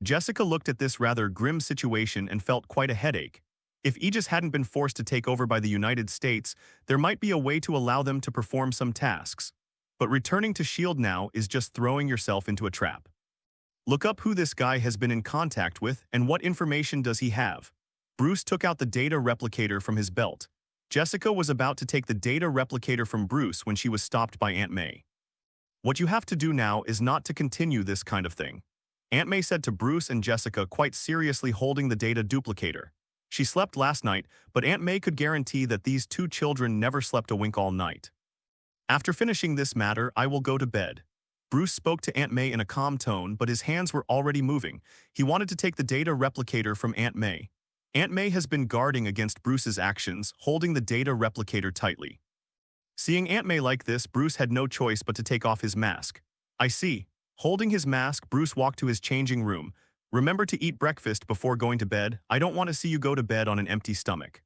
Jessica looked at this rather grim situation and felt quite a headache. If Aegis hadn't been forced to take over by the United States, there might be a way to allow them to perform some tasks. But returning to S.H.I.E.L.D. now is just throwing yourself into a trap. Look up who this guy has been in contact with and what information does he have. Bruce took out the data replicator from his belt. Jessica was about to take the data replicator from Bruce when she was stopped by Aunt May. What you have to do now is not to continue this kind of thing. Aunt May said to Bruce and Jessica, quite seriously holding the data duplicator. She slept last night, but Aunt May could guarantee that these 2 children never slept a wink all night. After finishing this matter, I will go to bed. Bruce spoke to Aunt May in a calm tone, but his hands were already moving. He wanted to take the data replicator from Aunt May. Aunt May has been guarding against Bruce's actions, holding the data replicator tightly. Seeing Aunt May like this, Bruce had no choice but to take off his mask. I see. Holding his mask, Bruce walked to his changing room. Remember to eat breakfast before going to bed. I don't want to see you go to bed on an empty stomach.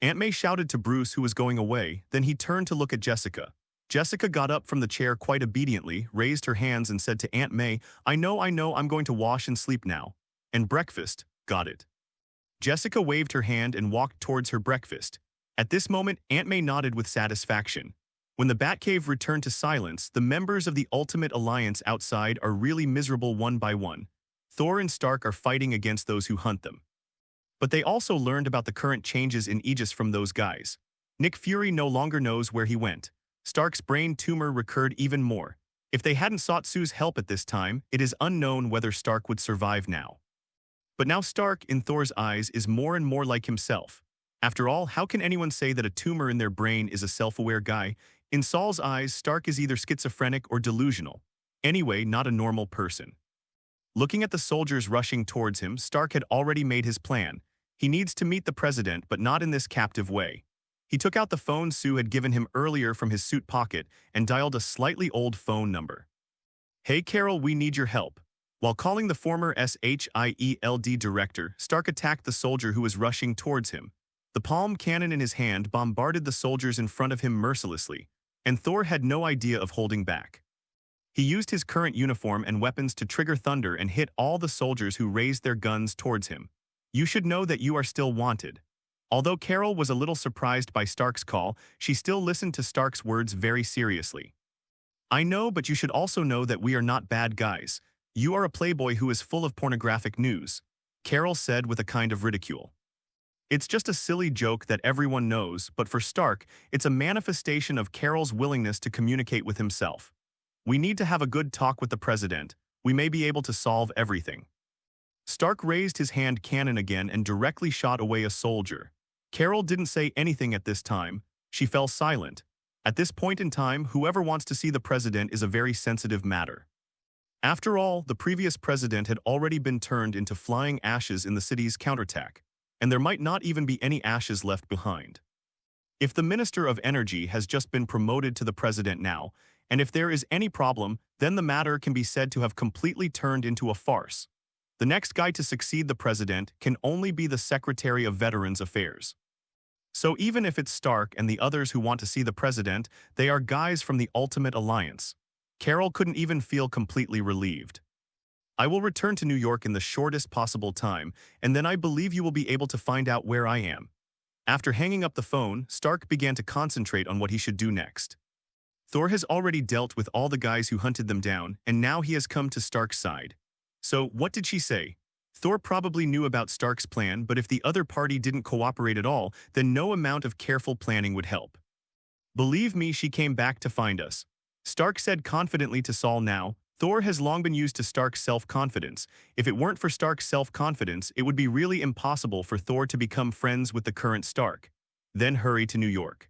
Aunt May shouted to Bruce, who was going away, then he turned to look at Jessica. Jessica got up from the chair quite obediently, raised her hands and said to Aunt May, I know, I'm going to wash and sleep now. And breakfast, got it. Jessica waved her hand and walked towards her breakfast. At this moment, Aunt May nodded with satisfaction. When the Batcave returned to silence, the members of the Ultimate Alliance outside are really miserable one by one. Thor and Stark are fighting against those who hunt them. But they also learned about the current changes in Aegis from those guys. Nick Fury no longer knows where he went. Stark's brain tumor recurred even more. If they hadn't sought Sue's help at this time, it is unknown whether Stark would survive now. But now Stark, in Thor's eyes, is more and more like himself. After all, how can anyone say that a tumor in their brain is a self-aware guy? In Saul's eyes, Stark is either schizophrenic or delusional. Anyway, not a normal person. Looking at the soldiers rushing towards him, Stark had already made his plan. He needs to meet the president, but not in this captive way. He took out the phone Sue had given him earlier from his suit pocket and dialed a slightly old phone number. Hey Carol, we need your help. While calling the former S.H.I.E.L.D. director, Stark attacked the soldier who was rushing towards him. The palm cannon in his hand bombarded the soldiers in front of him mercilessly, and Thor had no idea of holding back. He used his current uniform and weapons to trigger thunder and hit all the soldiers who raised their guns towards him. You should know that you are still wanted. Although Carol was a little surprised by Stark's call, she still listened to Stark's words very seriously. I know, but you should also know that we are not bad guys. You are a playboy who is full of pornographic news, Carol said with a kind of ridicule. It's just a silly joke that everyone knows, but for Stark, it's a manifestation of Carol's willingness to communicate with himself. We need to have a good talk with the president. We may be able to solve everything. Stark raised his hand cannon again and directly shot away a soldier. Carol didn't say anything at this time. She fell silent. At this point in time, whoever wants to see the president is a very sensitive matter. After all, the previous president had already been turned into flying ashes in the city's counterattack, and there might not even be any ashes left behind. If the Minister of Energy has just been promoted to the president now, and if there is any problem, then the matter can be said to have completely turned into a farce. The next guy to succeed the president can only be the Secretary of Veterans Affairs. So even if it's Stark and the others who want to see the president, they are guys from the Ultimate Alliance. Carol couldn't even feel completely relieved. I will return to New York in the shortest possible time, and then I believe you will be able to find out where I am. After hanging up the phone, Stark began to concentrate on what he should do next. Thor has already dealt with all the guys who hunted them down, and now he has come to Stark's side. So, what did she say? Thor probably knew about Stark's plan, but if the other party didn't cooperate at all, then no amount of careful planning would help. Believe me, she came back to find us. Stark said confidently to Saul now. Thor has long been used to Stark's self-confidence. If it weren't for Stark's self-confidence, it would be really impossible for Thor to become friends with the current Stark. Then hurry to New York.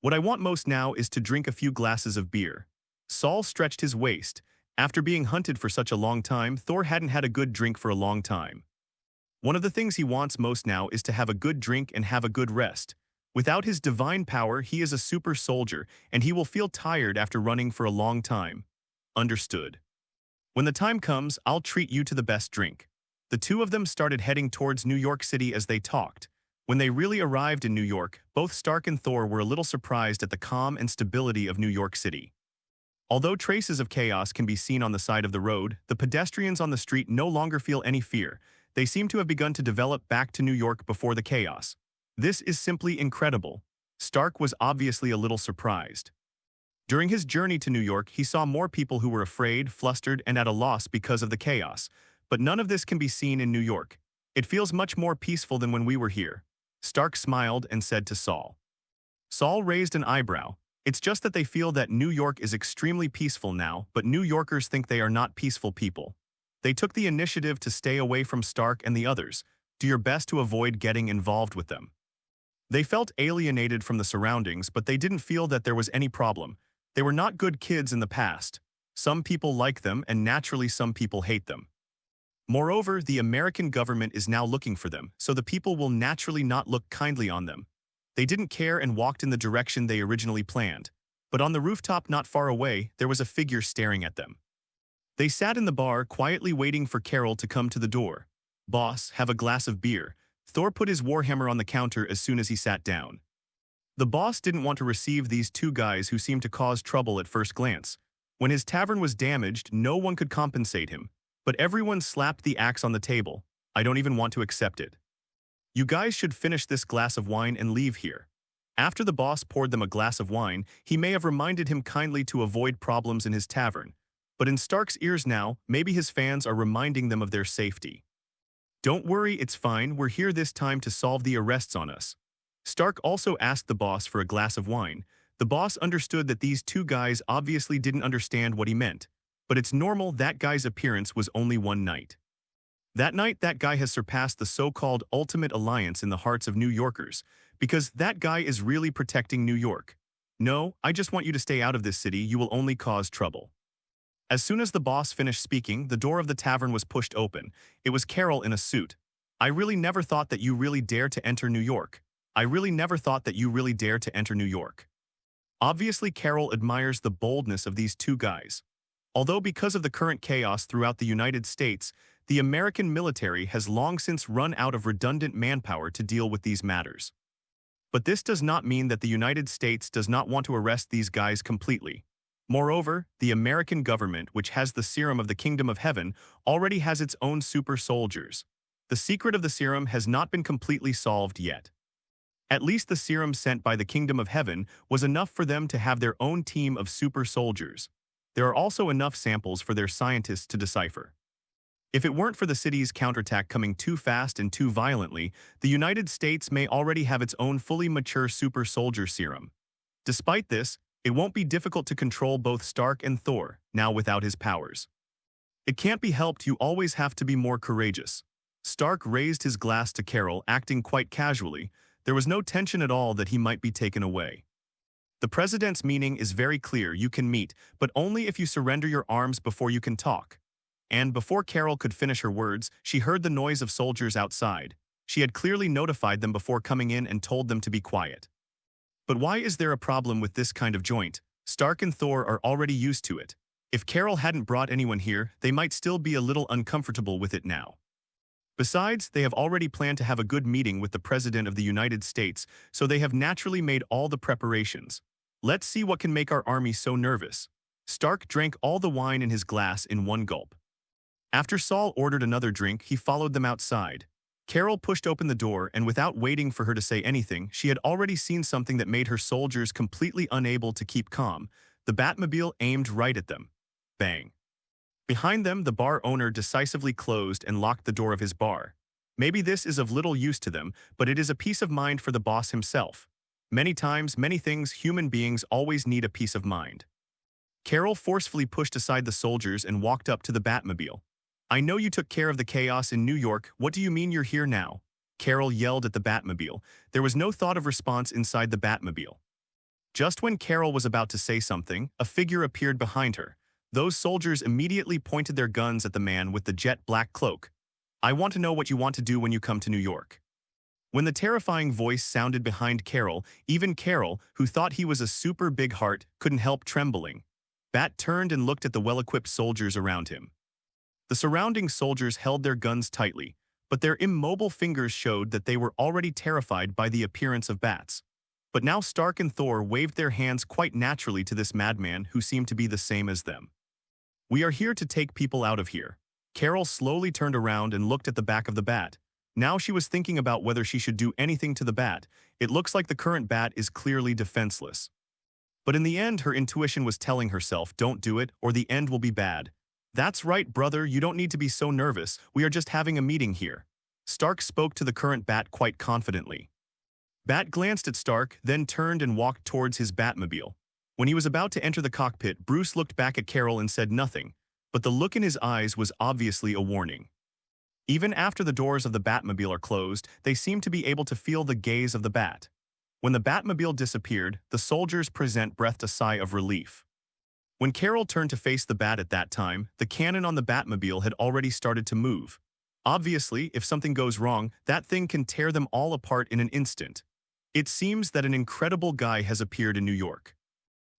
What I want most now is to drink a few glasses of beer. Saul stretched his waist. After being hunted for such a long time, Thor hadn't had a good drink for a long time. One of the things he wants most now is to have a good drink and have a good rest. Without his divine power, he is a super soldier, and he will feel tired after running for a long time. Understood. When the time comes, I'll treat you to the best drink. The two of them started heading towards New York City as they talked. When they really arrived in New York, both Stark and Thor were a little surprised at the calm and stability of New York City. Although traces of chaos can be seen on the side of the road, the pedestrians on the street no longer feel any fear. They seem to have begun to develop back to New York before the chaos. This is simply incredible. Stark was obviously a little surprised. During his journey to New York, he saw more people who were afraid, flustered, and at a loss because of the chaos. But none of this can be seen in New York. It feels much more peaceful than when we were here. Stark smiled and said to Saul. Saul raised an eyebrow. It's just that they feel that New York is extremely peaceful now, but New Yorkers think they are not peaceful people. They took the initiative to stay away from Stark and the others. Do your best to avoid getting involved with them. They felt alienated from the surroundings, but they didn't feel that there was any problem. They were not good kids in the past. Some people like them, and naturally some people hate them. Moreover, the American government is now looking for them, so the people will naturally not look kindly on them. They didn't care and walked in the direction they originally planned. But on the rooftop not far away, there was a figure staring at them. They sat in the bar, quietly waiting for Carol to come to the door. Boss, have a glass of beer. Thor put his warhammer on the counter as soon as he sat down. The boss didn't want to receive these two guys who seemed to cause trouble at first glance. When his tavern was damaged, no one could compensate him. But everyone slapped the axe on the table. I don't even want to accept it. You guys should finish this glass of wine and leave here. After the boss poured them a glass of wine, he may have reminded him kindly to avoid problems in his tavern. But in Stark's ears now, maybe his fans are reminding them of their safety. Don't worry, it's fine, we're here this time to solve the arrests on us. Stark also asked the boss for a glass of wine. The boss understood that these two guys obviously didn't understand what he meant. But it's normal, that guy's appearance was only one night. That night, that guy has surpassed the so-called Ultimate Alliance in the hearts of New Yorkers, because that guy is really protecting New York. No, I just want you to stay out of this city, you will only cause trouble. As soon as the boss finished speaking, the door of the tavern was pushed open. It was Carol in a suit. I really never thought that you really dare to enter New York. I really never thought that you really dare to enter New York. Obviously, Carol admires the boldness of these two guys. Although because of the current chaos throughout the United States, the American military has long since run out of redundant manpower to deal with these matters. But this does not mean that the United States does not want to arrest these guys completely. Moreover, the American government, which has the serum of the Kingdom of Heaven, already has its own super soldiers. The secret of the serum has not been completely solved yet. At least the serum sent by the Kingdom of Heaven was enough for them to have their own team of super soldiers. There are also enough samples for their scientists to decipher. If it weren't for the city's counterattack coming too fast and too violently, the United States may already have its own fully mature super soldier serum. Despite this, It won't be difficult to control both Stark and Thor, now without his powers. It can't be helped, you always have to be more courageous. Stark raised his glass to Carol, acting quite casually. There was no tension at all that he might be taken away. The president's meaning is very clear: you can meet, but only if you surrender your arms before you can talk. And before Carol could finish her words, she heard the noise of soldiers outside. She had clearly notified them before coming in and told them to be quiet. But why is there a problem with this kind of joint? Stark and Thor are already used to it. If Carol hadn't brought anyone here, they might still be a little uncomfortable with it now. Besides, they have already planned to have a good meeting with the President of the United States, so they have naturally made all the preparations. Let's see what can make our army so nervous. Stark drank all the wine in his glass in one gulp. After Saul ordered another drink, he followed them outside. Carol pushed open the door, and without waiting for her to say anything, she had already seen something that made her soldiers completely unable to keep calm. The Batmobile aimed right at them. Bang. Behind them, the bar owner decisively closed and locked the door of his bar. Maybe this is of little use to them, but it is a peace of mind for the boss himself. Many times, many things, human beings always need a peace of mind. Carol forcefully pushed aside the soldiers and walked up to the Batmobile. I know you took care of the chaos in New York. What do you mean you're here now? Carol yelled at the Batmobile. There was no thought of response inside the Batmobile. Just when Carol was about to say something, a figure appeared behind her. Those soldiers immediately pointed their guns at the man with the jet black cloak. I want to know what you want to do when you come to New York. When the terrifying voice sounded behind Carol, even Carol, who thought he was a super big heart, couldn't help trembling. Bat turned and looked at the well-equipped soldiers around him. The surrounding soldiers held their guns tightly, but their immobile fingers showed that they were already terrified by the appearance of bats. But now Stark and Thor waved their hands quite naturally to this madman who seemed to be the same as them. We are here to take people out of here. Carol slowly turned around and looked at the back of the bat. Now she was thinking about whether she should do anything to the bat. It looks like the current bat is clearly defenseless. But in the end, her intuition was telling herself, don't do it, or the end will be bad. That's right, brother, you don't need to be so nervous. We are just having a meeting here. Stark spoke to the current bat quite confidently. Bat glanced at Stark, then turned and walked towards his Batmobile. When he was about to enter the cockpit, Bruce looked back at Carol and said nothing, but the look in his eyes was obviously a warning. Even after the doors of the Batmobile are closed, they seem to be able to feel the gaze of the bat. When the Batmobile disappeared, the soldiers breathed a sigh of relief. When Carol turned to face the bat at that time, the cannon on the Batmobile had already started to move. Obviously, if something goes wrong, that thing can tear them all apart in an instant. It seems that an incredible guy has appeared in New York.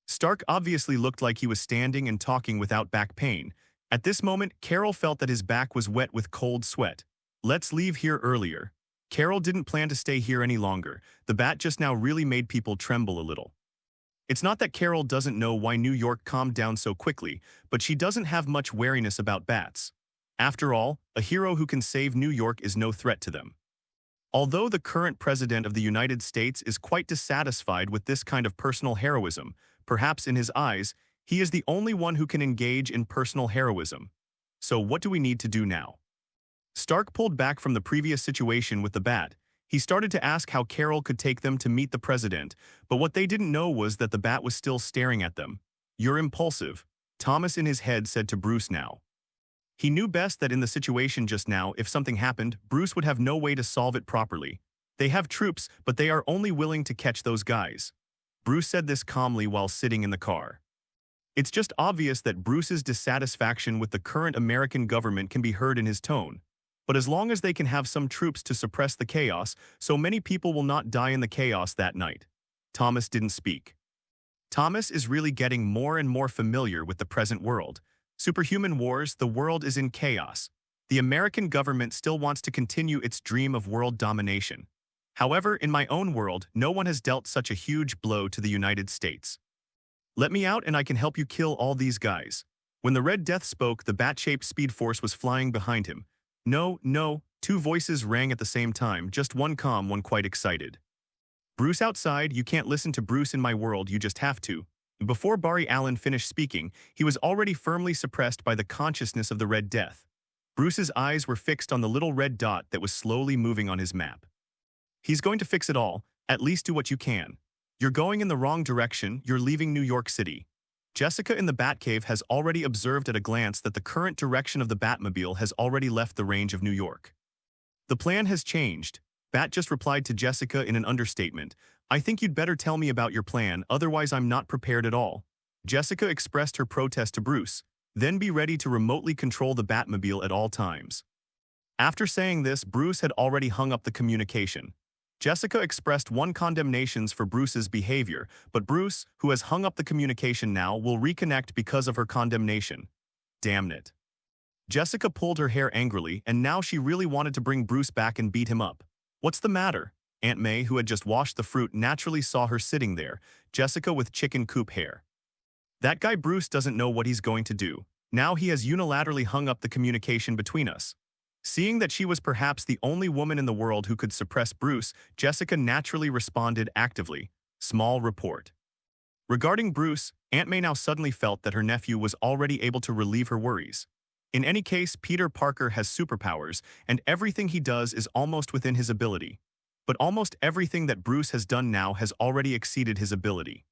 Stark obviously looked like he was standing and talking without back pain. At this moment, Carol felt that his back was wet with cold sweat. Let's leave here earlier. Carol didn't plan to stay here any longer. The bat just now really made people tremble a little. It's not that Carol doesn't know why New York calmed down so quickly, but she doesn't have much wariness about bats. After all, a hero who can save New York is no threat to them. Although the current president of the United States is quite dissatisfied with this kind of personal heroism, perhaps in his eyes, he is the only one who can engage in personal heroism. So what do we need to do now? Stark pulled back from the previous situation with the bat. He started to ask how Carol could take them to meet the president, but what they didn't know was that the bat was still staring at them. You're impulsive, Thomas in his head said to Bruce now. He knew best that in the situation just now, if something happened, Bruce would have no way to solve it properly. They have troops, but they are only willing to catch those guys. Bruce said this calmly while sitting in the car. It's just obvious that Bruce's dissatisfaction with the current American government can be heard in his tone. But as long as they can have some troops to suppress the chaos, so many people will not die in the chaos that night. Thomas didn't speak. Thomas is really getting more and more familiar with the present world. Superhuman wars, the world is in chaos. The American government still wants to continue its dream of world domination. However, in my own world, no one has dealt such a huge blow to the United States. Let me out and I can help you kill all these guys. When the Red Death spoke, the bat-shaped Speed Force was flying behind him. No, no, two voices rang at the same time, just one calm, one quite excited. Bruce outside, you can't listen to Bruce in my world, you just have to. Before Barry Allen finished speaking, he was already firmly suppressed by the consciousness of the Red Death. Bruce's eyes were fixed on the little red dot that was slowly moving on his map. He's going to fix it all, at least do what you can. You're going in the wrong direction, you're leaving New York City. Jessica in the Batcave has already observed at a glance that the current direction of the Batmobile has already left the range of New York. The plan has changed. Bat just replied to Jessica in an understatement. I think you'd better tell me about your plan, otherwise I'm not prepared at all. Jessica expressed her protest to Bruce. Then be ready to remotely control the Batmobile at all times. After saying this, Bruce had already hung up the communication. Jessica expressed one condemnations for Bruce's behavior, but Bruce, who has hung up the communication now, will reconnect because of her condemnation. Damn it. Jessica pulled her hair angrily, and now she really wanted to bring Bruce back and beat him up. What's the matter? Aunt May, who had just washed the fruit, naturally saw her sitting there, Jessica with chicken coop hair. That guy Bruce doesn't know what he's going to do. Now he has unilaterally hung up the communication between us. Seeing that she was perhaps the only woman in the world who could suppress Bruce, Jessica naturally responded actively. Small report. Regarding Bruce, Aunt May now suddenly felt that her nephew was already able to relieve her worries. In any case, Peter Parker has superpowers, and everything he does is almost within his ability. But almost everything that Bruce has done now has already exceeded his ability.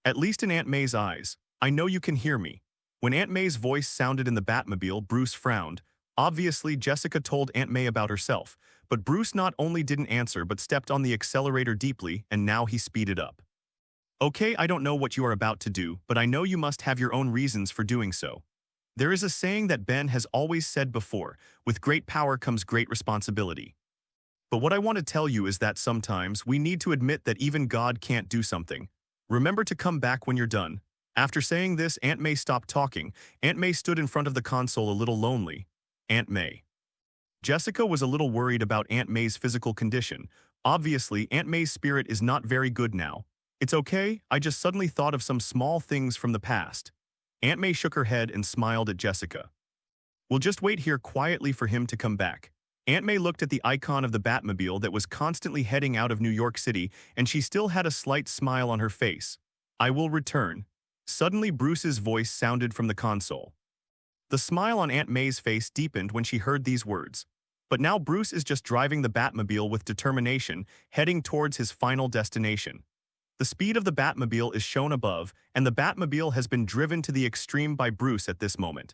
At least in Aunt May's eyes. I know you can hear me. When Aunt May's voice sounded in the Batmobile, Bruce frowned. Obviously, Jessica told Aunt May about herself, but Bruce not only didn't answer but stepped on the accelerator deeply, and now he speeded up. Okay, I don't know what you are about to do, but I know you must have your own reasons for doing so. There is a saying that Ben has always said before, with great power comes great responsibility. But what I want to tell you is that sometimes we need to admit that even God can't do something. Remember to come back when you're done. After saying this, Aunt May stopped talking. Aunt May stood in front of the console a little lonely. Aunt May. Jessica was a little worried about Aunt May's physical condition. Obviously, Aunt May's spirit is not very good now. It's okay, I just suddenly thought of some small things from the past. Aunt May shook her head and smiled at Jessica. We'll just wait here quietly for him to come back. Aunt May looked at the icon of the Batmobile that was constantly heading out of New York City, and she still had a slight smile on her face. I will return. Suddenly, Bruce's voice sounded from the console. The smile on Aunt May's face deepened when she heard these words. But now Bruce is just driving the Batmobile with determination, heading towards his final destination. The speed of the Batmobile is shown above, and the Batmobile has been driven to the extreme by Bruce at this moment.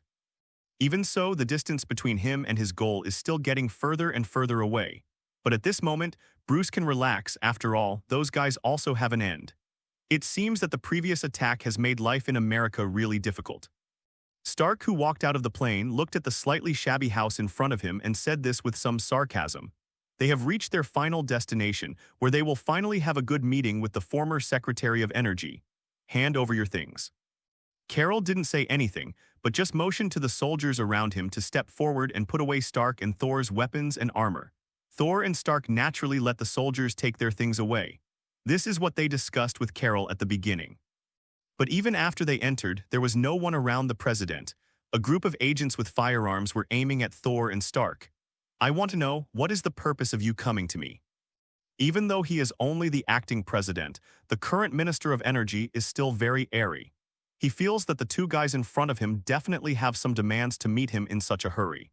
Even so, the distance between him and his goal is still getting further and further away. But at this moment, Bruce can relax. After all, those guys also have an end. It seems that the previous attack has made life in America really difficult. Stark, who walked out of the plane, looked at the slightly shabby house in front of him and said this with some sarcasm. They have reached their final destination, where they will finally have a good meeting with the former Secretary of Energy. Hand over your things. Carol didn't say anything, but just motioned to the soldiers around him to step forward and put away Stark and Thor's weapons and armor. Thor and Stark naturally let the soldiers take their things away. This is what they discussed with Carol at the beginning. But even after they entered, there was no one around the president. A group of agents with firearms were aiming at Thor and Stark. I want to know, what is the purpose of you coming to me? Even though he is only the acting president, the current Minister of Energy is still very airy. He feels that the two guys in front of him definitely have some demands to meet him in such a hurry.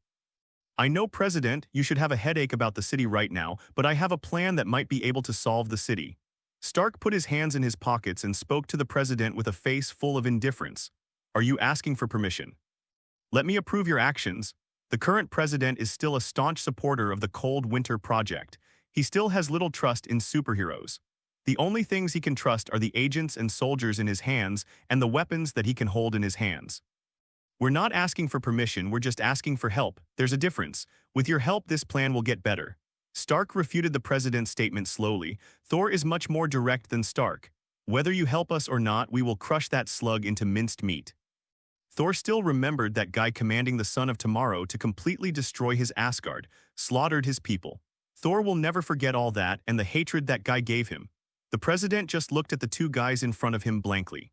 I know, President, you should have a headache about the city right now, but I have a plan that might be able to solve the city. Stark put his hands in his pockets and spoke to the president with a face full of indifference. Are you asking for permission? Let me approve your actions. The current president is still a staunch supporter of the Cold Winter Project. He still has little trust in superheroes. The only things he can trust are the agents and soldiers in his hands and the weapons that he can hold in his hands. We're not asking for permission, we're just asking for help. There's a difference. With your help, this plan will get better. Stark refuted the president's statement slowly. Thor is much more direct than Stark. Whether you help us or not, we will crush that slug into minced meat. Thor still remembered that guy commanding the Son of Tomorrow to completely destroy his Asgard, slaughtered his people. Thor will never forget all that and the hatred that guy gave him. The president just looked at the two guys in front of him blankly.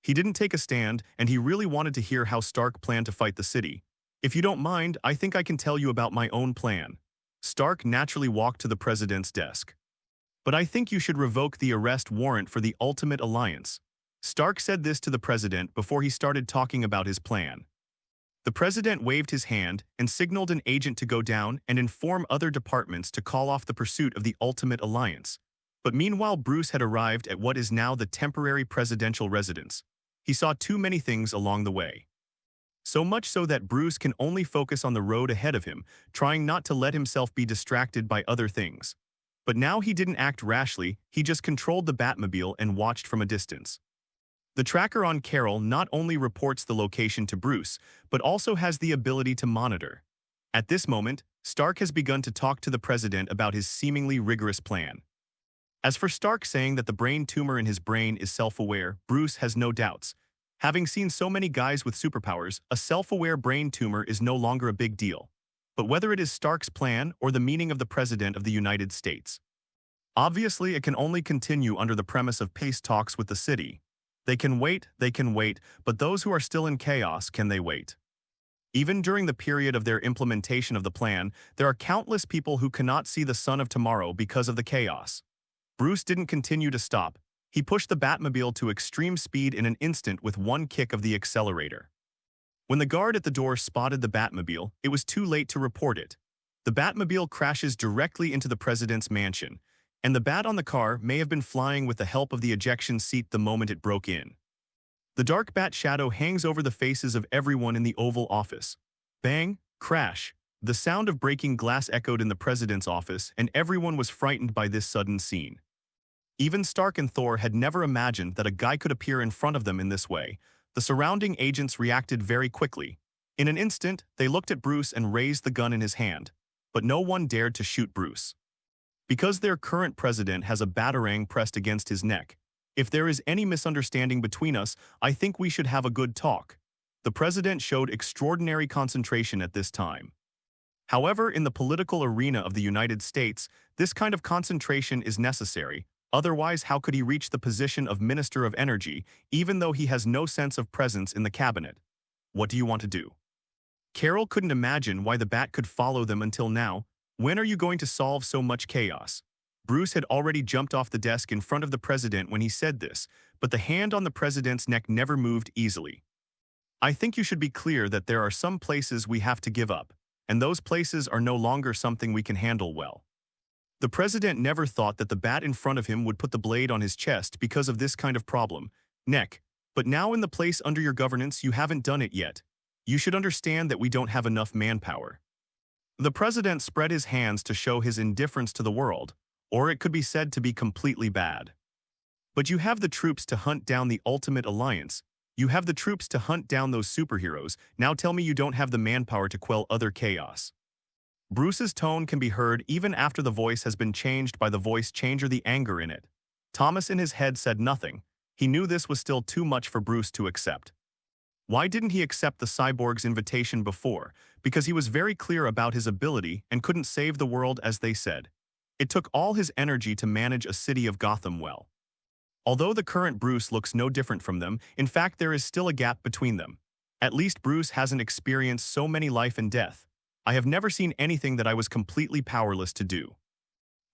He didn't take a stand, and he really wanted to hear how Stark planned to fight the city. If you don't mind, I think I can tell you about my own plan. Stark naturally walked to the president's desk. But I think you should revoke the arrest warrant for the Ultimate Alliance. Stark said this to the president before he started talking about his plan. The president waved his hand and signaled an agent to go down and inform other departments to call off the pursuit of the Ultimate Alliance. But meanwhile, Bruce had arrived at what is now the temporary presidential residence. He saw too many things along the way. So much so that Bruce can only focus on the road ahead of him, trying not to let himself be distracted by other things. But now he didn't act rashly, he just controlled the Batmobile and watched from a distance. The tracker on Carol not only reports the location to Bruce, but also has the ability to monitor. At this moment, Stark has begun to talk to the president about his seemingly rigorous plan. As for Stark saying that the brain tumor in his brain is self-aware, Bruce has no doubts. Having seen so many guys with superpowers, a self-aware brain tumor is no longer a big deal. But whether it is Stark's plan or the meaning of the President of the United States. Obviously, it can only continue under the premise of peace talks with the city. They can wait, but those who are still in chaos, can they wait? Even during the period of their implementation of the plan, there are countless people who cannot see the sun of tomorrow because of the chaos. Bruce didn't continue to stop. He pushed the Batmobile to extreme speed in an instant with one kick of the accelerator. When the guard at the door spotted the Batmobile, it was too late to report it. The Batmobile crashes directly into the president's mansion, and the bat on the car may have been flying with the help of the ejection seat the moment it broke in. The dark bat shadow hangs over the faces of everyone in the Oval Office. Bang, crash. The sound of breaking glass echoed in the president's office, and everyone was frightened by this sudden scene. Even Stark and Thor had never imagined that a guy could appear in front of them in this way. The surrounding agents reacted very quickly. In an instant, they looked at Bruce and raised the gun in his hand. But no one dared to shoot Bruce. Because their current president has a batarang pressed against his neck. If there is any misunderstanding between us, I think we should have a good talk. The president showed extraordinary concentration at this time. However, in the political arena of the United States, this kind of concentration is necessary. Otherwise, how could he reach the position of Minister of Energy, even though he has no sense of presence in the cabinet? What do you want to do? Carol couldn't imagine why the bat could follow them until now. When are you going to solve so much chaos? Bruce had already jumped off the desk in front of the president when he said this, but the hand on the president's neck never moved easily. I think you should be clear that there are some places we have to give up, and those places are no longer something we can handle well. The president never thought that the bat in front of him would put the blade on his chest because of this kind of problem. Neck. But now in the place under your governance you haven't done it yet. You should understand that we don't have enough manpower. The president spread his hands to show his indifference to the world, or it could be said to be completely bad. But you have the troops to hunt down the ultimate alliance. You have the troops to hunt down those superheroes. Now tell me you don't have the manpower to quell other chaos. Bruce's tone can be heard even after the voice has been changed by the voice changer, the anger in it. Thomas in his head said nothing. He knew this was still too much for Bruce to accept. Why didn't he accept the cyborg's invitation before? Because he was very clear about his ability and couldn't save the world, as they said. It took all his energy to manage a city of Gotham well. Although the current Bruce looks no different from them, in fact there is still a gap between them. At least Bruce hasn't experienced so many life and death. I have never seen anything that I was completely powerless to do.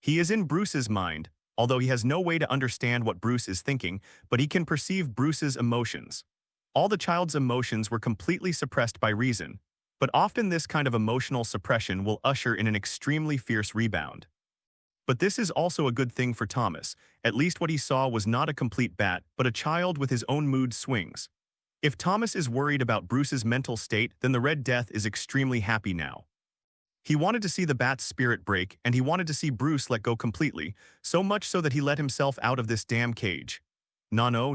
He is in Bruce's mind, although he has no way to understand what Bruce is thinking, but he can perceive Bruce's emotions. All the child's emotions were completely suppressed by reason, but often this kind of emotional suppression will usher in an extremely fierce rebound. But this is also a good thing for Thomas. At least what he saw was not a complete bat, but a child with his own mood swings. If Thomas is worried about Bruce's mental state, then the Red Death is extremely happy now. He wanted to see the bat's spirit break, and he wanted to see Bruce let go completely, so much so that he let himself out of this damn cage. No.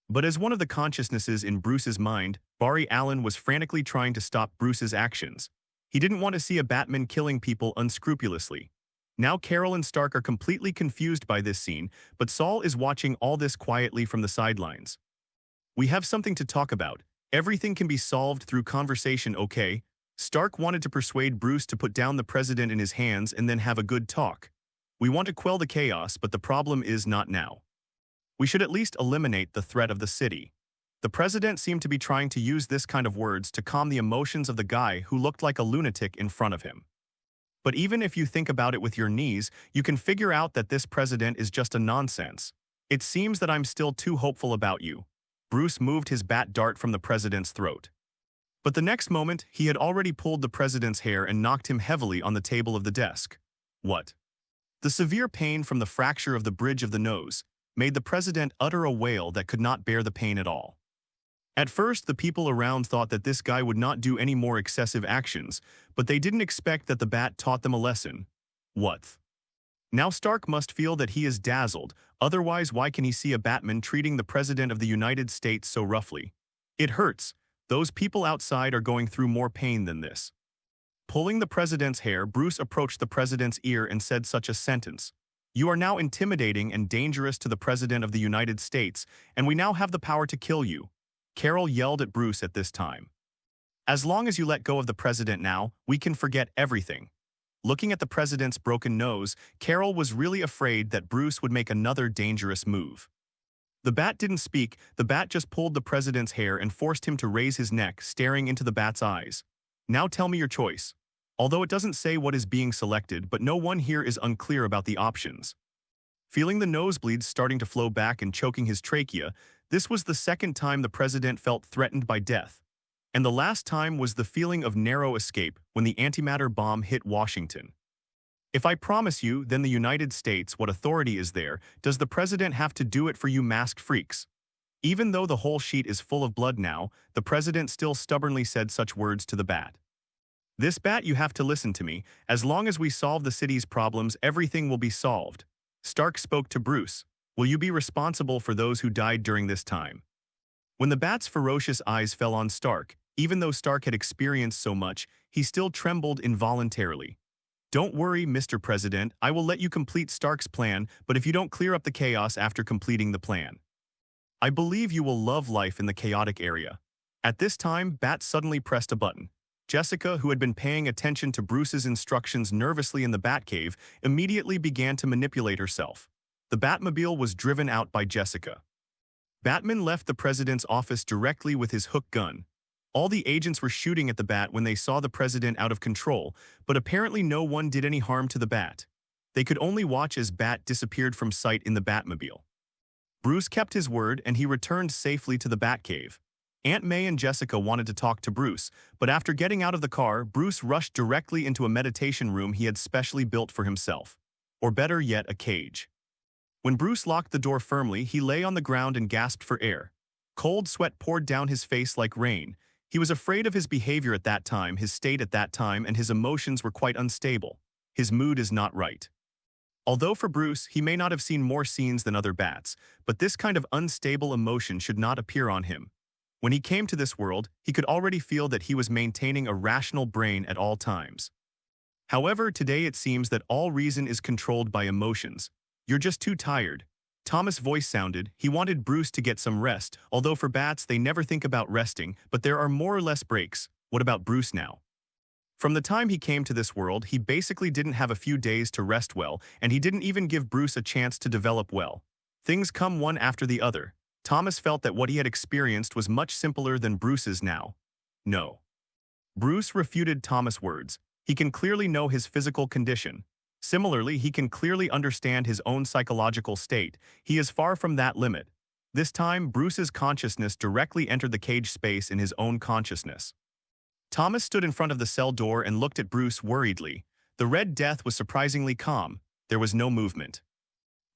But as one of the consciousnesses in Bruce's mind, Barry Allen was frantically trying to stop Bruce's actions. He didn't want to see a Batman killing people unscrupulously. Now Carol and Stark are completely confused by this scene, but Saul is watching all this quietly from the sidelines. We have something to talk about. Everything can be solved through conversation, okay? Stark wanted to persuade Bruce to put down the president in his hands and then have a good talk. We want to quell the chaos, but the problem is not now. We should at least eliminate the threat of the city. The president seemed to be trying to use this kind of words to calm the emotions of the guy who looked like a lunatic in front of him. But even if you think about it with your knees, you can figure out that this president is just a nonsense. It seems that I'm still too hopeful about you. Bruce moved his bat dart from the president's throat. But the next moment, he had already pulled the president's hair and knocked him heavily on the table of the desk. What? The severe pain from the fracture of the bridge of the nose made the president utter a wail that could not bear the pain at all. At first, the people around thought that this guy would not do any more excessive actions, but they didn't expect that the bat taught them a lesson. What? Now Stark must feel that he is dazzled, otherwise why can he see a Batman treating the President of the United States so roughly? It hurts. Those people outside are going through more pain than this. Pulling the President's hair, Bruce approached the President's ear and said such a sentence. You are now intimidating and dangerous to the President of the United States, and we now have the power to kill you. Carol yelled at Bruce at this time. As long as you let go of the President now, we can forget everything. Looking at the President's broken nose, Carol was really afraid that Bruce would make another dangerous move. The bat didn't speak, the bat just pulled the President's hair and forced him to raise his neck, staring into the bat's eyes. Now tell me your choice. Although it doesn't say what is being selected, but no one here is unclear about the options. Feeling the nosebleeds starting to flow back and choking his trachea, this was the second time the President felt threatened by death. And the last time was the feeling of narrow escape when the antimatter bomb hit Washington. If I promise you, then the United States, what authority is there, does the President have to do it for you masked freaks? Even though the whole sheet is full of blood now, the President still stubbornly said such words to the bat. This bat, you have to listen to me. As long as we solve the city's problems, everything will be solved. Stark spoke to Bruce. Will you be responsible for those who died during this time? When the bat's ferocious eyes fell on Stark, even though Stark had experienced so much, he still trembled involuntarily. Don't worry, Mr. President, I will let you complete Stark's plan, but if you don't clear up the chaos after completing the plan, I believe you will love life in the chaotic area. At this time, Bat suddenly pressed a button. Jessica, who had been paying attention to Bruce's instructions nervously in the Batcave, immediately began to manipulate herself. The Batmobile was driven out by Jessica. Batman left the President's office directly with his hook gun. All the agents were shooting at the Bat when they saw the President out of control, but apparently no one did any harm to the Bat. They could only watch as Bat disappeared from sight in the Batmobile. Bruce kept his word and he returned safely to the Batcave. Aunt May and Jessica wanted to talk to Bruce, but after getting out of the car, Bruce rushed directly into a meditation room he had specially built for himself. Or better yet, a cage. When Bruce locked the door firmly, he lay on the ground and gasped for air. Cold sweat poured down his face like rain. He was afraid of his behavior at that time, his state at that time, and his emotions were quite unstable. His mood is not right. Although for Bruce, he may not have seen more scenes than other bats, but this kind of unstable emotion should not appear on him. When he came to this world, he could already feel that he was maintaining a rational brain at all times. However, today it seems that all reason is controlled by emotions. You're just too tired. Thomas' voice sounded. He wanted Bruce to get some rest, although for bats they never think about resting, but there are more or less breaks. What about Bruce now? From the time he came to this world, he basically didn't have a few days to rest well, and he didn't even give Bruce a chance to develop well. Things come one after the other. Thomas felt that what he had experienced was much simpler than Bruce's now. No. Bruce refuted Thomas' words. He can clearly know his physical condition. Similarly, he can clearly understand his own psychological state. He is far from that limit. This time, Bruce's consciousness directly entered the cage space in his own consciousness. Thomas stood in front of the cell door and looked at Bruce worriedly. The Red Death was surprisingly calm. There was no movement.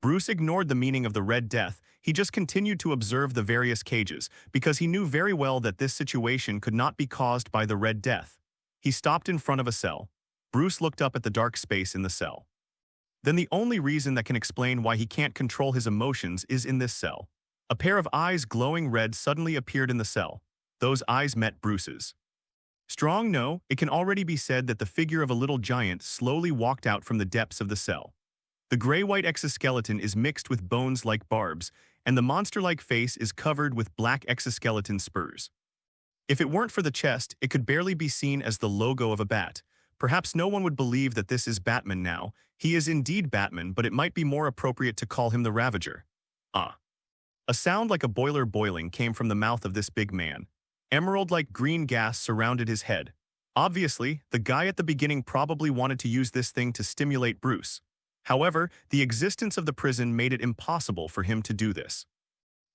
Bruce ignored the meaning of the Red Death. He just continued to observe the various cages, because he knew very well that this situation could not be caused by the Red Death. He stopped in front of a cell. Bruce looked up at the dark space in the cell. Then the only reason that can explain why he can't control his emotions is in this cell. A pair of eyes glowing red suddenly appeared in the cell. Those eyes met Bruce's. Strong? No, it can already be said that the figure of a little giant slowly walked out from the depths of the cell. The gray-white exoskeleton is mixed with bones like barbs, and the monster-like face is covered with black exoskeleton spurs. If it weren't for the chest, it could barely be seen as the logo of a bat. Perhaps no one would believe that this is Batman now. He is indeed Batman, but it might be more appropriate to call him the Ravager. Ah. A sound like a boiler boiling came from the mouth of this big man. Emerald-like green gas surrounded his head. Obviously, the guy at the beginning probably wanted to use this thing to stimulate Bruce. However, the existence of the prison made it impossible for him to do this.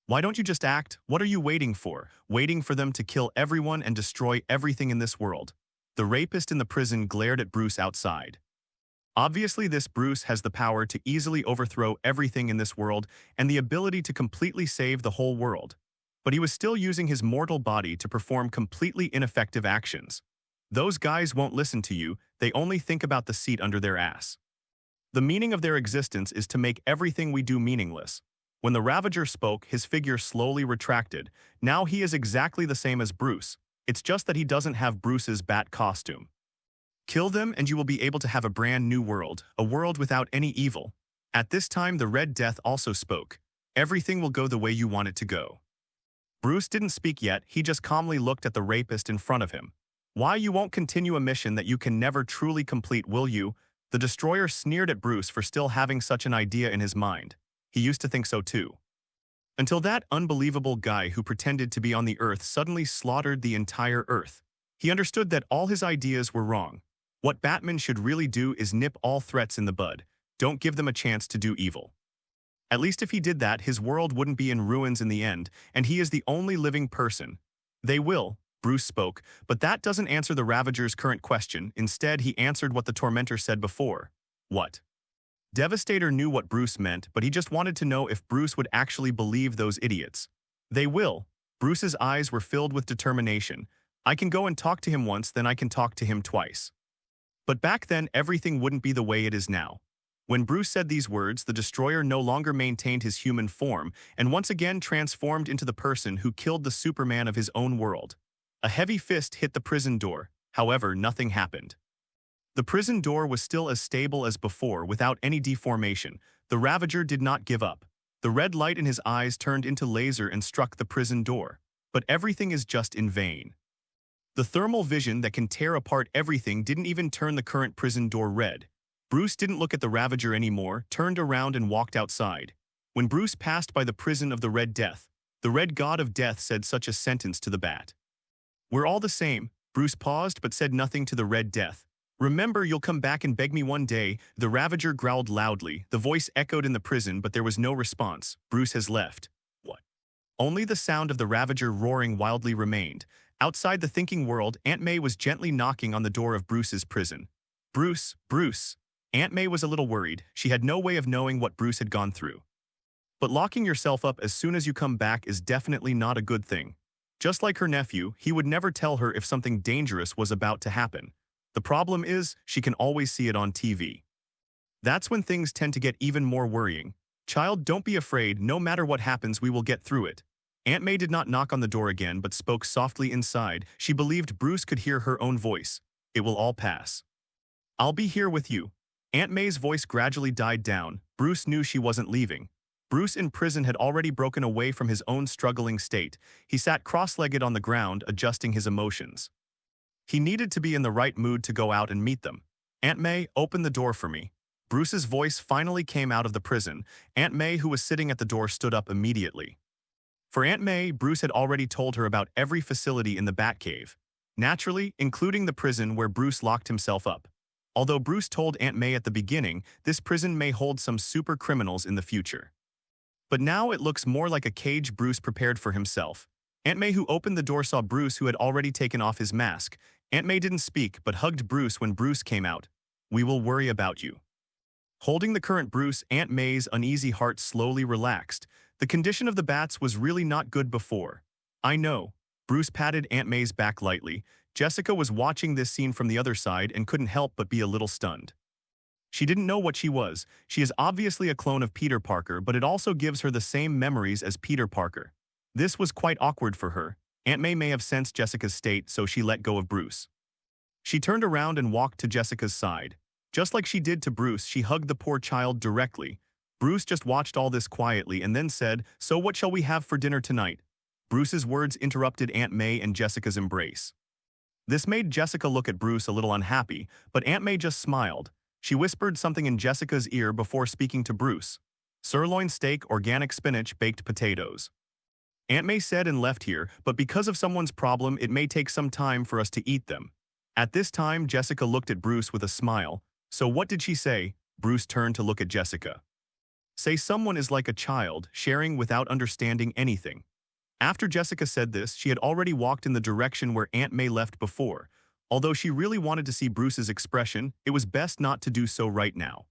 Why don't you just act? What are you waiting for? Waiting for them to kill everyone and destroy everything in this world? The rapist in the prison glared at Bruce outside. Obviously, this Bruce has the power to easily overthrow everything in this world and the ability to completely save the whole world. But he was still using his mortal body to perform completely ineffective actions. Those guys won't listen to you, they only think about the seat under their ass. The meaning of their existence is to make everything we do meaningless. When the Ravager spoke, his figure slowly retracted. Now he is exactly the same as Bruce. It's just that he doesn't have Bruce's bat costume. Kill them and you will be able to have a brand new world, a world without any evil. At this time, the Red Death also spoke. Everything will go the way you want it to go. Bruce didn't speak yet, he just calmly looked at the rapist in front of him. Why you won't continue a mission that you can never truly complete, will you? The Destroyer sneered at Bruce for still having such an idea in his mind. He used to think so too. Until that unbelievable guy who pretended to be on the Earth suddenly slaughtered the entire Earth. He understood that all his ideas were wrong. What Batman should really do is nip all threats in the bud. Don't give them a chance to do evil. At least if he did that, his world wouldn't be in ruins in the end, and he is the only living person. They will, Bruce spoke, but that doesn't answer the Ravager's current question. Instead, he answered what the Tormentor said before. What? Devastator knew what Bruce meant, but he just wanted to know if Bruce would actually believe those idiots. They will. Bruce's eyes were filled with determination. I can go and talk to him once, then I can talk to him twice. But back then, everything wouldn't be the way it is now. When Bruce said these words, the Destroyer no longer maintained his human form and once again transformed into the person who killed the Superman of his own world. A heavy fist hit the prison door. However, nothing happened. The prison door was still as stable as before without any deformation. The Ravager did not give up. The red light in his eyes turned into laser and struck the prison door. But everything is just in vain. The thermal vision that can tear apart everything didn't even turn the current prison door red. Bruce didn't look at the Ravager anymore, turned around and walked outside. When Bruce passed by the prison of the Red Death, the Red God of Death said such a sentence to the Bat. We're all the same. Bruce paused but said nothing to the Red Death. Remember, you'll come back and beg me one day. The Ravager growled loudly. The voice echoed in the prison, but there was no response. Bruce has left. What? Only the sound of the Ravager roaring wildly remained. Outside the thinking world, Aunt May was gently knocking on the door of Bruce's prison. Bruce, Bruce. Aunt May was a little worried. She had no way of knowing what Bruce had gone through. But locking yourself up as soon as you come back is definitely not a good thing. Just like her nephew, he would never tell her if something dangerous was about to happen. The problem is, she can always see it on TV. That's when things tend to get even more worrying. Child, don't be afraid. No matter what happens, we will get through it. Aunt May did not knock on the door again, but spoke softly inside. She believed Bruce could hear her own voice. It will all pass. I'll be here with you. Aunt May's voice gradually died down. Bruce knew she wasn't leaving. Bruce in prison had already broken away from his own struggling state. He sat cross-legged on the ground, adjusting his emotions. He needed to be in the right mood to go out and meet them. Aunt May, open the door for me. Bruce's voice finally came out of the prison. Aunt May, who was sitting at the door, stood up immediately. For Aunt May, Bruce had already told her about every facility in the Batcave. Naturally, including the prison where Bruce locked himself up. Although Bruce told Aunt May at the beginning, this prison may hold some super criminals in the future. But now it looks more like a cage Bruce prepared for himself. Aunt May, who opened the door, saw Bruce, who had already taken off his mask. Aunt May didn't speak, but hugged Bruce when Bruce came out. We will worry about you. Holding the current Bruce, Aunt May's uneasy heart slowly relaxed. The condition of the bats was really not good before. I know. Bruce patted Aunt May's back lightly. Jessica was watching this scene from the other side and couldn't help but be a little stunned. She didn't know what she was. She is obviously a clone of Peter Parker, but it also gives her the same memories as Peter Parker. This was quite awkward for her. Aunt May have sensed Jessica's state, so she let go of Bruce. She turned around and walked to Jessica's side. Just like she did to Bruce, she hugged the poor child directly. Bruce just watched all this quietly and then said, "So what shall we have for dinner tonight?" Bruce's words interrupted Aunt May and Jessica's embrace. This made Jessica look at Bruce a little unhappy, but Aunt May just smiled. She whispered something in Jessica's ear before speaking to Bruce. Sirloin steak, organic spinach, baked potatoes. Aunt May said and left here, but because of someone's problem, it may take some time for us to eat them. At this time, Jessica looked at Bruce with a smile. So what did she say? Bruce turned to look at Jessica. Say someone is like a child, sharing without understanding anything. After Jessica said this, she had already walked in the direction where Aunt May left before. Although she really wanted to see Bruce's expression, it was best not to do so right now.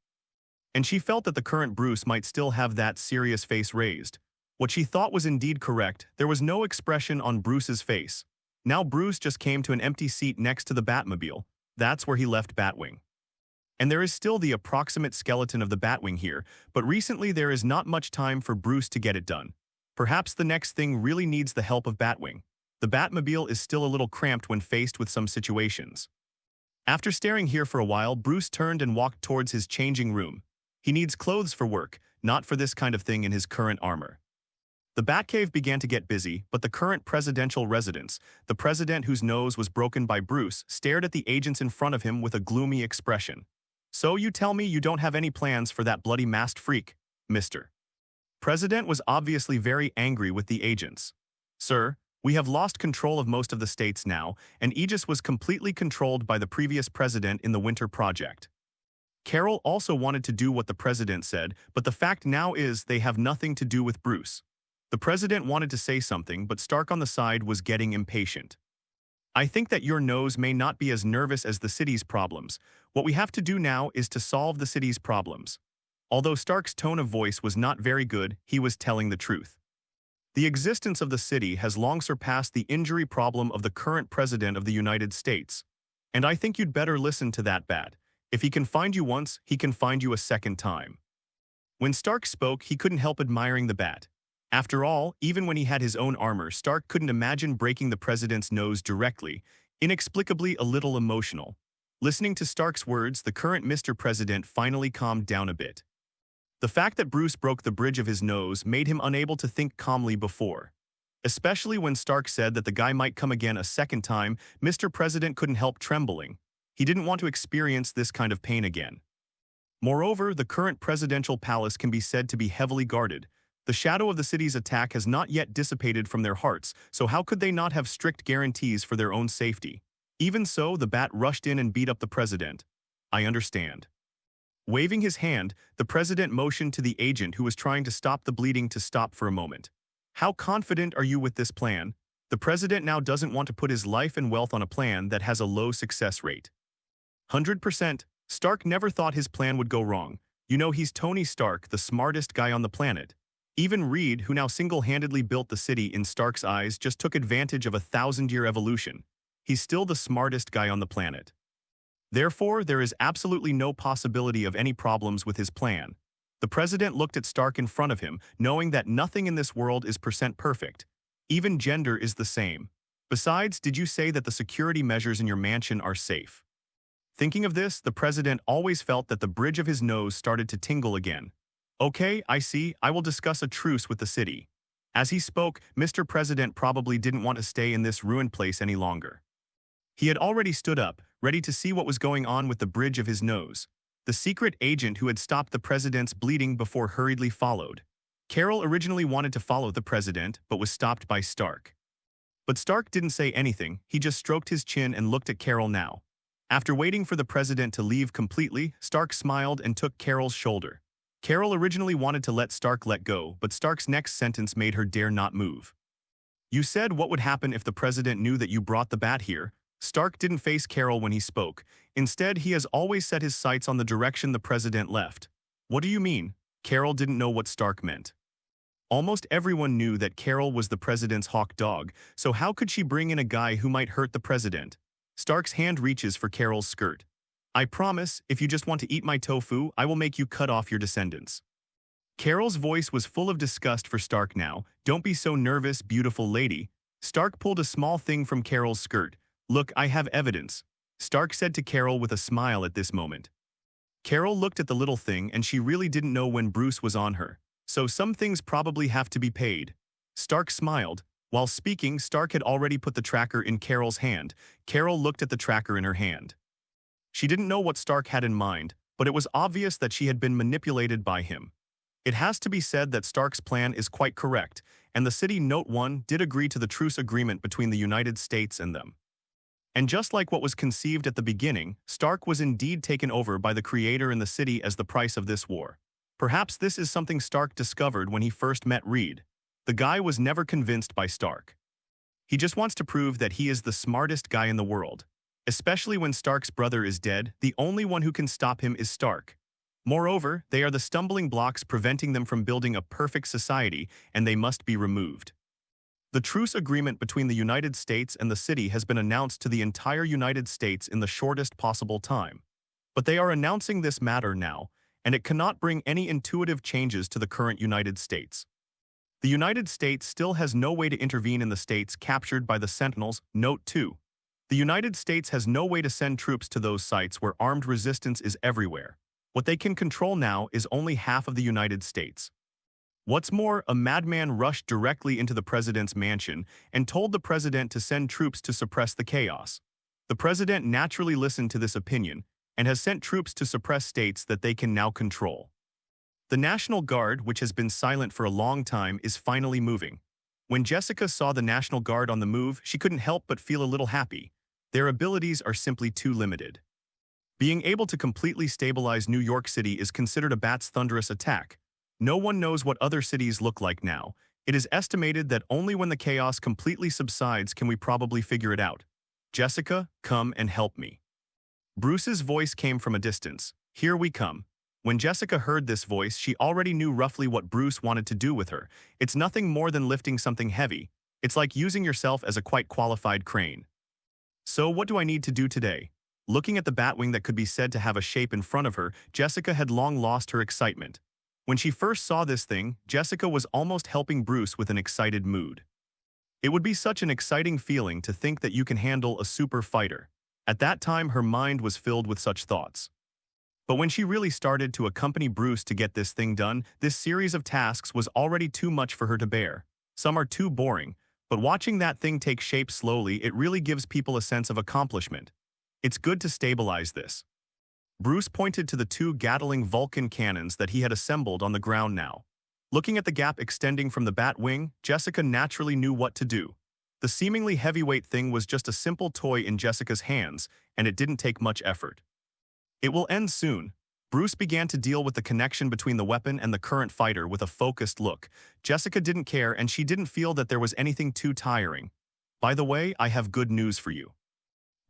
And she felt that the current Bruce might still have that serious face raised. What she thought was indeed correct, there was no expression on Bruce's face. Now Bruce just came to an empty seat next to the Batmobile. That's where he left Batwing. And there is still the approximate skeleton of the Batwing here, but recently there is not much time for Bruce to get it done. Perhaps the next thing really needs the help of Batwing. The Batmobile is still a little cramped when faced with some situations. After staring here for a while, Bruce turned and walked towards his changing room. He needs clothes for work, not for this kind of thing in his current armor. The Batcave began to get busy, but the current presidential residence, the president whose nose was broken by Bruce, stared at the agents in front of him with a gloomy expression. "So you tell me you don't have any plans for that bloody masked freak, Mr. President was obviously very angry with the agents. "Sir, we have lost control of most of the states now, and Aegis was completely controlled by the previous president in the Winter Project." Carol also wanted to do what the president said, but the fact now is they have nothing to do with Bruce. The president wanted to say something, but Stark on the side was getting impatient. "I think that your nose may not be as nervous as the city's problems. What we have to do now is to solve the city's problems." Although Stark's tone of voice was not very good, he was telling the truth. The existence of the city has long surpassed the injury problem of the current president of the United States. And I think you'd better listen to that Bat. If he can find you once, he can find you a second time. When Stark spoke, he couldn't help admiring the Bat. After all, even when he had his own armor, Stark couldn't imagine breaking the president's nose directly, inexplicably a little emotional. Listening to Stark's words, the current Mr. President finally calmed down a bit. The fact that Bruce broke the bridge of his nose made him unable to think calmly before. Especially when Stark said that the guy might come again a second time, Mr. President couldn't help trembling. He didn't want to experience this kind of pain again. Moreover, the current presidential palace can be said to be heavily guarded. The shadow of the city's attack has not yet dissipated from their hearts, so how could they not have strict guarantees for their own safety? Even so, the Bat rushed in and beat up the president. "I understand." Waving his hand, the president motioned to the agent who was trying to stop the bleeding to stop for a moment. "How confident are you with this plan?" The president now doesn't want to put his life and wealth on a plan that has a low success rate. 100%. Stark never thought his plan would go wrong. You know, he's Tony Stark, the smartest guy on the planet. Even Reed, who now single-handedly built the city in Stark's eyes, just took advantage of a 1,000-year evolution. He's still the smartest guy on the planet. Therefore, there is absolutely no possibility of any problems with his plan. The president looked at Stark in front of him, knowing that nothing in this world is perfect. Even gender is the same. Besides, did you say that the security measures in your mansion are safe? Thinking of this, the president always felt that the bridge of his nose started to tingle again. "Okay, I see. I will discuss a truce with the city." As he spoke, Mr. President probably didn't want to stay in this ruined place any longer. He had already stood up, ready to see what was going on with the bridge of his nose. The secret agent who had stopped the president's bleeding before hurriedly followed. Carol originally wanted to follow the president, but was stopped by Stark. But Stark didn't say anything, he just stroked his chin and looked at Carol now. After waiting for the president to leave completely, Stark smiled and took Carol's shoulder. Carol originally wanted to let Stark let go, but Stark's next sentence made her dare not move. "You said what would happen if the president knew that you brought the Bat here." Stark didn't face Carol when he spoke. Instead, he has always set his sights on the direction the president left. "What do you mean?" Carol didn't know what Stark meant. Almost everyone knew that Carol was the president's hawk dog, so how could she bring in a guy who might hurt the president? Stark's hand reaches for Carol's skirt. "I promise, if you just want to eat my tofu, I will make you cut off your descendants." Carol's voice was full of disgust for Stark now. "Don't be so nervous, beautiful lady." Stark pulled a small thing from Carol's skirt. "Look, I have evidence," Stark said to Carol with a smile at this moment. Carol looked at the little thing and she really didn't know when Bruce was on her. So some things probably have to be paid. Stark smiled. While speaking, Stark had already put the tracker in Carol's hand. Carol looked at the tracker in her hand. She didn't know what Stark had in mind, but it was obvious that she had been manipulated by him. It has to be said that Stark's plan is quite correct, and the city Note 1 did agree to the truce agreement between the United States and them. And just like what was conceived at the beginning, Stark was indeed taken over by the creator in the city as the price of this war. Perhaps this is something Stark discovered when he first met Reed. The guy was never convinced by Stark. He just wants to prove that he is the smartest guy in the world. Especially when Stark's brother is dead, the only one who can stop him is Stark. Moreover, they are the stumbling blocks preventing them from building a perfect society, and they must be removed. The truce agreement between the United States and the city has been announced to the entire United States in the shortest possible time. But they are announcing this matter now, and it cannot bring any intuitive changes to the current United States. The United States still has no way to intervene in the states captured by the Sentinels. Note 2. The United States has no way to send troops to those sites where armed resistance is everywhere. What they can control now is only half of the United States. What's more, a madman rushed directly into the president's mansion and told the president to send troops to suppress the chaos. The president naturally listened to this opinion and has sent troops to suppress states that they can now control. The National Guard, which has been silent for a long time, is finally moving. When Jessica saw the National Guard on the move, she couldn't help but feel a little happy. Their abilities are simply too limited. Being able to completely stabilize New York City is considered a bat's thunderous attack. No one knows what other cities look like now. It is estimated that only when the chaos completely subsides can we probably figure it out. Jessica, come and help me. Bruce's voice came from a distance. Here we come. When Jessica heard this voice, she already knew roughly what Bruce wanted to do with her. It's nothing more than lifting something heavy. It's like using yourself as a quite qualified crane. So what do I need to do today? Looking at the batwing that could be said to have a shape in front of her, Jessica had long lost her excitement. When she first saw this thing, Jessica was almost helping Bruce with an excited mood. It would be such an exciting feeling to think that you can handle a super fighter. At that time, her mind was filled with such thoughts. But when she really started to accompany Bruce to get this thing done, this series of tasks was already too much for her to bear. Some are too boring, but watching that thing take shape slowly, it really gives people a sense of accomplishment. It's good to stabilize this. Bruce pointed to the two Gatling Vulcan cannons that he had assembled on the ground now. Looking at the gap extending from the bat wing, Jessica naturally knew what to do. The seemingly heavyweight thing was just a simple toy in Jessica's hands, and it didn't take much effort. It will end soon. Bruce began to deal with the connection between the weapon and the current fighter with a focused look. Jessica didn't care, and she didn't feel that there was anything too tiring. By the way, I have good news for you.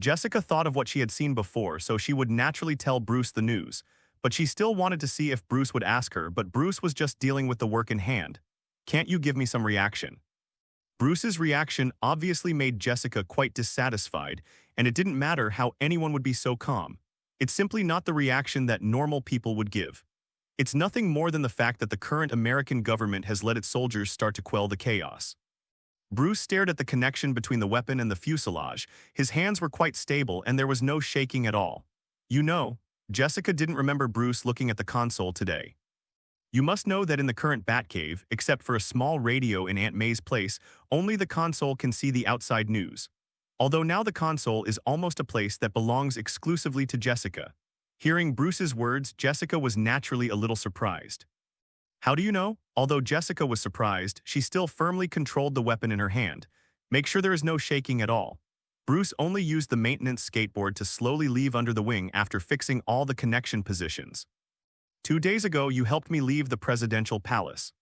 Jessica thought of what she had seen before, so she would naturally tell Bruce the news, but she still wanted to see if Bruce would ask her, but Bruce was just dealing with the work in hand. Can't you give me some reaction? Bruce's reaction obviously made Jessica quite dissatisfied, and it didn't matter how anyone would be so calm. It's simply not the reaction that normal people would give. It's nothing more than the fact that the current American government has let its soldiers start to quell the chaos. Bruce stared at the connection between the weapon and the fuselage. His hands were quite stable and there was no shaking at all. You know, Jessica didn't remember Bruce looking at the console today. You must know that in the current Batcave, except for a small radio in Aunt May's place, only the console can see the outside news. Although now the console is almost a place that belongs exclusively to Jessica. Hearing Bruce's words, Jessica was naturally a little surprised. How do you know? Although Jessica was surprised, she still firmly controlled the weapon in her hand. Make sure there is no shaking at all. Bruce only used the maintenance skateboard to slowly leave under the wing after fixing all the connection positions. 2 days ago, you helped me leave the presidential palace.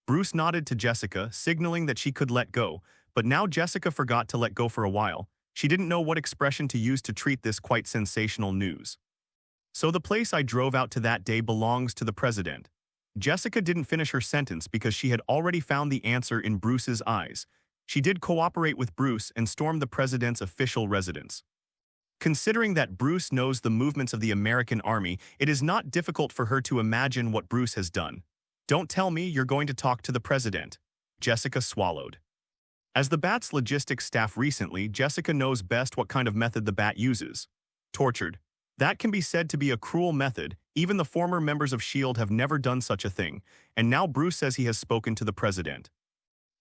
Bruce nodded to Jessica, signaling that she could let go, but now Jessica forgot to let go for a while. She didn't know what expression to use to treat this quite sensational news. So the place I drove out to that day belongs to the president. Jessica didn't finish her sentence because she had already found the answer in Bruce's eyes. She did cooperate with Bruce and stormed the president's official residence. Considering that Bruce knows the movements of the American army, it is not difficult for her to imagine what Bruce has done. Don't tell me you're going to talk to the president. Jessica swallowed. As the Bat's logistics staff recently, Jessica knows best what kind of method the Bat uses. Tortured. That can be said to be a cruel method. Even the former members of S.H.I.E.L.D. have never done such a thing, and now Bruce says he has spoken to the president.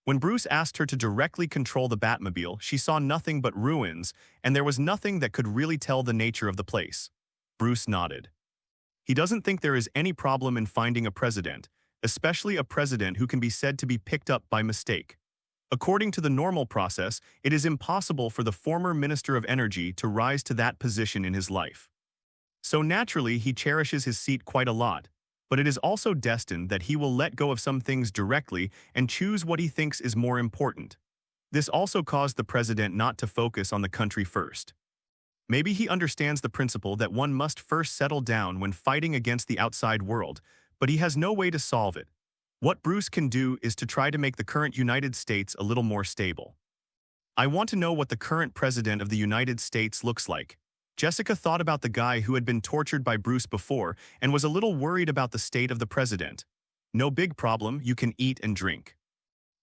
When Bruce asked her to directly control the Batmobile, she saw nothing but ruins, and there was nothing that could really tell the nature of the place. Bruce nodded. He doesn't think there is any problem in finding a president, especially a president who can be said to be picked up by mistake. According to the normal process, it is impossible for the former Minister of Energy to rise to that position in his life. So naturally, he cherishes his seat quite a lot, but it is also destined that he will let go of some things directly and choose what he thinks is more important. This also caused the president not to focus on the country first. Maybe he understands the principle that one must first settle down when fighting against the outside world, but he has no way to solve it. What Bruce can do is to try to make the current United States a little more stable. I want to know what the current president of the United States looks like. Jessica thought about the guy who had been tortured by Bruce before and was a little worried about the state of the president. No big problem, you can eat and drink.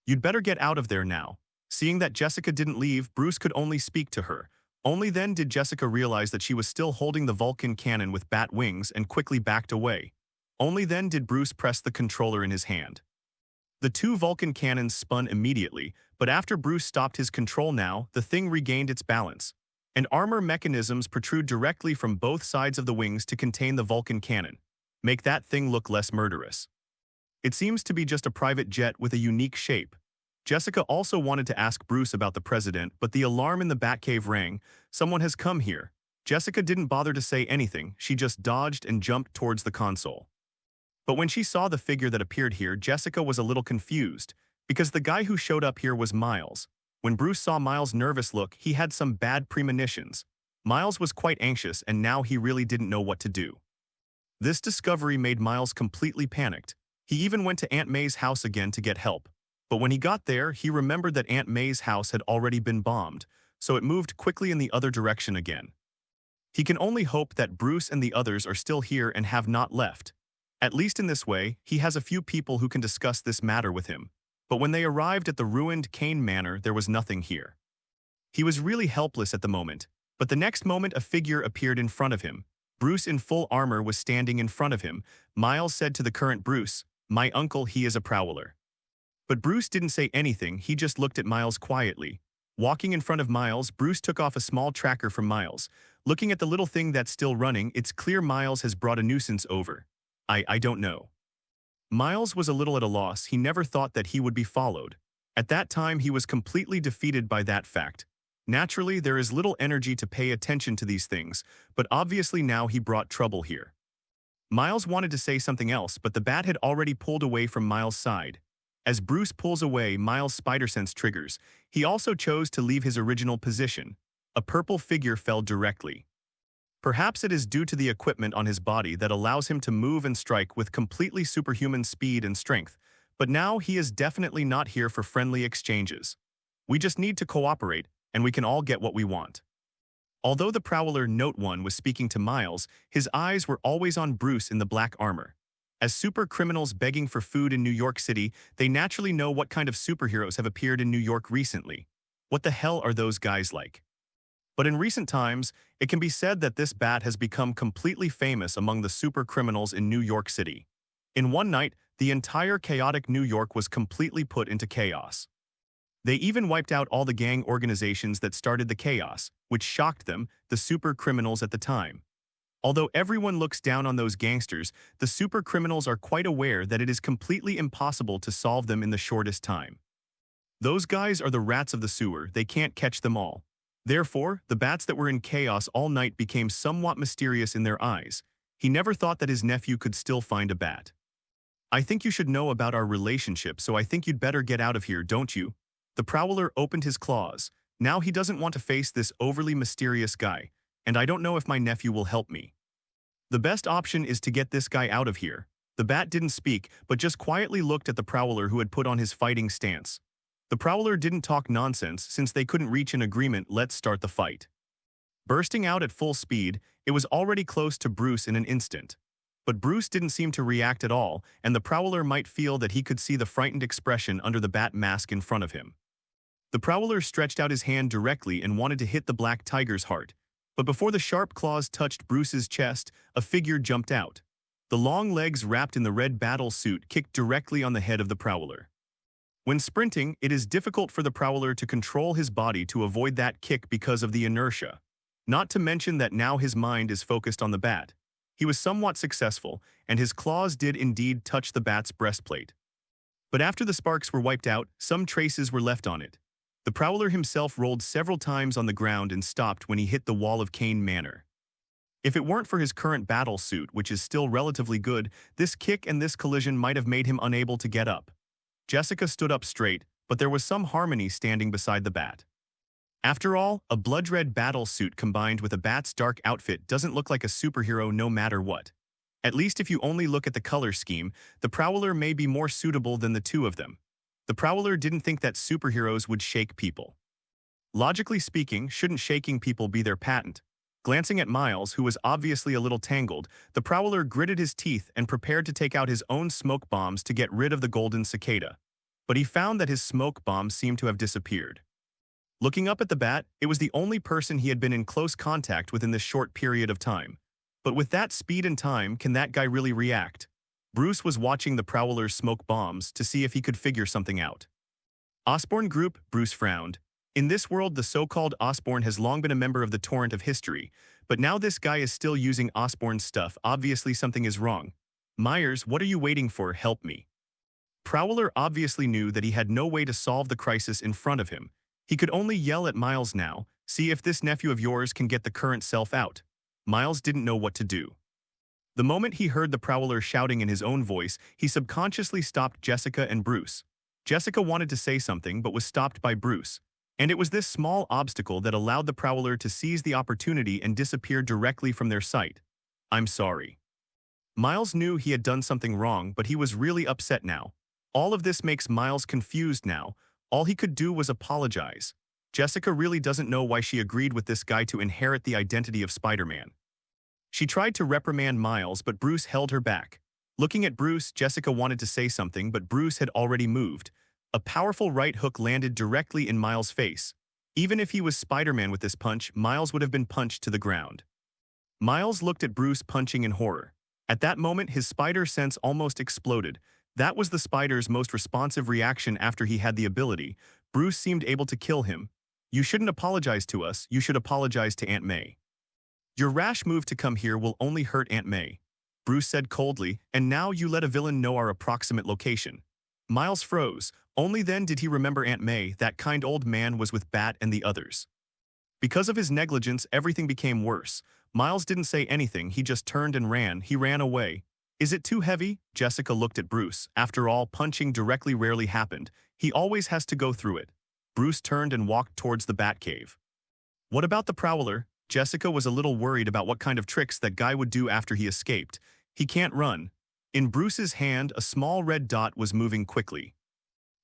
You'd better get out of there now. Seeing that Jessica didn't leave, Bruce could only speak to her. Only then did Jessica realize that she was still holding the Vulcan cannon with bat wings and quickly backed away. Only then did Bruce press the controller in his hand. The two Vulcan cannons spun immediately, but after Bruce stopped his control now, the thing regained its balance. And armor mechanisms protrude directly from both sides of the wings to contain the Vulcan cannon. Make that thing look less murderous. It seems to be just a private jet with a unique shape. Jessica also wanted to ask Bruce about the president, but the alarm in the Batcave rang. Someone has come here. Jessica didn't bother to say anything, she just dodged and jumped towards the console. But when she saw the figure that appeared here, Jessica was a little confused, because the guy who showed up here was Miles. When Bruce saw Miles' nervous look, he had some bad premonitions. Miles was quite anxious, and now he really didn't know what to do. This discovery made Miles completely panicked. He even went to Aunt May's house again to get help. But when he got there, he remembered that Aunt May's house had already been bombed, so it moved quickly in the other direction again. He can only hope that Bruce and the others are still here and have not left. At least in this way, he has a few people who can discuss this matter with him. But when they arrived at the ruined Kane Manor, there was nothing here. He was really helpless at the moment, but the next moment a figure appeared in front of him. Bruce in full armor was standing in front of him. Miles said to the current Bruce, "My uncle, he is a prowler." But Bruce didn't say anything, he just looked at Miles quietly. Walking in front of Miles, Bruce took off a small tracker from Miles. Looking at the little thing that's still running, it's clear Miles has brought a nuisance over. I don't know. Miles was a little at a loss, he never thought that he would be followed. At that time, he was completely defeated by that fact. Naturally, there is little energy to pay attention to these things, but obviously now he brought trouble here. Miles wanted to say something else, but the bat had already pulled away from Miles' side. As Bruce pulls away, Miles' spider sense triggers. He also chose to leave his original position. A purple figure fell directly. Perhaps it is due to the equipment on his body that allows him to move and strike with completely superhuman speed and strength, but now he is definitely not here for friendly exchanges. We just need to cooperate, and we can all get what we want. Although the Prowler Note 1 was speaking to Miles, his eyes were always on Bruce in the black armor. As super criminals begging for food in New York City, they naturally know what kind of superheroes have appeared in New York recently. What the hell are those guys like? But in recent times, it can be said that this bat has become completely famous among the super criminals in New York City. In one night, the entire chaotic New York was completely put into chaos. They even wiped out all the gang organizations that started the chaos, which shocked them, the super criminals at the time. Although everyone looks down on those gangsters, the super criminals are quite aware that it is completely impossible to solve them in the shortest time. Those guys are the rats of the sewer, they can't catch them all. Therefore, the bats that were in chaos all night became somewhat mysterious in their eyes. He never thought that his nephew could still find a bat. "I think you should know about our relationship, so I think you'd better get out of here, don't you?" The Prowler opened his claws. Now he doesn't want to face this overly mysterious guy, and I don't know if my nephew will help me. The best option is to get this guy out of here. The bat didn't speak, but just quietly looked at the Prowler who had put on his fighting stance. The Prowler didn't talk nonsense since they couldn't reach an agreement. Let's start the fight. Bursting out at full speed, it was already close to Bruce in an instant. But Bruce didn't seem to react at all, and the Prowler might feel that he could see the frightened expression under the bat mask in front of him. The Prowler stretched out his hand directly and wanted to hit the black tiger's heart. But before the sharp claws touched Bruce's chest, a figure jumped out. The long legs wrapped in the red battle suit kicked directly on the head of the Prowler. When sprinting, it is difficult for the Prowler to control his body to avoid that kick because of the inertia. Not to mention that now his mind is focused on the bat. He was somewhat successful, and his claws did indeed touch the bat's breastplate. But after the sparks were wiped out, some traces were left on it. The Prowler himself rolled several times on the ground and stopped when he hit the wall of Kane Manor. If it weren't for his current battle suit, which is still relatively good, this kick and this collision might have made him unable to get up. Jessica stood up straight, but there was some harmony standing beside the bat. After all, a blood-red battle suit combined with a bat's dark outfit doesn't look like a superhero no matter what. At least if you only look at the color scheme, the Prowler may be more suitable than the two of them. The Prowler didn't think that superheroes would shake people. Logically speaking, shouldn't shaking people be their patent? Glancing at Miles, who was obviously a little tangled, the Prowler gritted his teeth and prepared to take out his own smoke bombs to get rid of the golden cicada. But he found that his smoke bombs seemed to have disappeared. Looking up at the bat, it was the only person he had been in close contact with in this short period of time. But with that speed and time, can that guy really react? Bruce was watching the Prowler's smoke bombs to see if he could figure something out. Osborn Group, Bruce frowned. In this world, the so-called Osborn has long been a member of the torrent of history, but now this guy is still using Osborn's stuff. Obviously something is wrong. Myers, what are you waiting for? Help me. Prowler obviously knew that he had no way to solve the crisis in front of him. He could only yell at Miles now, see if this nephew of yours can get the current self out. Miles didn't know what to do. The moment he heard the Prowler shouting in his own voice, he subconsciously stopped Jessica and Bruce. Jessica wanted to say something but was stopped by Bruce. And it was this small obstacle that allowed the Prowler to seize the opportunity and disappear directly from their sight. I'm sorry. Miles knew he had done something wrong, but he was really upset now. All of this makes Miles confused now. All he could do was apologize. Jessica really doesn't know why she agreed with this guy to inherit the identity of Spider-Man. She tried to reprimand Miles, but Bruce held her back. Looking at Bruce, Jessica wanted to say something, but Bruce had already moved. A powerful right hook landed directly in Miles' face. Even if he was Spider-Man with this punch, Miles would have been punched to the ground. Miles looked at Bruce punching in horror. At that moment, his spider sense almost exploded. That was the spider's most responsive reaction after he had the ability. Bruce seemed able to kill him. You shouldn't apologize to us, you should apologize to Aunt May. Your rash move to come here will only hurt Aunt May, Bruce said coldly, and now you let a villain know our approximate location. Miles froze. Only then did he remember Aunt May, that kind old man was with Bat and the others. Because of his negligence, everything became worse. Miles didn't say anything, he just turned and ran. He ran away. Is it too heavy? Jessica looked at Bruce. After all, punching directly rarely happened. He always has to go through it. Bruce turned and walked towards the Batcave. What about the Prowler? Jessica was a little worried about what kind of tricks that guy would do after he escaped. He can't run. In Bruce's hand, a small red dot was moving quickly.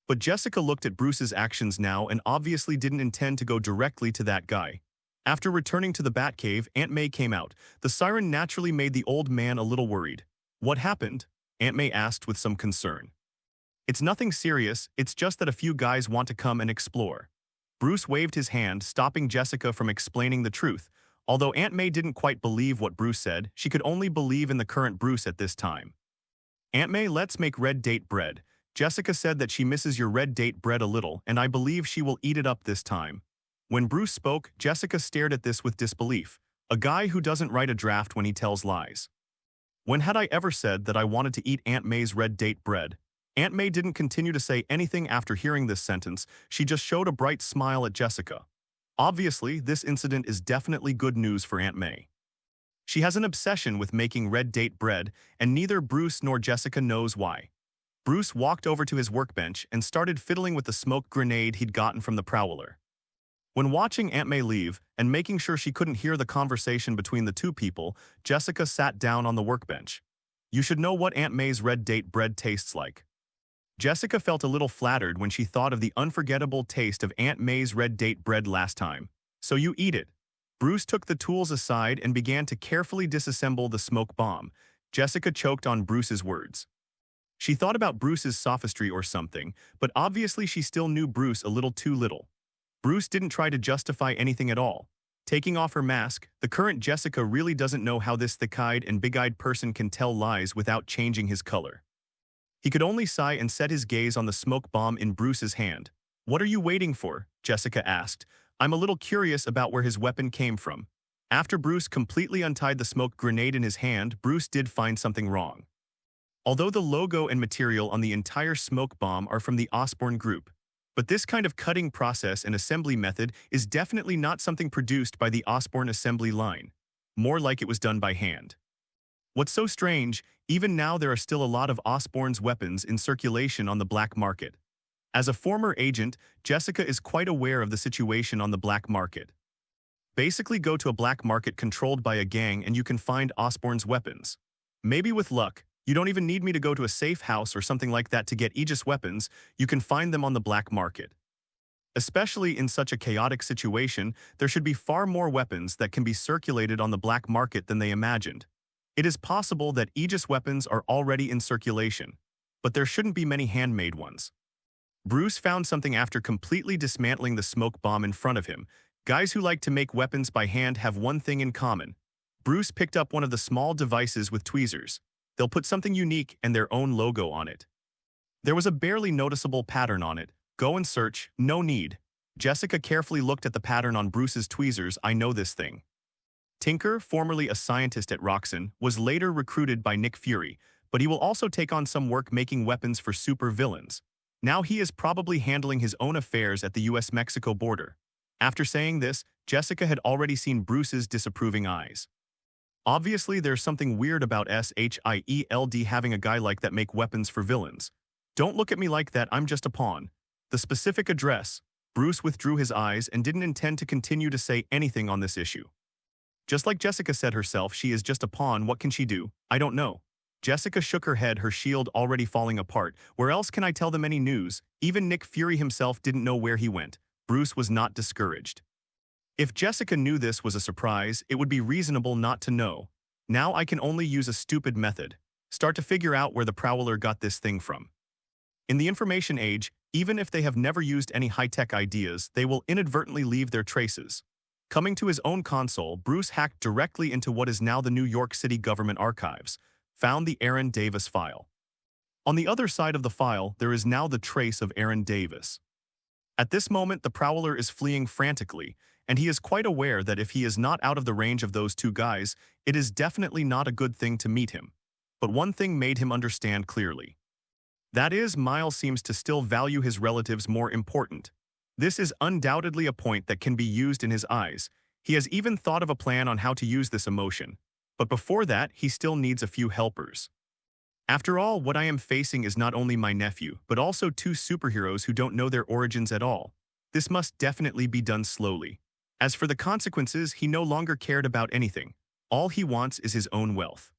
But Jessica looked at Bruce's actions now and obviously didn't intend to go directly to that guy. After returning to the Batcave, Aunt May came out. The siren naturally made the old man a little worried. What happened? Aunt May asked with some concern. It's nothing serious, it's just that a few guys want to come and explore. Bruce waved his hand, stopping Jessica from explaining the truth. Although Aunt May didn't quite believe what Bruce said, she could only believe in the current Bruce at this time. Aunt May, let's make red date bread. Jessica said that she misses your red date bread a little, and I believe she will eat it up this time. When Bruce spoke, Jessica stared at this with disbelief. A guy who doesn't write a draft when he tells lies. When had I ever said that I wanted to eat Aunt May's red date bread? Aunt May didn't continue to say anything after hearing this sentence, she just showed a bright smile at Jessica. Obviously, this incident is definitely good news for Aunt May. She has an obsession with making red date bread, and neither Bruce nor Jessica knows why. Bruce walked over to his workbench and started fiddling with the smoke grenade he'd gotten from the Prowler. When watching Aunt May leave and making sure she couldn't hear the conversation between the two people, Jessica sat down on the workbench. You should know what Aunt May's red date bread tastes like. Jessica felt a little flattered when she thought of the unforgettable taste of Aunt May's red date bread last time. So you eat it. Bruce took the tools aside and began to carefully disassemble the smoke bomb. Jessica choked on Bruce's words. She thought about Bruce's sophistry or something, but obviously she still knew Bruce a little too little. Bruce didn't try to justify anything at all. Taking off her mask, the current Jessica really doesn't know how this thick-eyed and big-eyed person can tell lies without changing his color. He could only sigh and set his gaze on the smoke bomb in Bruce's hand. What are you waiting for? Jessica asked. I'm a little curious about where his weapon came from. After Bruce completely untied the smoke grenade in his hand, Bruce did find something wrong. Although the logo and material on the entire smoke bomb are from the Osborn Group, but this kind of cutting process and assembly method is definitely not something produced by the Osborn assembly line. More like it was done by hand. What's so strange, even now there are still a lot of Osborn's weapons in circulation on the black market. As a former agent, Jessica is quite aware of the situation on the black market. Basically go to a black market controlled by a gang and you can find Osborne's weapons. Maybe with luck, you don't even need me to go to a safe house or something like that to get Aegis weapons, you can find them on the black market. Especially in such a chaotic situation, there should be far more weapons that can be circulated on the black market than they imagined. It is possible that Aegis weapons are already in circulation, but there shouldn't be many handmade ones. Bruce found something after completely dismantling the smoke bomb in front of him. Guys who like to make weapons by hand have one thing in common. Bruce picked up one of the small devices with tweezers. They'll put something unique and their own logo on it. There was a barely noticeable pattern on it. Go and search, no need. Jessica carefully looked at the pattern on Bruce's tweezers. I know this thing. Tinker, formerly a scientist at Roxxon, was later recruited by Nick Fury, but he will also take on some work making weapons for super villains. Now he is probably handling his own affairs at the US-Mexico border. After saying this, Jessica had already seen Bruce's disapproving eyes. Obviously, there's something weird about SHIELD having a guy like that make weapons for villains. Don't look at me like that, I'm just a pawn. The specific address. Bruce withdrew his eyes and didn't intend to continue to say anything on this issue. Just like Jessica said herself, she is just a pawn, what can she do? I don't know. Jessica shook her head, her shield already falling apart. Where else can I tell them any news? Even Nick Fury himself didn't know where he went. Bruce was not discouraged. If Jessica knew this was a surprise, it would be reasonable not to know. Now I can only use a stupid method. Start to figure out where the Prowler got this thing from. In the information age, even if they have never used any high-tech ideas, they will inadvertently leave their traces. Coming to his own console, Bruce hacked directly into what is now the New York City government archives, found the Aaron Davis file. On the other side of the file, there is now the trace of Aaron Davis. At this moment, the Prowler is fleeing frantically, and he is quite aware that if he is not out of the range of those two guys, it is definitely not a good thing to meet him. But one thing made him understand clearly. That is, Miles seems to still value his relatives more important. This is undoubtedly a point that can be used in his eyes. He has even thought of a plan on how to use this emotion. But before that, he still needs a few helpers. After all, what I am facing is not only my nephew, but also two superheroes who don't know their origins at all. This must definitely be done slowly. As for the consequences, he no longer cared about anything. All he wants is his own wealth.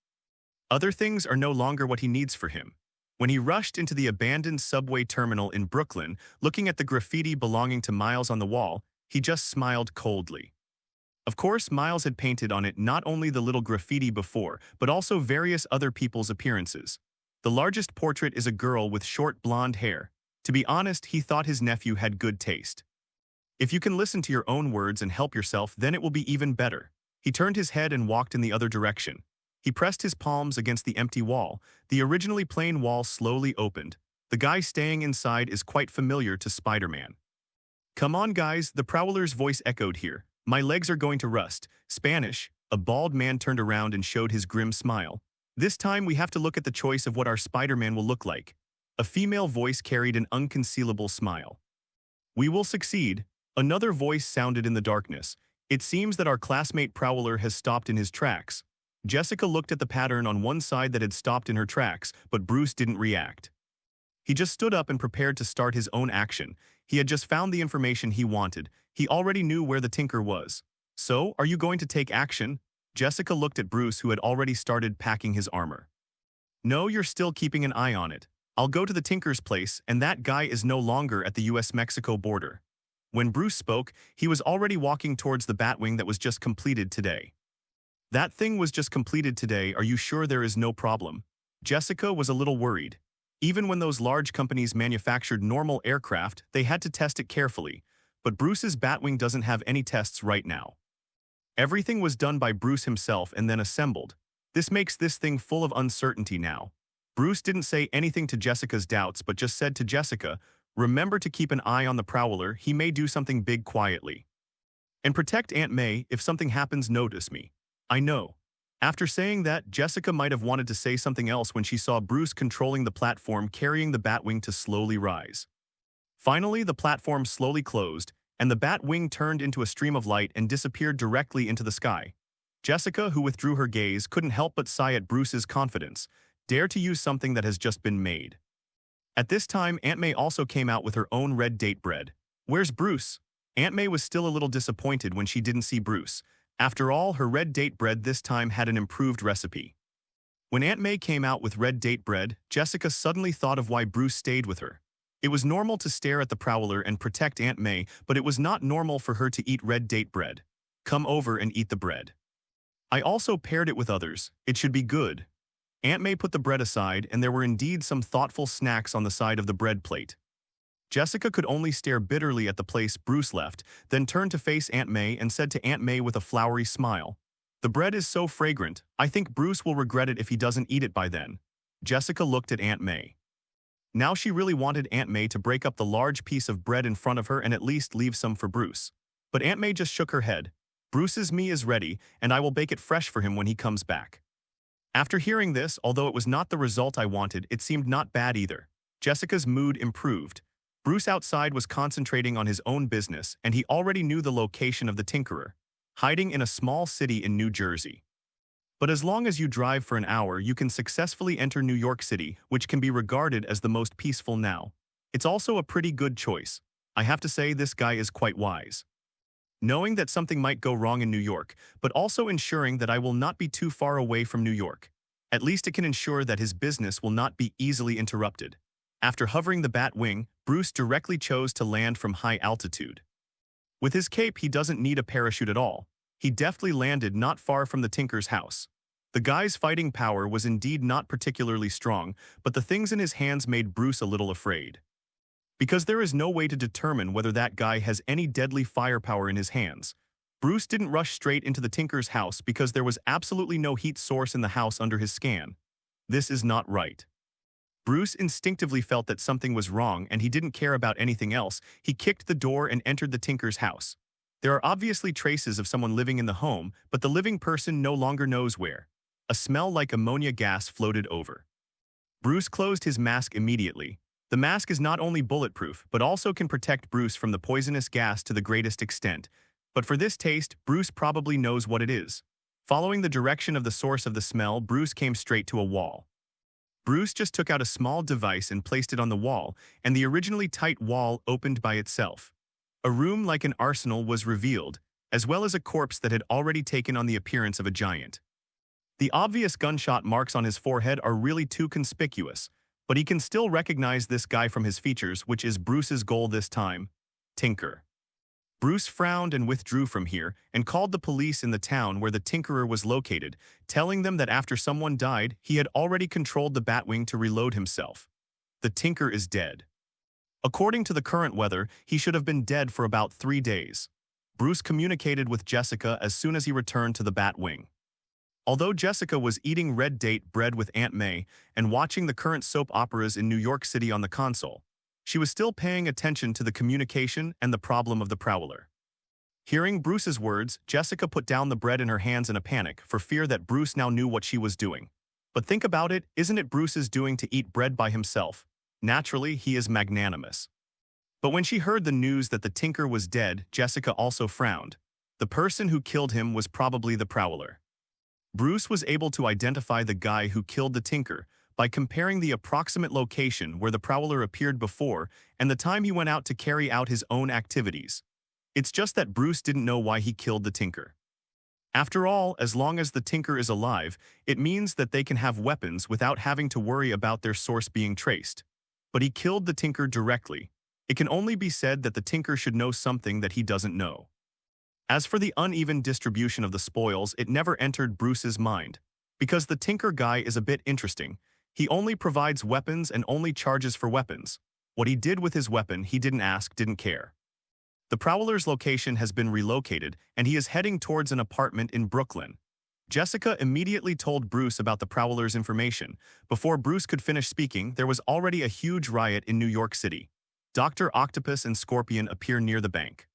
Other things are no longer what he needs for him. When he rushed into the abandoned subway terminal in Brooklyn, looking at the graffiti belonging to Miles on the wall, he just smiled coldly. Of course, Miles had painted on it not only the little graffiti before, but also various other people's appearances. The largest portrait is a girl with short blonde hair. To be honest, he thought his nephew had good taste. If you can listen to your own words and help yourself, then it will be even better. He turned his head and walked in the other direction. He pressed his palms against the empty wall. The originally plain wall slowly opened. The guy staying inside is quite familiar to Spider-Man. Come on, guys, the Prowler's voice echoed here. My legs are going to rust. Spanish. A bald man turned around and showed his grim smile. This time we have to look at the choice of what our Spider-Man will look like. A female voice carried an unconcealable smile. We will succeed. Another voice sounded in the darkness. It seems that our classmate Prowler has stopped in his tracks. Jessica looked at the pattern on one side that had stopped in her tracks, but Bruce didn't react. He just stood up and prepared to start his own action. He had just found the information he wanted. He already knew where the Tinker was. So, are you going to take action? Jessica looked at Bruce, who had already started packing his armor. No, you're still keeping an eye on it. I'll go to the Tinker's place, and that guy is no longer at the US-Mexico border. When Bruce spoke, he was already walking towards the Batwing that was just completed today. That thing was just completed today, are you sure there is no problem? Jessica was a little worried. Even when those large companies manufactured normal aircraft, they had to test it carefully. But Bruce's Batwing doesn't have any tests right now. Everything was done by Bruce himself and then assembled. This makes this thing full of uncertainty now. Bruce didn't say anything to Jessica's doubts, but just said to Jessica, remember to keep an eye on the Prowler, he may do something big quietly. And protect Aunt May, if something happens, notice me. I know. After saying that, Jessica might have wanted to say something else when she saw Bruce controlling the platform, carrying the Batwing to slowly rise. Finally, the platform slowly closed, and the Batwing turned into a stream of light and disappeared directly into the sky. Jessica, who withdrew her gaze, couldn't help but sigh at Bruce's confidence. Dare to use something that has just been made. At this time, Aunt May also came out with her own red date bread. Where's Bruce? Aunt May was still a little disappointed when she didn't see Bruce. After all, her red date bread this time had an improved recipe. When Aunt May came out with red date bread, Jessica suddenly thought of why Bruce stayed with her. It was normal to stare at the prowler and protect Aunt May, but it was not normal for her to eat red date bread. Come over and eat the bread. I also paired it with others. It should be good. Aunt May put the bread aside, and there were indeed some thoughtful snacks on the side of the bread plate. Jessica could only stare bitterly at the place Bruce left, then turned to face Aunt May and said to Aunt May with a flowery smile, "The bread is so fragrant, I think Bruce will regret it if he doesn't eat it by then." Jessica looked at Aunt May. Now she really wanted Aunt May to break up the large piece of bread in front of her and at least leave some for Bruce. But Aunt May just shook her head. "Bruce's meat is ready, and I will bake it fresh for him when he comes back." After hearing this, although it was not the result I wanted, it seemed not bad either. Jessica's mood improved. Bruce outside was concentrating on his own business, and he already knew the location of the tinkerer, hiding in a small city in New Jersey. But as long as you drive for an hour, you can successfully enter New York City, which can be regarded as the most peaceful now. It's also a pretty good choice. I have to say, this guy is quite wise. Knowing that something might go wrong in New York, but also ensuring that I will not be too far away from New York. At least it can ensure that his business will not be easily interrupted. After hovering the bat wing, Bruce directly chose to land from high altitude. With his cape, he doesn't need a parachute at all. He deftly landed not far from the tinker's house. The guy's fighting power was indeed not particularly strong, but the things in his hands made Bruce a little afraid. Because there is no way to determine whether that guy has any deadly firepower in his hands, Bruce didn't rush straight into the tinker's house because there was absolutely no heat source in the house under his scan. This is not right. Bruce instinctively felt that something was wrong and he didn't care about anything else. He kicked the door and entered the tinker's house. There are obviously traces of someone living in the home, but the living person no longer knows where. A smell like ammonia gas floated over. Bruce closed his mask immediately. The mask is not only bulletproof, but also can protect Bruce from the poisonous gas to the greatest extent. But for this taste, Bruce probably knows what it is. Following the direction of the source of the smell, Bruce came straight to a wall. Bruce just took out a small device and placed it on the wall, and the originally tight wall opened by itself. A room like an arsenal was revealed, as well as a corpse that had already taken on the appearance of a giant. The obvious gunshot marks on his forehead are really too conspicuous, but he can still recognize this guy from his features, which is Bruce's goal this time: Tinker. Bruce frowned and withdrew from here and called the police in the town where the tinkerer was located, telling them that after someone died, he had already controlled the Batwing to reload himself. The tinker is dead. According to the current weather, he should have been dead for about 3 days. Bruce communicated with Jessica as soon as he returned to the Batwing. Although Jessica was eating red date bread with Aunt May and watching the current soap operas in New York City on the console, she was still paying attention to the communication and the problem of the prowler. Hearing Bruce's words, Jessica put down the bread in her hands in a panic for fear that Bruce now knew what she was doing. But think about it, isn't it Bruce's doing to eat bread by himself? Naturally, he is magnanimous. But when she heard the news that the tinker was dead, Jessica also frowned. The person who killed him was probably the prowler. Bruce was able to identify the guy who killed the tinker by comparing the approximate location where the prowler appeared before and the time he went out to carry out his own activities. It's just that Bruce didn't know why he killed the tinker. After all, as long as the tinker is alive, it means that they can have weapons without having to worry about their source being traced. But he killed the tinker directly. It can only be said that the tinker should know something that he doesn't know. As for the uneven distribution of the spoils, it never entered Bruce's mind. Because the tinker guy is a bit interesting. He only provides weapons and only charges for weapons. What he did with his weapon, he didn't ask, didn't care. The prowler's location has been relocated, and he is heading towards an apartment in Brooklyn. Jessica immediately told Bruce about the prowler's information. Before Bruce could finish speaking, there was already a huge riot in New York City. Dr. Octopus and Scorpion appear near the bank.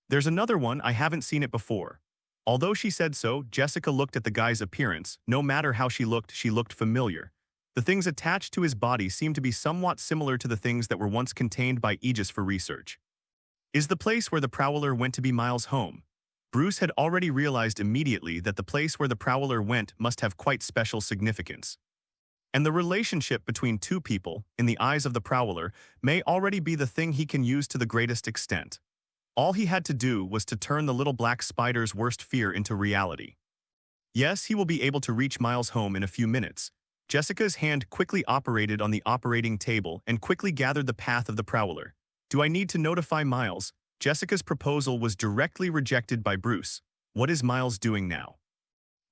There's another one, I haven't seen it before. Although she said so, Jessica looked at the guy's appearance. No matter how she looked familiar. The things attached to his body seemed to be somewhat similar to the things that were once contained by Aegis for research. Is the place where the prowler went to be Miles' home? Bruce had already realized immediately that the place where the prowler went must have quite special significance. And the relationship between two people, in the eyes of the Prowler, may already be the thing he can use to the greatest extent. All he had to do was to turn the little black spider's worst fear into reality. Yes, he will be able to reach Miles' home in a few minutes. Jessica's hand quickly operated on the operating table and quickly gathered the path of the Prowler. Do I need to notify Miles? Jessica's proposal was directly rejected by Bruce. What is Miles doing now?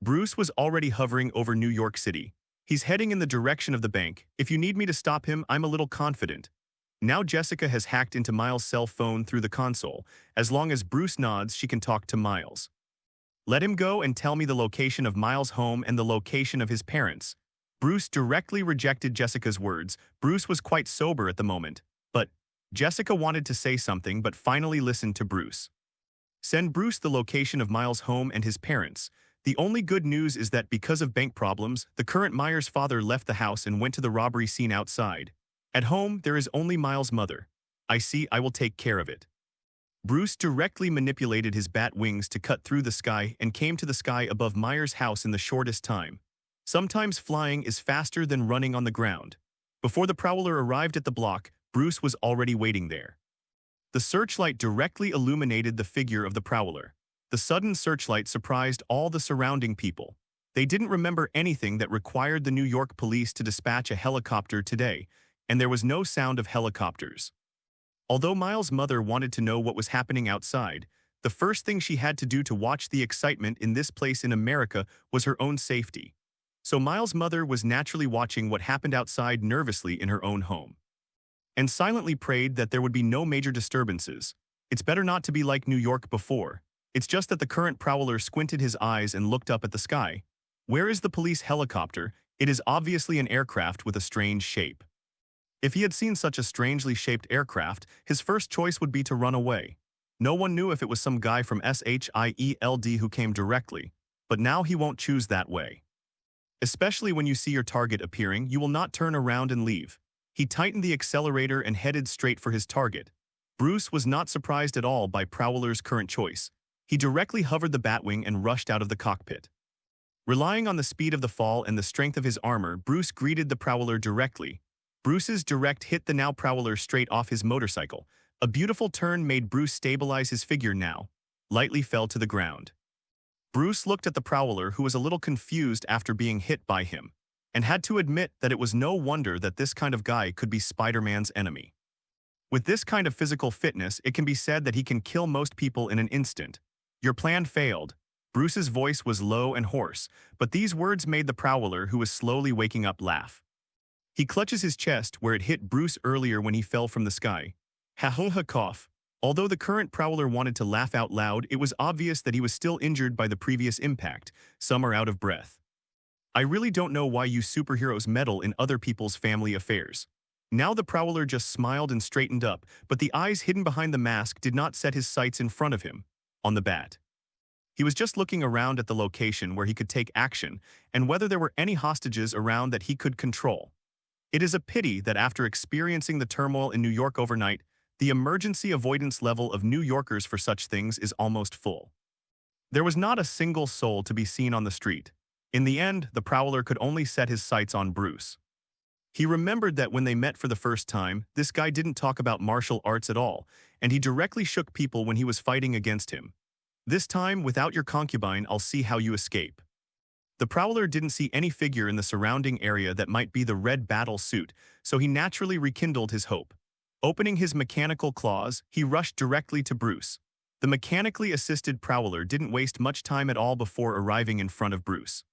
Bruce was already hovering over New York City. He's heading in the direction of the bank. If you need me to stop him, I'm a little confident. Now Jessica has hacked into Miles' cell phone through the console. As long as Bruce nods, she can talk to Miles. Let him go and tell me the location of Miles' home and the location of his parents. Bruce directly rejected Jessica's words. Bruce was quite sober at the moment, but Jessica wanted to say something but finally listened to Bruce. Send Bruce the location of Miles' home and his parents. The only good news is that because of bank problems, the current Myers father left the house and went to the robbery scene outside. At home, there is only Miles' mother. I see, I will take care of it. Bruce directly manipulated his bat wings to cut through the sky and came to the sky above Myers' house in the shortest time. Sometimes flying is faster than running on the ground. Before the Prowler arrived at the block, Bruce was already waiting there. The searchlight directly illuminated the figure of the Prowler. The sudden searchlight surprised all the surrounding people. They didn't remember anything that required the New York police to dispatch a helicopter today, and there was no sound of helicopters. Although Miles' mother wanted to know what was happening outside, the first thing she had to do to watch the excitement in this place in America was her own safety. So Miles' mother was naturally watching what happened outside nervously in her own home, and silently prayed that there would be no major disturbances. It's better not to be like New York before. It's just that the current Prowler squinted his eyes and looked up at the sky. Where is the police helicopter? It is obviously an aircraft with a strange shape. If he had seen such a strangely shaped aircraft, his first choice would be to run away. No one knew if it was some guy from SHIELD who came directly, but now he won't choose that way. Especially when you see your target appearing, you will not turn around and leave. He tightened the accelerator and headed straight for his target. Bruce was not surprised at all by Prowler's current choice. He directly hovered the Batwing and rushed out of the cockpit. Relying on the speed of the fall and the strength of his armor, Bruce greeted the Prowler directly. Bruce's direct hit the now Prowler straight off his motorcycle. A beautiful turn made Bruce stabilize his figure now. Lightly fell to the ground. Bruce looked at the Prowler, who was a little confused after being hit by him, and had to admit that it was no wonder that this kind of guy could be Spider-Man's enemy. With this kind of physical fitness, it can be said that he can kill most people in an instant. Your plan failed. Bruce's voice was low and hoarse, but these words made the Prowler, who was slowly waking up, laugh. He clutches his chest where it hit Bruce earlier when he fell from the sky. Ha-ha-ha cough. Although the current Prowler wanted to laugh out loud, it was obvious that he was still injured by the previous impact. Some are out of breath. I really don't know why you superheroes meddle in other people's family affairs. Now the Prowler just smiled and straightened up, but the eyes hidden behind the mask did not set his sights in front of him, on the bat. He was just looking around at the location where he could take action and whether there were any hostages around that he could control. It is a pity that after experiencing the turmoil in New York overnight, the emergency avoidance level of New Yorkers for such things is almost full. There was not a single soul to be seen on the street. In the end, the Prowler could only set his sights on Bruce. He remembered that when they met for the first time, this guy didn't talk about martial arts at all, and he directly shook people when he was fighting against him. This time, without your concubine, I'll see how you escape. The Prowler didn't see any figure in the surrounding area that might be the red battle suit, so he naturally rekindled his hope. Opening his mechanical claws, he rushed directly to Bruce. The mechanically assisted Prowler didn't waste much time at all before arriving in front of Bruce.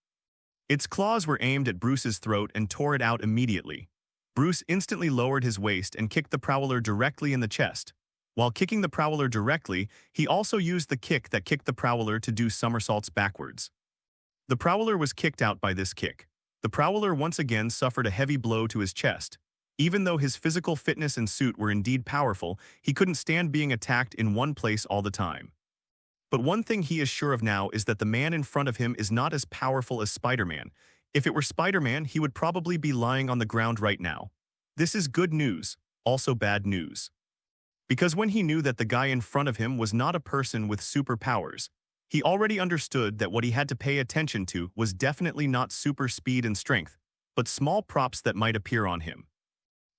Its claws were aimed at Bruce's throat and tore it out immediately. Bruce instantly lowered his waist and kicked the Prowler directly in the chest. While kicking the Prowler directly, he also used the kick that kicked the Prowler to do somersaults backwards. The Prowler was kicked out by this kick. The Prowler once again suffered a heavy blow to his chest. Even though his physical fitness and suit were indeed powerful, he couldn't stand being attacked in one place all the time. But one thing he is sure of now is that the man in front of him is not as powerful as Spider-Man. If it were Spider-Man, he would probably be lying on the ground right now. This is good news, also bad news. Because when he knew that the guy in front of him was not a person with superpowers, he already understood that what he had to pay attention to was definitely not super speed and strength, but small props that might appear on him.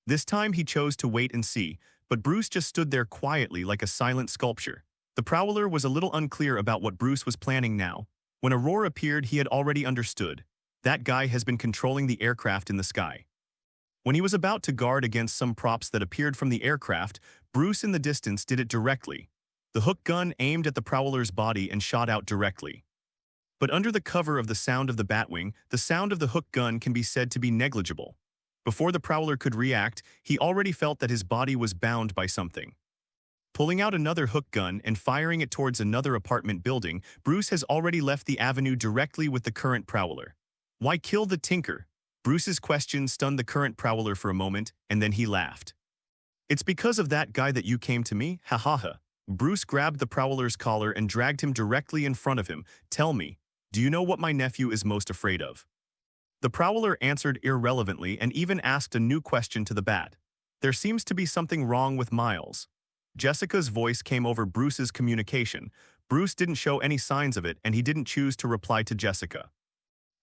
This time he chose to wait and see, but Bruce just stood there quietly like a silent sculpture. The Prowler was a little unclear about what Bruce was planning now. When a roar appeared, he had already understood. That guy has been controlling the aircraft in the sky. When he was about to guard against some props that appeared from the aircraft, Bruce in the distance did it directly. The hook gun aimed at the Prowler's body and shot out directly. But under the cover of the sound of the Batwing, the sound of the hook gun can be said to be negligible. Before the Prowler could react, he already felt that his body was bound by something. Pulling out another hook gun and firing it towards another apartment building, Bruce has already left the avenue directly with the current Prowler. Why kill the Tinker? Bruce's question stunned the current Prowler for a moment, and then he laughed. It's because of that guy that you came to me? Ha ha ha. Bruce grabbed the Prowler's collar and dragged him directly in front of him. Tell me, do you know what my nephew is most afraid of? The Prowler answered irrelevantly and even asked a new question to the Bat. There seems to be something wrong with Miles. Jessica's voice came over Bruce's communication. Bruce didn't show any signs of it, and he didn't choose to reply to Jessica.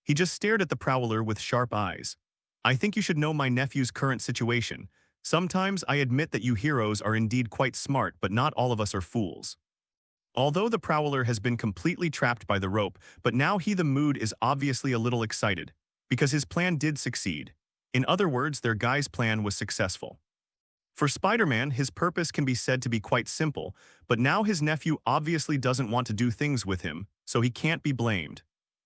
He just stared at the Prowler with sharp eyes. I think you should know my nephew's current situation. Sometimes I admit that you heroes are indeed quite smart, but not all of us are fools. Although the Prowler has been completely trapped by the rope, but now the mood is obviously a little excited, because his plan did succeed. In other words, their guy's plan was successful. For Spider-Man, his purpose can be said to be quite simple, but now his nephew obviously doesn't want to do things with him, so he can't be blamed.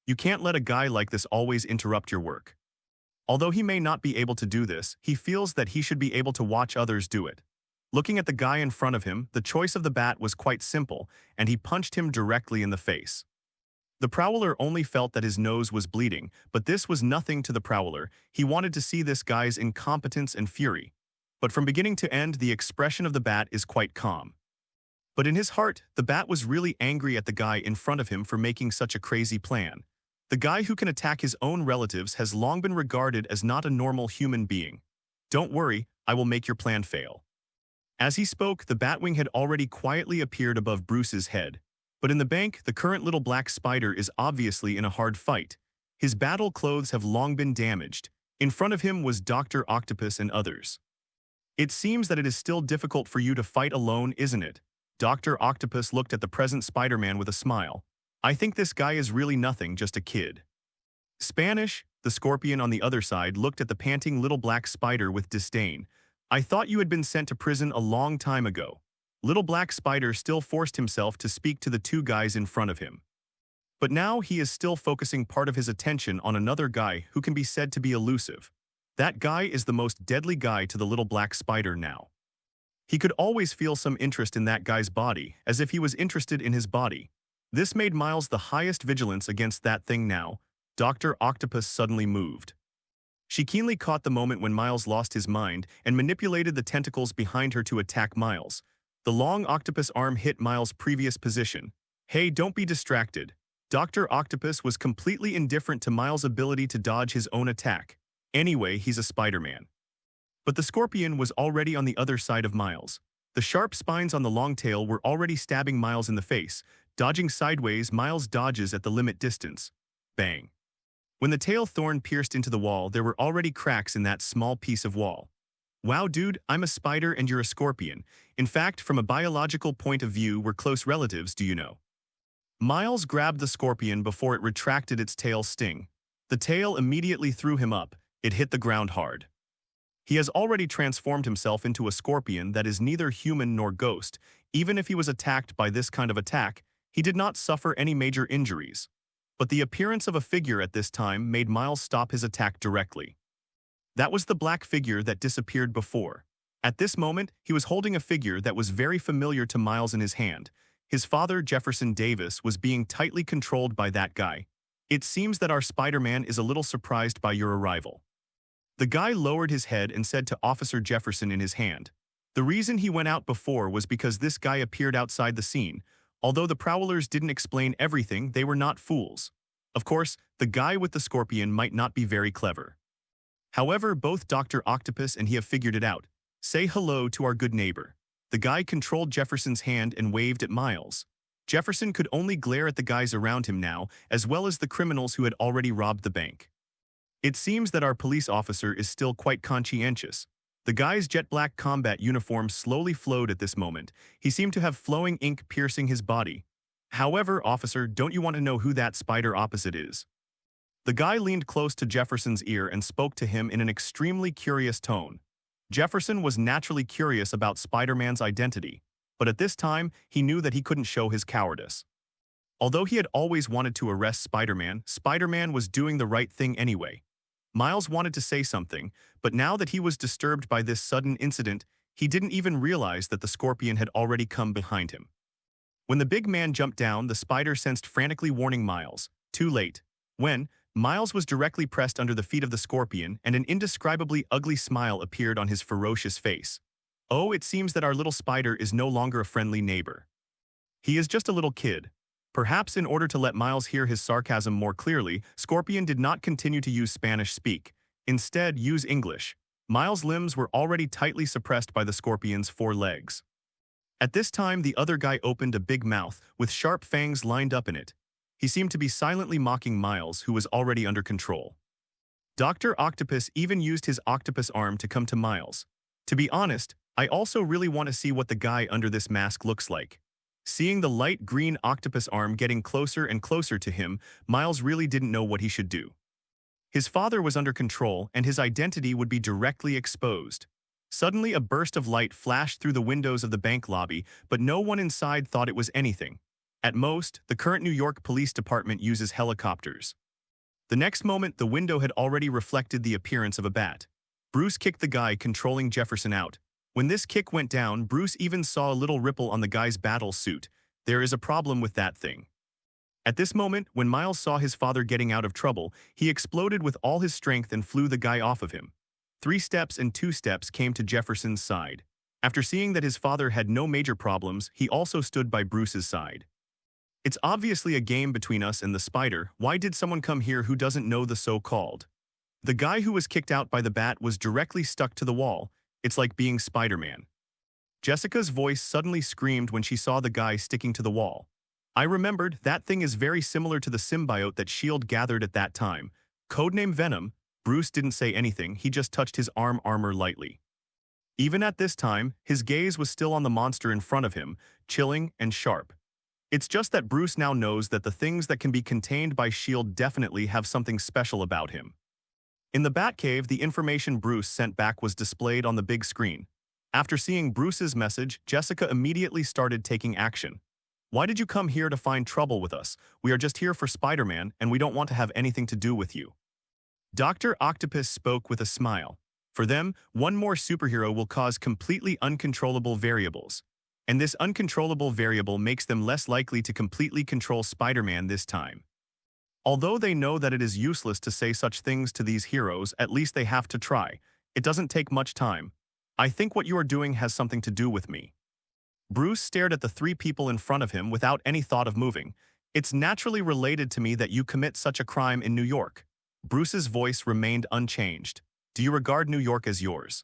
You can't let a guy like this always interrupt your work. Although he may not be able to do this, he feels that he should be able to watch others do it. Looking at the guy in front of him, the choice of the Bat was quite simple, and he punched him directly in the face. The Prowler only felt that his nose was bleeding, but this was nothing to the Prowler. He wanted to see this guy's incompetence and fury. But from beginning to end, the expression of the Bat is quite calm. But in his heart, the Bat was really angry at the guy in front of him for making such a crazy plan. The guy who can attack his own relatives has long been regarded as not a normal human being. Don't worry, I will make your plan fail. As he spoke, the Batwing had already quietly appeared above Bruce's head. But in the bank, the current little black spider is obviously in a hard fight. His battle clothes have long been damaged. In front of him was Dr. Octopus and others. It seems that it is still difficult for you to fight alone, isn't it? Dr. Octopus looked at the present Spider-Man with a smile. I think this guy is really nothing, just a kid. Spanish, the Scorpion on the other side, looked at the panting little black spider with disdain. I thought you had been sent to prison a long time ago. Little Black Spider still forced himself to speak to the two guys in front of him. But now he is still focusing part of his attention on another guy who can be said to be elusive. That guy is the most deadly guy to the Little Black Spider now. He could always feel some interest in that guy's body, as if he was interested in his body. This made Miles the highest vigilance against that thing now. Dr. Octopus suddenly moved. She keenly caught the moment when Miles lost his mind and manipulated the tentacles behind her to attack Miles. The long octopus arm hit Miles' previous position. Hey, don't be distracted. Dr. Octopus was completely indifferent to Miles' ability to dodge his own attack. Anyway, he's a Spider-Man. But the Scorpion was already on the other side of Miles. The sharp spines on the long tail were already stabbing Miles in the face. Dodging sideways, Miles dodges at the limit distance. Bang. When the tail thorn pierced into the wall, there were already cracks in that small piece of wall. Wow, dude, I'm a spider and you're a scorpion. In fact, from a biological point of view, we're close relatives, do you know? Miles grabbed the scorpion before it retracted its tail sting. The tail immediately threw him up. It hit the ground hard. He has already transformed himself into a scorpion that is neither human nor ghost. Even if he was attacked by this kind of attack, he did not suffer any major injuries. But the appearance of a figure at this time made Miles stop his attack directly. That was the black figure that disappeared before. At this moment, he was holding a figure that was very familiar to Miles in his hand. His father, Jefferson Davis, was being tightly controlled by that guy. It seems that our Spider-Man is a little surprised by your arrival. The guy lowered his head and said to Officer Jefferson in his hand. The reason he went out before was because this guy appeared outside the scene. Although the Prowlers didn't explain everything, they were not fools. Of course, the guy with the scorpion might not be very clever. However, both Dr. Octopus and he have figured it out. Say hello to our good neighbor. The guy controlled Jefferson's hand and waved at Miles. Jefferson could only glare at the guys around him now, as well as the criminals who had already robbed the bank. It seems that our police officer is still quite conscientious. The guy's jet black combat uniform slowly flowed at this moment. He seemed to have flowing ink piercing his body. However, officer, don't you want to know who that spider opposite is? The guy leaned close to Jefferson's ear and spoke to him in an extremely curious tone. Jefferson was naturally curious about Spider-Man's identity, but at this time, he knew that he couldn't show his cowardice. Although he had always wanted to arrest Spider-Man, Spider-Man was doing the right thing anyway. Miles wanted to say something, but now that he was disturbed by this sudden incident, he didn't even realize that the Scorpion had already come behind him. When the big man jumped down, the spider sensed frantically warning Miles. Too late. When Miles was directly pressed under the feet of the Scorpion, and an indescribably ugly smile appeared on his ferocious face. Oh, it seems that our little spider is no longer a friendly neighbor. He is just a little kid. Perhaps in order to let Miles hear his sarcasm more clearly, Scorpion did not continue to use Spanish speak. Instead, use English. Miles' limbs were already tightly suppressed by the Scorpion's 4 legs. At this time, the other guy opened a big mouth, with sharp fangs lined up in it. He seemed to be silently mocking Miles, who was already under control. Dr. Octopus even used his octopus arm to come to Miles. To be honest, I also really want to see what the guy under this mask looks like. Seeing the light green octopus arm getting closer and closer to him, Miles really didn't know what he should do. His father was under control, and his identity would be directly exposed. Suddenly, a burst of light flashed through the windows of the bank lobby, but no one inside thought it was anything. At most, the current New York Police Department uses helicopters. The next moment, the window had already reflected the appearance of a bat. Bruce kicked the guy controlling Jefferson out. When this kick went down, Bruce even saw a little ripple on the guy's battle suit. There is a problem with that thing. At this moment, when Miles saw his father getting out of trouble, he exploded with all his strength and flew the guy off of him. 3 steps and 2 steps came to Jefferson's side. After seeing that his father had no major problems, he also stood by Bruce's side. It's obviously a game between us and the spider. Why did someone come here who doesn't know the so-called? The guy who was kicked out by the bat was directly stuck to the wall. It's like being Spider-Man. Jessica's voice suddenly screamed when she saw the guy sticking to the wall. I remembered, that thing is very similar to the symbiote that S.H.I.E.L.D. gathered at that time. Codename Venom. Bruce didn't say anything, he just touched his armor lightly. Even at this time, his gaze was still on the monster in front of him, chilling and sharp. It's just that Bruce now knows that the things that can be contained by S.H.I.E.L.D. definitely have something special about him. In the Batcave, the information Bruce sent back was displayed on the big screen. After seeing Bruce's message, Jessica immediately started taking action. Why did you come here to find trouble with us? We are just here for Spider-Man, and we don't want to have anything to do with you. Dr. Octopus spoke with a smile. For them, one more superhero will cause completely uncontrollable variables. And this uncontrollable variable makes them less likely to completely control Spider-Man this time. Although they know that it is useless to say such things to these heroes, at least they have to try. It doesn't take much time. I think what you are doing has something to do with me. Bruce stared at the 3 people in front of him without any thought of moving. It's naturally related to me that you commit such a crime in New York. Bruce's voice remained unchanged. Do you regard New York as yours?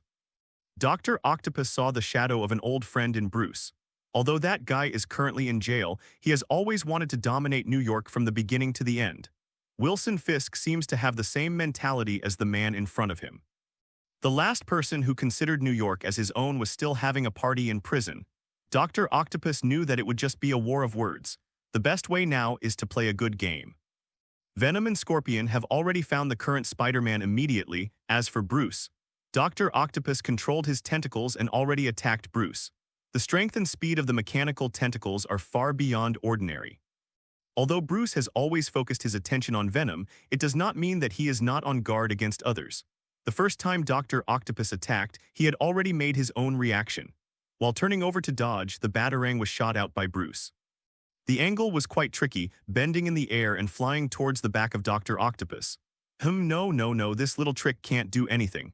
Dr. Octopus saw the shadow of an old friend in Bruce. Although that guy is currently in jail, he has always wanted to dominate New York from the beginning to the end. Wilson Fisk seems to have the same mentality as the man in front of him. The last person who considered New York as his own was still having a party in prison. Dr. Octopus knew that it would just be a war of words. The best way now is to play a good game. Venom and Scorpion have already found the current Spider-Man immediately. As for Bruce, Dr. Octopus controlled his tentacles and already attacked Bruce. The strength and speed of the mechanical tentacles are far beyond ordinary. Although Bruce has always focused his attention on Venom, it does not mean that he is not on guard against others. The first time Dr. Octopus attacked, he had already made his own reaction. While turning over to dodge, the batarang was shot out by Bruce. The angle was quite tricky, bending in the air and flying towards the back of Dr. Octopus. No, this little trick can't do anything.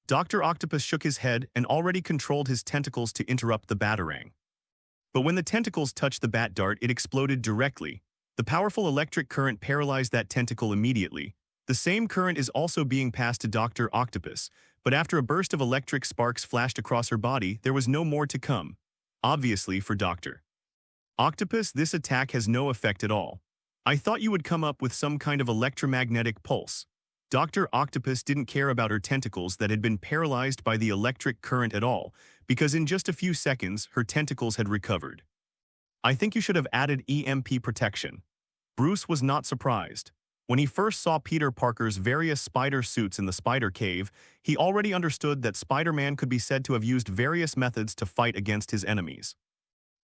Dr. Octopus shook his head and already controlled his tentacles to interrupt the batarang. But when the tentacles touched the bat dart, it exploded directly. The powerful electric current paralyzed that tentacle immediately. The same current is also being passed to Dr. Octopus, but after a burst of electric sparks flashed across her body, there was no more to come. Obviously, for Dr. Octopus, this attack has no effect at all. I thought you would come up with some kind of electromagnetic pulse. Dr. Octopus didn't care about her tentacles that had been paralyzed by the electric current at all, because in just a few seconds, her tentacles had recovered. I think you should have added EMP protection. Bruce was not surprised. When he first saw Peter Parker's various spider suits in the spider cave, he already understood that Spider-Man could be said to have used various methods to fight against his enemies.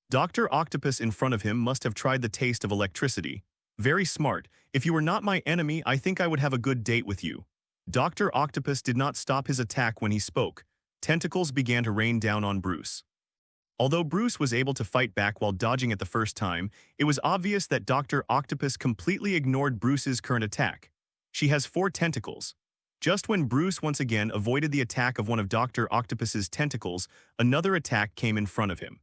Dr. Octopus in front of him must have tried the taste of electricity. Very smart. If you were not my enemy, I think I would have a good date with you. Dr. Octopus did not stop his attack when he spoke. Tentacles began to rain down on Bruce. Although Bruce was able to fight back while dodging it the first time, it was obvious that Dr. Octopus completely ignored Bruce's current attack. She has 4 tentacles. Just when Bruce once again avoided the attack of one of Dr. Octopus's tentacles, another attack came in front of him.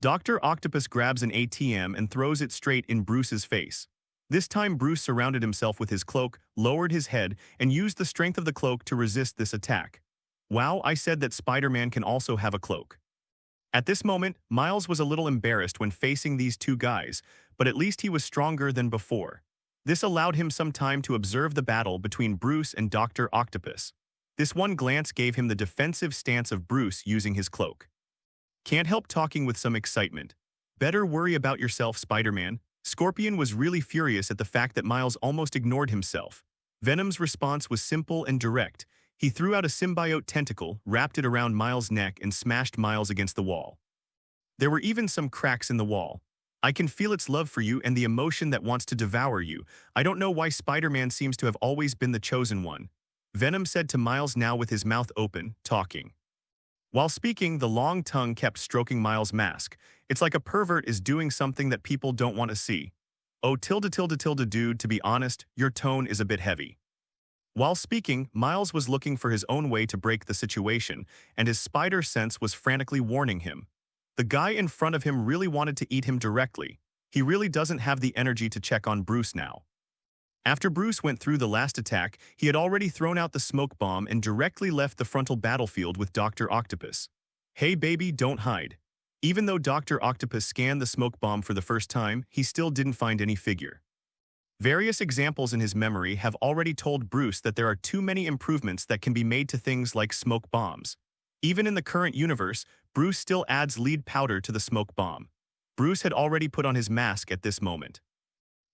Dr. Octopus grabs an ATM and throws it straight in Bruce's face. This time Bruce surrounded himself with his cloak, lowered his head, and used the strength of the cloak to resist this attack. Wow, I said that Spider-Man can also have a cloak. At this moment, Miles was a little embarrassed when facing these 2 guys, but at least he was stronger than before. This allowed him some time to observe the battle between Bruce and Dr. Octopus. This one glance gave him the defensive stance of Bruce using his cloak. Can't help talking with some excitement. Better worry about yourself, Spider-Man. Scorpion was really furious at the fact that Miles almost ignored himself. Venom's response was simple and direct. He threw out a symbiote tentacle, wrapped it around Miles' neck, and smashed Miles against the wall. There were even some cracks in the wall. I can feel its love for you and the emotion that wants to devour you. I don't know why Spider-Man seems to have always been the chosen one. Venom said to Miles, now with his mouth open, talking. While speaking, the long tongue kept stroking Miles' mask. It's like a pervert is doing something that people don't want to see. Oh, tilde, dude, to be honest, your tone is a bit heavy. While speaking, Miles was looking for his own way to break the situation, and his spider sense was frantically warning him. The guy in front of him really wanted to eat him directly. He really doesn't have the energy to check on Bruce now. After Bruce went through the last attack, he had already thrown out the smoke bomb and directly left the frontal battlefield with Dr. Octopus. Hey baby, don't hide. Even though Dr. Octopus scanned the smoke bomb for the first time, he still didn't find any figure. Various examples in his memory have already told Bruce that there are too many improvements that can be made to things like smoke bombs. Even in the current universe, Bruce still adds lead powder to the smoke bomb. Bruce had already put on his mask at this moment.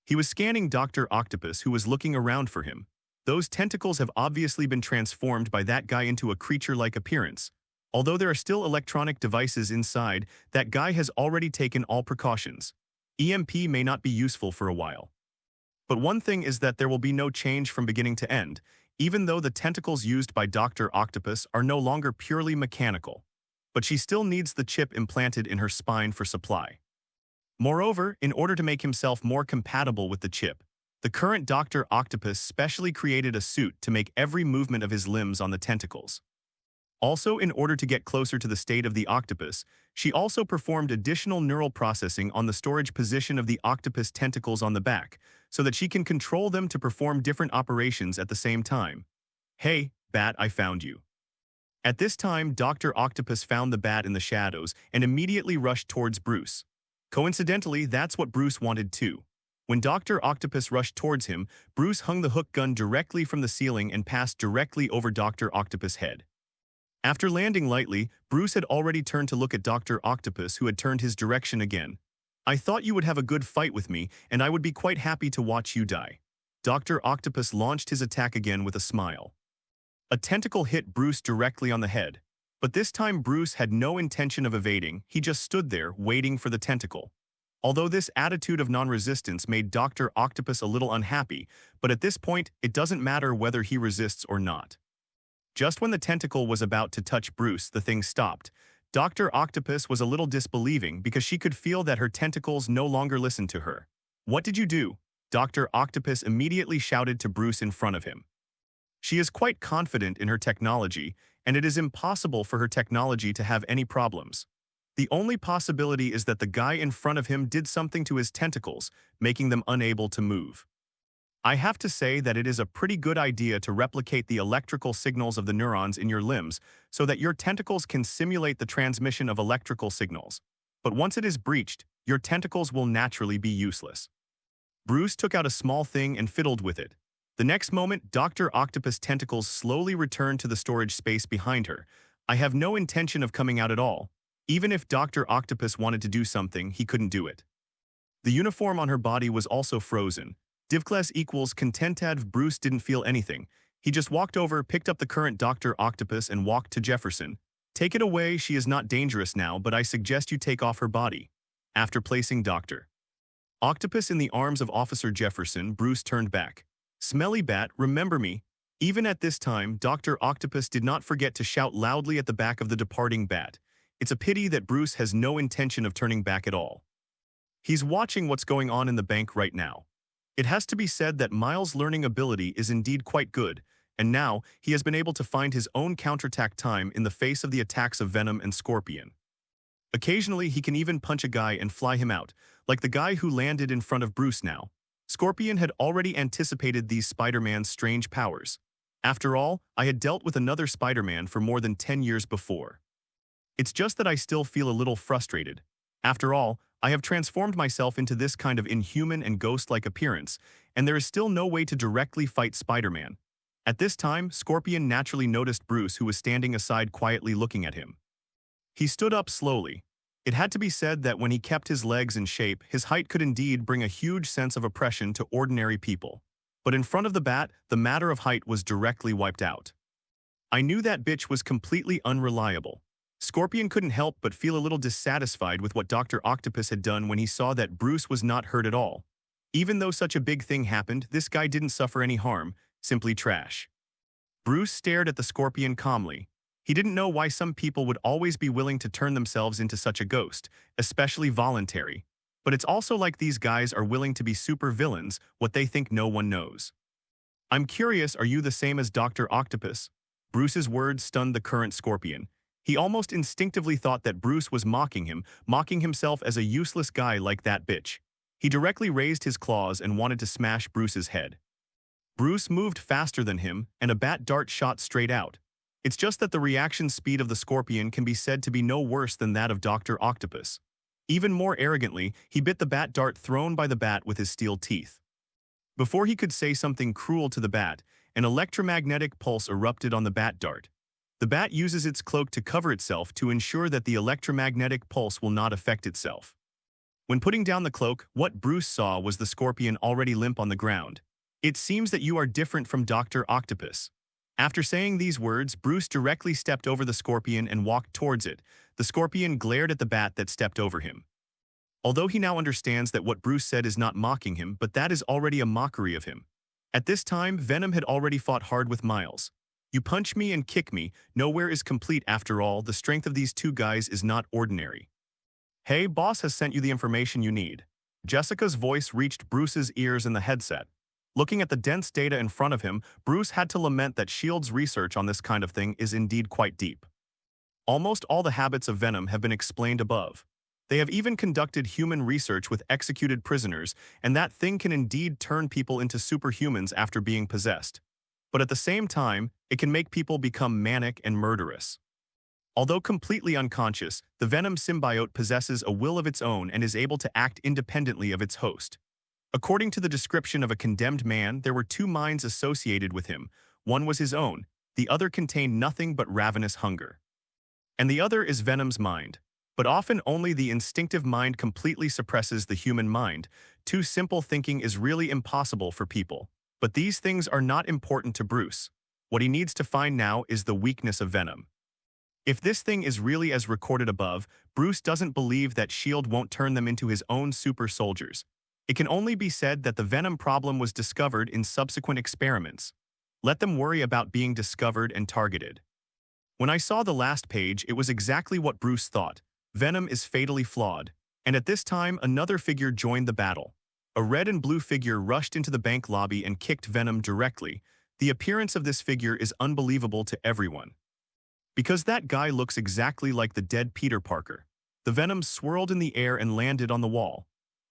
He was scanning Dr. Octopus, who was looking around for him. Those tentacles have obviously been transformed by that guy into a creature-like appearance. Although there are still electronic devices inside, that guy has already taken all precautions. EMP may not be useful for a while. But one thing is that there will be no change from beginning to end, even though the tentacles used by Dr. Octopus are no longer purely mechanical. But she still needs the chip implanted in her spine for supply. Moreover, in order to make himself more compatible with the chip, the current Dr. Octopus specially created a suit to make every movement of his limbs on the tentacles. Also, in order to get closer to the state of the octopus, she also performed additional neural processing on the storage position of the octopus tentacles on the back, so that she can control them to perform different operations at the same time. Hey, Bat, I found you. At this time, Dr. Octopus found the bat in the shadows and immediately rushed towards Bruce. Coincidentally, that's what Bruce wanted too. When Dr. Octopus rushed towards him, Bruce hung the hook gun directly from the ceiling and passed directly over Dr. Octopus' head. After landing lightly, Bruce had already turned to look at Dr. Octopus, who had turned his direction again. I thought you would have a good fight with me, and I would be quite happy to watch you die. Dr. Octopus launched his attack again with a smile. A tentacle hit Bruce directly on the head. But this time Bruce had no intention of evading, he just stood there, waiting for the tentacle. Although this attitude of non-resistance made Dr. Octopus a little unhappy, but at this point, it doesn't matter whether he resists or not. Just when the tentacle was about to touch Bruce, the thing stopped. Dr. Octopus was a little disbelieving because she could feel that her tentacles no longer listened to her. What did you do? Dr. Octopus immediately shouted to Bruce in front of him. She is quite confident in her technology, and it is impossible for her technology to have any problems. The only possibility is that the guy in front of him did something to his tentacles, making them unable to move. I have to say that it is a pretty good idea to replicate the electrical signals of the neurons in your limbs so that your tentacles can simulate the transmission of electrical signals. But once it is breached, your tentacles will naturally be useless. Bruce took out a small thing and fiddled with it. The next moment, Dr. Octopus tentacles slowly returned to the storage space behind her. I have no intention of coming out at all. Even if Dr. Octopus wanted to do something, he couldn't do it. The uniform on her body was also frozen. Divclass equals contentad. Bruce didn't feel anything. He just walked over, picked up the current Dr. Octopus and walked to Jefferson. Take it away, she is not dangerous now, but I suggest you take off her body. After placing Dr. Octopus in the arms of Officer Jefferson, Bruce turned back. Smelly bat, remember me? Even at this time, Dr. Octopus did not forget to shout loudly at the back of the departing bat. It's a pity that Bruce has no intention of turning back at all. He's watching what's going on in the bank right now. It has to be said that Miles' learning ability is indeed quite good, and now he has been able to find his own counterattack time in the face of the attacks of Venom and Scorpion. Occasionally, he can even punch a guy and fly him out, like the guy who landed in front of Bruce now. Scorpion had already anticipated these Spider-Man's strange powers. After all, I had dealt with another Spider-Man for more than 10 years before. It's just that I still feel a little frustrated. After all, I have transformed myself into this kind of inhuman and ghost-like appearance, and there is still no way to directly fight Spider-Man. At this time, Scorpion naturally noticed Bruce, who was standing aside quietly looking at him. He stood up slowly. It had to be said that when he kept his legs in shape, his height could indeed bring a huge sense of oppression to ordinary people. But in front of the bat, the matter of height was directly wiped out. I knew that bitch was completely unreliable. Scorpion couldn't help but feel a little dissatisfied with what Dr. Octopus had done when he saw that Bruce was not hurt at all. Even though such a big thing happened, this guy didn't suffer any harm, simply trash. Bruce stared at the Scorpion calmly. He didn't know why some people would always be willing to turn themselves into such a ghost, especially voluntary. But it's also like these guys are willing to be super villains, what they think no one knows. I'm curious, are you the same as Dr. Octopus? Bruce's words stunned the current Scorpion. He almost instinctively thought that Bruce was mocking him, mocking himself as a useless guy like that bitch. He directly raised his claws and wanted to smash Bruce's head. Bruce moved faster than him, and a bat dart shot straight out. It's just that the reaction speed of the Scorpion can be said to be no worse than that of Dr. Octopus. Even more arrogantly, he bit the bat dart thrown by the bat with his steel teeth. Before he could say something cruel to the bat, an electromagnetic pulse erupted on the bat dart. The bat uses its cloak to cover itself to ensure that the electromagnetic pulse will not affect itself. When putting down the cloak, what Bruce saw was the Scorpion already limp on the ground. It seems that you are different from Dr. Octopus. After saying these words, Bruce directly stepped over the Scorpion and walked towards it. The Scorpion glared at the bat that stepped over him. Although he now understands that what Bruce said is not mocking him, but that is already a mockery of him. At this time, Venom had already fought hard with Miles. You punch me and kick me, nowhere is complete after all, the strength of these two guys is not ordinary. Hey, boss has sent you the information you need. Jessica's voice reached Bruce's ears in the headset. Looking at the dense data in front of him, Bruce had to lament that S.H.I.E.L.D.'s research on this kind of thing is indeed quite deep. Almost all the habits of Venom have been explained above. They have even conducted human research with executed prisoners, and that thing can indeed turn people into superhumans after being possessed. But at the same time, it can make people become manic and murderous. Although completely unconscious, the Venom symbiote possesses a will of its own and is able to act independently of its host. According to the description of a condemned man, there were two minds associated with him. One was his own, the other contained nothing but ravenous hunger. And the other is Venom's mind. But often only the instinctive mind completely suppresses the human mind. Too simple thinking is really impossible for people. But these things are not important to Bruce. What he needs to find now is the weakness of Venom. If this thing is really as recorded above, Bruce doesn't believe that S.H.I.E.L.D. won't turn them into his own super soldiers. It can only be said that the Venom problem was discovered in subsequent experiments. Let them worry about being discovered and targeted. When I saw the last page, it was exactly what Bruce thought. Venom is fatally flawed. And at this time, another figure joined the battle. A red and blue figure rushed into the bank lobby and kicked Venom directly. The appearance of this figure is unbelievable to everyone. Because that guy looks exactly like the dead Peter Parker. The Venom swirled in the air and landed on the wall.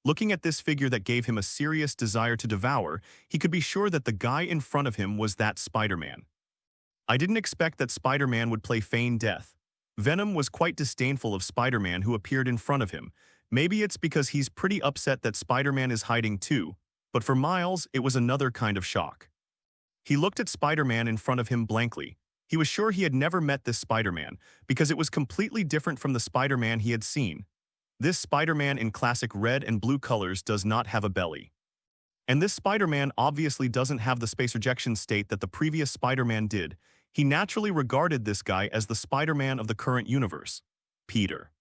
Looking at this figure that gave him a serious desire to devour, he could be sure that the guy in front of him was that Spider-Man. I didn't expect that Spider-Man would play feign death. Venom was quite disdainful of Spider-Man who appeared in front of him. Maybe it's because he's pretty upset that Spider-Man is hiding too, but for Miles, it was another kind of shock. He looked at Spider-Man in front of him blankly. He was sure he had never met this Spider-Man, because it was completely different from the Spider-Man he had seen. This Spider-Man in classic red and blue colors does not have a belly. And this Spider-Man obviously doesn't have the space rejection state that the previous Spider-Man did. He naturally regarded this guy as the Spider-Man of the current universe, Peter.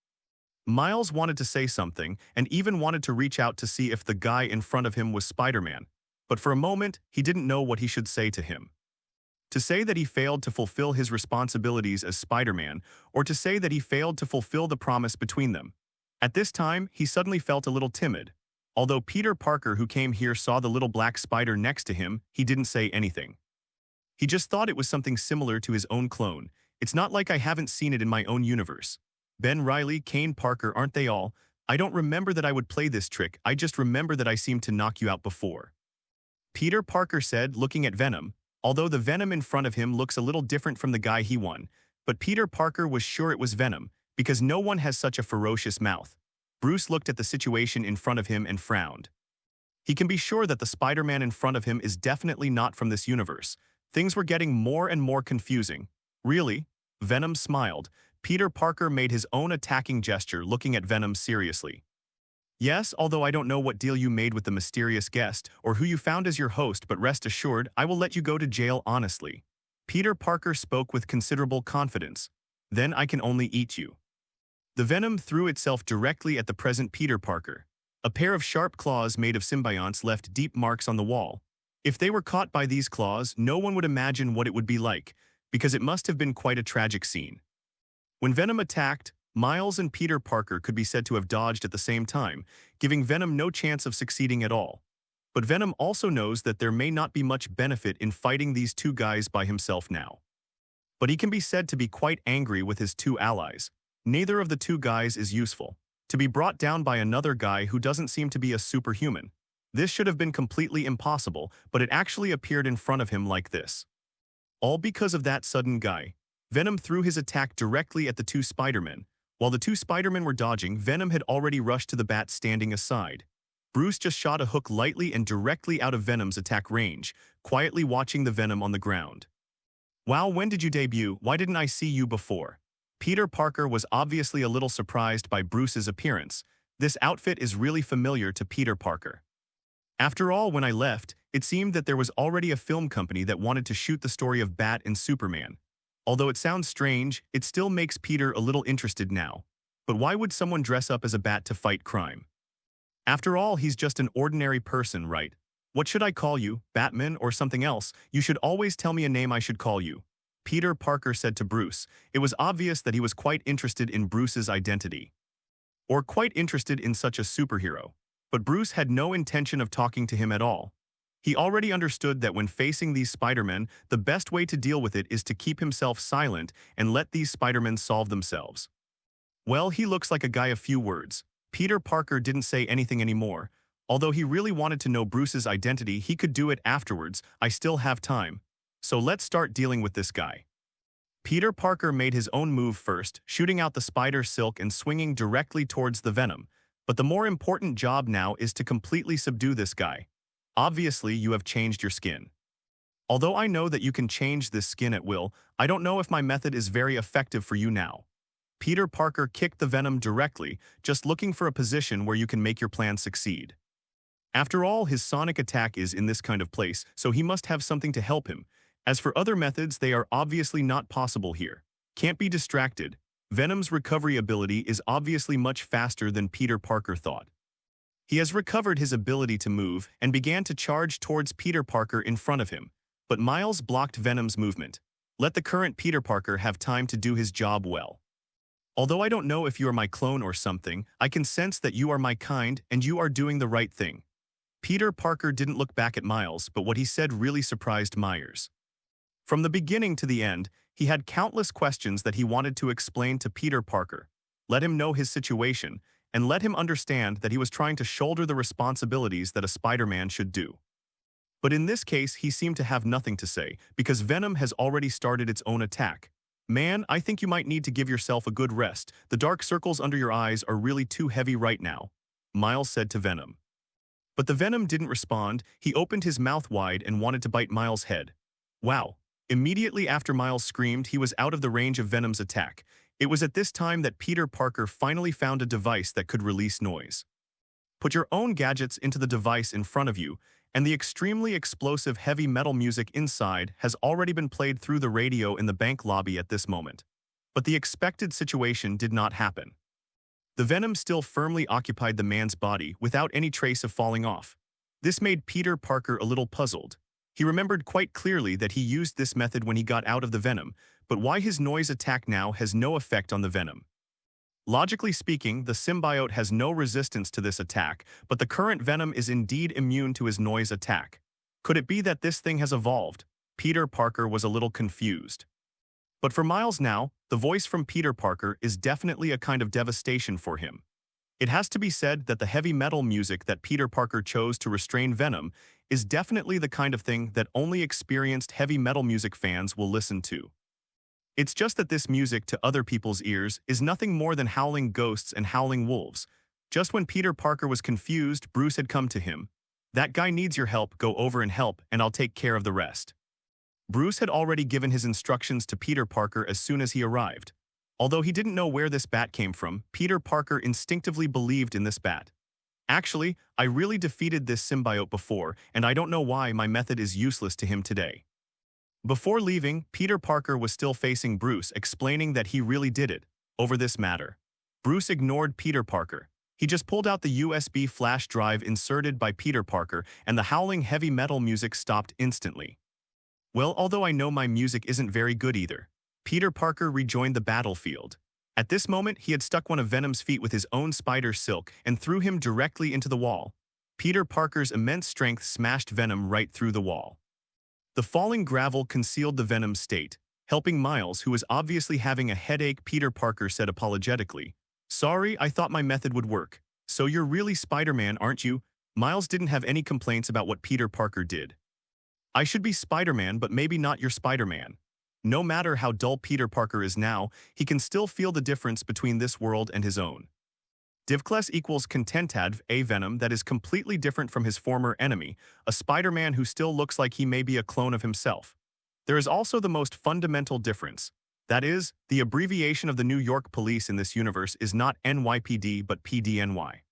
Miles wanted to say something and even wanted to reach out to see if the guy in front of him was Spider-Man, but for a moment, he didn't know what he should say to him. To say that he failed to fulfill his responsibilities as Spider-Man, or to say that he failed to fulfill the promise between them. At this time, he suddenly felt a little timid. Although Peter Parker, who came here, saw the little black spider next to him, he didn't say anything. He just thought it was something similar to his own clone. It's not like I haven't seen it in my own universe. Ben Reilly, Kane Parker, aren't they all? I don't remember that I would play this trick, I just remember that I seemed to knock you out before. Peter Parker said, looking at Venom, although the Venom in front of him looks a little different from the guy he won, but Peter Parker was sure it was Venom, because no one has such a ferocious mouth. Bruce looked at the situation in front of him and frowned. He can be sure that the Spider-Man in front of him is definitely not from this universe. Things were getting more and more confusing. Really? Venom smiled. Peter Parker made his own attacking gesture, looking at Venom seriously. Yes, although I don't know what deal you made with the mysterious guest or who you found as your host, but rest assured, I will let you go to jail honestly. Peter Parker spoke with considerable confidence. Then I can only eat you. The Venom threw itself directly at the present Peter Parker. A pair of sharp claws made of symbionts left deep marks on the wall. If they were caught by these claws, no one would imagine what it would be like, because it must have been quite a tragic scene. When Venom attacked, Miles and Peter Parker could be said to have dodged at the same time, giving Venom no chance of succeeding at all. But Venom also knows that there may not be much benefit in fighting these two guys by himself now. But he can be said to be quite angry with his two allies. Neither of the two guys is useful. To be brought down by another guy who doesn't seem to be a superhuman. This should have been completely impossible, but it actually appeared in front of him like this. All because of that sudden guy. Venom threw his attack directly at the two Spider-Men. While the two Spider-Men were dodging, Venom had already rushed to the bat standing aside. Bruce just shot a hook lightly and directly out of Venom's attack range, quietly watching the Venom on the ground. Wow, when did you debut? Why didn't I see you before? Peter Parker was obviously a little surprised by Bruce's appearance. This outfit is really familiar to Peter Parker. After all, when I left, it seemed that there was already a film company that wanted to shoot the story of Bat and Superman. Although it sounds strange, it still makes Peter a little interested now. But why would someone dress up as a bat to fight crime? After all, he's just an ordinary person, right? What should I call you, Batman or something else? You should always tell me a name I should call you. Peter Parker said to Bruce. It was obvious that he was quite interested in Bruce's identity. Or quite interested in such a superhero. But Bruce had no intention of talking to him at all. He already understood that when facing these Spider-Men, the best way to deal with it is to keep himself silent and let these Spider-Men solve themselves. Well, he looks like a guy of few words. Peter Parker didn't say anything anymore. Although he really wanted to know Bruce's identity, he could do it afterwards. I still have time. So let's start dealing with this guy. Peter Parker made his own move first, shooting out the spider silk and swinging directly towards the Venom. But the more important job now is to completely subdue this guy. Obviously, you have changed your skin. Although I know that you can change this skin at will, I don't know if my method is very effective for you now. Peter Parker kicked the Venom directly, just looking for a position where you can make your plan succeed. After all, his sonic attack is in this kind of place, so he must have something to help him. As for other methods, they are obviously not possible here. Can't be distracted. Venom's recovery ability is obviously much faster than Peter Parker thought. He has recovered his ability to move and began to charge towards Peter Parker in front of him. But Miles blocked Venom's movement. Let the current Peter Parker have time to do his job well. Although I don't know if you are my clone or something, I can sense that you are my kind and you are doing the right thing. Peter Parker didn't look back at Miles, but what he said really surprised Myers. From the beginning to the end, he had countless questions that he wanted to explain to Peter Parker, let him know his situation, and let him understand that he was trying to shoulder the responsibilities that a Spider-Man should do. But in this case, he seemed to have nothing to say, because Venom has already started its own attack. Man, I think you might need to give yourself a good rest. The dark circles under your eyes are really too heavy right now, Miles said to Venom. But the Venom didn't respond. He opened his mouth wide and wanted to bite Miles' head. Wow. Immediately after Miles screamed, he was out of the range of Venom's attack. It was at this time that Peter Parker finally found a device that could release noise. Put your own gadgets into the device in front of you, and the extremely explosive heavy metal music inside has already been played through the radio in the bank lobby at this moment. But the expected situation did not happen. The venom still firmly occupied the man's body without any trace of falling off. This made Peter Parker a little puzzled. He remembered quite clearly that he used this method when he got out of the venom, but why his noise attack now has no effect on the venom? Logically speaking, the symbiote has no resistance to this attack, but the current venom is indeed immune to his noise attack. Could it be that this thing has evolved? Peter Parker was a little confused. But for Miles now, the voice from Peter Parker is definitely a kind of devastation for him. It has to be said that the heavy metal music that Peter Parker chose to restrain Venom is definitely the kind of thing that only experienced heavy metal music fans will listen to. It's just that this music to other people's ears is nothing more than howling ghosts and howling wolves. Just when Peter Parker was confused, Bruce had come to him. "That guy needs your help, go over and help, and I'll take care of the rest." Bruce had already given his instructions to Peter Parker as soon as he arrived. Although he didn't know where this bat came from, Peter Parker instinctively believed in this bat. "Actually, I really defeated this symbiote before, and I don't know why my method is useless to him today." Before leaving, Peter Parker was still facing Bruce, explaining that he really did it over this matter. Bruce ignored Peter Parker. He just pulled out the USB flash drive inserted by Peter Parker, and the howling heavy metal music stopped instantly. "Well, although I know my music isn't very good either." Peter Parker rejoined the battlefield. At this moment, he had stuck one of Venom's feet with his own spider silk and threw him directly into the wall. Peter Parker's immense strength smashed Venom right through the wall. The falling gravel concealed the Venom's state, helping Miles, who was obviously having a headache. Peter Parker said apologetically, "Sorry, I thought my method would work." "So you're really Spider-Man, aren't you?" Miles didn't have any complaints about what Peter Parker did. "I should be Spider-Man, but maybe not your Spider-Man." No matter how dull Peter Parker is now, he can still feel the difference between this world and his own. Divclass equals contentad, a Venom that is completely different from his former enemy, a Spider-Man who still looks like he may be a clone of himself. There is also the most fundamental difference. That is, the abbreviation of the New York police in this universe is not NYPD but PDNY.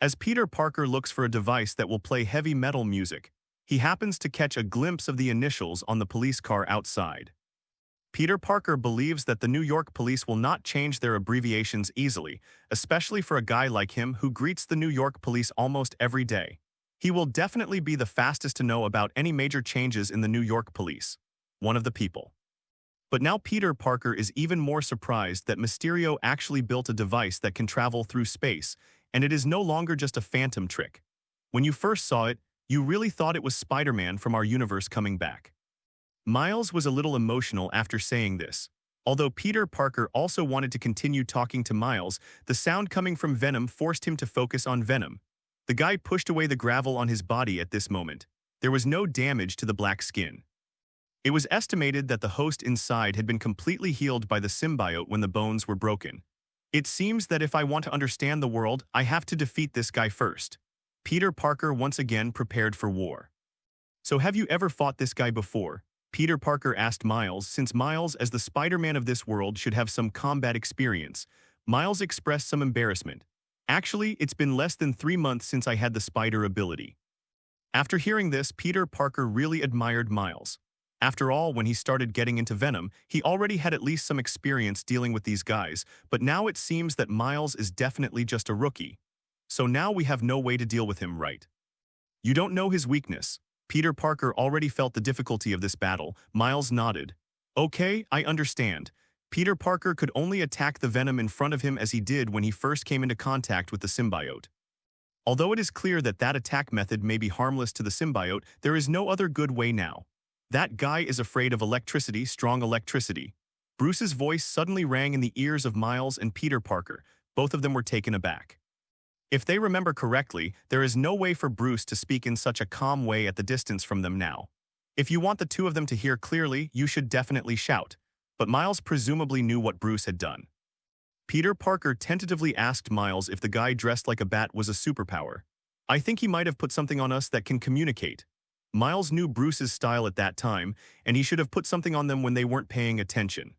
As Peter Parker looks for a device that will play heavy metal music, he happens to catch a glimpse of the initials on the police car outside. Peter Parker believes that the New York police will not change their abbreviations easily, especially for a guy like him who greets the New York police almost every day. He will definitely be the fastest to know about any major changes in the New York police. One of the people. But now Peter Parker is even more surprised that Mysterio actually built a device that can travel through space, and it is no longer just a phantom trick. When you first saw it, you really thought it was Spider-Man from our universe coming back. Miles was a little emotional after saying this. Although Peter Parker also wanted to continue talking to Miles, the sound coming from Venom forced him to focus on Venom. The guy pushed away the gravel on his body at this moment. There was no damage to the black skin. It was estimated that the host inside had been completely healed by the symbiote when the bones were broken. It seems that if I want to understand the world, I have to defeat this guy first. Peter Parker once again prepared for war. So have you ever fought this guy before? Peter Parker asked Miles, since Miles, as the Spider-Man of this world, should have some combat experience. Miles expressed some embarrassment. Actually, it's been less than 3 months since I had the spider ability. After hearing this, Peter Parker really admired Miles. After all, when he started getting into Venom, he already had at least some experience dealing with these guys, but now it seems that Miles is definitely just a rookie. So now we have no way to deal with him, right? You don't know his weakness. Peter Parker already felt the difficulty of this battle. Miles nodded. Okay, I understand. Peter Parker could only attack the Venom in front of him as he did when he first came into contact with the symbiote. Although it is clear that that attack method may be harmless to the symbiote, there is no other good way now. That guy is afraid of electricity, strong electricity. Bruce's voice suddenly rang in the ears of Miles and Peter Parker. Both of them were taken aback. If they remember correctly, there is no way for Bruce to speak in such a calm way at the distance from them now. If you want the two of them to hear clearly, you should definitely shout. But Miles presumably knew what Bruce had done. Peter Parker tentatively asked Miles if the guy dressed like a bat was a superpower. I think he might have put something on us that can communicate. Miles knew Bruce's style at that time, and he should have put something on them when they weren't paying attention.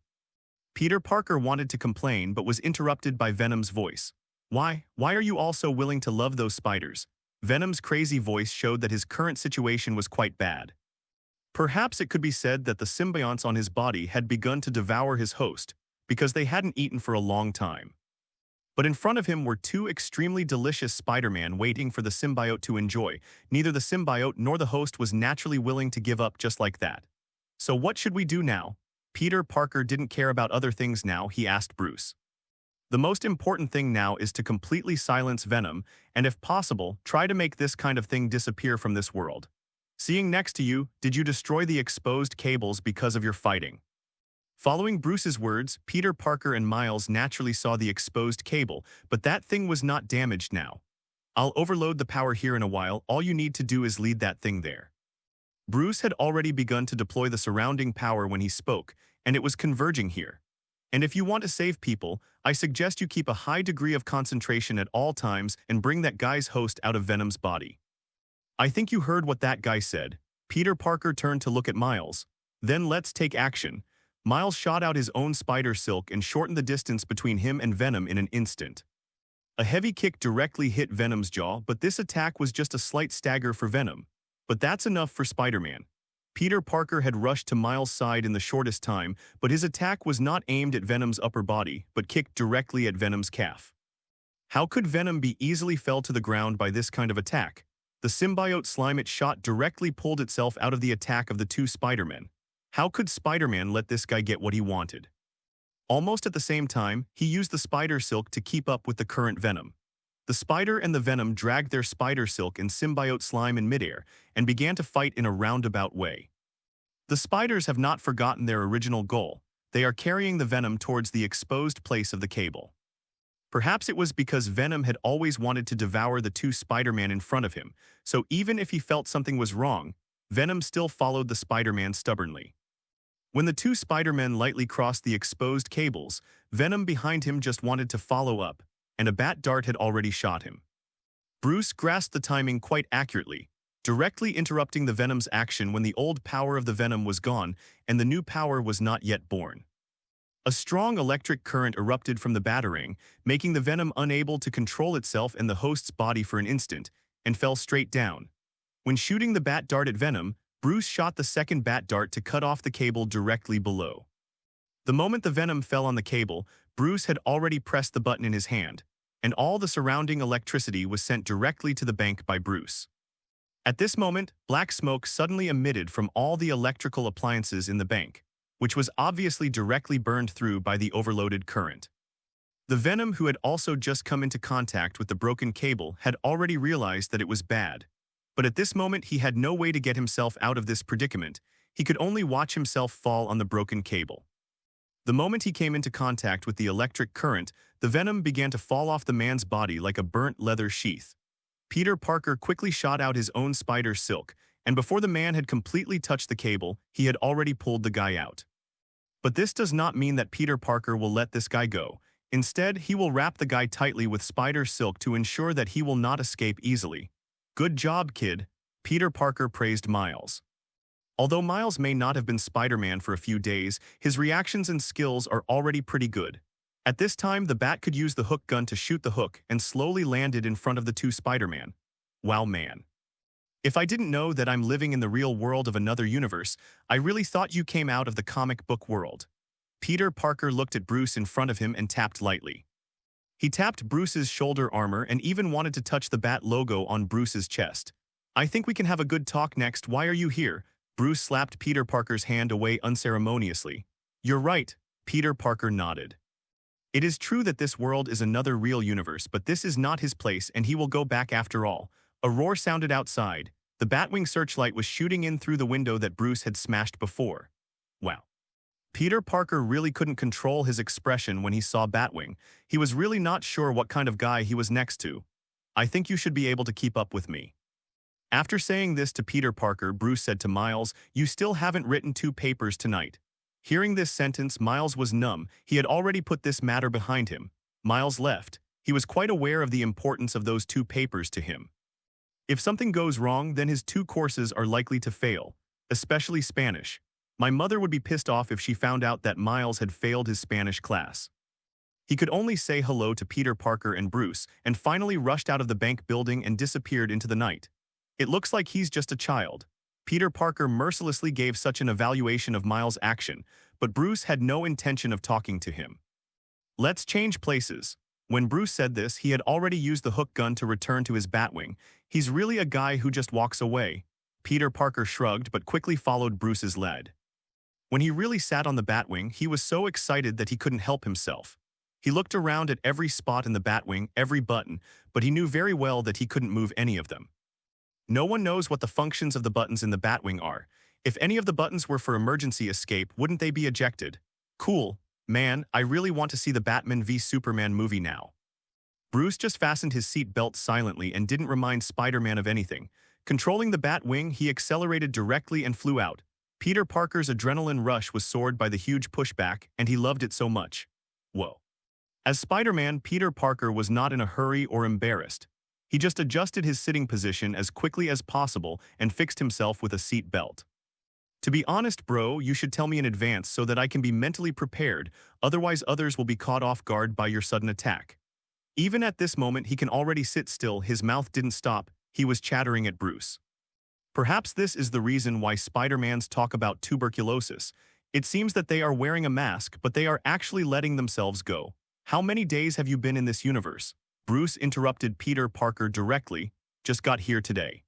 Peter Parker wanted to complain but was interrupted by Venom's voice. Why are you all so willing to love those spiders? Venom's crazy voice showed that his current situation was quite bad. Perhaps it could be said that the symbionts on his body had begun to devour his host, because they hadn't eaten for a long time. But in front of him were two extremely delicious Spider-Man waiting for the symbiote to enjoy. Neither the symbiote nor the host was naturally willing to give up just like that. So what should we do now? Peter Parker didn't care about other things now, he asked Bruce. The most important thing now is to completely silence Venom, and if possible, try to make this kind of thing disappear from this world. Seeing next to you, did you destroy the exposed cables because of your fighting? Following Bruce's words, Peter Parker and Miles naturally saw the exposed cable, but that thing was not damaged now. I'll overload the power here in a while, all you need to do is lead that thing there. Bruce had already begun to deploy the surrounding power when he spoke, and it was converging here. And if you want to save people, I suggest you keep a high degree of concentration at all times and bring that guy's host out of Venom's body. I think you heard what that guy said. Peter Parker turned to look at Miles. Then let's take action. Miles shot out his own spider silk and shortened the distance between him and Venom in an instant. A heavy kick directly hit Venom's jaw, but this attack was just a slight stagger for Venom. But that's enough for Spider-Man. Peter Parker had rushed to Miles' side in the shortest time, but his attack was not aimed at Venom's upper body, but kicked directly at Venom's calf. How could Venom be easily fell to the ground by this kind of attack? The symbiote slime it shot directly pulled itself out of the attack of the two Spider-Men. How could Spider-Man let this guy get what he wanted? Almost at the same time, he used the spider silk to keep up with the current Venom. The spider and the Venom dragged their spider silk and symbiote slime in midair and began to fight in a roundabout way. The spiders have not forgotten their original goal. They are carrying the Venom towards the exposed place of the cable. Perhaps it was because Venom had always wanted to devour the two Spider-Man in front of him, so even if he felt something was wrong, Venom still followed the Spider-Man stubbornly. When the two Spider-Men lightly crossed the exposed cables, Venom behind him just wanted to follow up, and a bat dart had already shot him. Bruce grasped the timing quite accurately, directly interrupting the Venom's action when the old power of the Venom was gone and the new power was not yet born. A strong electric current erupted from the batarang, making the Venom unable to control itself and the host's body for an instant, and fell straight down. When shooting the bat dart at Venom, Bruce shot the second bat dart to cut off the cable directly below. The moment the Venom fell on the cable, Bruce had already pressed the button in his hand, and all the surrounding electricity was sent directly to the bank by Bruce. At this moment, black smoke suddenly emitted from all the electrical appliances in the bank, which was obviously directly burned through by the overloaded current. The Venom, who had also just come into contact with the broken cable, had already realized that it was bad. But at this moment, he had no way to get himself out of this predicament. He could only watch himself fall on the broken cable. The moment he came into contact with the electric current, the Venom began to fall off the man's body like a burnt leather sheath. Peter Parker quickly shot out his own spider silk, and before the man had completely touched the cable, he had already pulled the guy out. But this does not mean that Peter Parker will let this guy go. Instead, he will wrap the guy tightly with spider silk to ensure that he will not escape easily. Good job, kid, Peter Parker praised Miles. Although Miles may not have been Spider-Man for a few days, his reactions and skills are already pretty good. At this time, the bat could use the hook gun to shoot the hook and slowly landed in front of the two Spider-Man. Wow, man. If I didn't know that I'm living in the real world of another universe, I really thought you came out of the comic book world. Peter Parker looked at Bruce in front of him and tapped lightly. He tapped Bruce's shoulder armor and even wanted to touch the bat logo on Bruce's chest. I think we can have a good talk next. Why are you here? Bruce slapped Peter Parker's hand away unceremoniously. You're right, Peter Parker nodded. It is true that this world is another real universe, but this is not his place and he will go back after all. A roar sounded outside. The Batwing searchlight was shooting in through the window that Bruce had smashed before. Wow. Peter Parker really couldn't control his expression when he saw Batwing. He was really not sure what kind of guy he was next to. I think you should be able to keep up with me. After saying this to Peter Parker, Bruce said to Miles, you still haven't written 2 papers tonight. Hearing this sentence, Miles was numb. He had already put this matter behind him. Miles left. He was quite aware of the importance of those 2 papers to him. If something goes wrong, then his 2 courses are likely to fail, especially Spanish. My mother would be pissed off if she found out that Miles had failed his Spanish class. He could only say hello to Peter Parker and Bruce, and finally rushed out of the bank building and disappeared into the night. It looks like he's just a child. Peter Parker mercilessly gave such an evaluation of Miles' action, but Bruce had no intention of talking to him. Let's change places. When Bruce said this, he had already used the hook gun to return to his Batwing. He's really a guy who just walks away. Peter Parker shrugged but quickly followed Bruce's lead. When he really sat on the Batwing, he was so excited that he couldn't help himself. He looked around at every spot in the Batwing, every button, but he knew very well that he couldn't move any of them. No one knows what the functions of the buttons in the Batwing are. If any of the buttons were for emergency escape, wouldn't they be ejected? Cool. Man, I really want to see the Batman v Superman movie now. Bruce just fastened his seat belt silently and didn't remind Spider-Man of anything. Controlling the Batwing, he accelerated directly and flew out. Peter Parker's adrenaline rush was soared by the huge pushback, and he loved it so much. Whoa. As Spider-Man, Peter Parker was not in a hurry or embarrassed. He just adjusted his sitting position as quickly as possible and fixed himself with a seat belt. To be honest, bro, you should tell me in advance so that I can be mentally prepared, otherwise others will be caught off guard by your sudden attack. Even at this moment, he can already sit still, his mouth didn't stop, he was chattering at Bruce. Perhaps this is the reason why Spider-Mans talk about tuberculosis. It seems that they are wearing a mask, but they are actually letting themselves go. How many days have you been in this universe? Bruce interrupted Peter Parker directly, just got here today.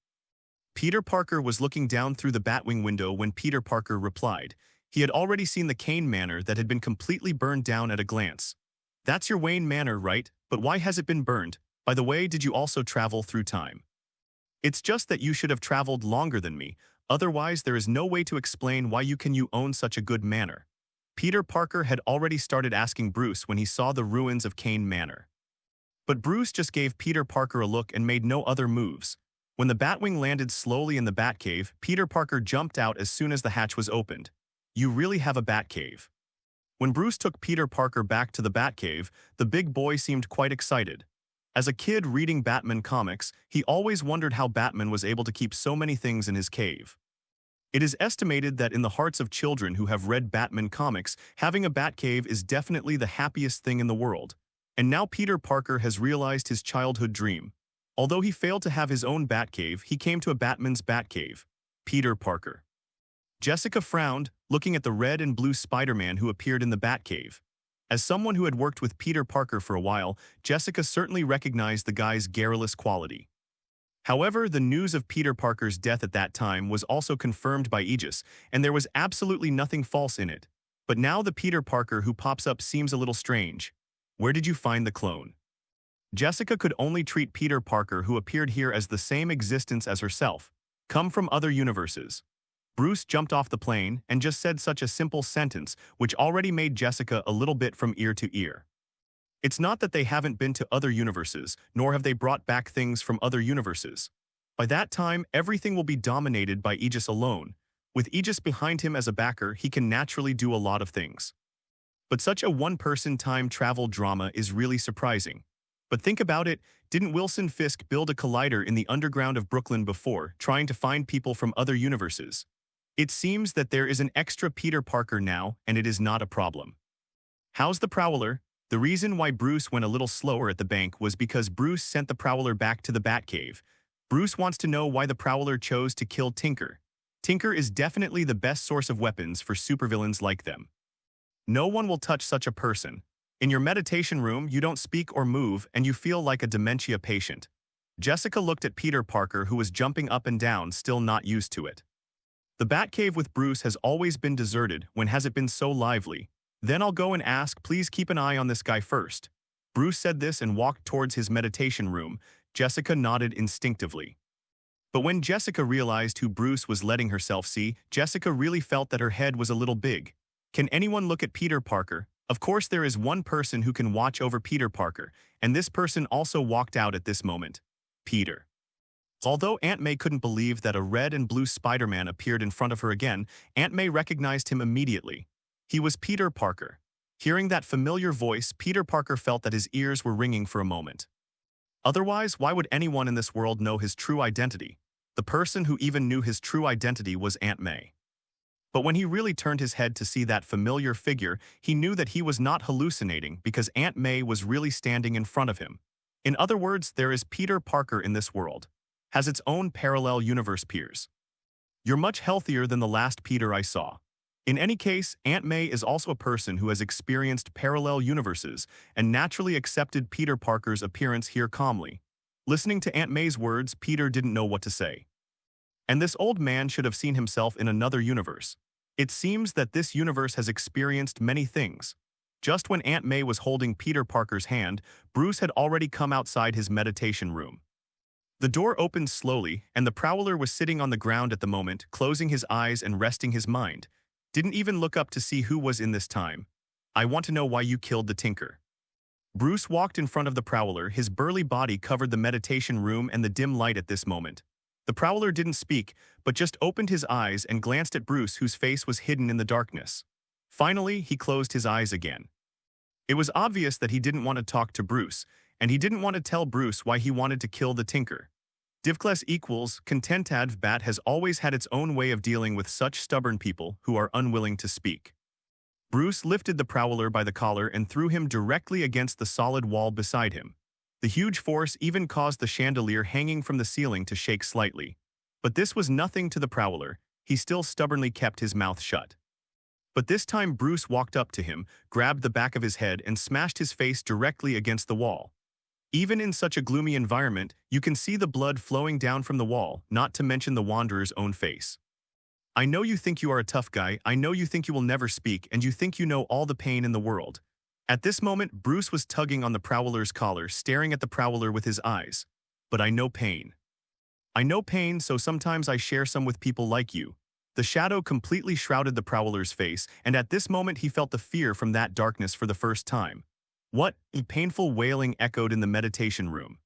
Peter Parker was looking down through the Batwing window when Peter Parker replied. He had already seen the Kane Manor that had been completely burned down at a glance. That's your Wayne Manor, right? But why has it been burned? By the way, did you also travel through time? It's just that you should have traveled longer than me, otherwise there is no way to explain why you own such a good manor. Peter Parker had already started asking Bruce when he saw the ruins of Kane Manor. But Bruce just gave Peter Parker a look and made no other moves. When the Batwing landed slowly in the Batcave, Peter Parker jumped out as soon as the hatch was opened. You really have a Batcave. When Bruce took Peter Parker back to the Batcave, the big boy seemed quite excited. As a kid reading Batman comics, he always wondered how Batman was able to keep so many things in his cave. It is estimated that in the hearts of children who have read Batman comics, having a Batcave is definitely the happiest thing in the world. And now Peter Parker has realized his childhood dream. Although he failed to have his own Batcave, he came to a Batman's Batcave. Peter Parker. Jessica frowned, looking at the red and blue Spider-Man who appeared in the Batcave. As someone who had worked with Peter Parker for a while, Jessica certainly recognized the guy's garrulous quality. However, the news of Peter Parker's death at that time was also confirmed by Aegis, and there was absolutely nothing false in it. But now the Peter Parker who pops up seems a little strange. Where did you find the clone? Jessica could only treat Peter Parker who appeared here as the same existence as herself, come from other universes. Bruce jumped off the plane and just said such a simple sentence, which already made Jessica a little bit from ear to ear. It's not that they haven't been to other universes, nor have they brought back things from other universes. By that time, everything will be dominated by Aegis alone. With Aegis behind him as a backer, he can naturally do a lot of things. But such a one-person time travel drama is really surprising. But think about it, didn't Wilson Fisk build a collider in the underground of Brooklyn before, trying to find people from other universes? It seems that there is an extra Peter Parker now, and it is not a problem. How's the Prowler? The reason why Bruce went a little slower at the bank was because Bruce sent the Prowler back to the Batcave. Bruce wants to know why the Prowler chose to kill Tinker. Tinker is definitely the best source of weapons for supervillains like them. No one will touch such a person. In your meditation room, you don't speak or move, and you feel like a dementia patient. Jessica looked at Peter Parker, who was jumping up and down, still not used to it. The Batcave with Bruce has always been deserted. When has it been so lively? Then I'll go and ask, please keep an eye on this guy first. Bruce said this and walked towards his meditation room. Jessica nodded instinctively. But when Jessica realized who Bruce was letting herself see, Jessica really felt that her head was a little big. Can anyone look at Peter Parker? Of course there is one person who can watch over Peter Parker, and this person also walked out at this moment. Peter. Although Aunt May couldn't believe that a red and blue Spider-Man appeared in front of her again, Aunt May recognized him immediately. He was Peter Parker. Hearing that familiar voice, Peter Parker felt that his ears were ringing for a moment. Otherwise, why would anyone in this world know his true identity? The person who even knew his true identity was Aunt May. But when he really turned his head to see that familiar figure, he knew that he was not hallucinating because Aunt May was really standing in front of him. In other words, there is Peter Parker in this world. Has its own parallel universe peers. You're much healthier than the last Peter I saw. In any case, Aunt May is also a person who has experienced parallel universes and naturally accepted Peter Parker's appearance here calmly. Listening to Aunt May's words, Peter didn't know what to say. And this old man should have seen himself in another universe. It seems that this universe has experienced many things. Just when Aunt May was holding Peter Parker's hand, Bruce had already come outside his meditation room. The door opened slowly, and the Prowler was sitting on the ground at the moment, closing his eyes and resting his mind. Didn't even look up to see who was in this time. I want to know why you killed the Tinker. Bruce walked in front of the Prowler, his burly body covered the meditation room and the dim light at this moment. The Prowler didn't speak, but just opened his eyes and glanced at Bruce, whose face was hidden in the darkness. Finally, he closed his eyes again. It was obvious that he didn't want to talk to Bruce, and he didn't want to tell Bruce why he wanted to kill the Tinker. Divclass equals Contentad Bat has always had its own way of dealing with such stubborn people who are unwilling to speak. Bruce lifted the Prowler by the collar and threw him directly against the solid wall beside him. The huge force even caused the chandelier hanging from the ceiling to shake slightly. But this was nothing to the Prowler. He still stubbornly kept his mouth shut. But this time Bruce walked up to him, grabbed the back of his head and smashed his face directly against the wall. Even in such a gloomy environment, you can see the blood flowing down from the wall, not to mention the Wanderer's own face. I know you think you are a tough guy, I know you think you will never speak, and you think you know all the pain in the world. At this moment, Bruce was tugging on the Prowler's collar, staring at the Prowler with his eyes. But I know pain. I know pain, so sometimes I share some with people like you. The shadow completely shrouded the Prowler's face, and at this moment he felt the fear from that darkness for the first time. What? A painful wailing echoed in the meditation room.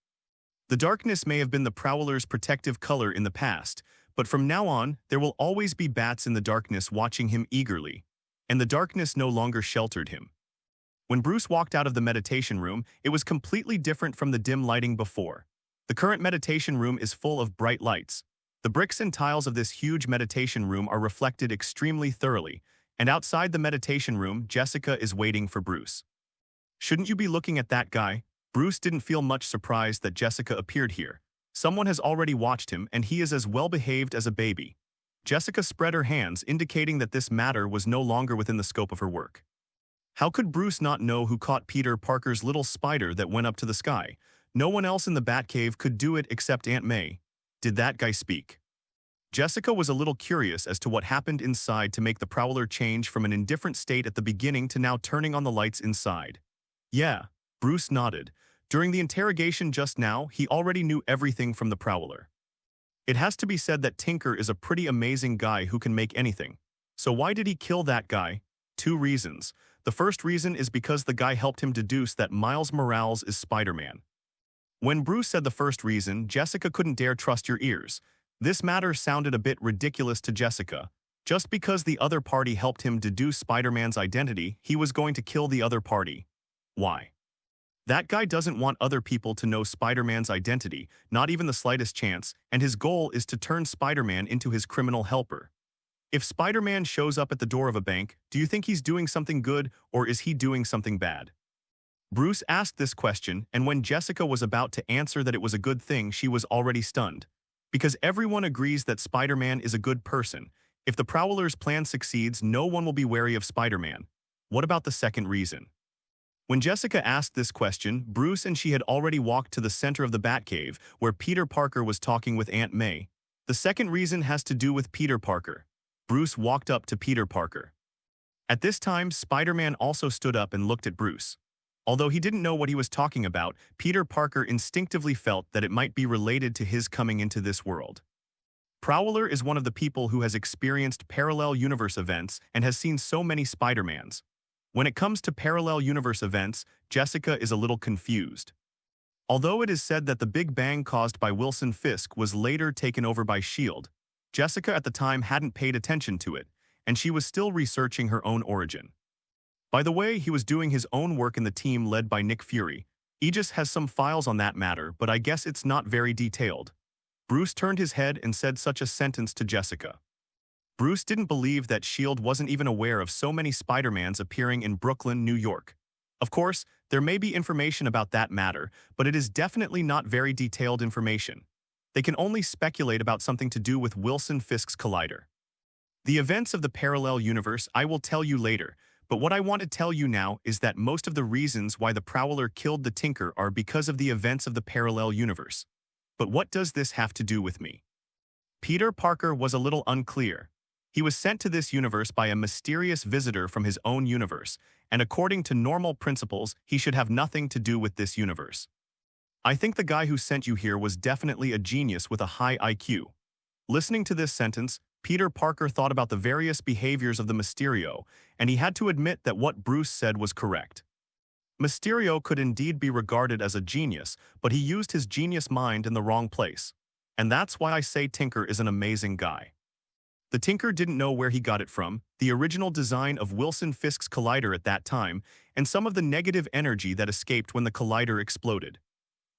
The darkness may have been the Prowler's protective color in the past, but from now on, there will always be bats in the darkness watching him eagerly. And the darkness no longer sheltered him. When Bruce walked out of the meditation room, it was completely different from the dim lighting before. The current meditation room is full of bright lights. The bricks and tiles of this huge meditation room are reflected extremely thoroughly, and outside the meditation room, Jessica is waiting for Bruce. Shouldn't you be looking at that guy? Bruce didn't feel much surprised that Jessica appeared here. Someone has already watched him, and he is as well behaved as a baby. Jessica spread her hands, indicating that this matter was no longer within the scope of her work. How could Bruce not know who caught Peter Parker's little spider that went up to the sky? No one else in the Batcave could do it except Aunt May. Did that guy speak? Jessica was a little curious as to what happened inside to make the Prowler change from an indifferent state at the beginning to now turning on the lights inside. Yeah, Bruce nodded. During the interrogation just now, he already knew everything from the Prowler. It has to be said that Tinker is a pretty amazing guy who can make anything. So why did he kill that guy? 2 reasons. The first reason is because the guy helped him deduce that Miles Morales is Spider-Man. When Bruce said the first reason, Jessica couldn't dare trust your ears. This matter sounded a bit ridiculous to Jessica. Just because the other party helped him deduce Spider-Man's identity, he was going to kill the other party. Why? That guy doesn't want other people to know Spider-Man's identity, not even the slightest chance, and his goal is to turn Spider-Man into his criminal helper. If Spider-Man shows up at the door of a bank, do you think he's doing something good, or is he doing something bad? Bruce asked this question, and when Jessica was about to answer that it was a good thing, she was already stunned. Because everyone agrees that Spider-Man is a good person. If the Prowler's plan succeeds, no one will be wary of Spider-Man. What about the second reason? When Jessica asked this question, Bruce and she had already walked to the center of the Batcave, where Peter Parker was talking with Aunt May. The second reason has to do with Peter Parker. Bruce walked up to Peter Parker. At this time, Spider-Man also stood up and looked at Bruce. Although he didn't know what he was talking about, Peter Parker instinctively felt that it might be related to his coming into this world. Prowler is one of the people who has experienced parallel universe events and has seen so many Spider-Mans. When it comes to parallel universe events, Jessica is a little confused. Although it is said that the Big Bang caused by Wilson Fisk was later taken over by S.H.I.E.L.D., Jessica at the time hadn't paid attention to it, and she was still researching her own origin. By the way, he was doing his own work in the team led by Nick Fury. Aegis has some files on that matter, but I guess it's not very detailed. Bruce turned his head and said such a sentence to Jessica. Bruce didn't believe that S.H.I.E.L.D. wasn't even aware of so many Spider-Mans appearing in Brooklyn, New York. Of course, there may be information about that matter, but it is definitely not very detailed information. They can only speculate about something to do with Wilson Fisk's collider. The events of the parallel universe I will tell you later, but what I want to tell you now is that most of the reasons why the Prowler killed the Tinker are because of the events of the parallel universe. But what does this have to do with me? Peter Parker was a little unclear. He was sent to this universe by a mysterious visitor from his own universe, and according to normal principles, he should have nothing to do with this universe. I think the guy who sent you here was definitely a genius with a high IQ. Listening to this sentence, Peter Parker thought about the various behaviors of the Mysterio, and he had to admit that what Bruce said was correct. Mysterio could indeed be regarded as a genius, but he used his genius mind in the wrong place. And that's why I say Tinker is an amazing guy. The Tinker didn't know where he got it from, the original design of Wilson Fisk's collider at that time, and some of the negative energy that escaped when the collider exploded.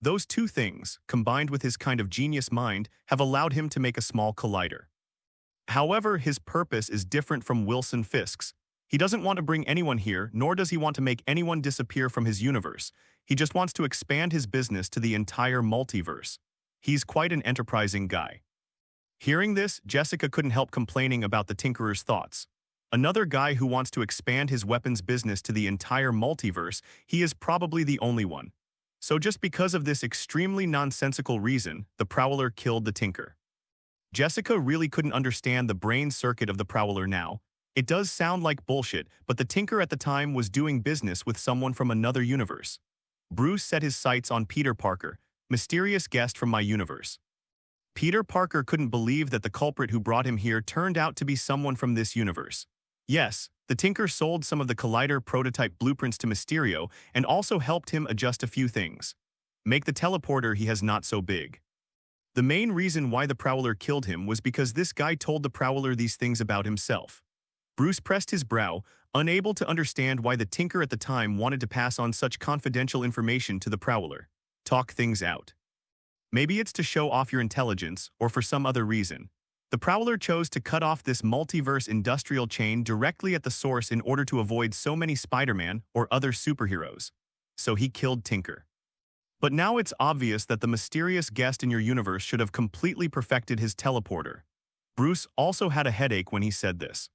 Those two things, combined with his kind of genius mind, have allowed him to make a small collider. However, his purpose is different from Wilson Fisk's. He doesn't want to bring anyone here, nor does he want to make anyone disappear from his universe. He just wants to expand his business to the entire multiverse. He's quite an enterprising guy. Hearing this, Jessica couldn't help complaining about the Tinkerer's thoughts. Another guy who wants to expand his weapons business to the entire multiverse, he is probably the only one. So just because of this extremely nonsensical reason, the Prowler killed the Tinker. Jessica really couldn't understand the brain circuit of the Prowler now. It does sound like bullshit, but the Tinker at the time was doing business with someone from another universe. Bruce set his sights on Peter Parker, mysterious guest from my universe. Peter Parker couldn't believe that the culprit who brought him here turned out to be someone from this universe. Yes, the Tinker sold some of the Collider prototype blueprints to Mysterio and also helped him adjust a few things. Make the teleporter he has not so big. The main reason why the Prowler killed him was because this guy told the Prowler these things about himself. Bruce pressed his brow, unable to understand why the Tinker at the time wanted to pass on such confidential information to the Prowler. Talk things out. Maybe it's to show off your intelligence, or for some other reason. The Prowler chose to cut off this multiverse industrial chain directly at the source in order to avoid so many Spider-Man or other superheroes. So he killed Tinker. But now it's obvious that the mysterious guest in your universe should have completely perfected his teleporter. Bruce also had a headache when he said this.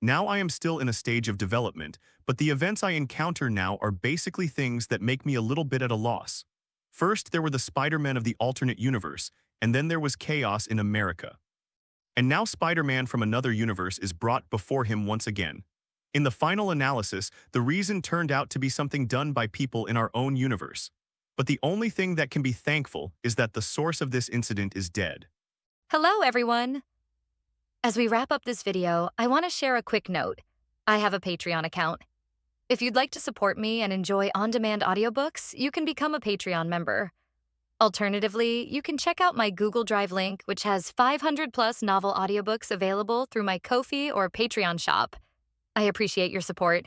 Now I am still in a stage of development, but the events I encounter now are basically things that make me a little bit at a loss. First, there were the Spider-Men of the alternate universe, and then there was chaos in America. And now Spider-Man from another universe is brought before him once again. In the final analysis, the reason turned out to be something done by people in our own universe. But the only thing that can be thankful is that the source of this incident is dead. Hello, everyone. As we wrap up this video, I want to share a quick note. I have a Patreon account. If you'd like to support me and enjoy on-demand audiobooks, you can become a Patreon member. Alternatively, you can check out my Google Drive link, which has 500+ novel audiobooks available through my Ko-fi or Patreon shop. I appreciate your support.